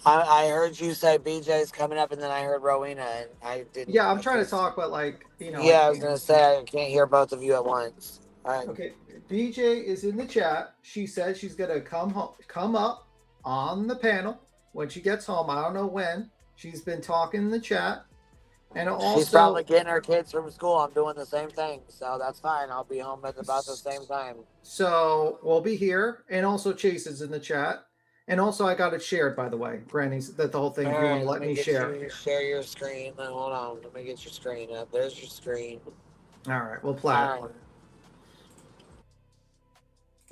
I heard you say BJ's coming up, and then I heard Rowena, and I didn't. Yeah, I'm trying to talk, but like, you know. Yeah, I was gonna say I can't hear both of you at once. All right. Okay, BJ is in the chat. She said she's gonna come up on the panel when she gets home. I don't know when. She's been talking in the chat, and also she's probably getting her kids from school. I'm doing the same thing, so that's fine. I'll be home at about the same time. So we'll be here, and also Chase is in the chat. And also, I got it shared, by the way. Granny's that the whole thing. If you want to let me share. Share your screen. Hold on. Let me get your screen up. There's your screen. All right. We'll play.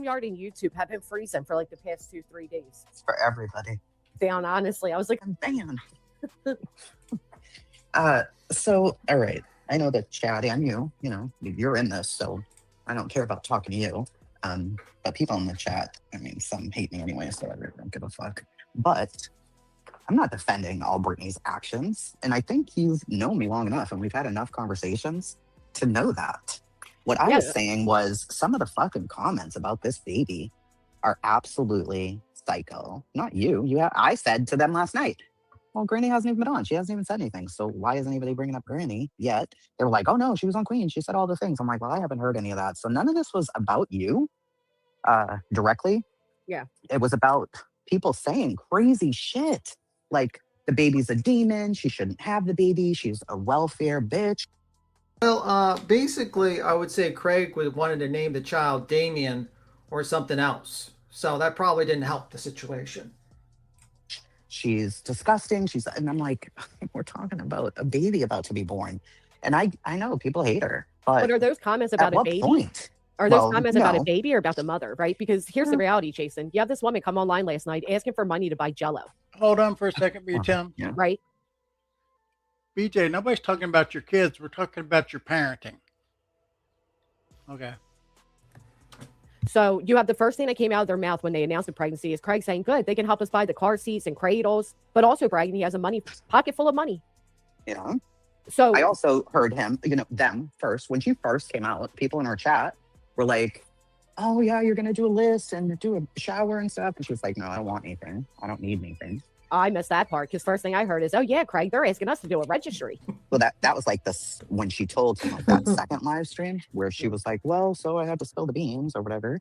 Yard and YouTube have been freezing for like the past 2-3 days. For everybody. Down, honestly. I was like, I'm down. So, all right. I know that Chad and you know, you're in this, so I don't care about talking to you. But people in the chat, I mean, some hate me anyway, so I really don't give a fuck. But I'm not defending all Brittany's actions. And I think you've known me long enough and we've had enough conversations to know that. What I was saying was some of the fucking comments about this baby are absolutely psycho. Not you. I said to them last night, well, Granny hasn't even been on. She hasn't even said anything. So why isn't anybody bringing up Granny yet? They were like, oh no, she was on Queen. She said all the things. I'm like, well, I haven't heard any of that. So none of this was about you directly. Yeah. It was about people saying crazy shit. Like, the baby's a demon. She shouldn't have the baby. She's a welfare bitch. Well, basically, I would say Craig wanted to name the child Damien or something else. So that probably didn't help the situation. She's disgusting. And I'm like, we're talking about a baby about to be born. And I know people hate her. But are those comments about at a what baby? point? Are those Well, comments about a no. baby or about the mother, right? Because here's the reality, Jason. You have this woman come online last night asking for money to buy Jell-O. Hold on for a second, Tim. Yeah. Right. BJ, nobody's talking about your kids. We're talking about your parenting. Okay. So you have the first thing that came out of their mouth when they announced the pregnancy is Craig saying, good, they can help us buy the car seats and cradles, but also bragging he has a pocket full of money. Yeah. So I also heard him, them first. When she first came out, people in our chat were like, oh yeah, you're going to do a list and do a shower and stuff. And she was like, no, I don't want anything. I don't need anything. I missed that part because first thing I heard is, oh yeah, Craig, they're asking us to do a registry. Well, that was like when she told him like that second live stream where she was like, well, so I had to spill the beans or whatever.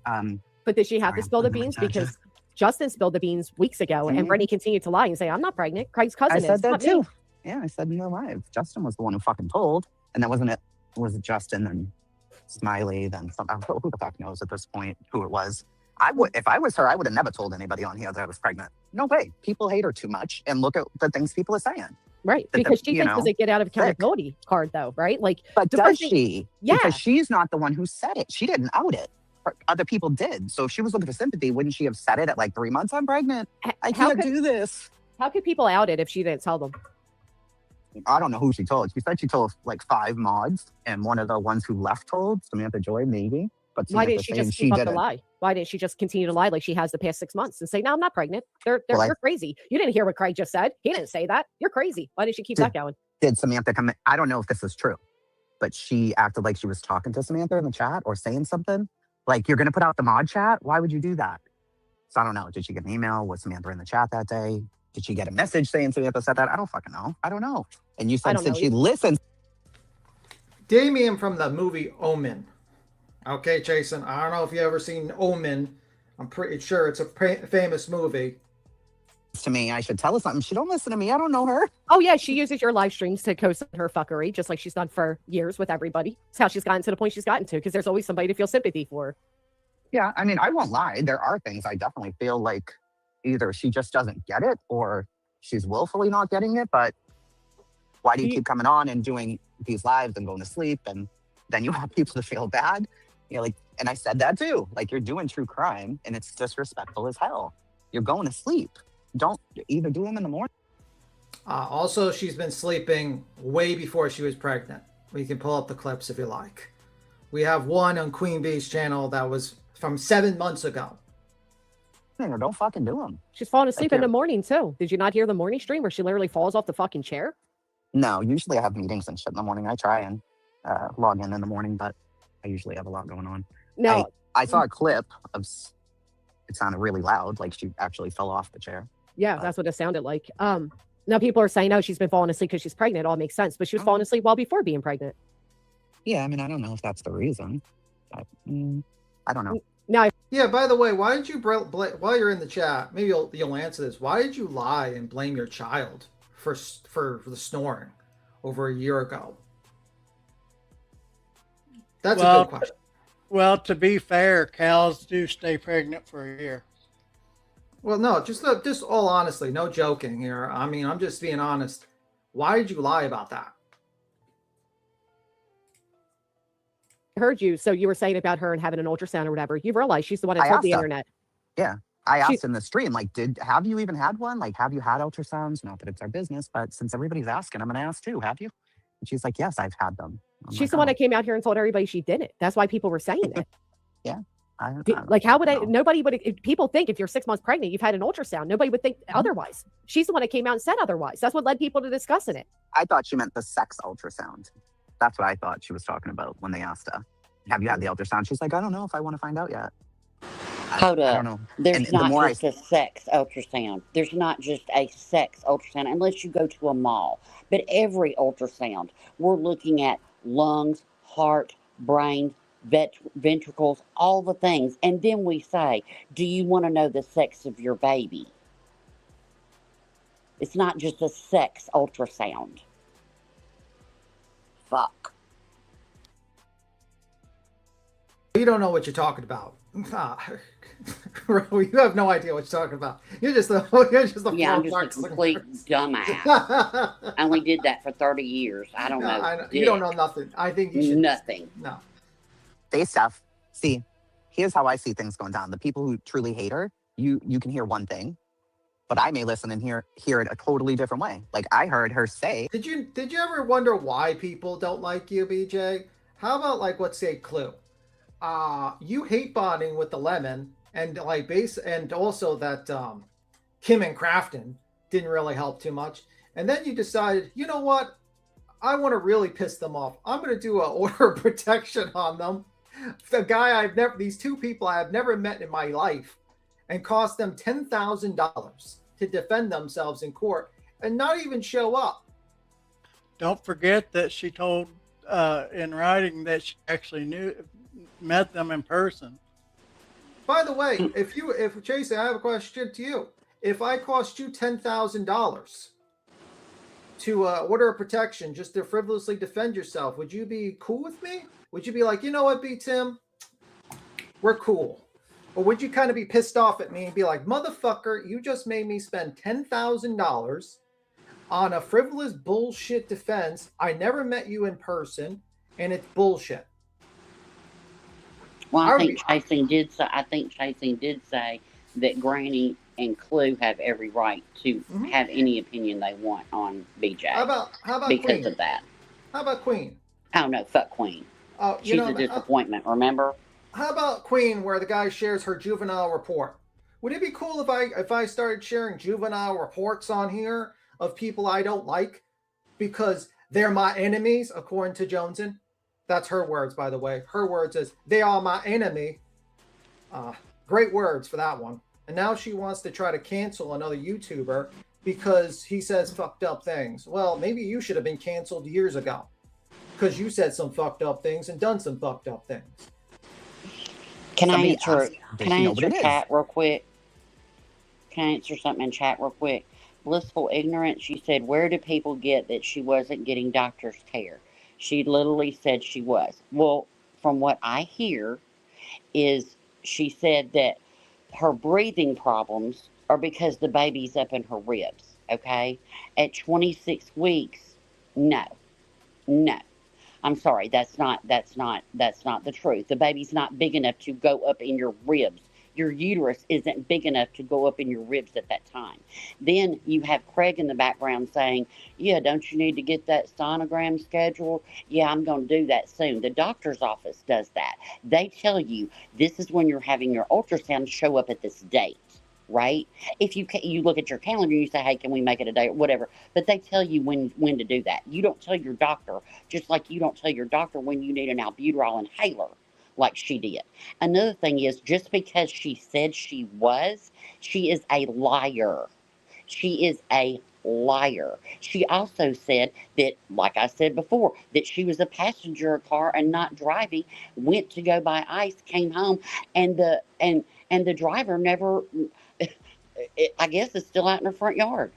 But did she have to spill the beans? Because Justin spilled the beans weeks ago and Brittany continued to lie and say, I'm not pregnant. Craig's cousin I is. said that not me." too. Yeah, I said in the live. Justin was the one who fucking told. And that wasn't it. Was it Justin and Smiley? Then who the fuck knows at this point who it was. If I was her, I would have never told anybody on here that I was pregnant. No way. People hate her too much. And look at the things people are saying. Right. Because she thinks it's a get out of accountability card though, right? Like, but does she? Yeah. Because she's not the one who said it. She didn't out it. Other people did. So if she was looking for sympathy, wouldn't she have said it at like 3 months? I'm pregnant. I can't do this. How could people out it if she didn't tell them? I don't know who she told. She said she told like 5 mods, and one of the ones who left told, Samantha Joy, maybe. But Why Samantha didn't she saying just keep up the didn't. lie? Why didn't she just continue to lie like she has the past 6 months and say, no, I'm not pregnant. They're crazy. You didn't hear what Craig just said. He didn't say that. You're crazy. Why did she keep that going? Did Samantha come in? I don't know if this is true, but she acted like she was talking to Samantha in the chat or saying something. Like, you're going to put out the mod chat? Why would you do that? So I don't know. Did she get an email? Was Samantha in the chat that day? Did she get a message saying Samantha said that? I don't fucking know. I don't know. And you said since she listened. Damien from the movie Omen. Okay, Jason, I don't know if you ever seen Omen. I'm pretty sure it's a famous movie. To me, I should tell her something. She don't listen to me. I don't know her. Oh, yeah. She uses your live streams to co-sign her fuckery, just like she's done for years with everybody. It's how she's gotten to the point she's gotten to, because there's always somebody to feel sympathy for. Yeah, I mean, I won't lie. There are things I definitely feel like either she just doesn't get it or she's willfully not getting it. But why do you keep coming on and doing these lives and going to sleep? And then you have people to feel bad. You know, like, and I said that too. Like, you're doing true crime and it's disrespectful as hell. You're going to sleep. Don't either do them in the morning. Also, she's been sleeping way before she was pregnant. We can pull up the clips if you like. We have one on Queen Bee's channel that was from 7 months ago. Don't fucking do them. She's falling asleep in the morning too. Did you not hear the morning stream where she literally falls off the fucking chair? No, usually I have meetings and shit in the morning. I try and log in the morning, but I usually have a lot going on. No. I saw a clip of, it sounded really loud, like she actually fell off the chair. Yeah, that's what it sounded like. Now people are saying, oh, she's been falling asleep because she's pregnant. It all makes sense. But she was falling asleep well before being pregnant. Yeah, I mean, I don't know if that's the reason. But, I don't know. Now, yeah, by the way, why did you, while you're in the chat, maybe you'll answer this. Why did you lie and blame your child for the snoring over a year ago? That's a good question. Well, to be fair, cows do stay pregnant for a year. Well, no, just all honestly, no joking here. I mean, I'm just being honest. Why did you lie about that? I heard you. So you were saying about her and having an ultrasound or whatever. You realize she's the one that told the internet. Yeah. I asked in the stream, like, have you even had one? Like, have you had ultrasounds? Not that it's our business, but since everybody's asking, I'm going to ask too. Have you? And she's like, yes, I've had them. She's the one that came out here and told everybody she didn't. That's why people were saying it. Yeah. Like, how would nobody would, if people think if you're 6 months pregnant, you've had an ultrasound. Nobody would think otherwise. She's the one that came out and said otherwise. That's what led people to discussing it. I thought she meant the sex ultrasound. That's what I thought she was talking about when they asked her, have you had the ultrasound? She's like, I don't know if I want to find out yet. Hold I up. don't know. There's And the not more just a sex ultrasound. There's not just a sex ultrasound unless you go to a mall. But every ultrasound, we're looking at lungs, heart, brain, ventricles, all the things. And then we say, do you want to know the sex of your baby? It's not just a sex ultrasound. Fuck. You don't know what you're talking about. You have no idea what you're talking about. You're just a Yeah, I'm just a complete dumbass. I only did that for 30 years. I don't know. You don't know nothing. I think you should. Nothing. No. Say stuff. See, here's how I see things going down. The people who truly hate her, you can hear one thing, but I may listen and hear it a totally different way. Like I heard her say. Did you ever wonder why people don't like you, BJ? How about like let's say Clue? You hate bonding with the lemon and like and also that Kim and Crafton didn't really help too much. And then you decided, you know what? I want to really piss them off. I'm going to do an order of protection on them. These two people I have never met in my life, and cost them $10,000 to defend themselves in court and not even show up. Don't forget that she told in writing that she actually met them in person. By the way, if Jason, I have a question to you. If I cost you $10,000 to order a protection just to frivolously defend yourself, would you be cool with me? Would you be like, you know what, B. Tim, we're cool? Or would you kind of be pissed off at me and be like, motherfucker, you just made me spend $10,000 on a frivolous bullshit defense. I never met you in person, and it's bullshit. Well, I think Chasing did say that Granny and Clue have every right to have any opinion they want on BJ. How about because Queen? Of that? How about Queen? Oh no, fuck Queen. Oh, she's a disappointment. Remember? How about Queen, where the guy shares her juvenile report? Would it be cool if I started sharing juvenile reports on here of people I don't like because they're my enemies, according to Joneson? That's her words, by the way. Her words is, they are my enemy. Great words for that one. And now she wants to try to cancel another YouTuber because he says fucked up things. Well, maybe you should have been canceled years ago because you said some fucked up things and done some fucked up things. Can I answer chat real quick? Can I answer something in chat real quick? Blissful Ignorance, you said, where do people get that she wasn't getting doctor's care? She literally said she was. Well, from what I hear is she said that her breathing problems are because the baby's up in her ribs, okay? At 26 weeks, no. I'm sorry, that's not the truth. The baby's not big enough to go up in your ribs. Your uterus isn't big enough to go up in your ribs at that time. Then you have Craig in the background saying, yeah, don't you need to get that sonogram scheduled? Yeah, I'm going to do that soon. The doctor's office does that. They tell you this is when you're having your ultrasound show up at this date, right? If you look at your calendar, you say, hey, can we make it a day or whatever? But they tell you when to do that. You don't tell your doctor, just like you don't tell your doctor when you need an albuterol inhaler, like she did. Another thing is, just because she said she is a liar. She is a liar. She also said that, like I said before, that she was a passenger in a car and not driving, went to go buy ice, came home, and the driver never, I guess, is still out in her front yard.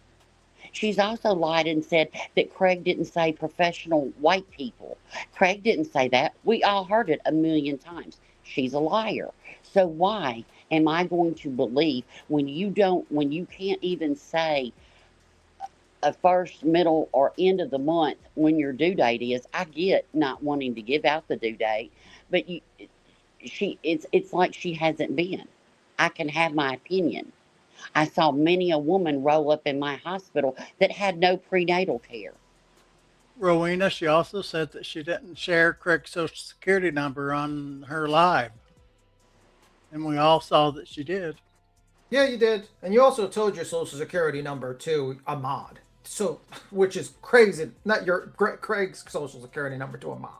She's also lied and said that Craig didn't say professional white people. Craig didn't say that. We all heard it a million times. She's a liar. So why am I going to believe when you can't even say a first, middle, or end of the month when your due date is? I get not wanting to give out the due date, but it's like she hasn't been. I can have my opinion. I saw many a woman roll up in my hospital that had no prenatal care. Rowena, she also said that she didn't share Craig's social security number on her live. And we all saw that she did. Yeah, you did. And you also told your social security number to Ahmad. So, which is crazy. Not your Craig's social security number to Ahmad.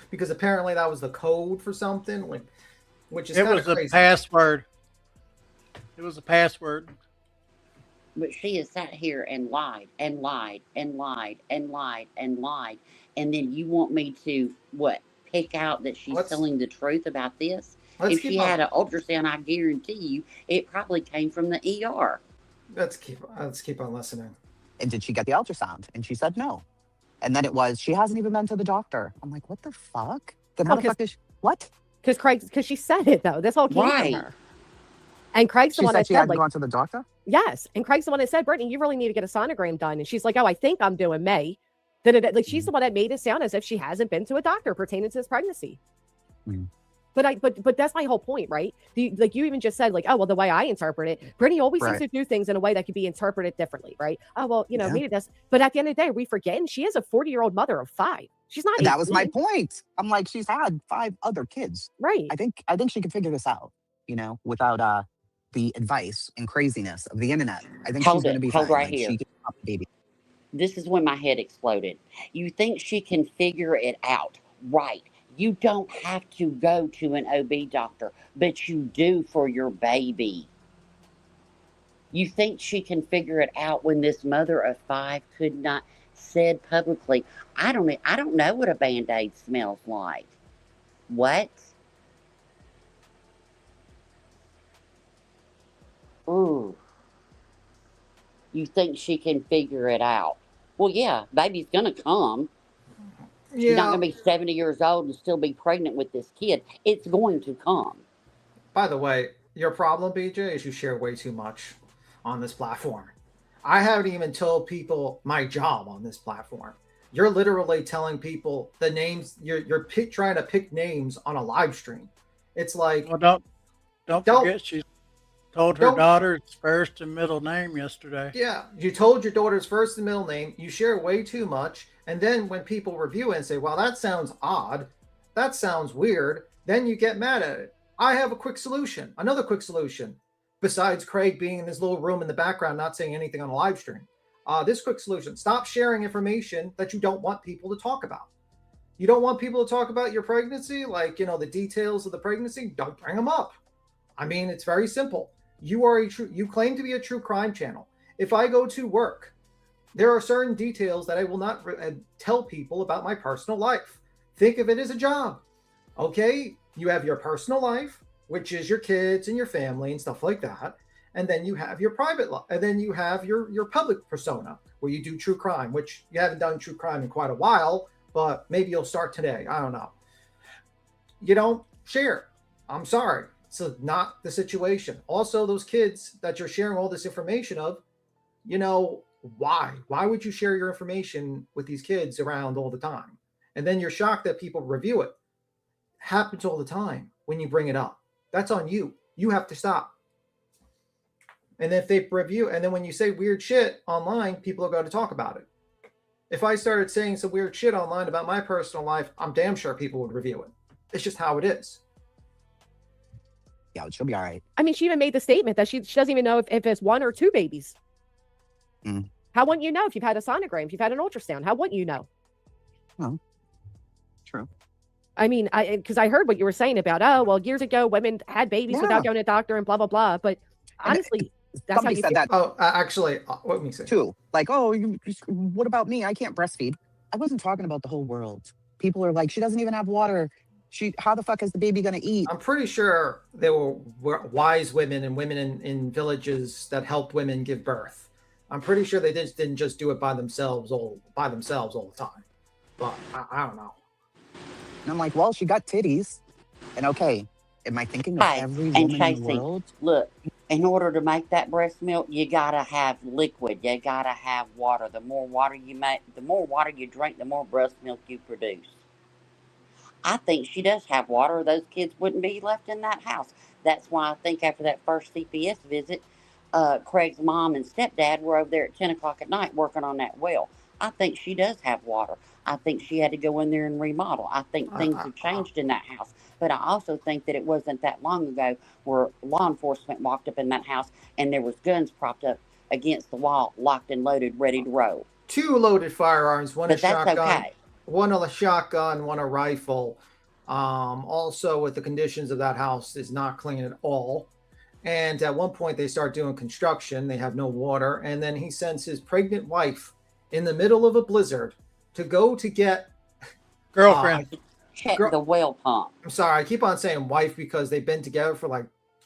Because apparently that was the code for something. Which is it was crazy. A password. It was a password. But she has sat here and lied and lied and lied and lied and lied. And then you want me to, what, pick out that she's telling the truth about this? If she had an ultrasound, I guarantee you it probably came from the ER. Let's keep on listening. And did she get the ultrasound? And she said no. And then it was, she hasn't even been to the doctor. I'm like, what the fuck? Then how the fuck is she, what? Because she said it though. This whole came from her. And Craig's the one that she said, hadn't like, gone to the doctor? yes. And Craig's the one that said, Brittany, you really need to get a sonogram done. And she's like, oh, I think I'm doing May. Like, she's the one that made it sound as if she hasn't been to a doctor pertaining to this pregnancy. But that's my whole point, right? You even just said, like, oh, well, the way I interpret it, Brittany always seems to do things in a way that could be interpreted differently, right? Oh, well, maybe that's, but at the end of the day, we forgetting she is a 40-year-old mother of 5. She's not. That was my point. I'm like, she's had 5 other kids. Right. I think she could figure this out, without the advice and craziness of the internet. I think she's going to be fine. Right like, here. She can stop the baby. This is when my head exploded. You think she can figure it out, right? You don't have to go to an OB doctor, but you do for your baby. You think she can figure it out when this mother of 5 could not said publicly, I don't know what a Band-Aid smells like. What? Ooh. You think she can figure it out? Well, yeah, baby's gonna come. She's not going to be 70 years old and still be pregnant with this kid. It's going to come. By the way, your problem, BJ, is you share way too much on this platform. I haven't even told people my job on this platform. You're literally telling people the names. You're trying to pick names on a live stream. It's like, well, don't forget she told her daughter's first and middle name yesterday. Yeah, you told your daughter's first and middle name. You share way too much. And then when people review it and say, well, that sounds odd, that sounds weird, then you get mad at it. I have a quick solution, another quick solution, besides Craig being in this little room in the background, not saying anything on a live stream. This quick solution, stop sharing information that you don't want people to talk about. You don't want people to talk about your pregnancy, like, the details of the pregnancy, don't bring them up. I mean, it's very simple. You claim to be a true crime channel. If I go to work, there are certain details that I will not tell people about my personal life. Think of it as a job. Okay? You have your personal life, which is your kids and your family and stuff like that. And then you have your private life. And then you have your public persona where you do true crime, which you haven't done true crime in quite a while, but maybe you'll start today. I don't know. You don't share. I'm sorry. It's not the situation. Also, those kids that you're sharing all this information of, why? Why would you share your information with these kids around all the time? And then you're shocked that people review it. Happens all the time when you bring it up. That's on you. You have to stop. And if they review, and then when you say weird shit online, people are going to talk about it. If I started saying some weird shit online about my personal life, I'm damn sure people would review it. It's just how it is. Yeah, she'll be all right. I mean, she even made the statement that she doesn't even know if it's 1 or 2 babies. How wouldn't you know if you've had a sonogram, if you've had an ultrasound? How wouldn't you know? Well, true. I mean, because I heard what you were saying about, oh, well, years ago, women had babies without going to a doctor and blah, blah, blah. But honestly, that's how you said feel. that. Oh, actually, what me say? Too. Like, oh, what about me? I can't breastfeed. I wasn't talking about the whole world. People are like, she doesn't even have water. How the fuck is the baby going to eat? I'm pretty sure there were wise women and women in villages that helped women give birth. I'm pretty sure they didn't just do it by themselves all the time. But I don't know. And I'm like, well, she got titties. And okay, am I thinking of every woman in the world? Look, in order to make that breast milk, you gotta have liquid. You gotta have water. The more water you drink, the more breast milk you produce. I think she does have water, or those kids wouldn't be left in that house. That's why I think after that first CPS visit, Craig's mom and stepdad were over there at 10 o'clock at night working on that well. I think she does have water. I think she had to go in there and remodel. I think things have changed in that house. But I also think that it wasn't that long ago where law enforcement walked up in that house and there was guns propped up against the wall, locked and loaded, ready to roll. 2 loaded firearms, one a shotgun, okay. One a shotgun, one a rifle. Also, with the conditions of that house is not clean at all. And at one point they start doing construction. They have no water. And then he sends his pregnant wife in the middle of a blizzard to go to get girlfriend. Check the well pump. I'm sorry, I keep on saying wife because they've been together for like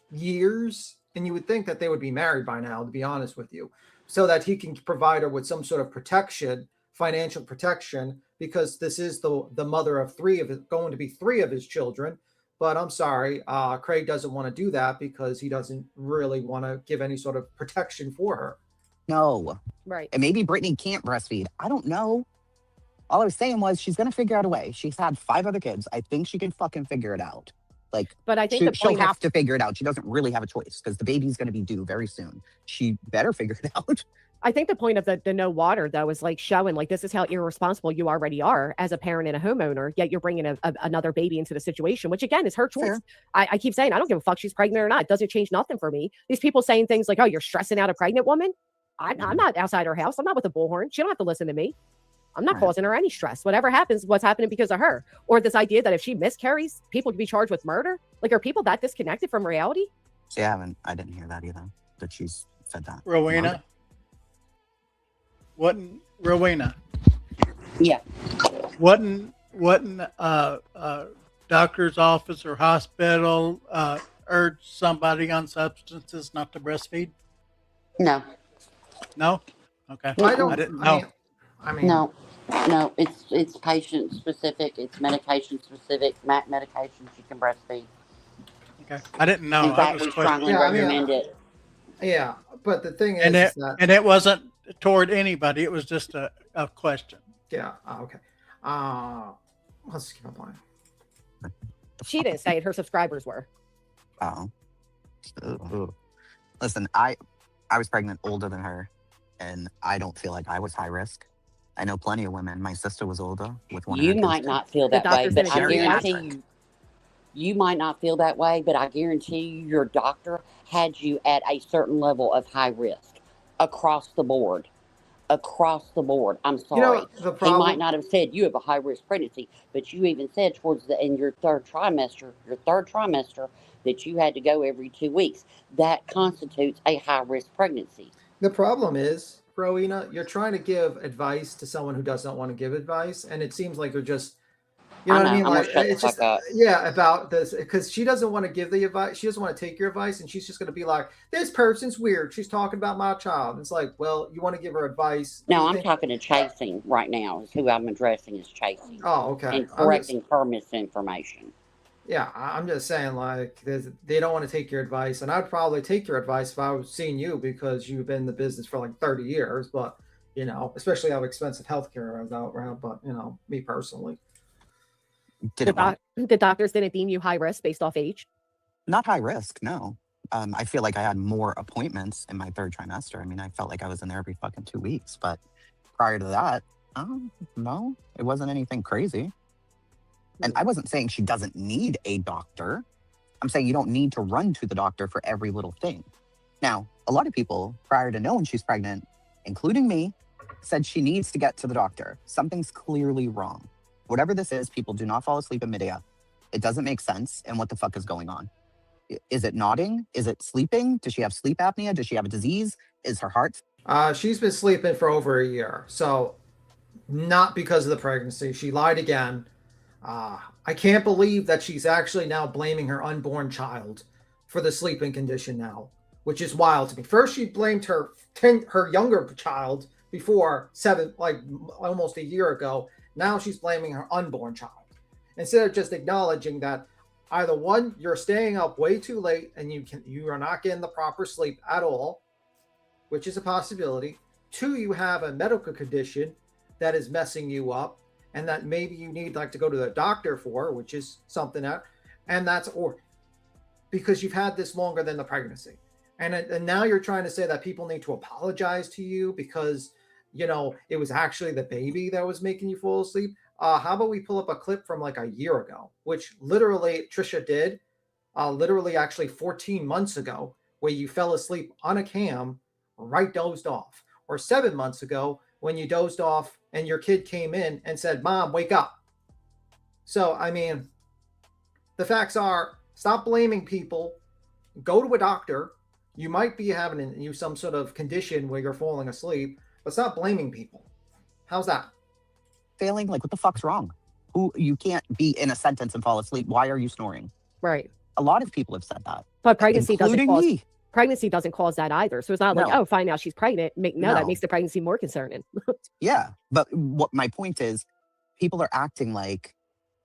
years, and you would think that they would be married by now, to be honest with you, so that he can provide her with some sort of protection, financial protection, because this is the mother of going to be three of his children. But I'm sorry, Craig doesn't want to do that because he doesn't really want to give any sort of protection for her. No. Right. And maybe Brittany can't breastfeed. I don't know. All I was saying was she's going to figure out a way. She's had 5 other kids. I think she can fucking figure it out. Like, but I think she'll have to figure it out. She doesn't really have a choice because the baby's going to be due very soon. She better figure it out. I think the point of the no water, though, is like showing like this is how irresponsible you already are as a parent and a homeowner, yet you're bringing another baby into the situation, which again is her choice. Sure. I keep saying, I don't give a fuck she's pregnant or not. It doesn't change nothing for me. These people saying things like, oh, you're stressing out a pregnant woman. I'm not outside her house. I'm not with a bullhorn. She don't have to listen to me. I'm not causing her any stress. Whatever happens, what's happening because of her. Or this idea that if she miscarries, people can be charged with murder. Like, are people that disconnected from reality? See, I didn't hear that either, that she's said that. Rowena? Rowena? Yeah. Wasn't doctor's office or hospital urge somebody on substances not to breastfeed? No. No? Okay. I didn't know. I mean, No, it's patient specific. It's medication specific. Medications you can breastfeed. Okay. I didn't know. In fact, we strongly recommend it. Yeah, but the thing is, and it wasn't toward anybody. It was just a question. Yeah. Okay. Let's keep on playing. She didn't say it. Her subscribers were. Oh. Listen, I was pregnant older than her, and I don't feel like I was high risk. I know plenty of women. My sister was older with one. You might not feel that way, but I guarantee you might not feel that way, but I guarantee you your doctor had you at a certain level of high risk across the board. Across the board. I'm sorry. He might not have said you have a high risk pregnancy, but you even said towards in your third trimester, that you had to go every 2 weeks. That constitutes a high risk pregnancy. The problem is, Rowena, you're trying to give advice to someone who doesn't want to give advice, and it seems like you're just, you know what I mean? Like, it's just, yeah, about this, because she doesn't want to give the advice. She doesn't want to take your advice, and she's just going to be like, this person's weird. She's talking about my child. And it's like, well, you want to give her advice. No, I'm talking to Chasing right now. Is who I'm addressing is Chasing. Oh, okay. And correcting her misinformation. Yeah, I'm just saying, like, they don't want to take your advice, and I'd probably take your advice if I was seeing you because you've been in the business for like 30 years, but, you know, especially how expensive healthcare is out around, but, you know, me personally. The doctors didn't deem you high risk based off age? Not high risk, no. I feel like I had more appointments in my third trimester. I mean, I felt like I was in there every fucking 2 weeks, but prior to that, no, it wasn't anything crazy. And I wasn't saying she doesn't need a doctor. I'm saying you don't need to run to the doctor for every little thing. Now, a lot of people prior to knowing she's pregnant, including me, said she needs to get to the doctor. Something's clearly wrong. Whatever this is, people do not fall asleep in mid-air. It doesn't make sense. And what the fuck is going on? Is it nodding? Is it sleeping? Does she have sleep apnea? Does she have a disease? Is her heart? She's been sleeping for over a year. So not because of the pregnancy. She lied again. I can't believe that she's actually now blaming her unborn child for the sleeping condition now, which is wild to me. First, she blamed her younger child before almost a year ago. Now she's blaming her unborn child instead of just acknowledging that either one, you're staying up way too late and you are not getting the proper sleep at all, which is a possibility. 2, you have a medical condition that is messing you up, and that maybe you need to go to the doctor for, which is something that, and that's, or because you've had this longer than the pregnancy. And now you're trying to say that people need to apologize to you because, you know, it was actually the baby that was making you fall asleep. How about we pull up a clip from like a year ago, which literally Trisha did, actually 14 months ago, where you fell asleep on a cam, right dozed off, or 7 months ago when you dozed off and your kid came in and said, Mom, wake up. So, I mean, the facts are, stop blaming people. go to a doctor. You might be having some sort of condition where you're falling asleep, but stop blaming people. How's that? Failing, like, what the fuck's wrong? You can't be in a sentence and fall asleep. Why are you snoring? Right. A lot of people have said that. But pregnancy doesn't including cause me. pregnancy doesn't cause that either. So it's not like, No. oh, find out she's pregnant. That No. makes the pregnancy more concerning. Yeah, but what my point is, people are acting like,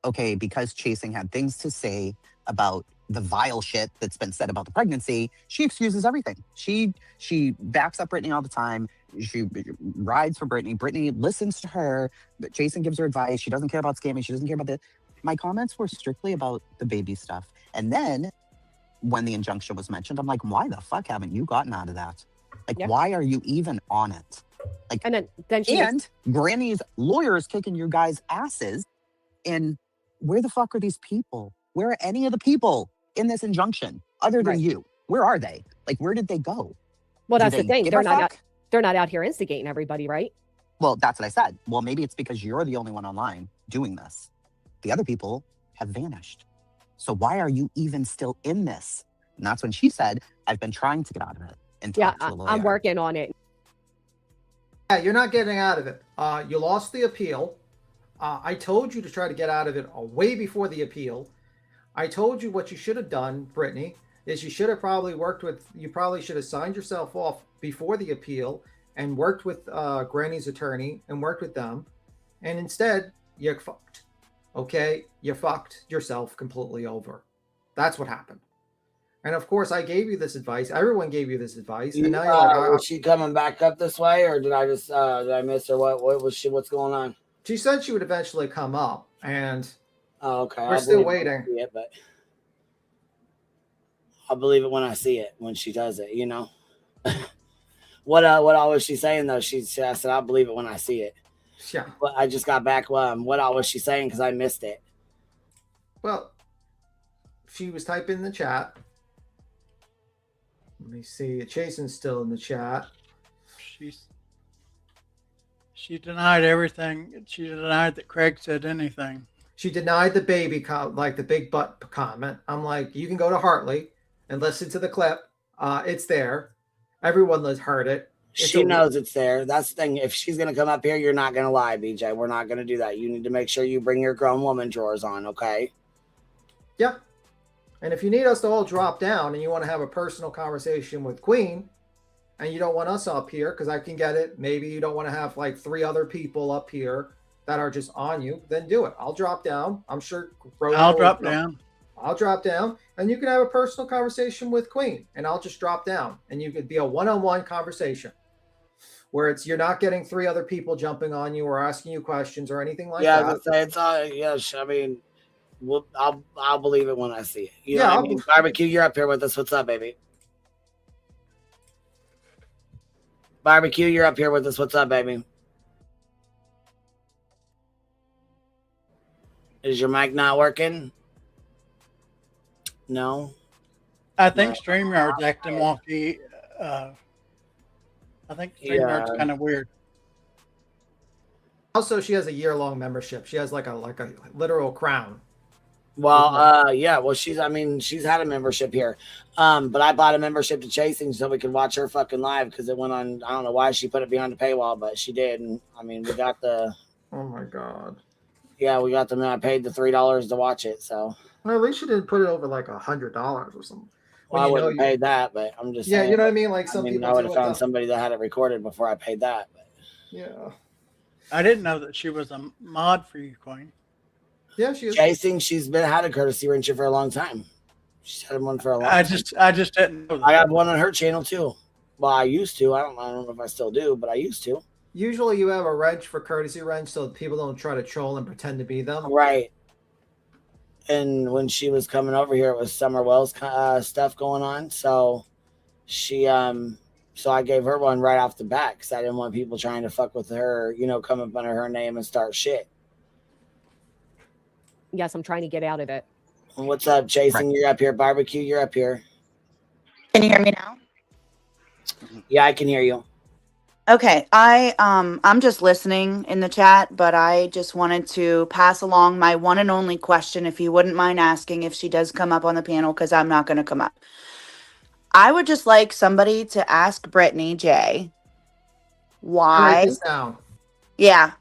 okay, because Chasing had things to say about the vile shit that's been said about the pregnancy, she excuses everything. She backs up Brittany all the time. She rides for Brittany. Brittany listens to her. But Jason gives her advice. She doesn't care about scamming. She doesn't care about this. My comments were strictly about the baby stuff. And then when the injunction was mentioned, I'm like, why the fuck haven't you gotten out of that? Like, why are you even on it? Like, and then she Granny's lawyers kicking you guys' asses. And where the fuck are these people? Where are any of the people in this injunction other than you? Where are they? Like, where did they go? Well, Do that's the they thing. give They're a not fuck? they're not out here instigating everybody, right? Well, that's what I said. Well, maybe it's because you're the only one online doing this. The other people have vanished. So why are you even still in this? And that's when she said, I've been trying to get out of it and talk to a lawyer. I'm working on it. Yeah, you're not getting out of it. You lost the appeal. I told you to try to get out of it way before the appeal. I told you what you should have done, Brittany, is you should have probably you probably should have signed yourself off before the appeal and worked with Granny's attorney and worked with them. And instead, you fucked. Okay? You fucked yourself completely over. That's what happened. And of course, I gave you this advice. Everyone gave you this advice. And now you're like, was she coming back up this way, or did I just did I miss her? What was she? What's going on? She said she would eventually come up, and okay, we're still waiting. But I'll believe it when I see it. When she does it, you know. What all was she saying though? I said I'll believe it when I see it. Yeah. But I just got back. What all was she saying? Because I missed it. Well, she was typing in the chat. Let me see. Jason's still in the chat. She denied everything. She denied that Craig said anything. She denied the baby, like the big butt comment. I'm like, you can go to Hartley and listen to the clip. It's there. Everyone has heard it. She knows it's there. That's the thing. If she's gonna come up here, you're not gonna lie, BJ. We're not gonna do that. You need to make sure you bring your grown woman drawers on, okay? Yep. And if you need us to all drop down and you want to have a personal conversation with Queen, and you don't want us up here, because I can get it. Maybe you don't want to have like 3 other people up here that are just on you, then do it. I'll drop down. I'm sure. I'll drop down. I'll drop down, and you can have a personal conversation with Queen, and I'll just drop down, and you could be a one-on-one conversation where you're not getting 3 other people jumping on you or asking you questions or anything like that. Yeah, it's all. Yes, I mean, I'll believe it when I see it. You know Yeah, what I mean? Barbecue, you're up here with us. What's up, baby? Barbecue, you're up here with us. What's up, baby? Is your mic not working? No. I think StreamYard's acting wonky. I think StreamYard's kind of weird. Also, she has a year-long membership. She has like a literal crown. Well, yeah. Well, she's had a membership here. But I bought a membership to Chasing so we could watch her fucking live because it went on. I don't know why she put it behind the paywall, but she did. And I mean, we got the. Oh my god. Yeah, we got them. I paid the $3 to watch it. So. Well, at least you didn't put it over like $100 or something. Well, I wouldn't have paid that, but I'm just saying. You know what I mean? Like some people. I would have found somebody that had it recorded before I paid that. But. Yeah. I didn't know that she was a mod for you, Queen. Yeah, she is. Chasing, she's had a courtesy wrencher for a long time. She's had one for a long time. I just didn't know that. I have one on her channel too. Well, I used to. I don't know if I still do, but I used to. Usually you have a wrench for courtesy wrench so people don't try to troll and pretend to be them. Right. And when she was coming over here, it was Summer Wells stuff going on. So she, so I gave her one right off the bat because I didn't want people trying to fuck with her, come up under her name and start shit. Yes, I'm trying to get out of it. What's up, Jason? Right. You're up here. Barbecue, you're up here. Can you hear me now? Yeah, I can hear you. Okay, I'm just listening in the chat, but I just wanted to pass along my one and only question, if you wouldn't mind asking if she does come up on the panel, because I'm not going to come up. I would just like somebody to ask Brittany J. Write why. this down. Yeah.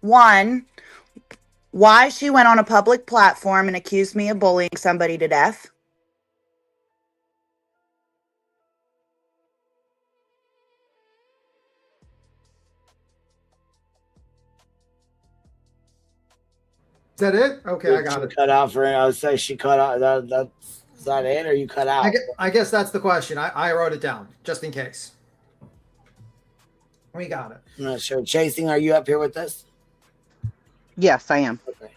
One, why she went on a public platform and accused me of bullying somebody to death. Is that it? Okay, I got She it. cut out for. I would say she cut out. Is that it, or you cut out? I guess that's the question. I wrote it down just in case. We got it. I'm not sure. Chasing, are you up here with us? Yes, I am. Okay.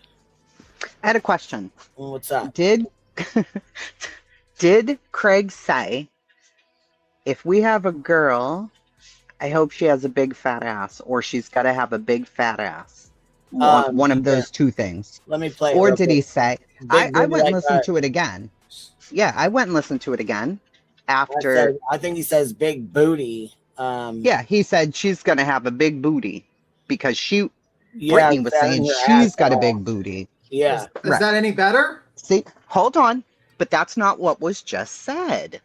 I had a question. What's up? Did Craig say, if we have a girl, I hope she has a big fat ass, or she's got to have a big fat ass? One of those two things. Let me play. Or did he say? I booty went and like listened that. to it again. Yeah, I went and listened to it again after. I think he says big booty. Yeah, he said she's gonna have a big booty because Yeah, Brittany was having saying her she's ass got a off. big booty. Yeah. Is that any better? See, hold on, but that's not what was just said.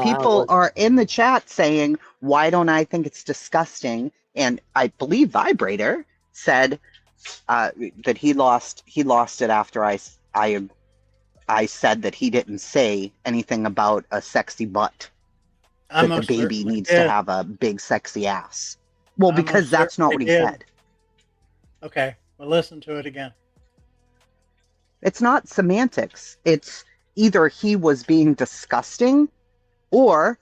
People are in the chat saying, "Why don't I think it's disgusting?" And I believe Vibrator said that he lost it after I said that he didn't say anything about a sexy butt. I That the most baby certainly needs did. to have a big sexy ass. Well, I because most that's not what certainly he did. said. Okay, well, listen to it again. It's not semantics. It's either he was being disgusting, or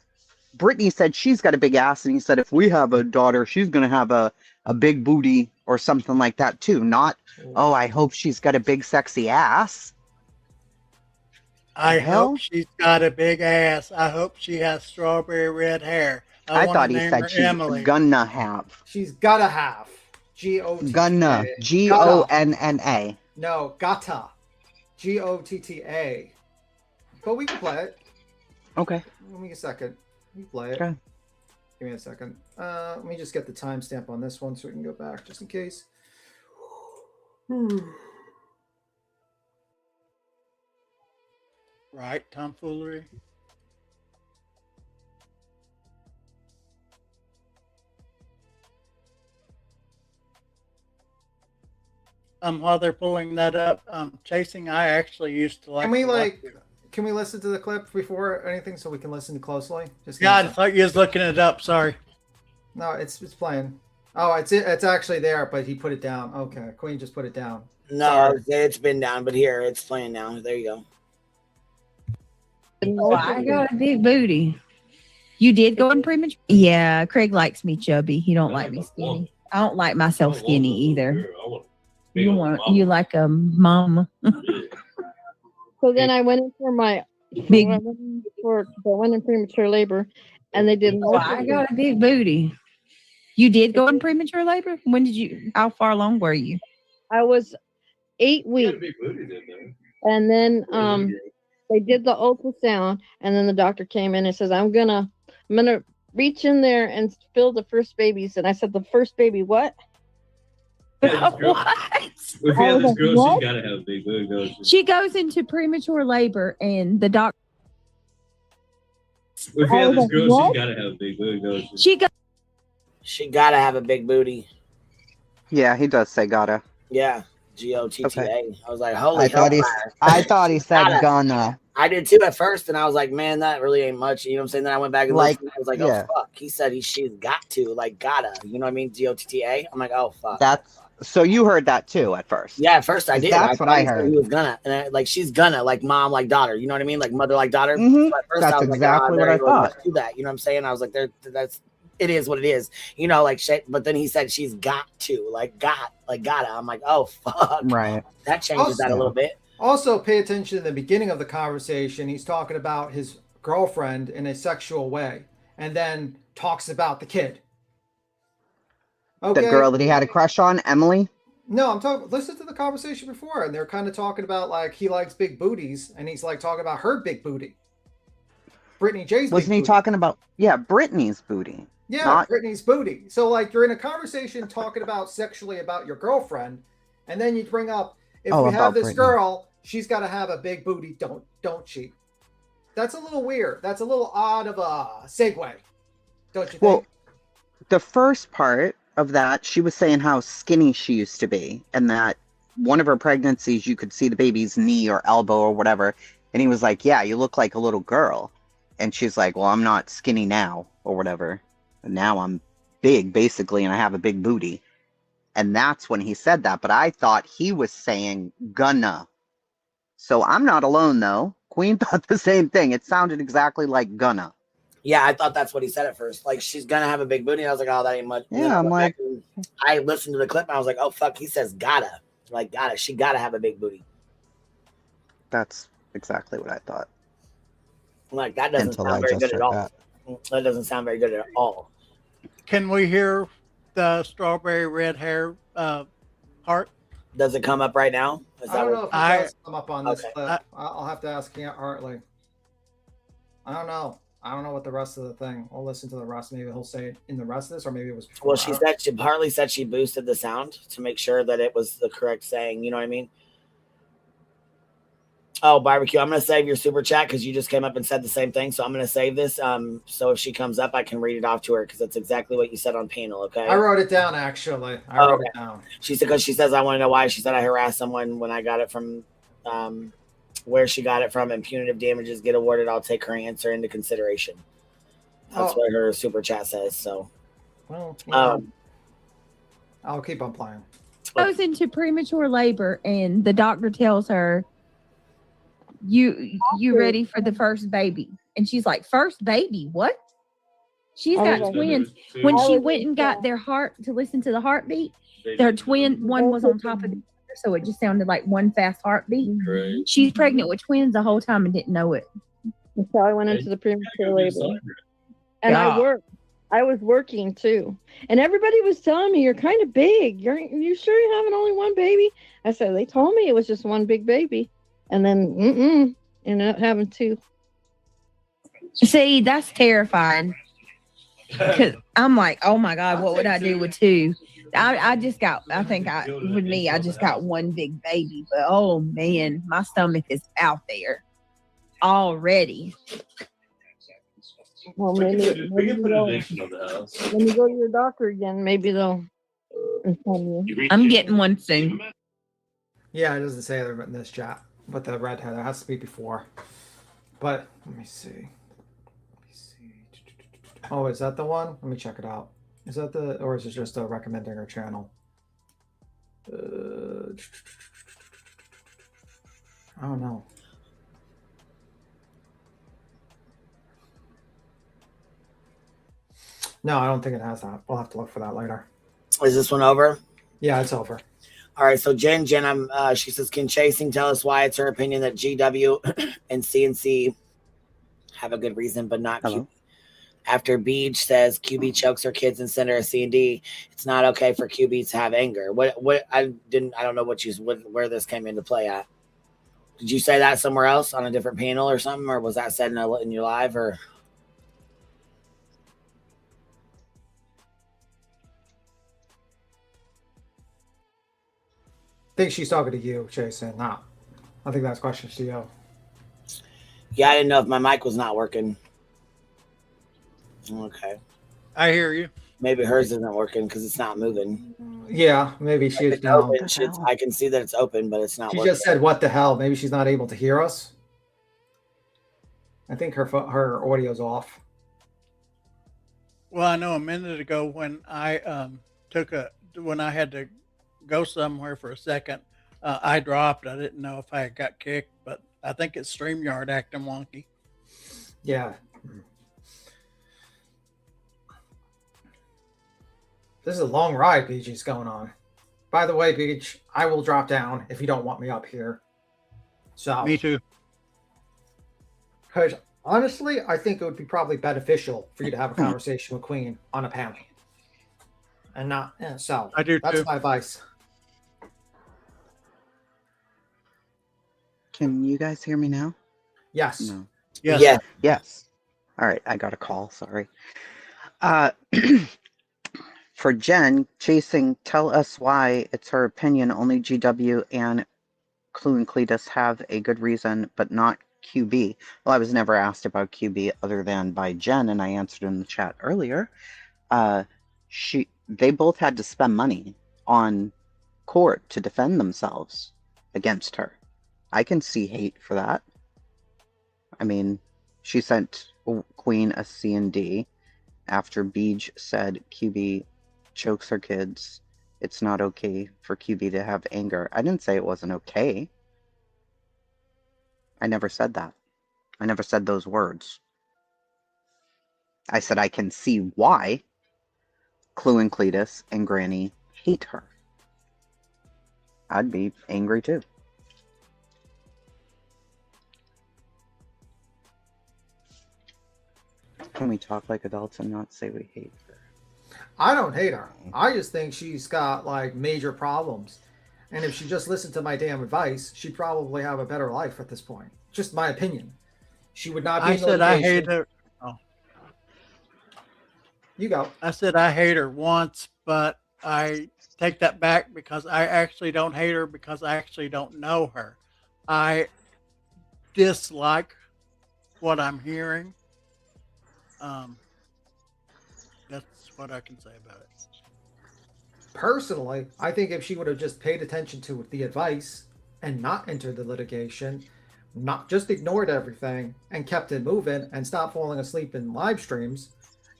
Brittany said she's got a big ass, and he said if we have a daughter, she's going to have a big booty or something like that too. Not, oh, I hope she's got a big sexy ass. I hell? hope she's got a big ass. I hope she has strawberry red hair. I wanna thought he name said her she's Emily. gonna have. She's gotta have. G-O-T-T-A. Gonna. Gonna. No, gotta. Gotta. But we can play it. Okay. Give me a second. We can play it. Okay. Give me a second. Let me just get the timestamp on this one so we can go back just in case. Right, tomfoolery. While they're pulling that up, chasing, I actually used to like. Can we to watch like? it. Can we listen to the clip before anything so we can listen closely? Just Yeah, I thought you was looking it up. Sorry. No, it's playing. Oh, it's actually there, but he put it down. Okay, Queen just put it down. No, it's been down, but here it's playing now. There you go. Oh, I got a big booty. You did go in premature? Yeah, Craig likes me chubby. He don't like me skinny. I don't like myself skinny either. You like a mama. So then I went in for my Big- I went in premature labor, and they did. Oh, I got a big booty. You did go in premature labor? When did you? How far along were you? I was 8 weeks, and then they did the ultrasound, and then the doctor came in and says, I'm gonna reach in there and fill the first babies. And I said, the first baby, what? What? If I you have was this girl, like, she's got to have a big booty, don't she? She goes into premature labor, and the doctor. If you I have was this like, girl, what? she's got to have a big booty, don't she? She gotta have a big booty. Yeah, he does say gotta. Yeah, Gotta. Okay. I was like, holy I thought he said gonna. I did too at first, and I was like, man, that really ain't much. You know what I'm saying? Then I went back and Like, listened. I was like, yeah. oh fuck. He said she's got to, like, gotta. You know what I mean? Gotta. I'm like, oh fuck. That's so you heard that too at first. Yeah, at first I did. That's what thought I he said heard. He was gonna, and like she's gonna, like mom, like daughter. You know what I mean? Like mother, like daughter. Mhm. So at first That's I was exactly like, what I there ain't really thought. much to that. You know what I'm saying? I was like, that's it is what it is. You know, like shit. But then he said she's got to, like gotta. I'm like, oh fuck. Right. That changes that a little bit. Also, pay attention to the beginning of the conversation. He's talking about his girlfriend in a sexual way, and then talks about the kid. Okay. The girl that he had a crush on, Emily. No, I'm talking. Listen to the conversation before, and they're kind of talking about like he likes big booties, and he's like talking about her big booty. Brittany J's. Wasn't big he booty. talking about Brittany's booty? Yeah, Not- Brittany's booty. So like you're in a conversation talking about sexually about your girlfriend, and then you bring up if we have about this Brittany. girl, she's got to have a big booty, don't she? that's a little weird. That's a little odd of a segue, don't you think? Well, the first part of that, she was saying how skinny she used to be, and that one of her pregnancies, you could see the baby's knee or elbow or whatever. And he was like, yeah, you look like a little girl. And she's like, well, I'm not skinny now or whatever. And now I'm big, basically, and I have a big booty. And that's when he said that. But I thought he was saying gonna. So I'm not alone, though. Queen thought the same thing. It sounded exactly like gonna. Yeah, I thought that's what he said at first. Like, she's gonna have a big booty. And I was like, oh, that ain't much. And then Yeah, I I'm went like, back and I listened to the clip and I was like, oh fuck, he says gotta. Like, gotta. She gotta have a big booty. that's exactly what I thought. I'm like, that doesn't Until sound I very just good at heard all. that. That doesn't sound very good at all. Can we hear the strawberry red hair part? Does it come up right now? Is I don't know if it I- does come up on this Okay. clip. I'll have to ask Aunt Hartley. I don't know. I don't know what the rest of the thing. I'll listen to the rest. Maybe he'll say it in the rest of this, or maybe it was before. Well, she said Hartley said she boosted the sound to make sure that it was the correct saying. You know what I mean? Oh, barbecue! I'm gonna save your super chat because you just came up and said the same thing. So I'm gonna save this. So if she comes up, I can read it off to her because that's exactly what you said on panel. Okay. I wrote it down actually. I wrote it down. She said because she says I want to know why. She said I harassed someone when I got it from where she got it from, and punitive damages get awarded. I'll take her answer into consideration. That's what her super chat says. So, Well, I'll keep on playing. Goes into premature labor, and the doctor tells her, "You ready for the first baby?" And she's like, "First baby? What?" She's got twins. When she went and got their heart to listen to the heartbeat, their twin one was on top of the other, so it just sounded like one fast heartbeat. Right. She's pregnant with twins the whole time and didn't know it. So I went into the premature labor. And Yeah. I was working too. And everybody was telling me, you're kind of big. You sure you're having only one baby? I said, they told me it was just one big baby. And then, ended up having two. See, that's terrifying. Because I'm like, oh my God, what would I do with two? I just got one big baby. But oh man, my stomach is out there already. Well, We maybe can put an eviction on the house. when you go to your doctor again, maybe they'll inform you. I'm getting one soon. Yeah, it doesn't say other in this chat, but the red hair, that has to be before. But let me see. Oh, is that the one? Let me check it out. Is that or is it just recommending her channel? I don't know. No, I don't think it has that. We'll have to look for that later. Is this one over? Yeah, it's over. All right. So Jen, she says, can Chasing tell us why it's her opinion that GW and CNC have a good reason, but not Q? After Beach says QB chokes her kids and send her a C&D, it's not okay for QB to have anger. I don't know where this came into play at. Did you say that somewhere else on a different panel or something, or was that said in your live or? I think she's talking to you, Jason. No, I think that's questions to you. Yeah, I didn't know if my mic was not working. Okay. I hear you. Maybe hers isn't working because it's not moving. Yeah, maybe she's down. I can see that it's open, but it's not She working. just said, "What the hell?" Maybe she's not able to hear us. I think her audio's off. Well, I know a minute ago when I when I had to go somewhere for a second, I dropped. I didn't know if I had got kicked, but I think it's StreamYard acting wonky. Yeah. This is a long ride BG's going on. By the way, BG, I will drop down if you don't want me up here. So Me too. Because honestly, I think it would be probably beneficial for you to have a conversation with Queen on a panel. And not, so I do that's too. my advice. Can you guys hear me now? Yes. No. Yes. Yeah. Yes. All right. I got a call. Sorry. For Jen, Chasing, tell us why it's her opinion only GW and Clue and Cletus have a good reason, but not QB. Well, I was never asked about QB other than by Jen, and I answered in the chat earlier. They both had to spend money on court to defend themselves against her. I can see hate for that. I mean, she sent Queen a C&D after Beej said QB chokes her kids. It's not okay for QB to have anger. I didn't say it wasn't okay. I never said that. I never said those words. I said I can see why Clue and Cletus and Granny hate her. I'd be angry too. Can we talk like adults and not say we hate her? I don't hate her. I just think she's got like major problems. And if she just listened to my damn advice, she'd probably have a better life at this point. Just my opinion. She would not be I said I hate her. Oh. You go. I said I hate her once, but I take that back because I actually don't hate her because I actually don't know her. I dislike what I'm hearing. That's what I can say about it. Personally, I think if she would have just paid attention to the advice and not entered the litigation, not just ignored everything and kept it moving and stopped falling asleep in live streams,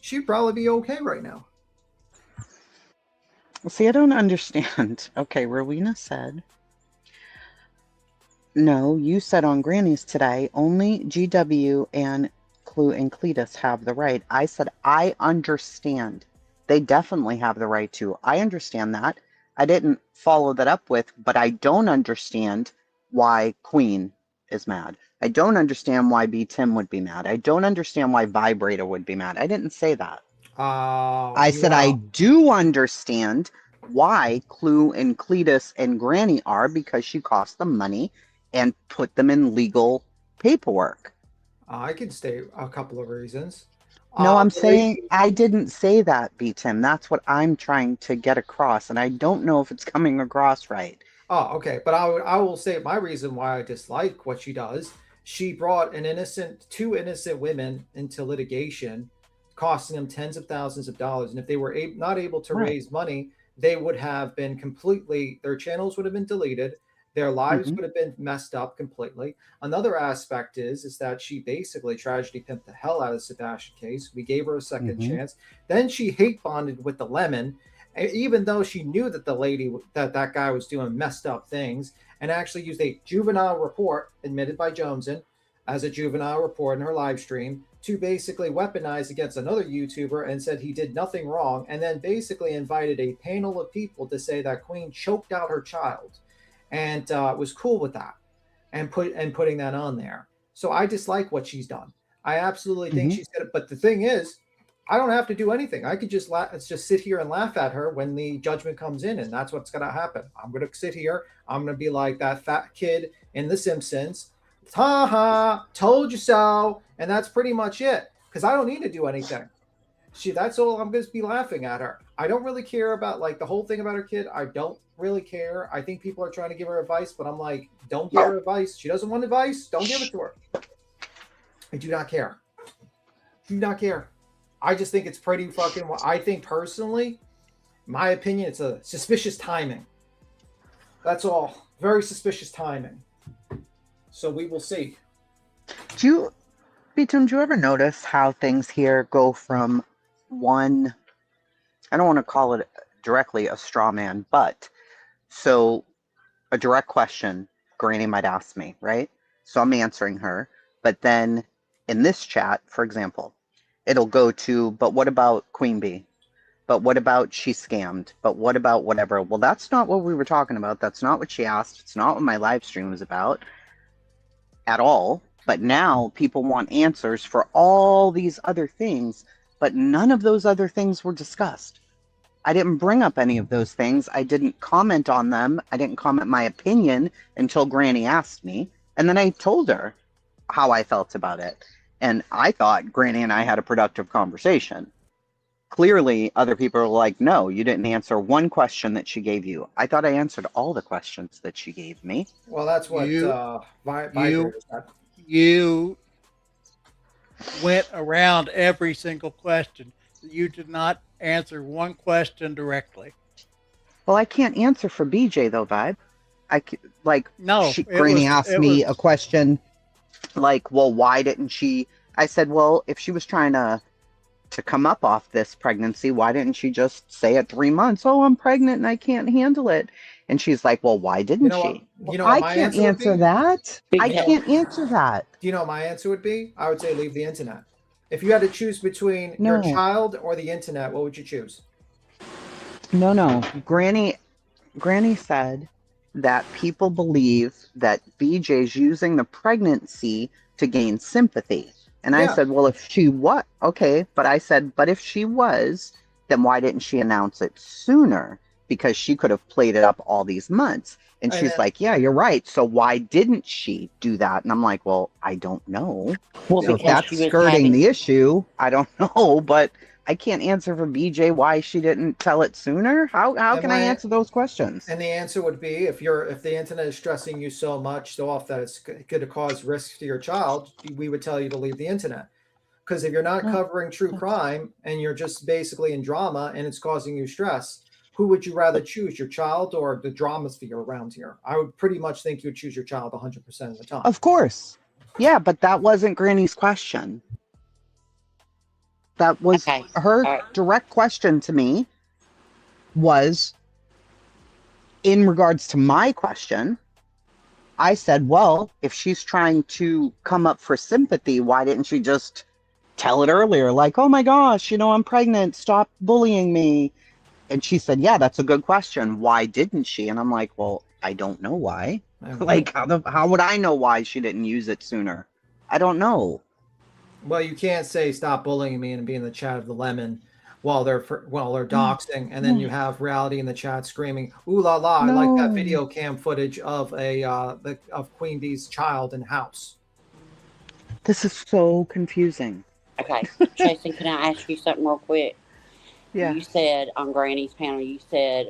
she'd probably be okay right now. See, I don't understand. Okay, Rowena said, no, you said on Granny's today, only GW and Clue and Cletus have the right. I said, I understand. They definitely have the right to. I understand that. I didn't follow that up with, but I don't understand why Queen is mad. I don't understand why B. Tim would be mad. I don't understand why Vibrator would be mad. I didn't say that. I said, I do understand why Clue and Cletus and Granny are, because she cost them money and put them in legal paperwork. I could state a couple of reasons. No, I'm saying I didn't say that, B. Tim. That's what I'm trying to get across, and I don't know if it's coming across right. Oh, okay. But I will say my reason why I dislike what she does. She brought two innocent women into litigation, costing them tens of thousands of dollars. And if they were not able to raise money, they would have been their channels would have been deleted. Their lives would have been messed up completely. Another aspect is that she basically tragedy pimped the hell out of the Sebastian case. We gave her a second chance. Then she hate bonded with the Lemon, even though she knew that that guy was doing messed up things, and actually used a juvenile report admitted by Joneson as a juvenile report in her live stream to basically weaponize against another YouTuber and said he did nothing wrong, and then basically invited a panel of people to say that Queen choked out her child. And was cool with that, and putting that on there. So I dislike what she's done. I absolutely think she's good. But the thing is, I don't have to do anything. I could just sit here and laugh at her when the judgment comes in, and that's what's going to happen. I'm going to sit here. I'm going to be like that fat kid in The Simpsons. Ha ha! Told you so. And that's pretty much it. Because I don't need to do anything. That's all. I'm going to be laughing at her. I don't really care about like the whole thing about her kid. I don't really care. I think people are trying to give her advice, but I'm like, don't give her advice. She doesn't want advice. Don't give it to her. I do not care. Do not care. I just think it's pretty fucking. I think personally, my opinion, it's a suspicious timing. That's all. Very suspicious timing. So we will see. Beatum, do you ever notice how things here go from one? I don't want to call it directly a straw man, but so a direct question Granny might ask me, right? So I'm answering her. But then in this chat, for example, it'll go to, but what about Queen Bee? But what about she scammed? But what about whatever? Well, that's not what we were talking about. That's not what she asked. It's not what my live stream was about at all. But now people want answers for all these other things, but none of those other things were discussed. I didn't bring up any of those things. I didn't comment on them. I didn't comment my opinion until Granny asked me. And then I told her how I felt about it. And I thought Granny and I had a productive conversation. Clearly, other people are like, no, you didn't answer one question that she gave you. I thought I answered all the questions that she gave me. Well, that's what Vibrator said. You went around every single question. You did not answer one question directly. Well, I can't answer for BJ though, Vibe. No, Granny asked me a question like, well, why didn't she? I said, well, if she was trying to come up off this pregnancy, why didn't she just say at 3 months, oh, I'm pregnant and I can't handle it? And she's like, well, why didn't she? I can't answer that. I can't answer that. Do you know what my answer would be? I would say leave the internet. If you had to choose between your child or the internet, what would you choose? No. Granny said that people believe that BJ's using the pregnancy to gain sympathy. And I said, well, if she was, okay, but I said, but if she was, then why didn't she announce it sooner? Because she could have played it up all these months. And she's like, yeah, you're right. So why didn't she do that? And I'm like, well, I don't know. Well, so if that's skirting the issue, I don't know, but I can't answer for BJ why she didn't tell it sooner. How can I answer those questions? And the answer would be if the internet is stressing you so off that it's going to cause risk to your child, we would tell you to leave the internet. Because if you're not covering true crime and you're just basically in drama and it's causing you stress, who would you rather choose, your child or the dramasphere around here? I would pretty much think you'd choose your child 100% of the time. Of course. Yeah, but that wasn't Granny's question. That was her direct question to me was in regards to my question. I said, well, if she's trying to come up for sympathy, why didn't she just tell it earlier? Like, oh my gosh, I'm pregnant. Stop bullying me. And she said, yeah, that's a good question. Why didn't she? And I'm like, well, I don't know why. Like, how would I know why she didn't use it sooner? I don't know. Well, you can't say stop bullying me and be in the chat of the lemon while they're doxing, and then you have reality in the chat screaming, "Ooh la la!" I like that video cam footage of of Queen Bee's child in house. This is so confusing. Okay, Jason, can I ask you something real quick? Yeah. You said on Granny's panel,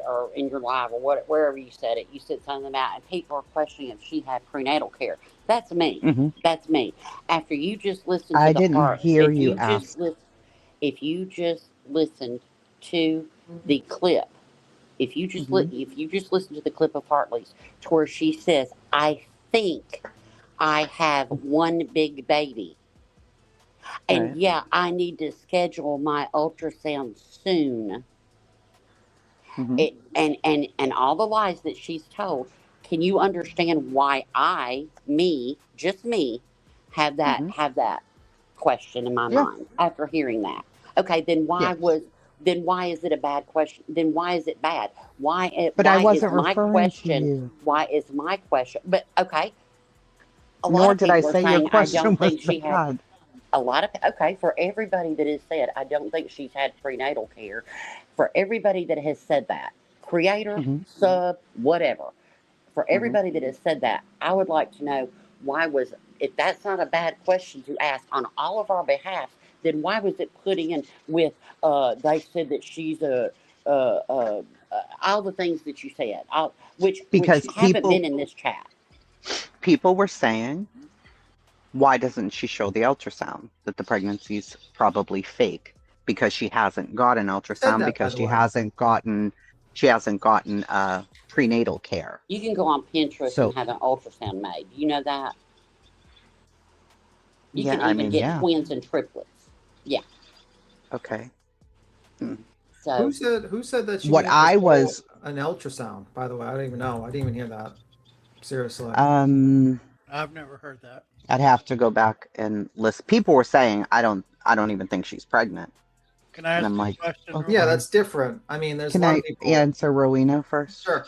or in your live, or wherever you said it, you said something about, and people are questioning if she had prenatal care. That's me. Mm-hmm. That's me. After you just listened to I didn't hear you ask. If you just listened to the clip, if you just listen to the clip of Hartley's, to where she says, "I think I have one big baby, and yeah, I need to schedule my ultrasound soon." And all the lies that she's told. Can you understand why just me, have that question in my mind after hearing that? Okay, then why is it a bad question? Then why is it bad? I wasn't referring to you. Why is my question? But okay. Nor did I say your question was bad. For everybody that has said, I don't think she's had prenatal care. For everybody that has said that, creator, sub, whatever. For everybody that has said that, I would like to know if that's not a bad question to ask on all of our behalf, then why was it put in with, they said that she's all the things that you said, which haven't been in this chat. People were saying, why doesn't she show the ultrasound that the pregnancy's probably fake? Because she hasn't got an ultrasound, because she hasn't gotten prenatal care. You can go on Pinterest and have an ultrasound made. You know that? You can even get twins and triplets. Yeah. Okay. So who said that she what I was an ultrasound, by the way? I don't even know. I didn't even hear that. Seriously. I've never heard that. I'd have to go back and listen. People were saying I don't even think she's pregnant. Can I ask a question? Okay. Yeah, that's different. I mean, there's Can a lot I of people. answer Rowena first? Sure.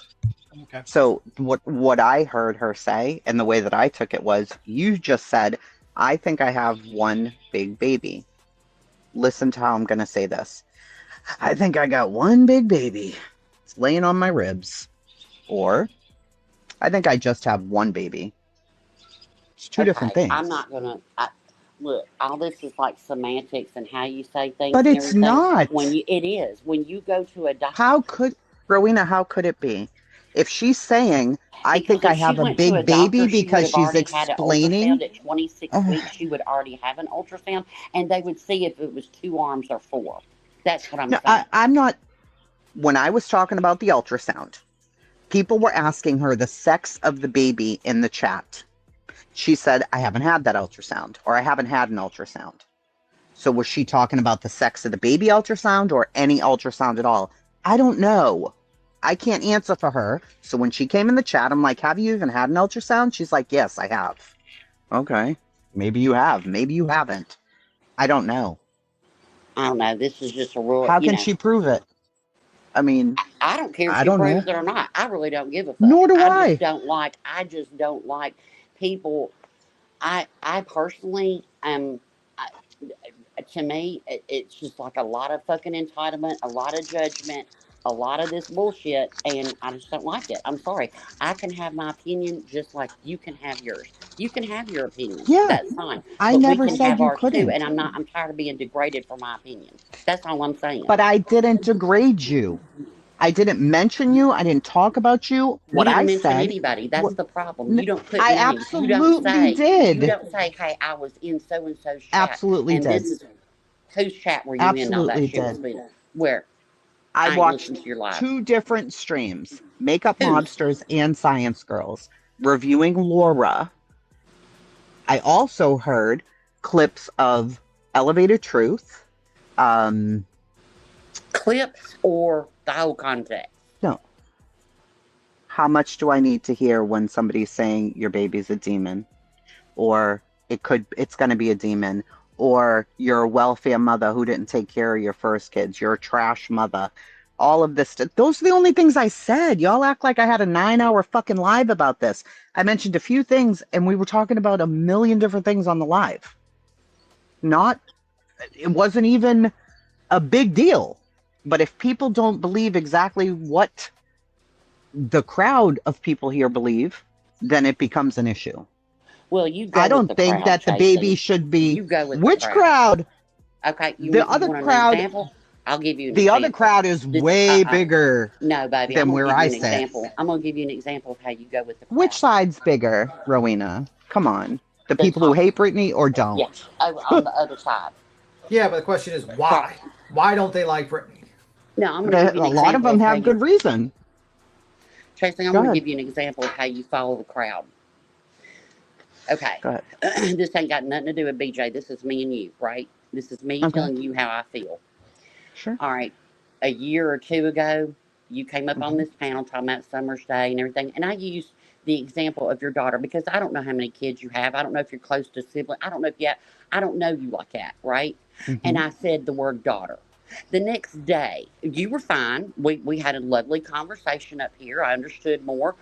Okay. So what I heard her say, and the way that I took it was, you just said, I think I have one big baby. Listen to how I'm going to say this. I think I got one big baby. It's laying on my ribs. Or, I think I just have one baby. It's two different things. I'm not going to... Look, all this is like semantics and how you say things. But and it's not. It is. When you go to a doctor... Rowena, how could it be? If she's saying, I Because think I if she have a went to a big baby doctor, she would because have she's already had an explaining. ultrasound at 26 weeks. She would already have an ultrasound, and they would see if it was 2 arms or 4. That's what I'm No, saying. I'm not. When I was talking about the ultrasound, people were asking her the sex of the baby in the chat. She said, I haven't had that ultrasound, or I haven't had an ultrasound. So was she talking about the sex of the baby ultrasound or any ultrasound at all? I don't know. I can't answer for her. So when she came in the chat, I'm like, have you even had an ultrasound? She's like, yes, I have. Okay. Maybe you have. Maybe you haven't. I don't know. I don't know. This is just a rule. How can she prove it? I mean, I don't care if I she don't proves know. it or not. I really don't give a fuck. Nor do I I. just don't like people. I personally am. To me, it's just like a lot of fucking entitlement, a lot of judgment, a lot of this bullshit, and I just don't like it. I'm sorry. I can have my opinion just like you can have yours. You can have your opinion. Yeah. That's fine. I But we never can said have you ours too. couldn't. And I'm tired of being degraded for my opinion. That's all I'm saying. But I didn't degrade you. I didn't mention you. I didn't talk about you. You What didn't I mention said. anybody. That's the problem. You don't put I names. You don't absolutely did. You don't say, "Hey, I was in so and so's chat." Absolutely and did. This is whose chat were you in? All that Absolutely shit was did. being where I ain't watched listened to your live. 2 different streams, Makeup Whose? Mobsters and Science Girls, reviewing Laura. I also heard clips of Elevated Truth. Clips or the whole context? No. How much do I need to hear when somebody's saying your baby's a demon? Or it's going to be a demon? Or you're a welfare mother who didn't take care of your first kids. You're a trash mother. All of this. Those are the only things I said. Y'all act like I had a 9-hour fucking live about this. I mentioned a few things, and we were talking about a million different things on the live. It wasn't even a big deal. But if people don't believe exactly what the crowd of people here believe, then it becomes an issue. Well, you go. I don't with the think crowd, that the Chasey. baby should be. You go with Which the crowd? Okay, The other want crowd. An example? I'll give you an The example. other crowd is way bigger. No, baby, than I'm where gonna I give you an sit. example. I'm gonna give you an example of how you go with the crowd. Which side's bigger, Rowena? Come on. The people who hate Britney or don't? Yeah, on the other side. Yeah, but the question is why? Why don't they like Britney? No, I'm gonna give you A an lot of example them how have good reason. Tracy, I'm Go gonna ahead. give you an example of how you follow the crowd. Okay. Go ahead. This ain't got nothing to do with BJ. This is me and you, right? This is me telling you how I feel. Sure. All right. A year or 2 ago, you came up on this panel talking about Summer's Day and everything, and I used the example of your daughter because I don't know how many kids you have. I don't know if you're close to sibling. I don't know if yet. I don't know you like that, right? And I said the word daughter. The next day, you were fine. We had a lovely conversation up here. I understood more.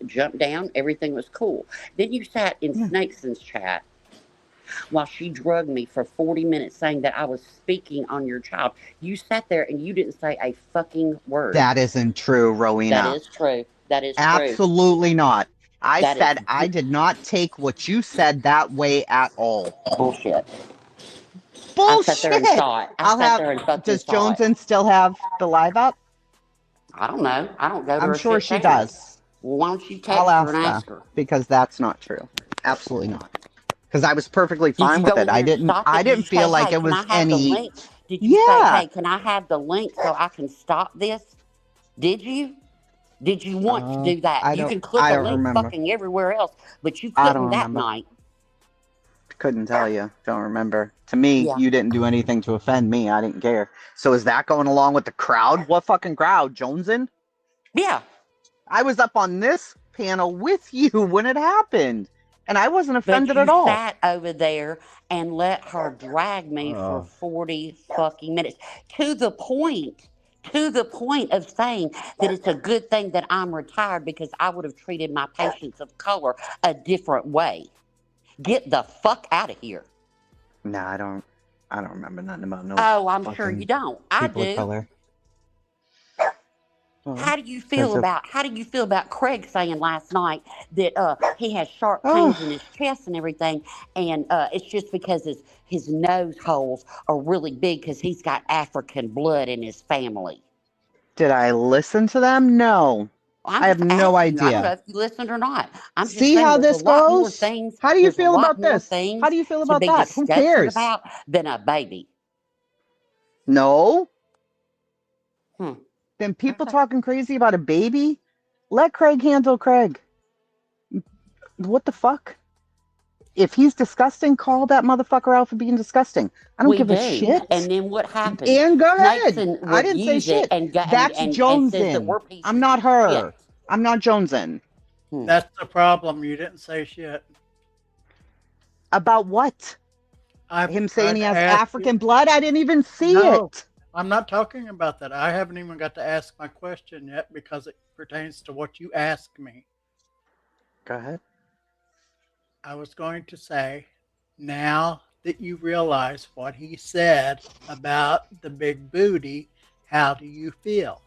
Jumped down. Everything was cool. Then you sat in Snakeson's chat while she drugged me for 40 minutes saying that I was speaking on your child. You sat there and you didn't say a fucking word. That isn't true, Rowena. That is true. That is true. Absolutely not. I That said is- I did not take what you said that way at all. Bullshit. Bullshit. I sat there and saw it. I sat there and fucking Does saw it. Joneson still have the live up? I don't know. I don't go to I'm her sure shit she channel. does. Well, why don't you text I'll her and ask her? because that's not true. Absolutely not. Because I was perfectly Did fine you with go it. in there and stop it? I Did didn't you feel say, like hey, it was can I have the any. link? Did you say, Yeah. hey, can I have the link so I can stop this? Did you? Did you want to do that? You can click a link fucking everywhere else, but you I couldn't don't that remember. night. Couldn't tell you. Don't remember. To me, Yeah. you didn't do anything to offend me. I didn't care. So is that going along with the crowd? What fucking crowd? Joneson? Yeah. I was up on this panel with you when it happened. And I wasn't offended But at you all. sat over there and let her drag me for 40 fucking minutes to the point of saying that it's a good thing that I'm retired because I would have treated my patients of color a different way. Get the fuck out of here. No, I don't remember nothing about no. Oh, I'm sure fucking you don't. I people of do. color. Well, How do you feel about Craig saying last night that he has sharp Oh. pains in his chest and everything, and it's just because his nose holes are really big because he's got African blood in his family? Did I listen to them? No. I have no I don't know idea. if you listened or not. I'm just See saying how there's this a lot more goes? things. How do you There's a feel lot about more this? things How do you feel to about be that? Who discussing cares? about than a baby. No. Hmm. Then people talking crazy about a baby? Let Craig handle Craig. What the fuck? If he's disgusting, call that motherfucker out for being disgusting. I don't We give a do. shit. And then what happens? And go ahead. Snakeson I would didn't say use it shit. and That's and says that Jonesin. we're pieces I'm not of her. shit. I'm not Jonesin. That's the problem. You didn't say shit. About what? Him saying he has African blood? I didn't even see it. I'm not talking about that. I haven't even got to ask my question yet because it pertains to what you asked me. Go ahead. I was going to say, now that you realize what he said about the big booty, how do you feel?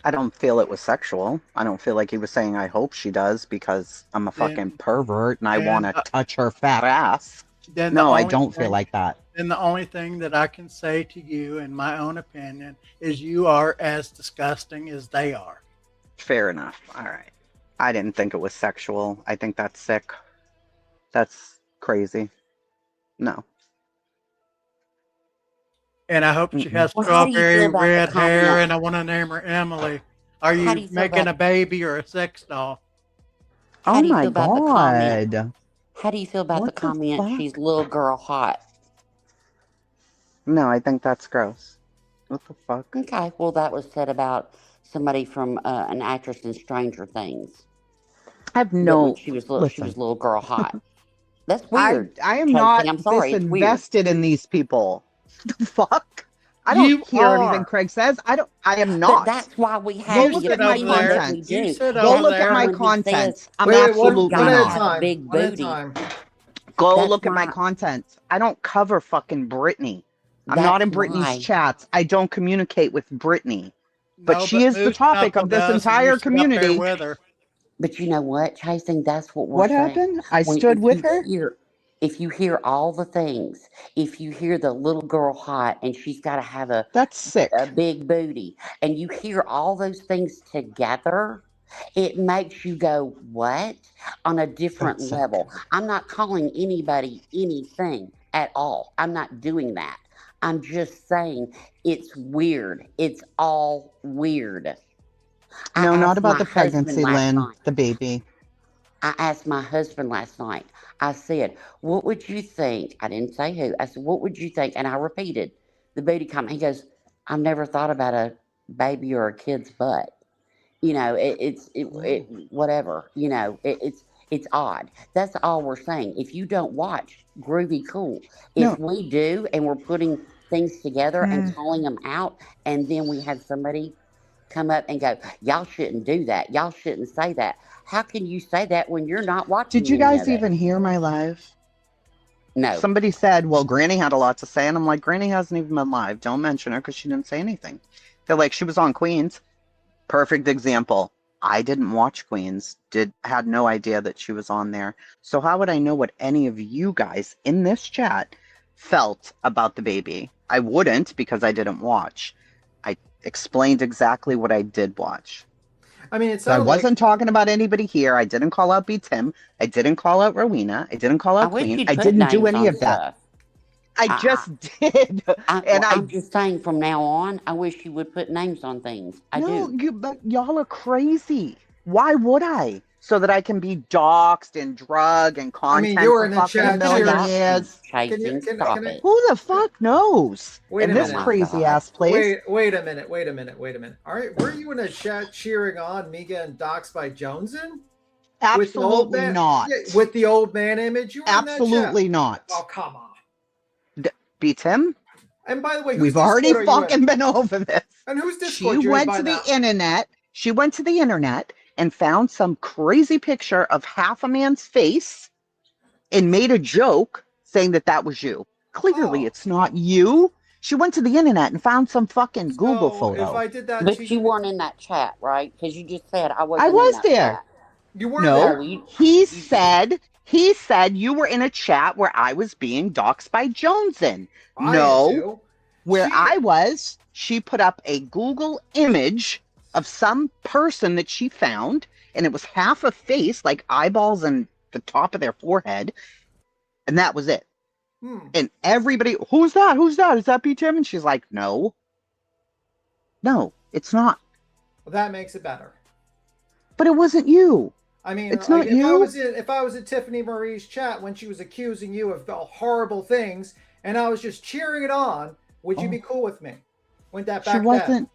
I don't feel it was sexual. I don't feel like he was saying, I hope she does because I'm a fucking pervert and I want to touch her fat ass. No, I don't feel like that. Then the only thing that I can say to you, in my own opinion, is you are as disgusting as they are. Fair enough. All right. I didn't think it was sexual. I think that's sick. That's crazy. No. And I hope she has Well, how do you feel strawberry about the red hair, comment? and I want to name her Emily. Are How do you you feel making about- a baby or a sex doll? How Oh do you my feel about the comment? God. How do you feel about What the the comment? fuck? She's little girl hot. No, I think that's gross. What the fuck? Okay, well that was said about somebody from an actress in Stranger Things. I have That no. when she was little, she was Listen, little girl hot. That's I weird. am Tracy, not I'm sorry, it's weird. disinvested in these people. The fuck? I don't You hear are. anything Craig says. I am But not. that's why we Go have look the at my opinion that we content. You do. sit Go over look That's at there. my when he content. says I'm Wait, absolutely one at a not. time. big One at a booty. time. Go That's look at my why. content. I don't cover fucking Britney. I'm not That's in Britney's why. chats. I don't communicate with Britney. But No, she is the Moose topic Knuckle of this does, and you entire sit up there community. with her. But you know what, Chasing? That's what we're What saying. happened? I When stood with her? if you hear all the things, if you hear the little girl hot and she's got to have That's sick. a big booty, and you hear all those things together, it makes you go, what? On a different That's sick. level. I'm not calling anybody anything at all. I'm not doing that. I'm just saying it's weird. It's all weird. No, not asked about my the husband pregnancy, last Lynn. night. The baby. I asked my husband last night. I said, what would you think? I didn't say who. I said, what would you think? And I repeated the booty comment. He goes, I've never thought about a baby or a kid's butt. You know, whatever. You know, it's odd. That's all we're saying. If you don't watch, groovy cool. If we do, and we're putting things together and calling them out, and then we have somebody come up and go, y'all shouldn't do that. Y'all shouldn't say that. How can you say that when you're not watching? Did you any guys of it? even hear my live? No. Somebody said, well, Granny had a lot to say. And I'm like, Granny hasn't even been live. Don't mention her because she didn't say anything. They're like, she was on Queens. Perfect example. I didn't watch Queens. Had no idea that she was on there. So how would I know what any of you guys in this chat felt about the baby? I wouldn't because I didn't watch. I explained exactly what I did watch. I mean, it So I sounded like wasn't talking about anybody here. I didn't call out B. Tim. I didn't call out Rowena. I didn't call I out wish Queen. you'd I put didn't do names any on of that. stuff. I just did. And I'm just saying from now on, I wish you would put names on things. I no, do. but y'all are crazy. Why would I? So that I can be doxxed and drugged and I mean, content you were for in the fucking a chat million cheering. years. Stop it. Who the fuck knows? Wait in a this minute. crazy ass place. Wait a minute. All right, were you in a chat cheering on me getting doxxed by Jonesin? Absolutely not. With the old man image? You were Absolutely in that not. chat. Oh, come on. Beat him? And by the way, whose We've already Discord are you fucking in? been over this. And whose She Discord you in went by to the now? internet. She went to the internet and found some crazy picture of half a man's face and made a joke saying that that was you. Clearly, it's not you. She went to the internet and found some fucking Google photo. If I did that, But you weren't in that chat, right? Because you just said I wasn't. I was in that there. Chat. You weren't No, there. he said you were in a chat where I was being doxxed by Jonesin. I No, am too. where I was, she put up a Google image of some person that she found, and it was half a face, like eyeballs and the top of their forehead, and that was it. And everybody, who's that? Who's that? Is that B. Tim? And she's like, no, it's not. Well, that makes it better. But it wasn't you. I mean, it's not if you. If I was in Tiffany Marie's chat when she was accusing you of horrible things, and I was just cheering it on, would you be cool with me? Went that back? She wasn't.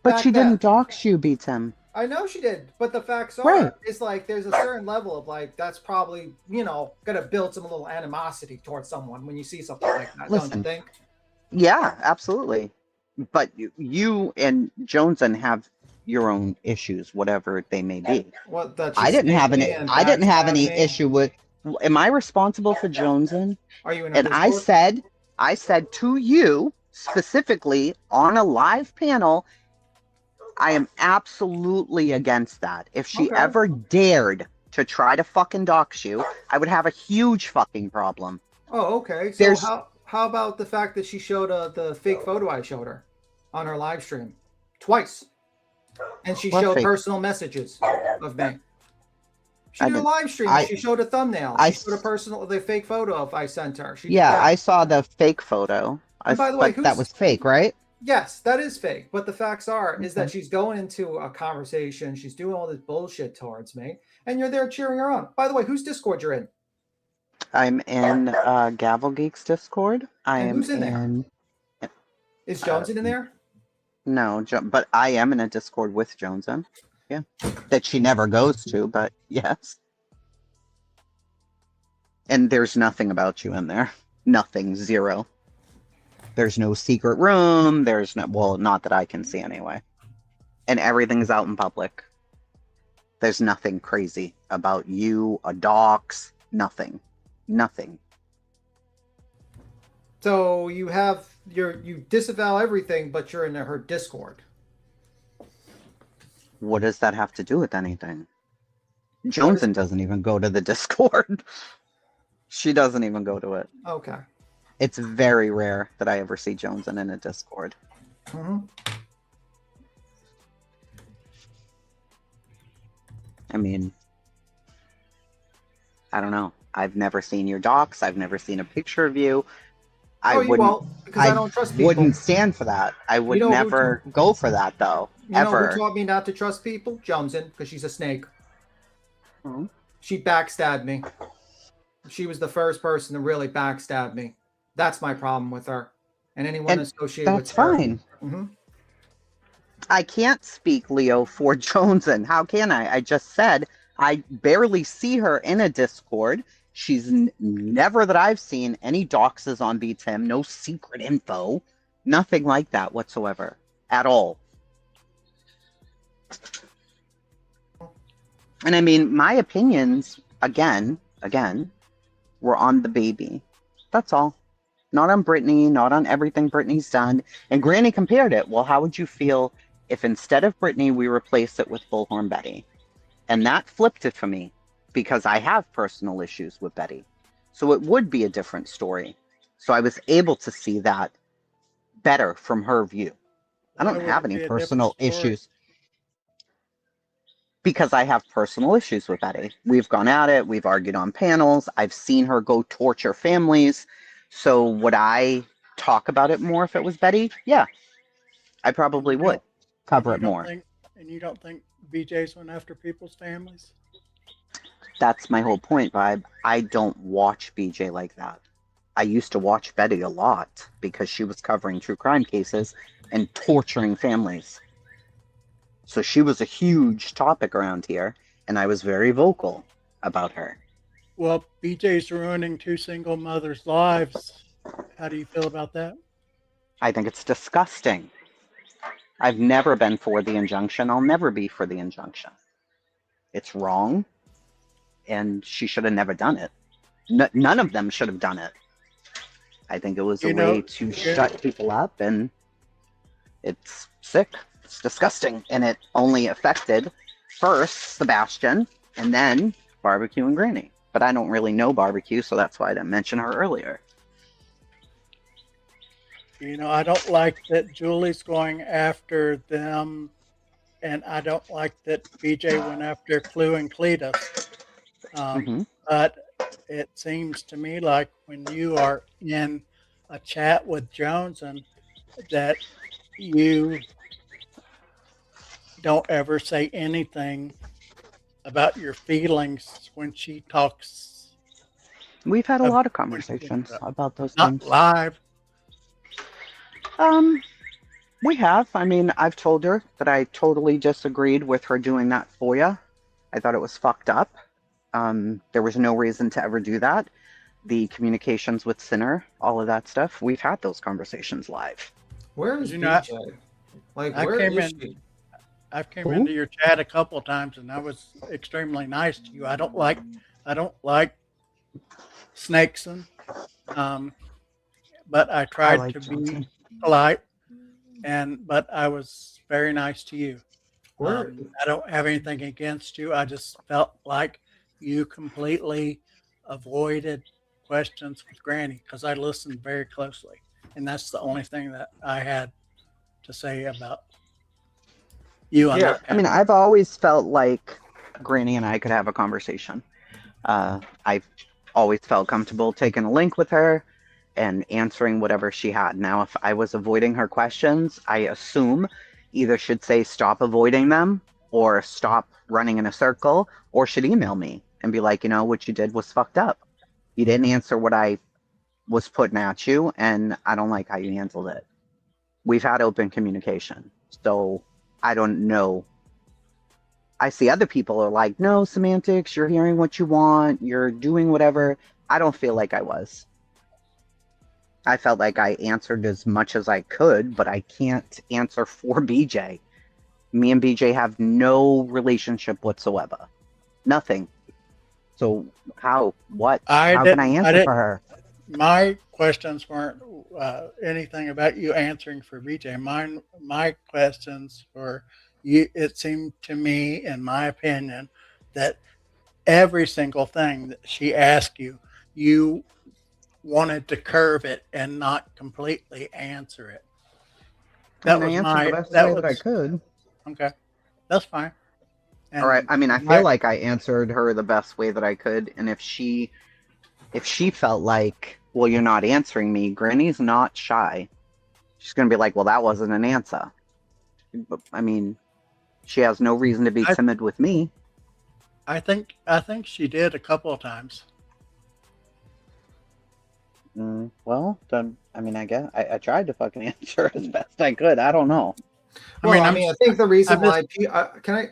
But she didn't dox you, B. Tim. I know she did, but the facts are, Right. it's like there's a certain level of like that's probably gonna build some little animosity towards someone when you see something like that. Don't you think? Yeah, absolutely. But you and Joneson have your own issues, whatever they may be. Well, I didn't have any issue with. Am I responsible for Joneson? Are you in? And I said to you specifically on a live panel, I am absolutely against that. If she ever dared to try to fucking dox you, I would have a huge fucking problem. Oh, okay. So how about the fact that she showed the fake photo I showed her on her live stream twice, and she showed personal messages of me. She did a live stream. She showed a thumbnail. She showed the fake photo of I sent her. I saw the fake photo. And by the way, that was fake, right? Yes, that is fake. But the facts is that she's going into a conversation. She's doing all this bullshit towards me, and you're there cheering her on. By the way, whose Discord you're in? I'm in Gavel Geeks Discord. Who's in there? Is Joneson in there? No, but I am in a Discord with Joneson. Yeah, that she never goes to, but yes. And there's nothing about you in there. Nothing. Zero. There's no secret room. There's no, well, not that I can see anyway. And everything's out in public. There's nothing crazy about you, a dox, nothing. Nothing. So you disavow everything, but you're in her Discord. What does that have to do with anything? Joneson doesn't even go to the Discord. She doesn't even go to it. Okay. It's very rare that I ever see Joneson in a Discord. Mm-hmm. I mean, I don't know. I've never seen your docs. I've never seen a picture of you. I don't trust people. Wouldn't stand for that. I would never go for that, though. You know who taught me not to trust people? Joneson, because she's a snake. Mm-hmm. She backstabbed me. She was the first person to really backstab me. That's my problem with her. And anyone associated with her. That's fine. Mm-hmm. I can't speak, Leo, for Joneson. How can I? I just said I barely see her in a Discord. She's never that I've seen any doxes on BTM, no secret info, nothing like that whatsoever at all. And I mean, my opinions, again, were on the baby. That's all. Not on Brittany, not on everything Brittany's done. And Granny compared it. Well, how would you feel if instead of Brittany, we replace it with Bullhorn Betty? And that flipped it for me because I have personal issues with Betty. So it would be a different story. So I was able to see that better from her view. I don't have any personal issues because I have personal issues with Betty. We've gone at it. We've argued on panels. I've seen her go torture families. So would I talk about it more if it was Betty? Yeah, I probably would cover it more. And you don't think BJ's went after people's families? That's my whole point, Vibe. I don't watch BJ like that. I used to watch Betty a lot because she was covering true crime cases and torturing families. So she was a huge topic around here, and I was very vocal about her. Well, BJ's ruining two single mothers' lives. How do you feel about that? I think it's disgusting. I've never been for the injunction. I'll never be for the injunction. It's wrong, and she should have never done it. None of them should have done it. I think it was a way to shut people up, and it's sick. It's disgusting, and it only affected first Sebastian, and then Barbecue and Granny. But I don't really know Barbecue, so that's why I didn't mention her earlier. I don't like that Julie's going after them and I don't like that BJ went after Clue and Cletus. Mhm. But it seems to me like when you are in a chat with Jones and that you don't ever say anything about your feelings when she talks. We've had a lot of when she brings conversations it up. about those Not things. live. We have. I mean, I've told her that I totally disagreed with her doing that FOIA. I thought it was fucked up. There was no reason to ever do that. The communications with Sinner, all of that stuff, we've had those conversations live. Where is You know, BJ? Like, I where came is in. she? I've came Who? into your chat a couple of times, and I was extremely nice to you. I don't like snakesing, but I tried like to Johnson. be polite, but I was very nice to you. Where? I don't have anything against you. I just felt like you completely avoided questions with Granny because I listened very closely, and that's the only thing that I had to say about you on that I mean, panel. I've always felt like Granny and I could have a conversation. I've always felt comfortable taking a link with her and answering whatever she had. Now, if I was avoiding her questions, I assume either should say stop avoiding them or stop running in a circle, or should email me and be like, you know, what you did was fucked up. You didn't answer what I was putting at you, and I don't like how you handled it. We've had open communication, so I don't know. I see other people are like, no, semantics, you're hearing what you want, you're doing whatever. I don't feel like I was. I felt like I answered as much as I could, but I can't answer for BJ. Me and BJ have no relationship whatsoever. Nothing. So how can I answer for her? My questions weren't anything about you answering for BJ. My questions were you. It seemed to me, in my opinion, that every single thing that she asked you, you wanted to curve it and not completely answer it. I answered the best way that I could. Okay. That's fine. All right. I mean, I feel like I answered her the best way that I could, and if she felt like, well, you're not answering me, Granny's not shy. She's gonna be like, well, that wasn't an answer. But, I mean, she has no reason to be timid with me. I think she did a couple of times. Well, then, I mean, I guess I tried to fucking answer as best I could. I don't know. Well, I think the reason why can I?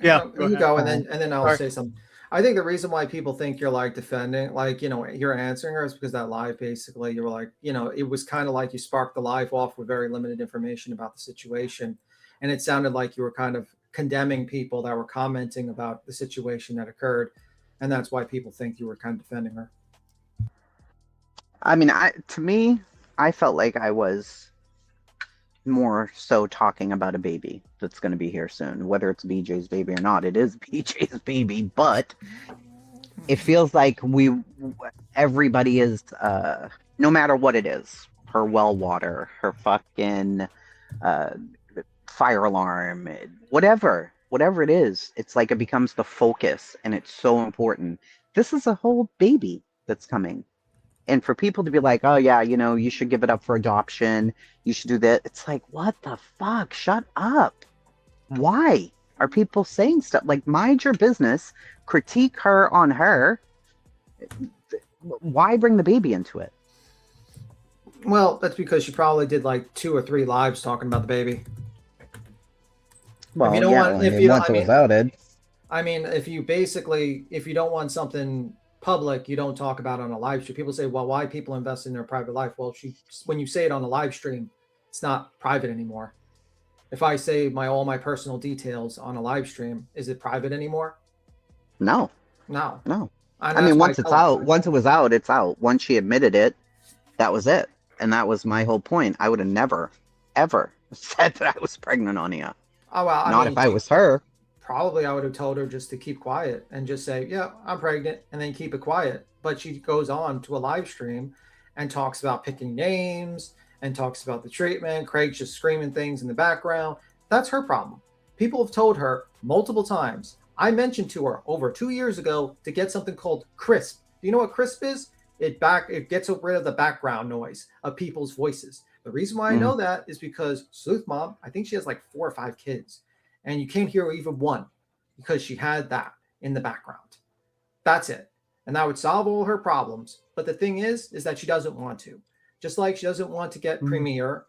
Yeah, you go, and then I'll Sorry. say something. I think the reason why people think you're like defending, like, you know, you're answering her is because that live, basically, you were like, you know, it was kind of like you sparked the live off with very limited information about the situation, and it sounded like you were kind of condemning people that were commenting about the situation that occurred, and that's why people think you were kind of defending her. I mean, to me, I felt like I was more so talking about a baby that's going to be here soon. Whether it's BJ's baby or not, it is BJ's baby, but it feels like everybody is, no matter what it is, her well water, her fucking fire alarm, whatever it is, it's like it becomes the focus, and it's so important. This is a whole baby that's coming. And for people to be like, oh, yeah, you know, you should give it up for adoption. You should do that. It's like, what the fuck? Shut up. Why are people saying stuff? Like, mind your business. Critique her on her. Why bring the baby into it? Well, that's because she probably did like 2 or 3 lives talking about the baby. Well, if you don't want, if you once it was outed. I mean, if you don't want something public, you don't talk about it on a live stream. People say, well, why people invest in their private life? Well, when you say it on a live stream, it's not private anymore. If I say all my personal details on a live stream, is it private anymore? No. I mean, once it's out, once it was out, it's out. Once she admitted it, that was it. And that was my whole point. I would have never, ever said that I was pregnant on you. Oh, well, Not if I was her. Probably I would have told her just to keep quiet and just say, yeah, I'm pregnant, and then keep it quiet. But she goes on to a live stream and talks about picking names and talks about the treatment. Craig's just screaming things in the background. That's her problem. People have told her multiple times. I mentioned to her over 2 years ago to get something called Crisp. Do you know what Crisp is? It gets rid of the background noise of people's voices. The reason why I know that is because Sleuth Mom, I think she has like 4 or 5 kids, and you can't hear even one because she had that in the background. That's it. And that would solve all her problems. But the thing is that she doesn't want to. Just like she doesn't want to get Premiere,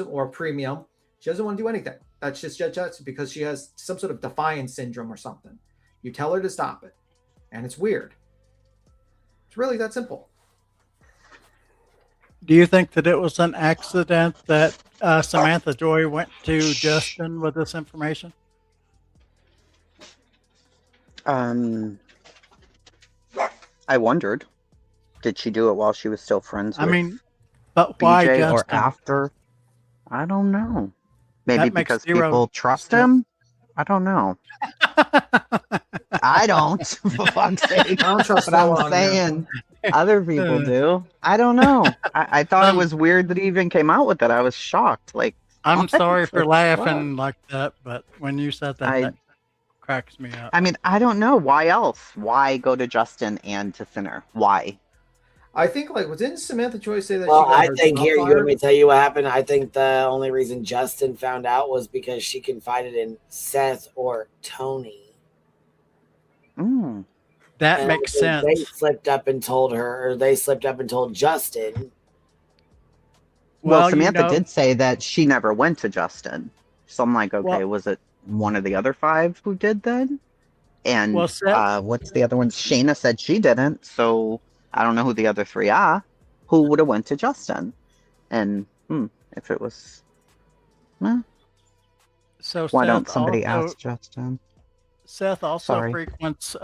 or Premium. She doesn't want to do anything. That's just because she has some sort of defiance syndrome or something. You tell her to stop it. And it's weird. It's really that simple. Do you think that it was an accident that Samantha Joy went to Justin with this information? I wondered. Did she do it while she was still friends with but why BJ Justin? or after? I don't know. Maybe That makes because zero people trust him? I don't know. I don't, for fuck's sake. I don't trust But no I'm one, man. saying other people do. I don't know. I thought it was weird that he even came out with it. I was shocked. Like, I'm what? sorry for Like, laughing like that, but when you said that, that cracks me up. I mean, I don't know. Why else? Why go to Justin and to Sinner? Why? I think, like, didn't Samantha Joy say that Well, she got I her think job here, you fired? want me to tell you what happened? I think the only reason Justin found out was because she confided in Seth or Tony. That And makes They sense. slipped up and told her, or they slipped up and told Justin. Well, Samantha did say that she never went to Justin. So I'm like, okay, Well- was it one of the other 5 who did then? And Well, Seth- what's the other one? Shayna said she didn't. So I don't know who the other 3 are. Who would have went to Justin? And if it was, So why Seth don't somebody also- ask Justin? Seth also Sorry. frequents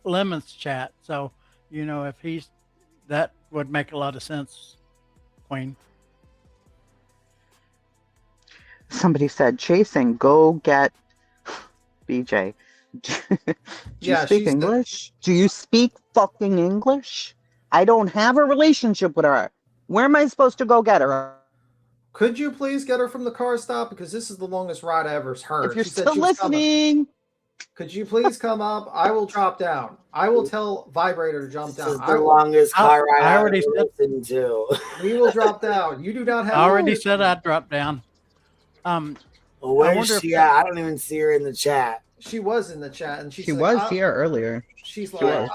Lemon's chat, so if he's that would make a lot of sense, Queen. Somebody said, Chasing, go get BJ. Do you Yeah, speak she's the- English? Do you speak fucking English? I don't have a relationship with her. Where am I supposed to go get her? Could you please get her from the car stop? Because this is the longest ride I ever heard. If you're She said still she was coming. listening. Could you please come up? I will drop down. I will tell Vibrator to jump down. This is the longest car ride I I've already ever said- listened to. We will drop down. You do not have. I already said I'd drop down. Well, I where's wonder if she that- at? I don't even see her in the chat. She was in the chat, and She was here earlier. She's She like, was.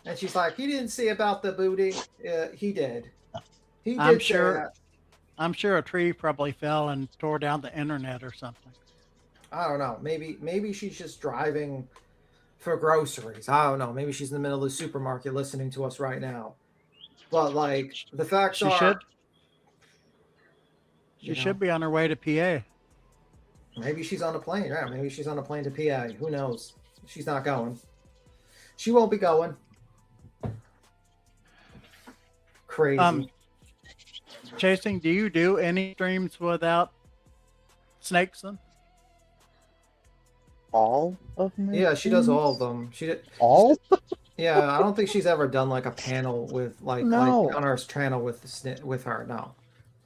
and she's like, he didn't see about the booty. He did. He did. I'm say sure. that. I'm sure a tree probably fell and tore down the internet or something. I don't know. Maybe she's just driving for groceries. I don't know. Maybe she's in the middle of the supermarket listening to us right now. But like the facts She are, should. you She know. should be on her way to PA. Maybe she's on a plane. Yeah, maybe she's on a plane to PA. Who knows? She's not going. She won't be going. Crazy. Chasing, do you do any streams without snakes then? All of them? Yeah, she does all of them. She did all. Yeah, I don't think she's ever done like a panel with like No. on our channel with her. No.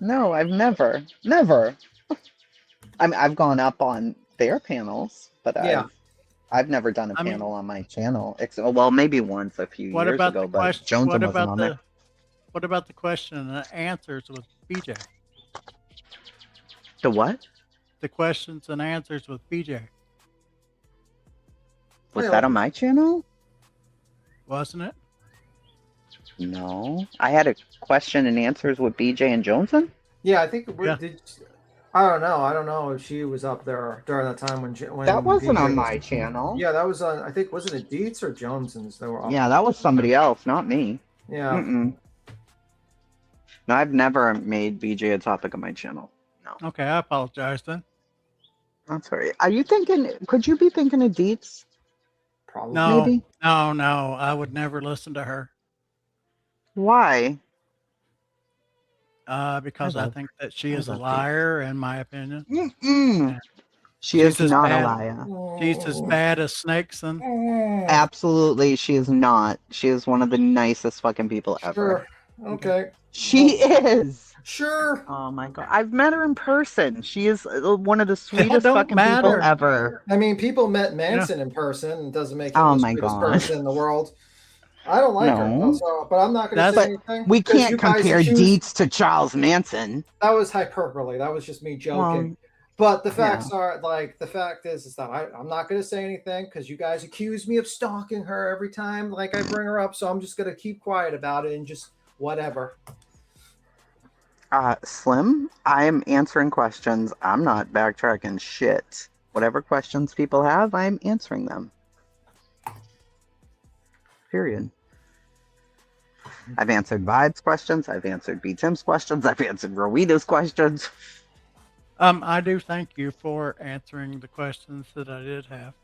No, I've never. I mean, I've gone up on their panels, but Yeah. I've never done a I mean- panel on my channel. Well, maybe once a few What years about ago, the but question? Jones What wasn't about on the? there. What about the question and answers with BJ? The what? The questions and answers with BJ, Was that on my channel? wasn't it? No, I had a question and answers with BJ and Johnson. Yeah, I think we Yeah. did. I don't know. I don't know if she was up there during that time when That wasn't BJ on was- my channel. Yeah, that was on. I think wasn't it Dietz or Joneson's that were up? Yeah, that was somebody else, not me. Yeah. Mm-mm. No, I've never made BJ a topic on my channel. Okay, I apologize then. I'm sorry. Are you thinking? Could you be thinking of Dietz? Probably. No, Maybe. no, I would never listen to her. Why? Because I love- think that she I is a love liar, in my opinion. Mm-mm. She She's is as not bad- a liar. She's as bad as snakes and Absolutely, she is not. She is one of the nicest fucking people ever. Sure. Okay. She is. Sure. Oh my god, I've met her in person. She is one of the sweetest don't fucking matter. people ever. I mean, people met Manson in person. It doesn't make him Oh the my sweetest god. person in the world. I don't like her, No. so, but I'm not going to say But anything. we 'cause can't you guys compare accuse- Dietz to Charles Manson. That was hyperbole. That was just me joking. Well, but the facts are like the fact is that I'm not going to say anything because you guys accuse me of stalking her every time like I bring her up. So I'm just going to keep quiet about it and just whatever. Slim, I am answering questions. I'm not backtracking shit. Whatever questions people have, I'm answering them. Period. I've answered Vibe's questions. I've answered B. Tim's questions. I've answered Roweda's questions. I do thank you for answering the questions that I did have.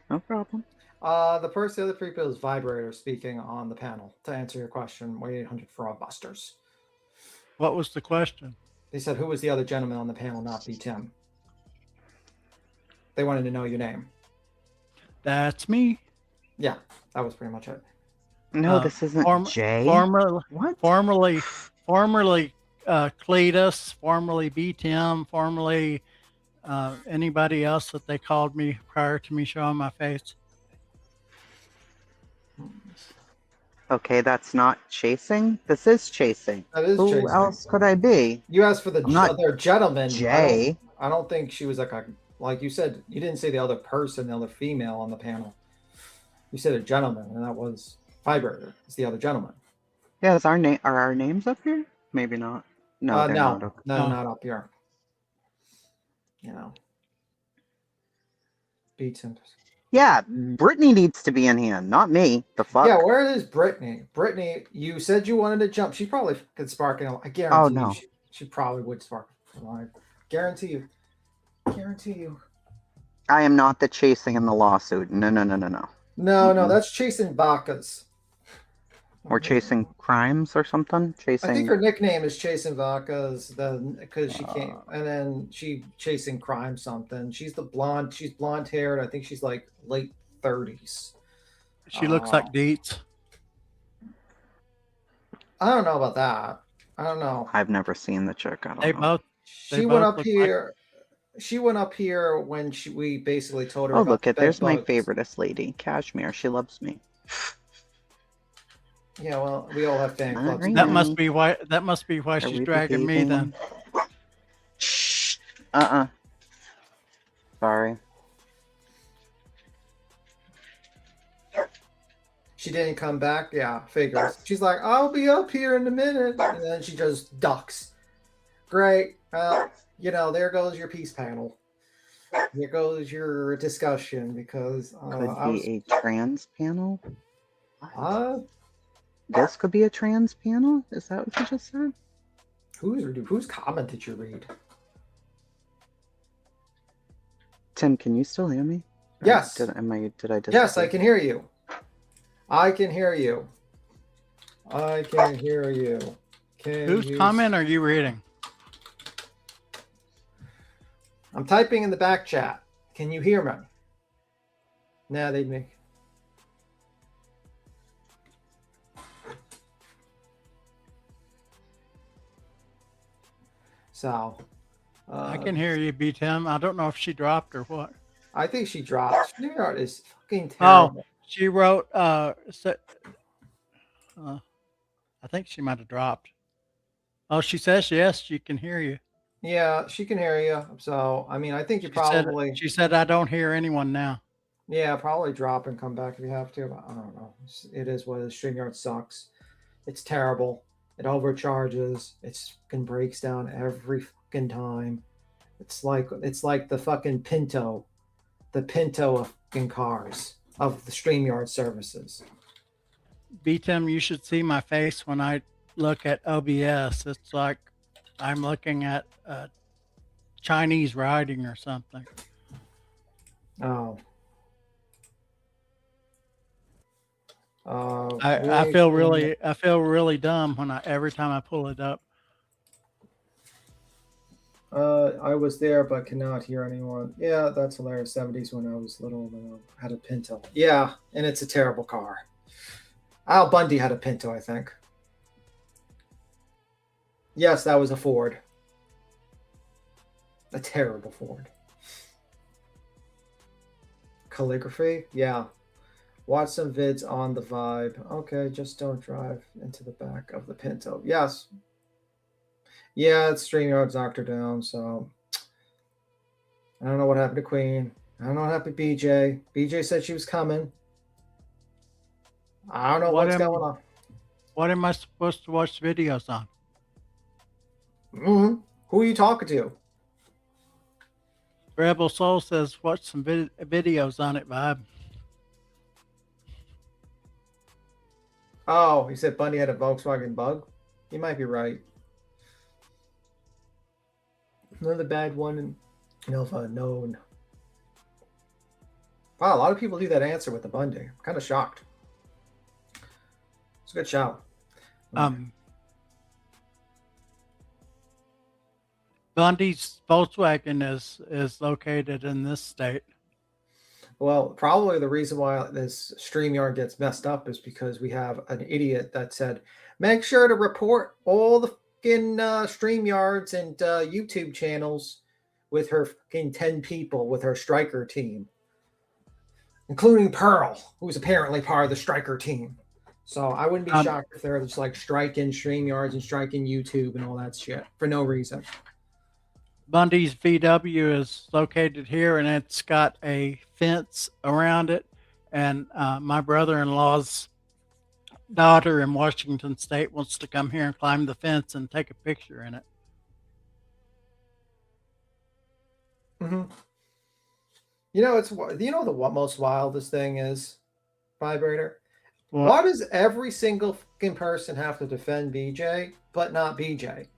No problem. The other people is Vibrator speaking on the panel to answer your question. 1-800 Fraud Busters. What was the question? They said, who was the other gentleman on the panel, not B. Tim? They wanted to know your name. That's me. Yeah, that was pretty much it. No, this isn't Jay. Formerly Cletus, formerly B. Tim, formerly anybody else that they called me prior to me showing my face. Okay, that's not chasing. This is chasing. That is Who chasing. else could I be? You asked for the I'm not other gentleman. Jay. I don't think she was like you said. You didn't say the other person, the other female on the panel. You said a gentleman, and that was Vibrator. It's the other gentleman. Yeah, are our names up here? Maybe not. No, they're not up. Not up here. You know, beats him. Yeah, Brittany needs to be in here, not me. The fuck? Yeah, where is Brittany? Brittany, you said you wanted to jump. She probably could spark it. I guarantee Oh, no. you she probably would spark a line. Guarantee you. I am not the chasing in the lawsuit. No. No, that's chasing Vacas. Or chasing crimes or something. Chasing. I think her nickname is Chasing Vacas, because she came, and then she chasing crime something. She's blonde haired. I think she's like late 30s. She looks like Dietz. I don't know about that. I don't know. I've never seen the chick. I don't know. She went up here. She went up here when we basically told her. Oh, about look at bed there's my bugs. favoriteest lady, Cashmere. She loves me. Yeah, well, we all have fan clubs. That must be why. That must be why Are she's we dragging me then. Sorry. She didn't come back. Yeah, figures. She's like, I'll be up here in a minute, and then she just ducks. Great. Well, there goes your peace panel. There goes your discussion because Could be a trans panel. What? This could be a trans panel. Is that what you just said? Whose comment did you read? Tim, can you still hear me? Yes. Did I? Yes, I can hear you. I can hear you. I can hear you. Whose comment are you reading? I'm typing in the back chat. Can you hear me? Nah, they'd make. So. I can hear you, B. Tim. I don't know if she dropped or what. I think she dropped. StreamYard is fucking Oh, terrible. she wrote. I think she might have dropped. Oh, she says yes. She can hear you. Yeah, she can hear you. So, I mean, I think you probably. She said, I don't hear anyone now. Yeah, probably drop and come back if you have to. But I don't know. It is what it is. StreamYard sucks. It's terrible. It overcharges. It fucking breaks down every fucking time. It's like the fucking Pinto, the Pinto of fucking cars of the StreamYard services. B-Tim, you should see my face when I look at OBS. It's like I'm looking at Chinese writing or something. Oh. I feel really dumb when every time I pull it up. I was there but cannot hear anyone. Yeah, that's hilarious. 70s when I was little and I had a Pinto. Yeah, and it's a terrible car. Al Bundy had a Pinto, I think. Yes, that was a Ford. A terrible Ford. Calligraphy? Yeah. Watch some vids on the Vibe. Okay, just don't drive into the back of the Pinto. Yes. Yeah, it's StreamYard's knocked her down, so I don't know what happened to Queen. I don't know what happened to BJ. BJ said she was coming. I don't know what's going on. What am I supposed to watch videos on? Mm-hmm. Who are you talking to? Rebel Soul says watch some videos on it, Vibe. Oh, he said Bundy had a Volkswagen Bug. You might be right. Another bad one in Nova known. Wow, a lot of people do that answer with the Bundy. I'm kind of shocked. It's a good shout. Bundy's Volkswagen is located in this state. Well, probably the reason why this StreamYard gets messed up is because we have an idiot that said, make sure to report all the fucking StreamYards and YouTube channels with her fucking 10 people with her striker team, including Pearl, who's apparently part of the striker team. So I wouldn't be shocked if they're just like striking StreamYards and striking YouTube and all that shit for no reason. Bundy's VW is located here, and it's got a fence around it. And my brother-in-law's daughter in Washington State wants to come here and climb the fence and take a picture in it. Mm-hmm. You know, what most wildest thing is, Vibrator? Why does every single fucking person have to defend BJ, but not BJ?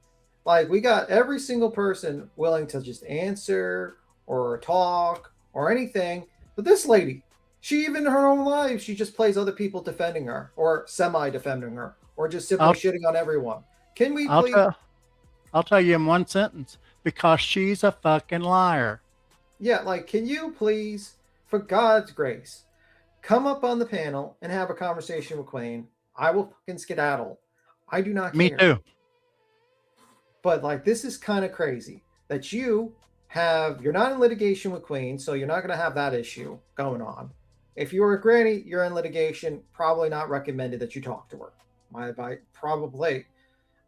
Like, we got every single person willing to just answer or talk or anything. But this lady, she even in her own life, she just plays other people defending her or semi-defending her or just simply shitting on everyone. Can we please? I'll tell you in one sentence, because she's a fucking liar. Yeah, like, can you please, for God's grace, come up on the panel and have a conversation with Queen? I will fucking skedaddle. I do not care. Me too. But like, this is kind of crazy that you're not in litigation with Queen, so you're not going to have that issue going on. If you're a granny, you're in litigation, probably not recommended that you talk to her. My advice, probably,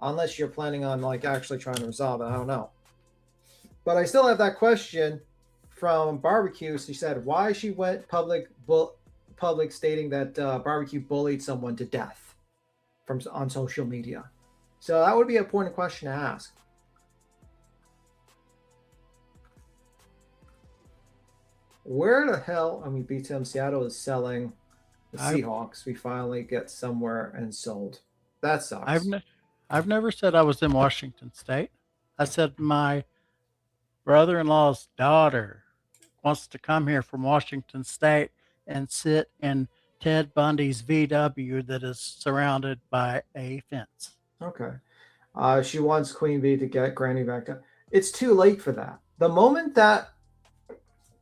unless you're planning on like actually trying to resolve it. I don't know. But I still have that question from Barbecue. She said why she went public stating that Barbecue bullied someone to death on social media. So that would be an important question to ask. Where the hell? I mean, BTM Seattle is selling the Seahawks. We finally get somewhere and sold. That sucks. I've never said I was in Washington State. I said my brother-in-law's daughter wants to come here from Washington State and sit in Ted Bundy's VW that is surrounded by a fence. Okay. She wants Queen Bee to get Granny back down. It's too late for that. The moment that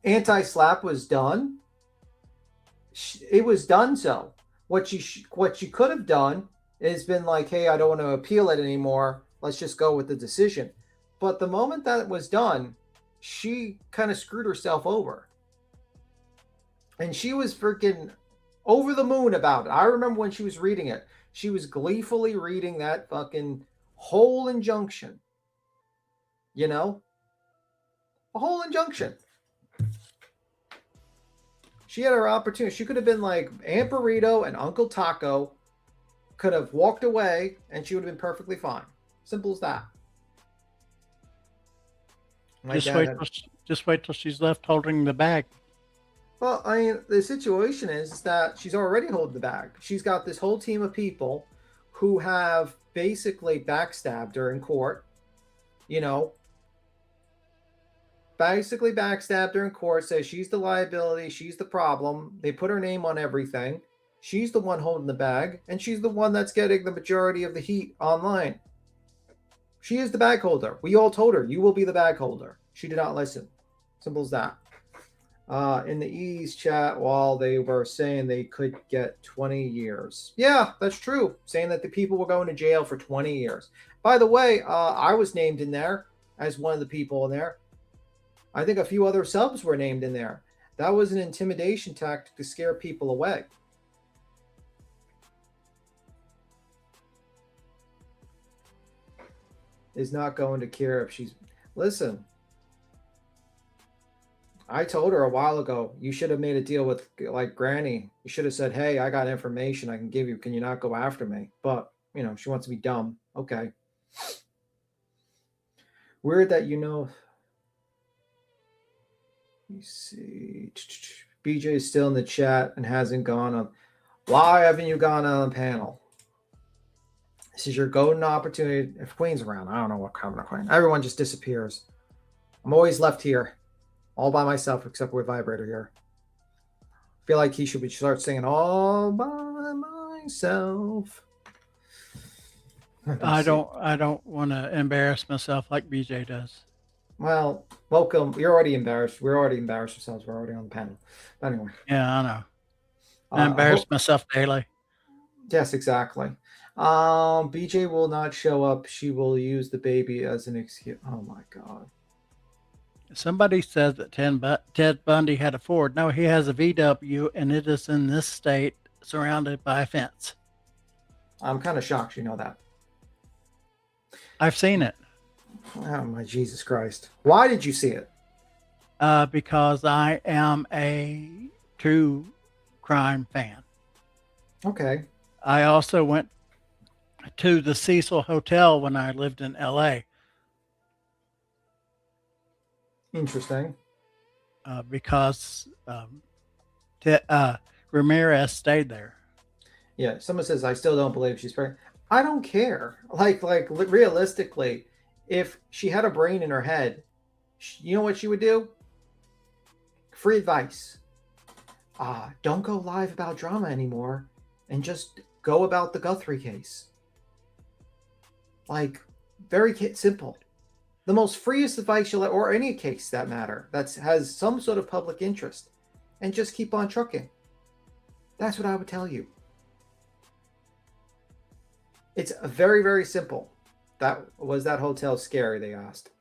anti-slap was done, it was done so. What she could have done is been like, hey, I don't want to appeal it anymore. Let's just go with the decision. But the moment that was done, she kind of screwed herself over. And she was freaking over the moon about it. I remember when she was reading it. She was gleefully reading that fucking whole injunction. You know? A whole injunction. She had her opportunity. She could have been like Aunt Burrito and Uncle Taco, could have walked away and she would have been perfectly fine. Simple as that. Just wait till she's left holding the bag. Well, I mean, the situation is that she's already holding the bag. She's got this whole team of people who have basically backstabbed her in court. You know, basically backstabbed her in court, says she's the liability, she's the problem. They put her name on everything. She's the one holding the bag, and she's the one that's getting the majority of the heat online. She is the bag holder. We all told her, you will be the bag holder. She did not listen. Simple as that. In the Ease chat, while they were saying they could get 20 years. Yeah, that's true. Saying that the people were going to jail for 20 years. By the way, I was named in there as one of the people in there. I think a few other subs were named in there. That was an intimidation tactic to scare people away. Is not going to care if she's... Listen, I told her a while ago, you should have made a deal with like Granny. You should have said, hey, I got information I can give you. Can you not go after me? But, you know, she wants to be dumb. Okay. Weird that you know... Let me see. BJ is still in the chat and hasn't gone on. Why haven't you gone on the panel? This is your golden opportunity. If Queen's around, I don't know what kind of Queen. Everyone just disappears. I'm always left here, all by myself, except with Vibrator here. I feel like he should start singing all by myself. I don't want to embarrass myself like BJ does. Well, welcome. You're already embarrassed. We're already embarrassed ourselves. We're already on the panel. But anyway. Yeah, I know. I embarrass myself daily. Yes, exactly. BJ will not show up. She will use the baby as an excuse. Oh my God. Somebody said that Ted Bundy had a Ford. No, he has a VW, and it is in this state, surrounded by a fence. I'm kind of shocked you know that. I've seen it. Oh my Jesus Christ. Why did you see it? Because I am a true crime fan. Okay. I also went to the Cecil Hotel when I lived in LA. Interesting. Because Ramirez stayed there. Yeah, someone says, I still don't believe she's pregnant. I don't care. Like realistically, if she had a brain in her head, you know what she would do? Free advice. Don't go live about drama anymore and just go about the Guthrie case. Like, very simple. The most freest advice you'll, or any case that matter, that has some sort of public interest, and just keep on trucking. That's what I would tell you. It's very, very simple. Was that hotel scary, they asked.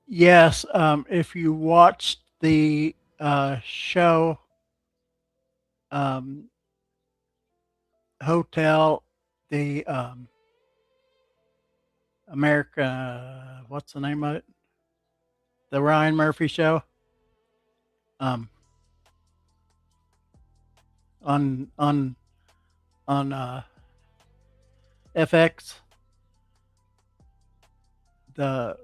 Yes, if you watched the show Hotel, the America, what's the name of it? The Ryan Murphy show. On FX. I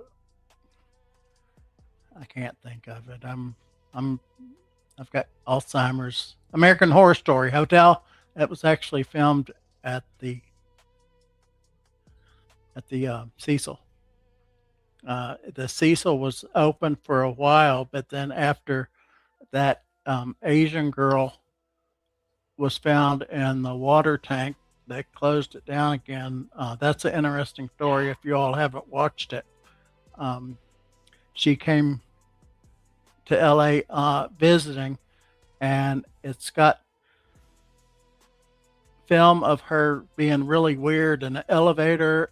can't think of it. I've got Alzheimer's. American Horror Story Hotel. That was actually filmed at the Cecil. The Cecil was open for a while, but then after that Asian girl was found in the water tank, they closed it down again. That's an interesting story if you all haven't watched it. She came to LA visiting, and it's got film of her being really weird in an elevator.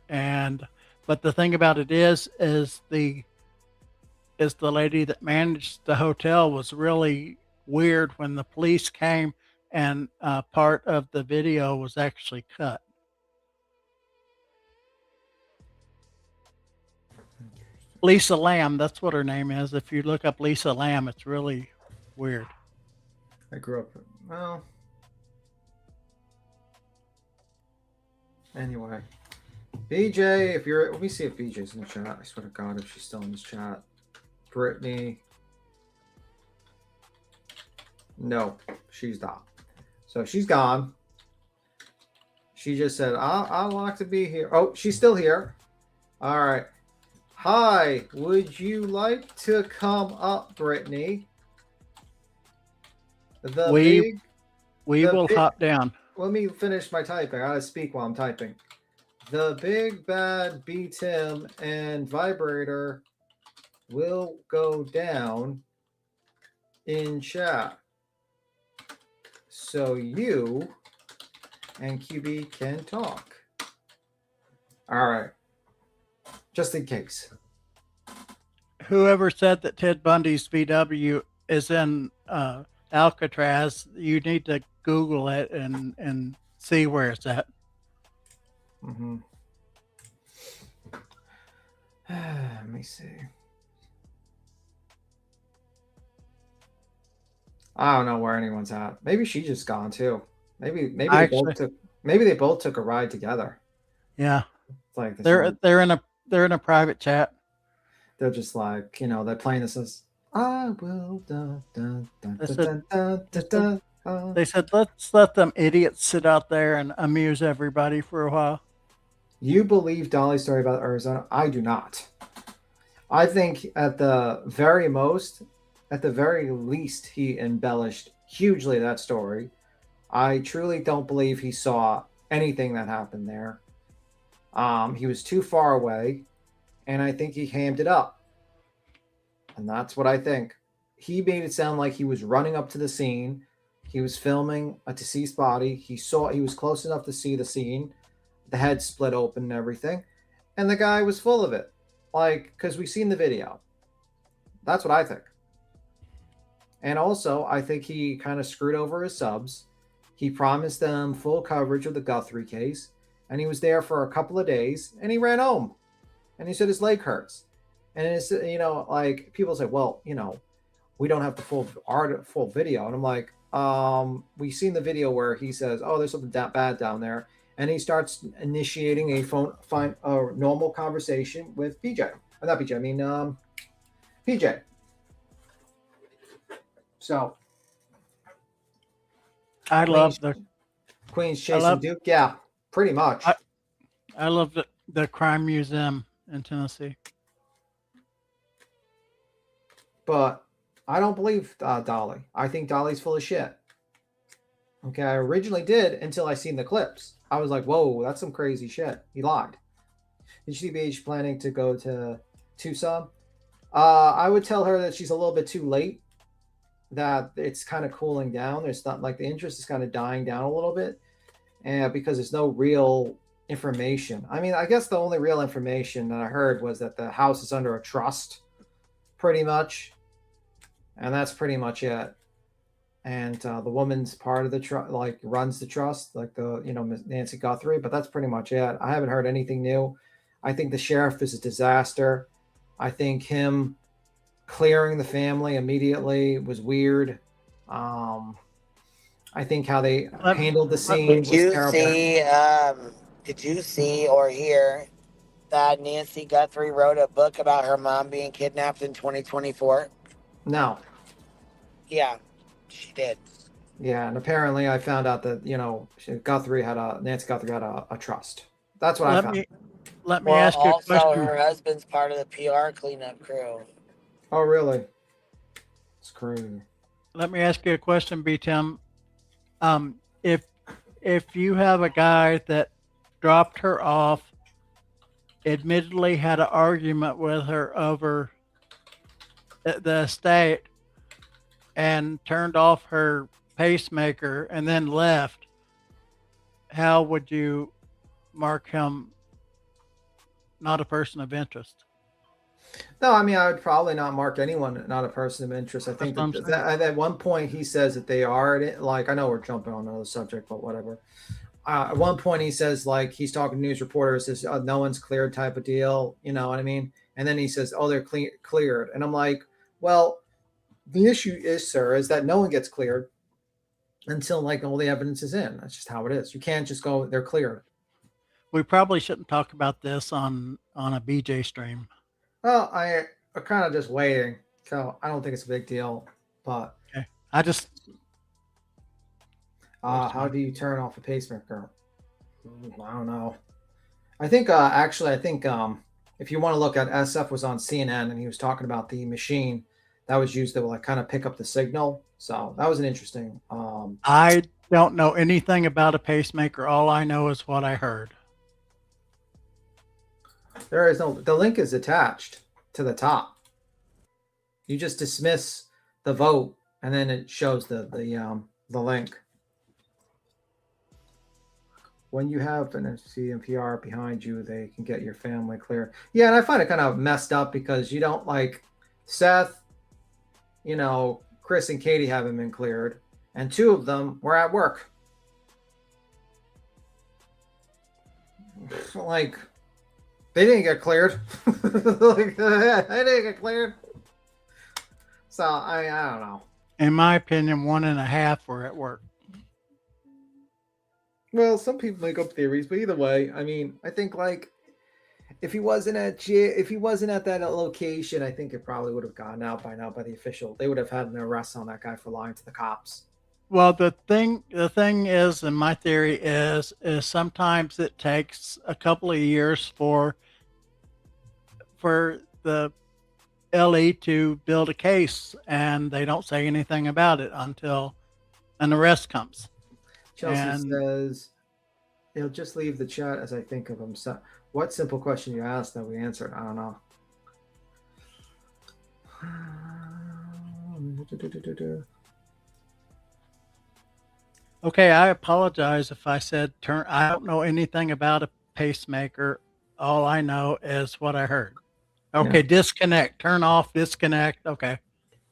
But the thing about it is the lady that managed the hotel was really weird when the police came, and part of the video was actually cut. Lisa Lamb, that's what her name is. If you look up Lisa Lamb, it's really weird. I grew up, well, anyway. BJ, if you're, let me see if BJ's in the chat. I swear to God, if she's still in this chat. Brittany. No, she's not. So she's gone. She just said, I'd like to be here. Oh, she's still here. All right. Hi, would you like to come up, Brittany? We will hop down. Let me finish my typing. I gotta speak while I'm typing. The big bad B Tim and Vibrator will go down in chat, so you and QB can talk. All right. Just in case. Whoever said that Ted Bundy's VW is in Alcatraz, you need to Google it and see where it's at. Mm-hmm. Let me see. I don't know where anyone's at. Maybe she just gone too. Maybe they both took a ride together. Yeah. It's like they're in a private chat. They're just like, they're playing this as I will They said let's let them idiots sit out there and amuse everybody for a while. You believe Dolly's story about Arizona? I do not. I think at the very least, he embellished hugely that story. I truly don't believe he saw anything that happened there. He was too far away, and I think he hammed it up. And that's what I think. He made it sound like he was running up to the scene. He was filming a deceased body. He was close enough to see the scene. The head split open and everything. And the guy was full of it. Because we've seen the video. That's what I think. And also, I think he kind of screwed over his subs. He promised them full coverage of the Guthrie case. And he was there for a couple of days. And he ran home. And he said his leg hurts. And it's, people say, well, we don't have the full video. And I'm like, we've seen the video where he says, oh, there's something bad down there. And he starts initiating a normal conversation with PJ. Not PJ, I mean, PJ. So. I love the Queen's chasing Duke. Yeah, pretty much. I love the crime museum in Tennessee. But I don't believe Dolly. I think Dolly's full of shit. Okay, I originally did until I seen the clips. I was like, whoa, that's some crazy shit. He lied. Is she planning to go to Tucson? I would tell her that she's a little bit too late, that it's kind of cooling down. There's not the interest is kind of dying down a little bit, and because there's no real information. I mean, I guess the only real information that I heard was that the house is under a trust, pretty much. And that's pretty much it. And the woman's part of the trust, runs the trust, Nancy Guthrie. But that's pretty much it. I haven't heard anything new. I think the sheriff is a disaster. I think him clearing the family immediately was weird. I think how they handled the scene was terrible. Did you see or hear that Nancy Guthrie wrote a book about her mom being kidnapped in 2024? No. Yeah, she did. Yeah, and apparently I found out that Nancy Guthrie had a trust. That's what I found. Let me ask you a question. Also, her husband's part of the PR cleanup crew. Oh, really? It's crazy. Let me ask you a question, B-Tim. If you have a guy that dropped her off, admittedly had an argument with her over the estate, and turned off her pacemaker and then left, how would you mark him not a person of interest? No, I mean, I would probably not mark anyone not a person of interest. I think that at one point he says that they are, I know we're jumping on another subject, but whatever. At one point he says, he's talking to news reporters, says, no one's cleared type of deal. You know what I mean? And then he says, oh, they're cleared. And I'm like, well, the issue is, sir, is that no one gets cleared until all the evidence is in. That's just how it is. You can't just go, they're cleared. We probably shouldn't talk about this on a BJ stream. Well, I'm kind of just waiting. So I don't think it's a big deal, but okay. I just, how do you turn off a pacemaker? I don't know. I think, if you want to look at SF was on CNN and he was talking about the machine that was used to kind of pick up the signal. So that was an interesting. I don't know anything about a pacemaker. All I know is what I heard. The link is attached to the top. You just dismiss the vote and then it shows the link. when you have an CMPR behind you, they can get your family clear. Yeah, and I find it kind of messed up because you don't like Seth, you know, Chris and Katie haven't been cleared, and 2 of them were at work. Like, they didn't get cleared. Like, they didn't get cleared. So I don't know. In my opinion, 1.5 were at work. Well, some people make up theories, but either way, I mean, I think like if he wasn't at that location, I think it probably would have gone out by now by the official. They would have had an arrest on that guy for lying to the cops. Well, the thing is, and my theory is sometimes it takes a couple of years for the LE to build a case, and they don't say anything about it until an arrest comes. Chelsea says, he'll just leave the chat as I think of him. So, what simple question you asked that we answered? I don't know. Okay, I apologize if I said I don't know anything about a pacemaker. All I know is what I heard. Okay, Yeah. Disconnect, turn off, disconnect. Okay,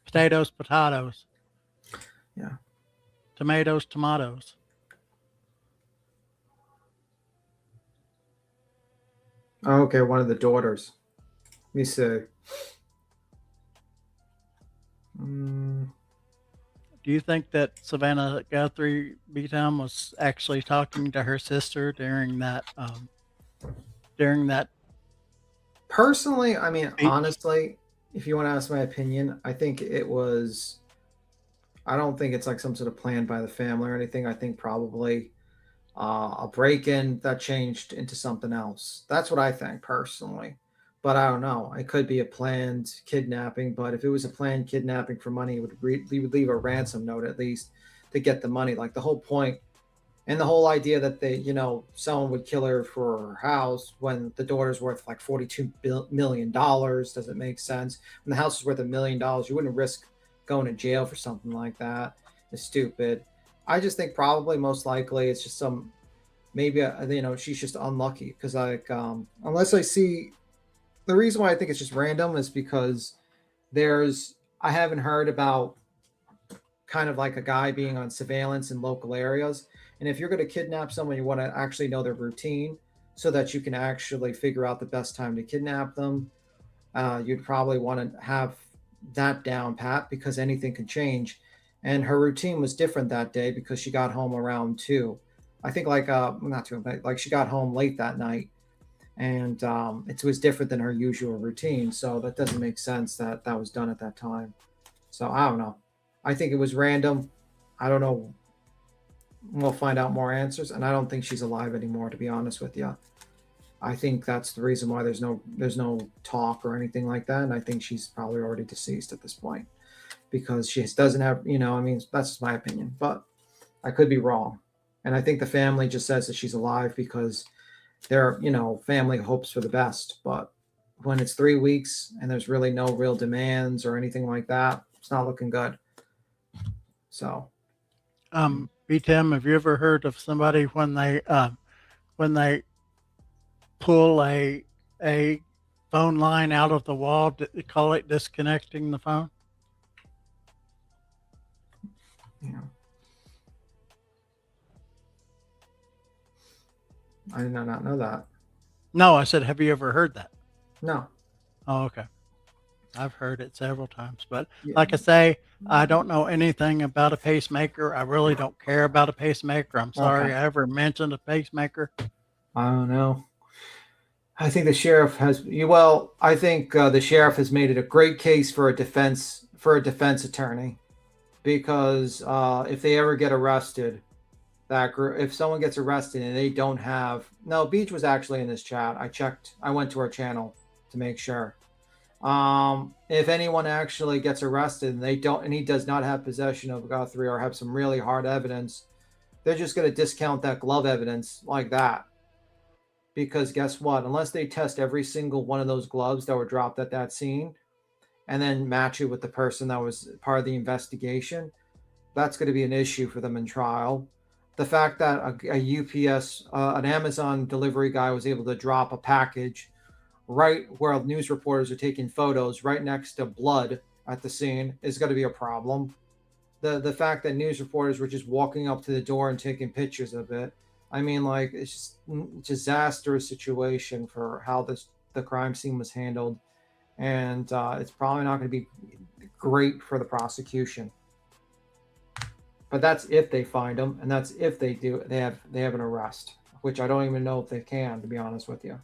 potatoes, potatoes. Yeah. Tomatoes, tomatoes. Oh, okay, one of the daughters. Let me see. Do you think that Savannah Guthrie Beatham was actually talking to her sister during that? Personally, I mean, honestly, if you want to ask my opinion, I think it was. I don't think it's like some sort of plan by the family or anything. I think probably a break-in that changed into something else. That's what I think personally. But I don't know. It could be a planned kidnapping. But if it was a planned kidnapping for money, he would leave a ransom note at least to get the money. Like the whole point and the whole idea that someone would kill her for her house when the daughter's worth like $42 million doesn't make sense. When the house is worth $1 million, you wouldn't risk going to jail for something like that. It's stupid. I just think probably most likely it's just she's just unlucky because unless I see. The reason why I think it's just random is because I haven't heard about kind of like a guy being on surveillance in local areas. And if you're going to kidnap someone, you want to actually know their routine so that you can actually figure out the best time to kidnap them. You'd probably want to have that down pat because anything can change. And her routine was different that day because she got home around 2. I think not 2, but like she got home late that night. And it was different than her usual routine. So that doesn't make sense that was done at that time. So I don't know. I think it was random. I don't know. We'll find out more answers. And I don't think she's alive anymore, to be honest with you. I think that's the reason why there's no talk or anything like that. And I think she's probably already deceased at this point because she doesn't have, that's just my opinion. But I could be wrong. And I think the family just says that she's alive because their family hopes for the best. But when it's 3 weeks and there's really no real demands or anything like that, it's not looking good. So B-Tim, have you ever heard of somebody when they pull a phone line out of the wall, they call it disconnecting the phone? Yeah. I did not know that. No, I said, have you ever heard that? No. Oh, okay. I've heard it several times, but like I say, I don't know anything about a pacemaker. I really don't care about a pacemaker. I'm sorry I ever mentioned a pacemaker. I don't know. I think the sheriff has the sheriff has made it a great case for a defense attorney because if they ever get arrested, if someone gets arrested and they don't have Beach was actually in this chat. I went to our channel to make sure. If anyone actually gets arrested and he does not have possession of Guthrie or have some really hard evidence, they're just going to discount that glove evidence like that. Because guess what? Unless they test every single one of those gloves that were dropped at that scene and then match it with the person that was part of the investigation, that's going to be an issue for them in trial. the fact that a UPS, an Amazon delivery guy was able to drop a package right where news reporters are taking photos right next to blood at the scene is going to be a problem. The fact that news reporters were just walking up to the door and taking pictures of it. I mean, like, it's just a disastrous situation for how the crime scene was handled. And it's probably not going to be great for the prosecution. But that's if they find them, and that's if they have an arrest, which I don't even know if they can, to be honest with you.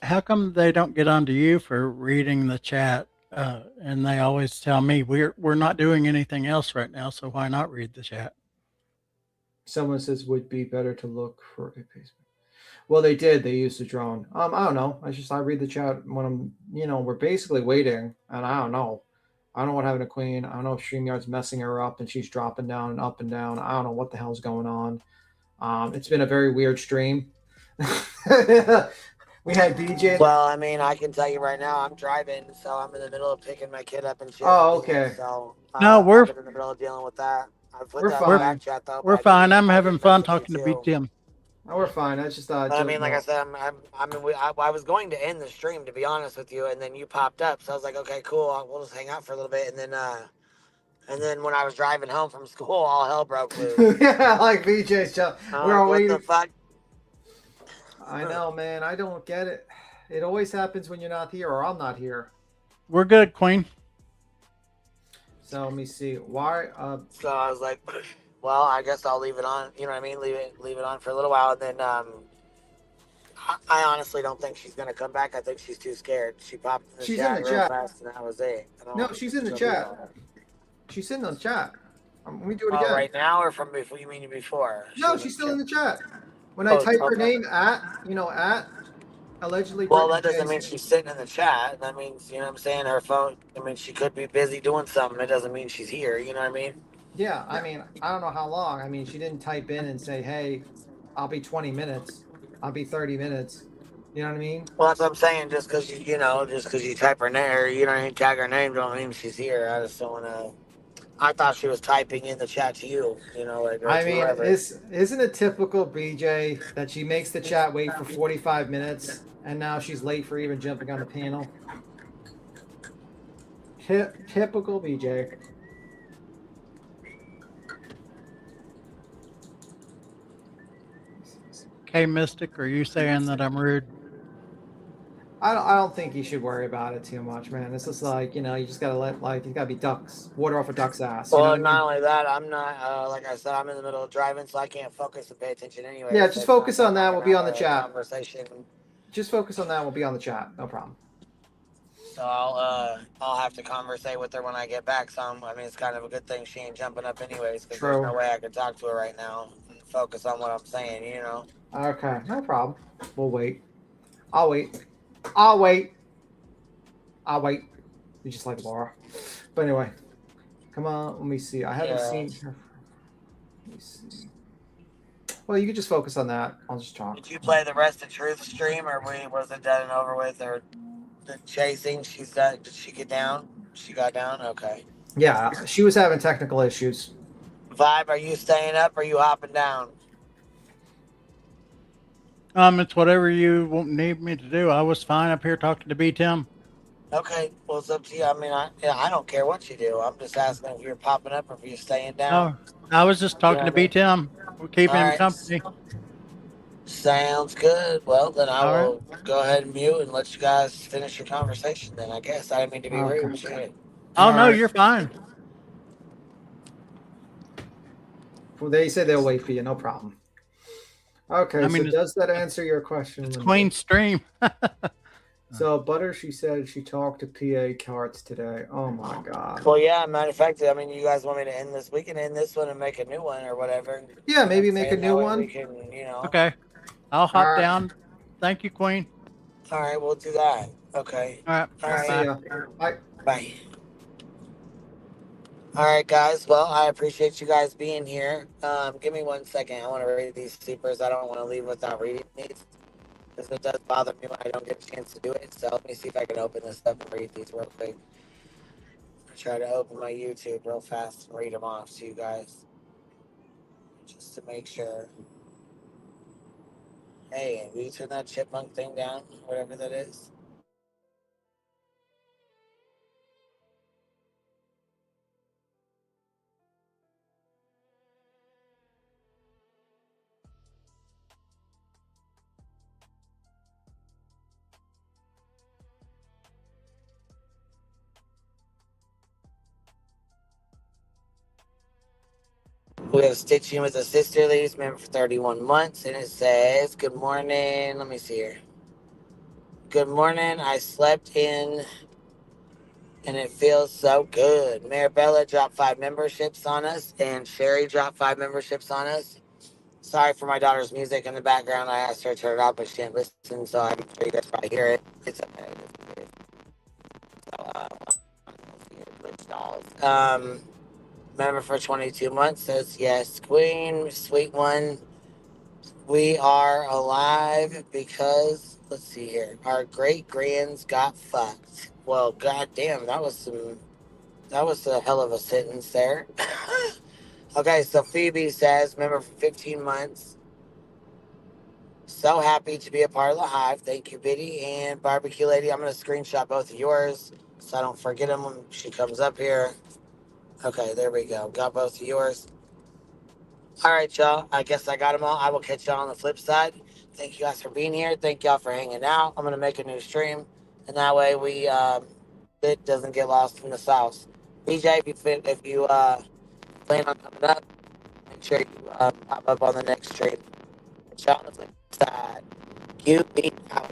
How come they don't get onto you for reading the chat? And they always tell me we're not doing anything else right now, so why not read the chat? Someone says would be better to look for a basement. Well, they did. They used the drone. I don't know. I read the chat when I'm, we're basically waiting, and I don't know. I don't know what happened to Queen. I don't know if StreamYard's messing her up and she's dropping down and up and down. I don't know what the hell's going on. It's been a very weird stream. We had DJ. Well, I mean, I can tell you right now, I'm driving, so I'm in the middle of picking my kid up and shit. Oh, okay. So No, we're I've been in the middle of dealing with that. we're fine. We're fine. I'm having fun talking to BTM. Oh, we're fine. I just thought. I mean, like I said, I was going to end the stream, to be honest with you, and then you popped up, so I was like, okay, cool, we'll just hang out for a little bit, and then when I was driving home from school, all hell broke loose. Yeah, like BJ's job. We're all what waiting. the fuck? I know, man. I don't get it. It always happens when you're not here or I'm not here. We're good, Queen. So let me see. Why? So I was like, well, I guess I'll leave it on. You know what I mean? Leave it on for a little while, and then I honestly don't think she's gonna come back. I think she's too scared. She popped in the She's chat in the real chat. fast, and that was it. No, she's in the chat. She's in the chat. Let me do it Oh, again. right now or from before? You mean before? No, she's still in the chat. When I type her name at allegedly. Well, that doesn't mean she's sitting in the chat. That means, you know what I'm saying, her phone. I mean, she could be busy doing something. It doesn't mean she's here. You know what I mean? Yeah, I mean, I don't know how long. I mean, she didn't type in and say, hey, I'll be 20 minutes. I'll be 30 minutes. You know what I mean? Well, that's what I'm saying. Just because you type her name, or you don't tag her name, don't mean she's here. I just don't want to. I thought she was typing in the chat to you. You know, like. I mean, isn't it typical BJ that she makes the chat wait for 45 minutes and now she's late for even jumping on the panel? Typical BJ. Okay, Mystic, are you saying that I'm rude? I don't think you should worry about it too much, man. It's just like, you just gotta you gotta be water off a duck's ass. Well, not only that, I'm not, like I said, I'm in the middle of driving, so I can't focus and pay attention anyway. Yeah, just focus on that. We'll be on the chat. Conversation. Just focus on that. We'll be on the chat. No problem. So I'll have to conversate with her when I get back. I mean, it's kind of a good thing she ain't jumping up anyways, because there's no way I can talk to her right now and focus on what I'm saying, Okay, no problem. We'll wait. I'll wait. I'll wait. You just like Laura. But anyway, come on. Let me see. I haven't seen her. Let me see. Well, you could just focus on that. I'll just talk. Did you play the rest of Truth stream, or was it done and over with, or the chasing? She's done. Did she get down? She got down. Okay. Yeah, she was having technical issues. Vibe, are you staying up or are you hopping down? It's whatever you need me to do. I was fine up here talking to B-Tim. Okay, well, it's up to you. I mean, I don't care what you do. I'm just asking if you're popping up or if you're staying down. No, I was just talking to B-Tim. We're keeping him company. Sounds good. Well, then I will go ahead and mute and let you guys finish your conversation then, I guess. I didn't mean to be rude. Shit. Oh, no, you're fine. Well, they say they'll wait for you. No problem. Okay, so does that answer your question? It's Queen stream. So, Butter, she said she talked to PA Carts today. Oh, my God. Well, yeah, matter of fact, I mean, you guys want me to end this? We can end this one and make a new one or whatever. Yeah, maybe make a new one. We can, Okay. I'll hop down. Thank you, Queen. All right, we'll do that. Okay. All right. See ya. Bye. Bye. All right, guys. Well, I appreciate you guys being here. Give me 1 second. I want to read these supers. I don't want to leave without reading these, because it does bother me when I don't get a chance to do it. So let me see if I can open this up and read these real quick. I try to open my YouTube real fast and read them off to you guys. just to make sure. Hey, will you turn that chipmunk thing down? Whatever that is. We have Stitching with a Sister, ladies, member for 31 months, and it says, good morning. Let me see here. Good morning. I slept in, and it feels so good. Marabella dropped 5 memberships on us, and Sherry dropped 5 memberships on us. Sorry for my daughter's music in the background. I asked her to turn it off, but she didn't listen, so I'm sure you guys probably hear it. It's okay. So, member for 22 months says, yes, Queen, sweet one. We are alive because, let's see here, our great grands got fucked. Well, goddamn, that was a hell of a sentence there. Okay, so Phoebe says, member for 15 months. So happy to be a part of the Hive. Thank you, Biddy and Barbecue Lady. I'm going to screenshot both of yours so I don't forget them when she comes up here. Okay, there we go. Got both of yours. All right, y'all. I guess I got them all. I will catch y'all on the flip side. Thank you guys for being here. Thank y'all for hanging out. I'm going to make a new stream, and that way it doesn't get lost in the sauce. BJ, if you plan on coming up, make sure you pop up on the next stream. Catch y'all on the flip side. You be out.